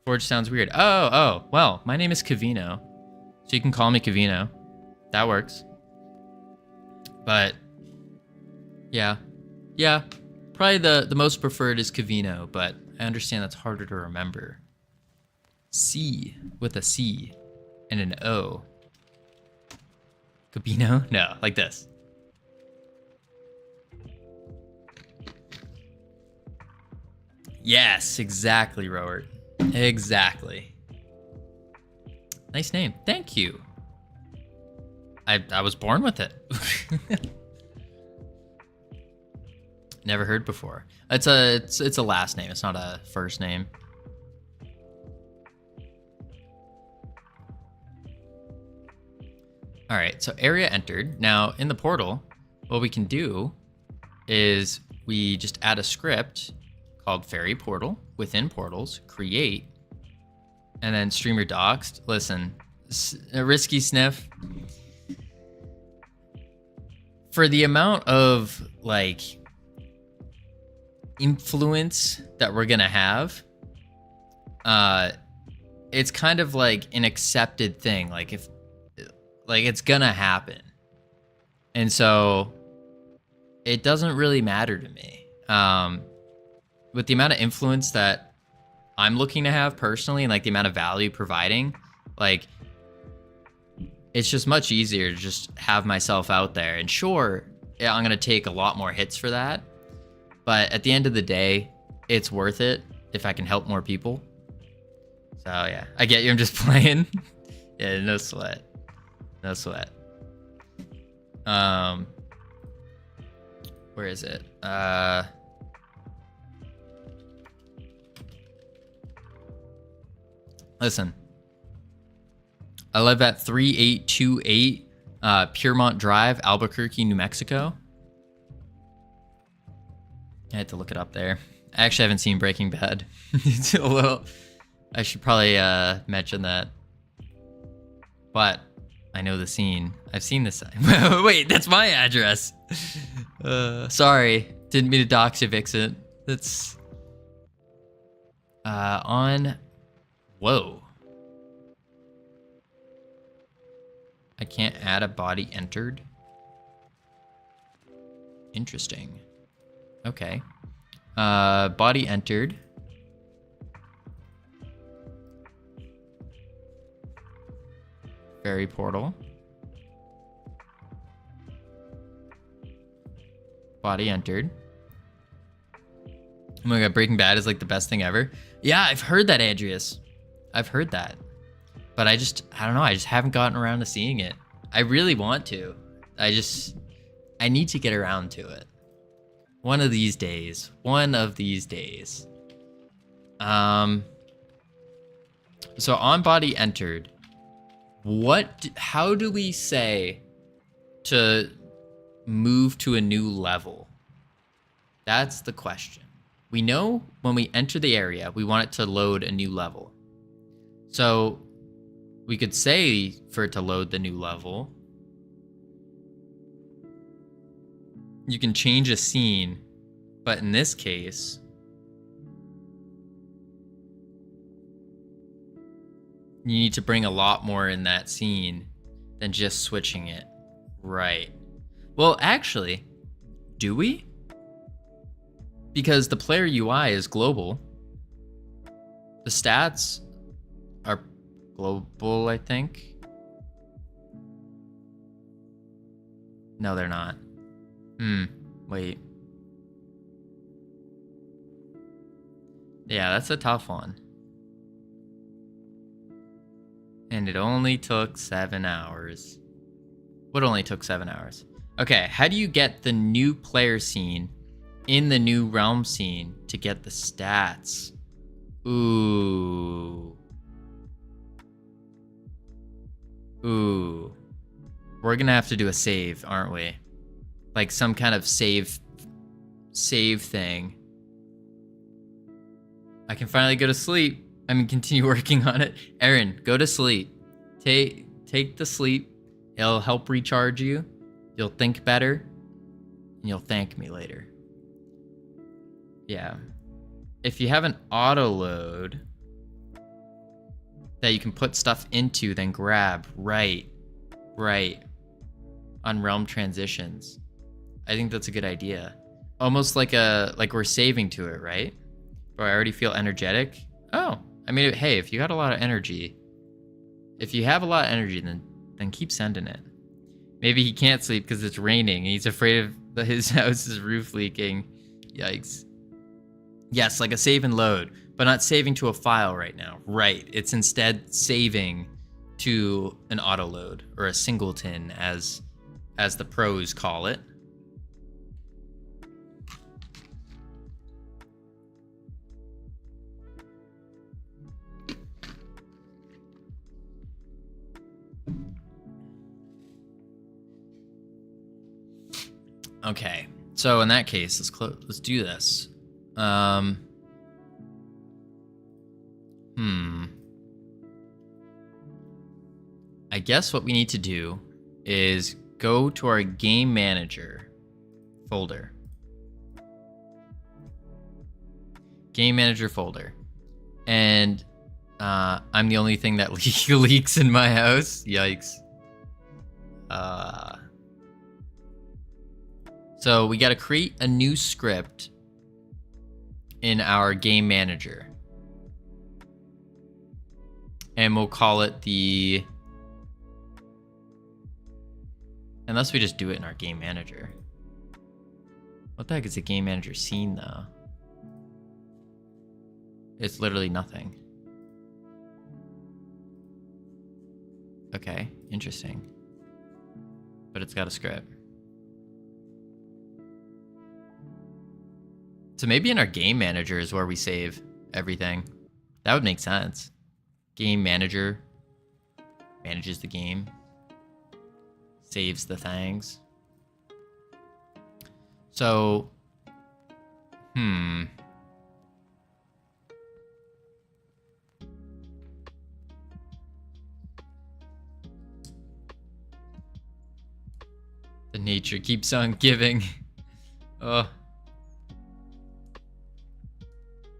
Forge sounds weird. Oh, well, my name is Cavino. So you can call me Cavino. That works. But, yeah. Yeah, probably the most preferred is Cavino, but I understand that's harder to remember. C with a C and an O. Cabino? No, like this. Yes, exactly, Robert. Exactly. Nice name. Thank you. I was born with it. Never heard before. It's a last name. It's not a first name. All right, so area entered. Now in the portal, what we can do is we just add a script called Fairy Portal within portals, create, and then streamer doxed. Listen, a risky sniff. For the amount of like influence that we're gonna have, it's kind of like an accepted thing. Like if like it's gonna happen. And so it doesn't really matter to me. With the amount of influence that I'm looking to have personally and like the amount of value providing, like it's just much easier to just have myself out there. And sure, yeah, I'm gonna take a lot more hits for that. But at the end of the day, it's worth it if I can help more people. So yeah, I get you, I'm just playing. Yeah, no sweat. No sweat. Where is it? Listen. I live at 3828 Piermont Drive, Albuquerque, New Mexico. I had to look it up there. I actually haven't seen Breaking Bad. It's a little. I should probably mention that. But I know the scene. I've seen this. Wait, that's my address. Sorry, didn't mean to dox you, Vixen. That's on. Whoa. I can't add a body entered. Interesting. Okay. Body entered. Fairy portal. Body entered. Oh my god, Breaking Bad is like the best thing ever. Yeah, I've heard that, Andreas. I've heard that. But I don't know, I just haven't gotten around to seeing it. I really want to. I need to get around to it. One of these days. One of these days. So on body entered, how do we say to move to a new level? That's the question. We know when we enter the area, we want it to load a new level. So we could say for it to load the new level, you can change a scene, but in this case, you need to bring a lot more in that scene than just switching it. Right. Well, actually, do we? Because the player UI is global. The stats are global, I think. No, they're not. Wait. Yeah, that's a tough one. And it only took 7 hours. What only took 7 hours? Okay, how do you get the new player scene in the new realm scene to get the stats? Ooh. We're gonna have to do a save, aren't we? Like some kind of save thing. I can finally go to sleep. I mean, continue working on it. Aaron, go to sleep. Take the sleep. It'll help recharge you. You'll think better. And you'll thank me later. Yeah. If you have an auto load that you can put stuff into, then grab. Right. On realm transitions. I think that's a good idea. Almost like we're saving to it, right? Or I already feel energetic. Oh, I mean, hey, if you got a lot of energy, if you have a lot of energy, then keep sending it. Maybe he can't sleep because it's raining. He's afraid of his house's roof leaking. Yikes. Yes, like a save and load, but not saving to a file right now. Right. It's instead saving to an auto load or a singleton as the pros call it. Okay. So in that case, let's do this. I guess what we need to do is go to our game manager folder. Game manager folder. And I'm the only thing that leaks in my house. Yikes. So we got to create a new script in our game manager. And we'll call it the... Unless we just do it in our game manager. What the heck is a game manager scene, though? It's literally nothing. Okay, interesting. But it's got a script. So maybe in our game manager is where we save everything. That would make sense. Game manager manages the game. Saves the things. So, The nature keeps on giving. Oh.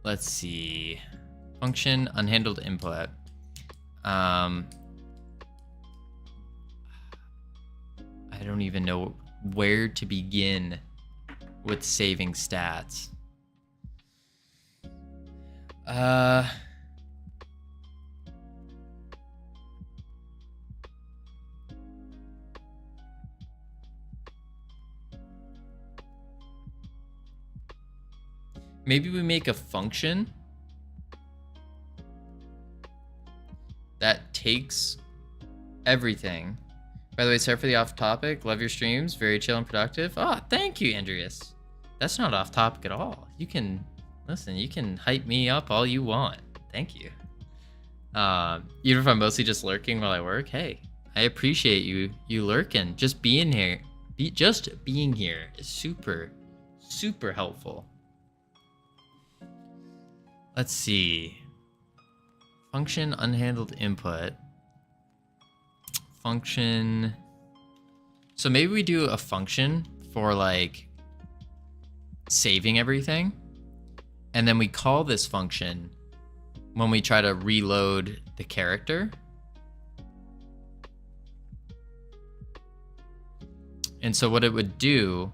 Let's see. Function unhandled input. I don't even know where to begin with saving stats. Maybe we make a function that takes everything. By the way, sorry for the off topic. Love your streams. Very chill and productive. Oh, thank you, Andreas. That's not off topic at all. You can, listen, you can hype me up all you want. Thank you. Even if I'm mostly just lurking while I work, hey, I appreciate you lurking. Just being here. Just being here is super, super helpful. Let's see. Function unhandled input. Function. So maybe we do a function for like saving everything. And then we call this function when we try to reload the character. And so what it would do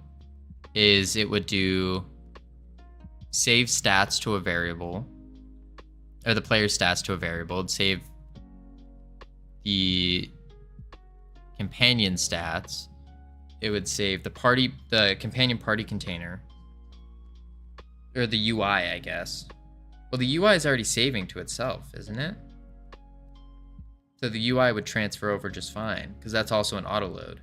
is it would do save stats to a variable, or the player's stats to a variable. It'd save the companion stats. It would save the companion party container, or the UI, I guess. Well, the UI is already saving to itself, isn't it? So the UI would transfer over just fine, because that's also an auto load.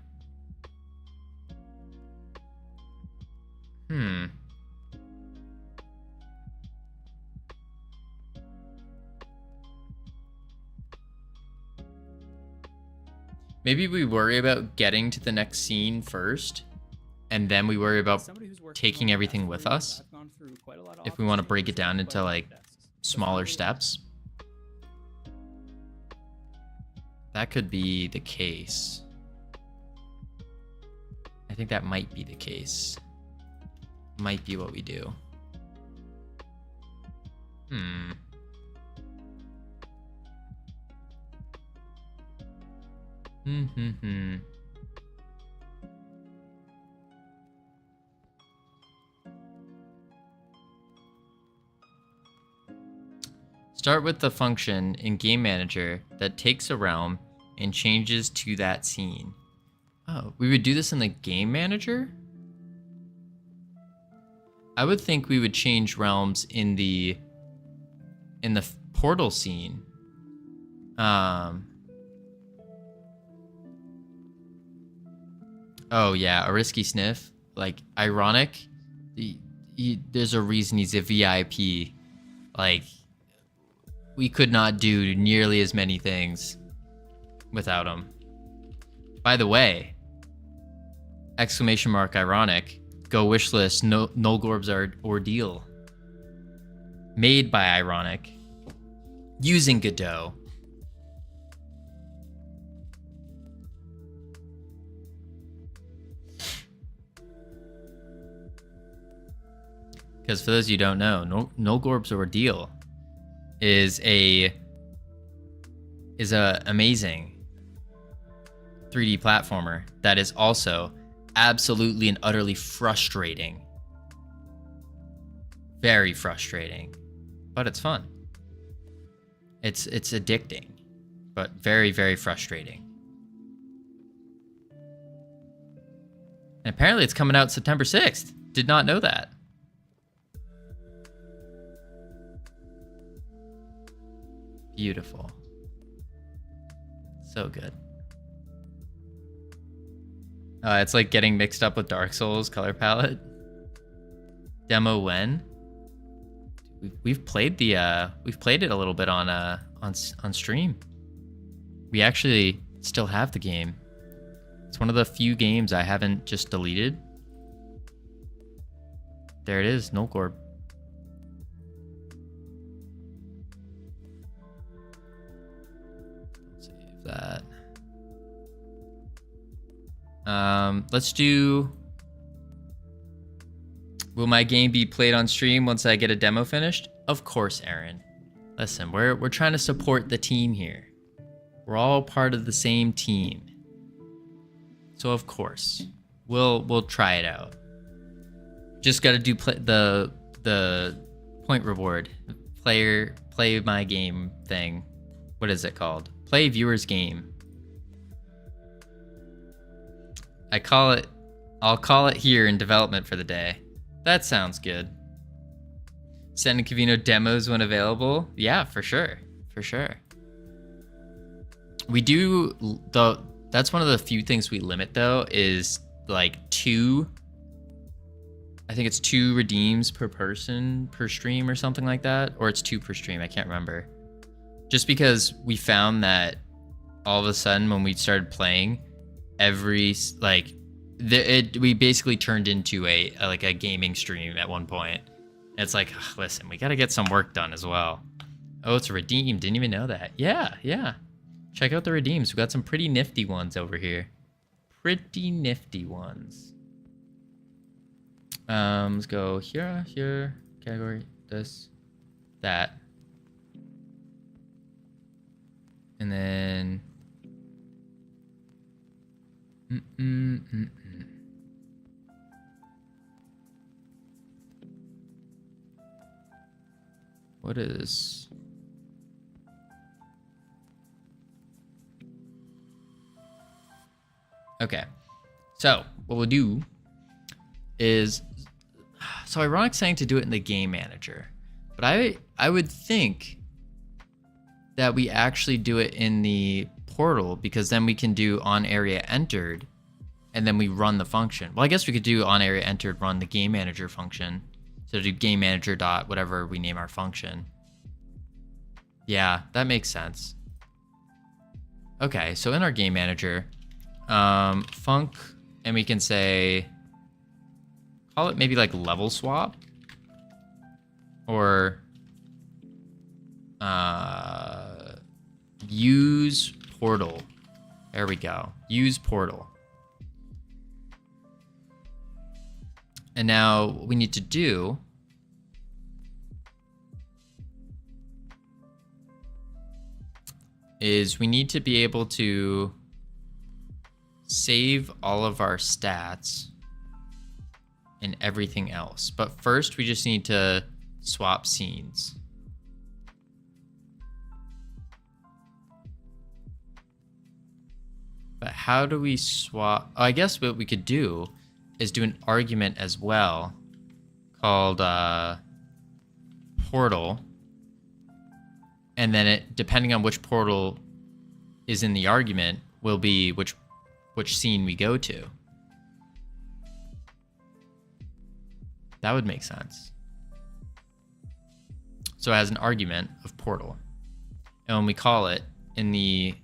Maybe we worry about getting to the next scene first, and then we worry about taking everything with us. If we want to break it down into like smaller steps. That could be the case. I think that might be the case. Might be what we do. Start with the function in Game Manager that takes a realm and changes to that scene. Oh, we would do this in the Game Manager? I would think we would change realms in the portal scene. Oh yeah, a risky sniff. Like ironic. There's a reason he's a VIP. Like we could not do nearly as many things without him. By the way, exclamation mark ironic. Go wishlist Nolgorb's Ordeal. Made by Ironic. Using Godot. Because for those of you who don't know, Nolgorb's Ordeal is a amazing 3D platformer that is also absolutely and utterly frustrating. Very frustrating, but it's fun. It's addicting, but very, very frustrating. And apparently it's coming out September 6th. Did not know that. Beautiful. So good. It's like getting mixed up with Dark Souls color palette. Demo when? We've played it a little bit on stream. We actually still have the game. It's one of the few games I haven't just deleted. There it is, Nolgorb. Save that. Let's do... Will my game be played on stream once I get a demo finished? Of course, Aaron. Listen, we're trying to support the team here. We're all part of the same team. So of course, we'll try it out. Just got to do the point reward. Play my game thing. What is it called? Play viewer's game. I'll call it here in development for the day. That sounds good. Sending Cavino demos when available? Yeah, for sure. For sure. We do, though, that's one of the few things we limit, though, is like I think it's 2 redeems per person per stream or something like that. Or it's 2 per stream, I can't remember. Just because we found that all of a sudden when we started playing, we basically turned into a gaming stream at one point. And it's like, ugh, listen, we got to get some work done as well. Oh, it's a redeem. Didn't even know that. Yeah. Check out the redeems. We got some pretty nifty ones over here. Pretty nifty ones. Let's go here, category, this, that. And then what is okay, so what we'll do is, so Ironic saying to do it in the game manager, but I would think that we actually do it in the portal, because then we can do on area entered and then we run the function. Well, I guess we could do on area entered, run the game manager function. So do game manager dot whatever we name our function. Yeah, that makes sense. Okay, so in our game manager, func, and we can say, call it maybe like level swap, or use portal. There we go. Use portal. And now what we need to do is we need to be able to save all of our stats and everything else. But first we just need to swap scenes. But how do we swap? Oh, I guess what we could do is do an argument as well called portal. And then it, depending on which portal is in the argument, will be which scene we go to. That would make sense. So it has an argument of portal. And when we call it in the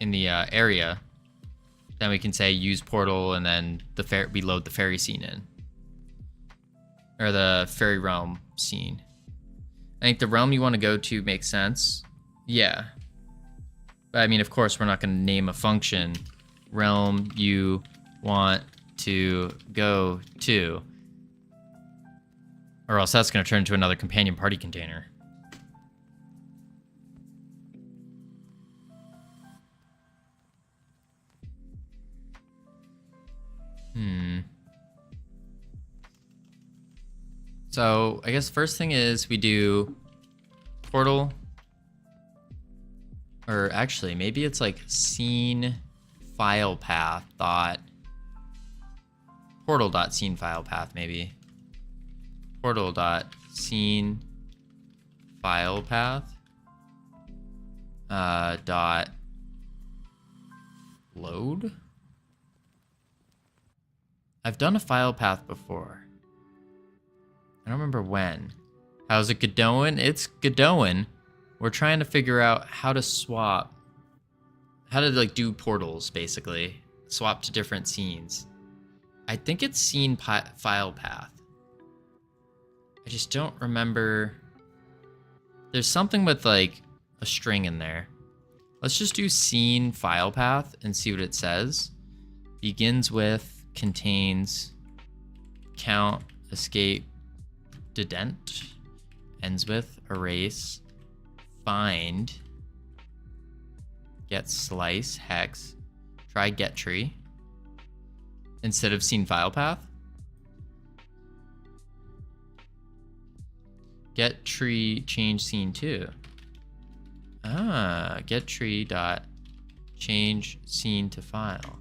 area, then we can say use portal, and then we load the fairy scene in. Or the fairy realm scene. I think the realm you want to go to makes sense. Yeah. But I mean, of course, we're not going to name a function realm you want to go to. Or else that's going to turn into another companion party container. So I guess first thing is we do portal, or actually maybe it's like scene file path dot portal dot scene file path, maybe portal dot scene file path dot load. I've done a file path before. I don't remember when. How's it Godot'ing? It's Godot'ing. We're trying to figure out how to swap, how to like do portals, basically. Swap to different scenes. I think it's scene file path. I just don't remember. There's something with like a string in there. Let's just do scene file path and see what it says. Begins with, contains, count, escape, dedent, ends with, erase, find, get slice, hex, try get tree, instead of scene file path. Get tree change scene 2. Get tree dot change scene to file.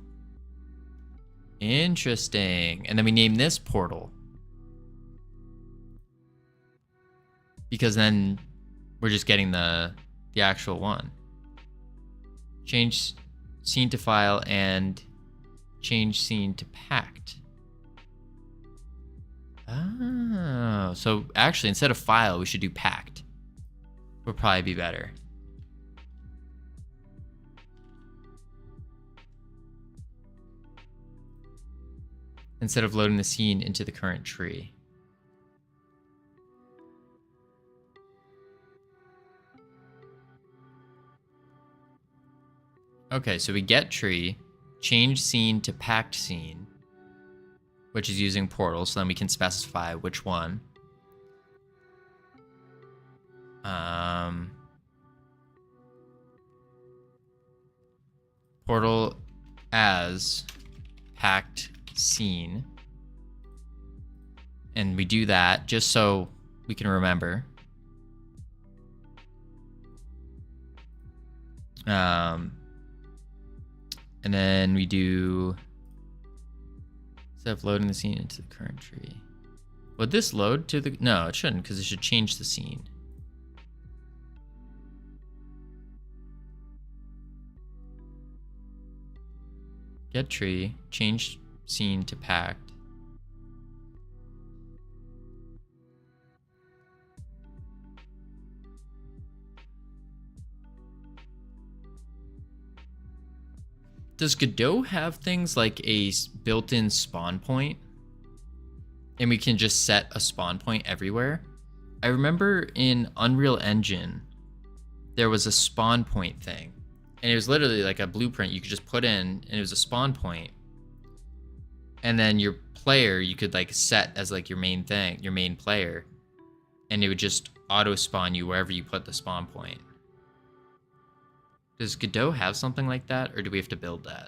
Interesting. And then we name this portal, because then we're just getting the actual one. Change scene to file and change scene to packed. Oh, so actually instead of file, we should do packed. Would probably be better. Instead of loading the scene into the current tree. Okay, so we get tree, change scene to packed scene, which is using portal, so then we can specify which one. Portal as packed scene. And we do that just so we can remember. And then we do, instead of loading the scene into the current tree. Would this load to the, no, it shouldn't, because it should change the scene. Get tree, change scene to packed. Does Godot have things like a built-in spawn point? And we can just set a spawn point everywhere? I remember in Unreal Engine, there was a spawn point thing. And it was literally like a blueprint you could just put in, and it was a spawn point. And then your player, you could like set as like your main thing, your main player. And it would just auto spawn you wherever you put the spawn point. Does Godot have something like that, or do we have to build that?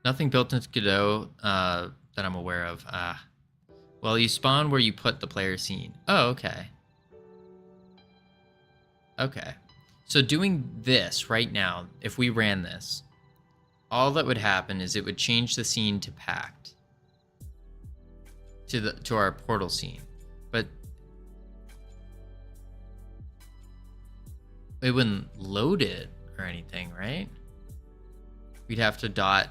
Nothing built into Godot that I'm aware of. Well, you spawn where you put the player scene. Oh, okay. Okay. So doing this right now, if we ran this, all that would happen is it would change the scene to packed. to our portal scene, but it wouldn't load it or anything, right? We'd have to dot.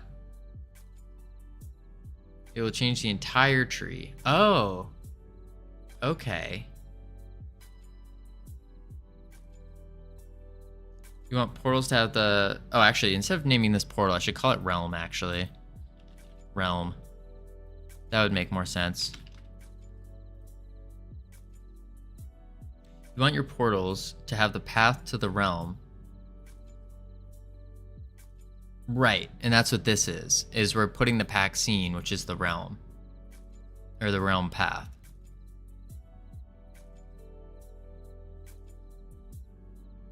It will change the entire tree. Oh, okay. You want portals to have the... Oh, actually, instead of naming this portal, I should call it realm, actually. Realm. That would make more sense. You want your portals to have the path to the realm. Right, and that's what this is we're putting the pack scene, which is the realm. Or the realm path.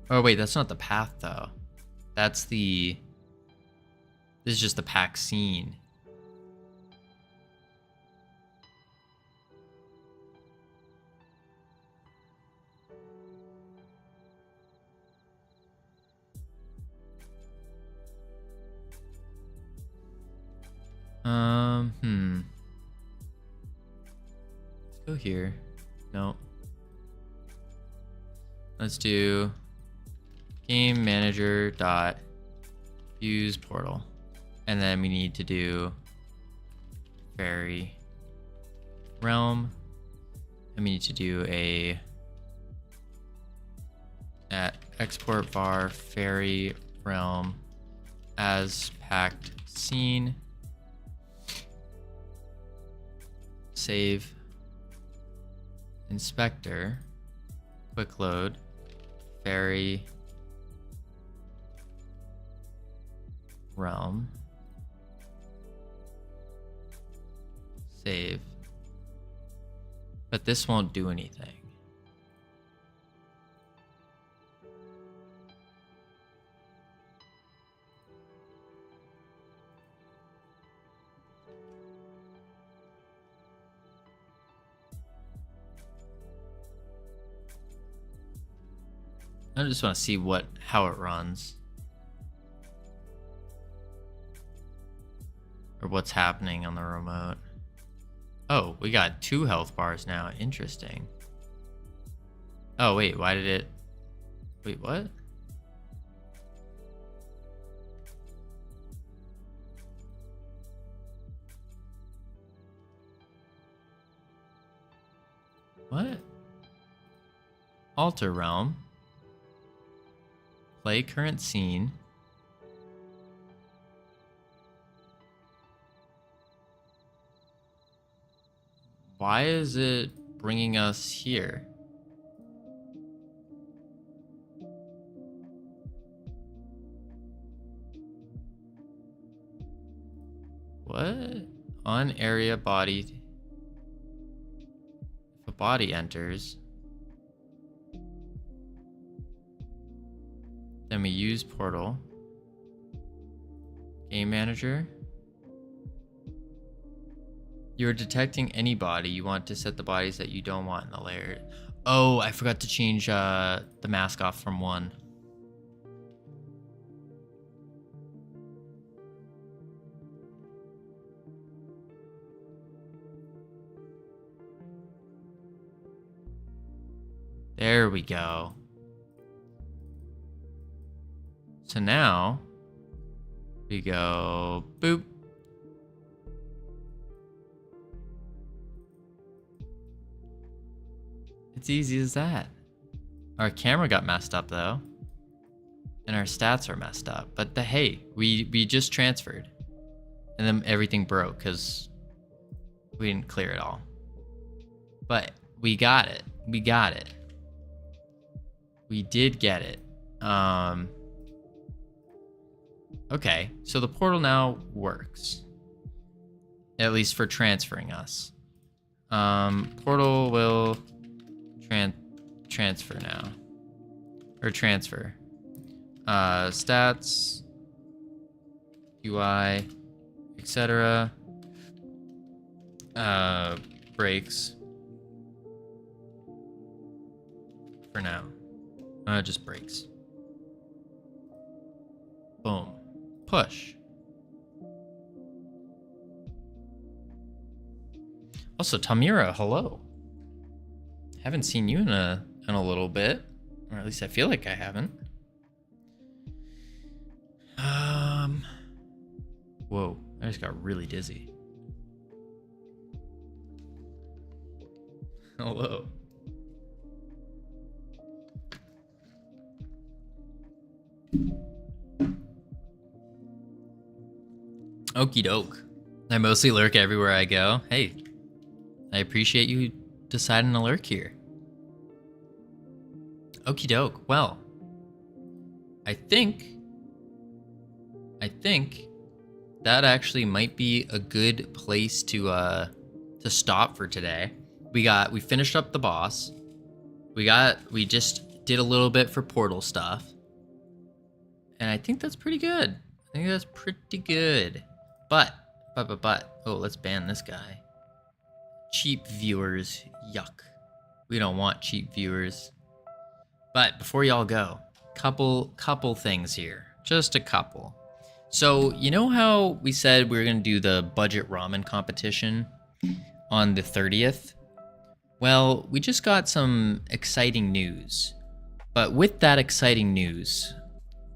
Oh wait, that's not the path though. That's the... This is just the pack scene. Let's go here. No. Let's do game manager dot use portal, and then we need to do fairy realm, and we need to do a at export var fairy realm as packed scene. Save inspector, quick load, fairy realm, save, but this won't do anything. I just want to see how it runs. Or what's happening on the remote. Oh, we got 2 health bars now. Interesting. Oh, wait, why did it... Wait, what? What? Alter realm. Play current scene. Why is it bringing us here? What? On area body. If a body enters, then we use portal. Game manager. You're detecting any body. You want to set the bodies that you don't want in the layer. Oh, I forgot to change the mask off from 1. There we go. So now we go boop. It's easy as that. Our camera got messed up though, and our stats are messed up. But hey, we just transferred, and then everything broke because we didn't clear it all. But we got it. We got it. We did get it. Okay, so the portal now works, at least for transferring us. Portal will transfer now, or transfer. Stats, UI, etc. Breaks for now. Just breaks. Boom. Push. Also, Tamira, hello. Haven't seen you in a little bit, or at least I feel like I haven't. Whoa, I just got really dizzy. Hello. Okie doke. I mostly lurk everywhere I go. Hey, I appreciate you deciding to lurk here. Okie doke. Well, I think that actually might be a good place to stop for today. We finished up the boss. We just did a little bit for portal stuff. And I think that's pretty good. I think that's pretty good. But, oh, let's ban this guy. Cheap viewers, yuck. We don't want cheap viewers. But before y'all go, couple things here. Just a couple. So, you know how we said we were gonna do the budget ramen competition on the 30th? Well, we just got some exciting news. But with that exciting news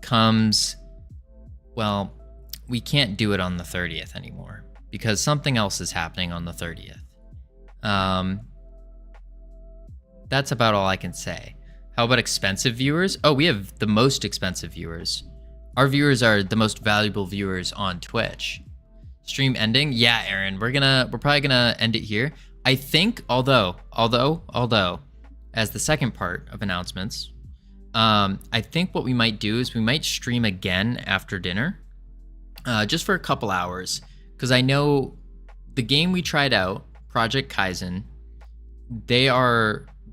comes, well, we can't do it on the 30th anymore because something else is happening on the 30th. That's about all I can say. How about expensive viewers? Oh, we have the most expensive viewers. Our viewers are the most valuable viewers on Twitch. Stream ending? Yeah, Aaron, we're probably gonna end it here. I think, although, as the second part of announcements, I think what we might do is we might stream again after dinner, just for a couple hours, because I know the game we tried out, Project Kaizen,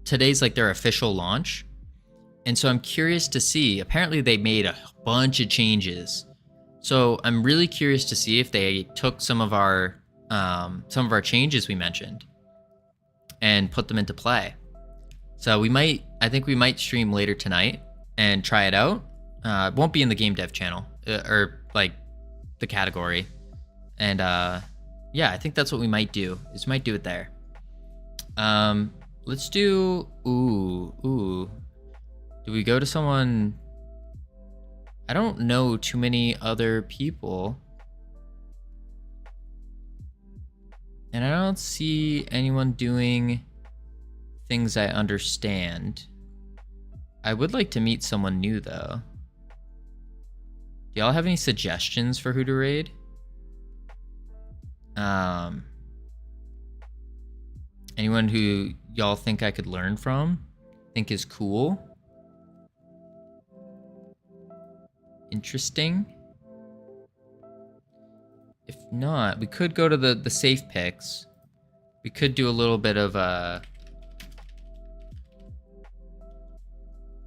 today's like their official launch, and so I'm curious to see. Apparently, they made a bunch of changes, so I'm really curious to see if they took some of our changes we mentioned and put them into play. So I think we might stream later tonight and try it out. It won't be in the game dev channel or like the category. And yeah, I think that's what we might do. Is we might do it there. Let's do, ooh. Do we go to someone? I don't know too many other people. And I don't see anyone doing things I understand. I would like to meet someone new though. Do y'all have any suggestions for who to raid? Anyone who y'all think I could learn from? Think is cool? Interesting? If not, we could go to the safe picks. We could do a little bit of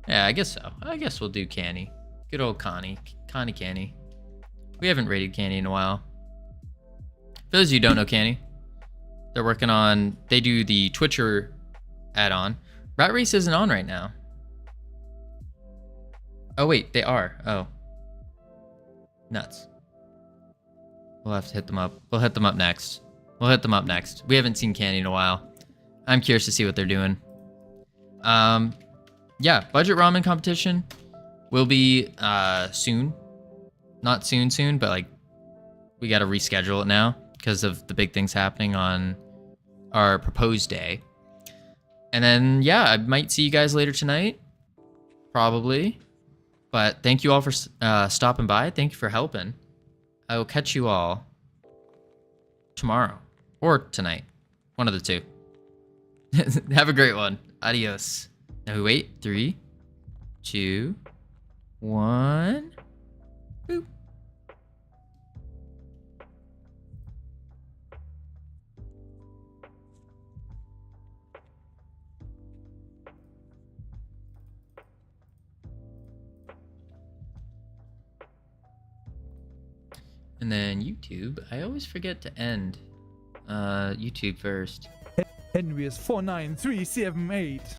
yeah, I guess so. I guess we'll do Canny. Good old Connie. Canny. We haven't rated Canny in a while. For those of you who don't know Canny, they do the Twitcher add-on. Rat Race isn't on right now. Oh wait, they are. Oh. Nuts. We'll have to hit them up. We'll hit them up next. We haven't seen Canny in a while. I'm curious to see what they're doing. Yeah, budget ramen competition will be soon. Not soon, but like we got to reschedule it now because of the big things happening on our proposed day. And then yeah, I might see you guys later tonight, probably. But thank you all for stopping by. Thank you for helping. I will catch you all tomorrow or tonight, one of the two. Have a great one. Adios. Now wait, 3, 2, 1. Boop. And then YouTube, I always forget to end YouTube first. Henry is 49378.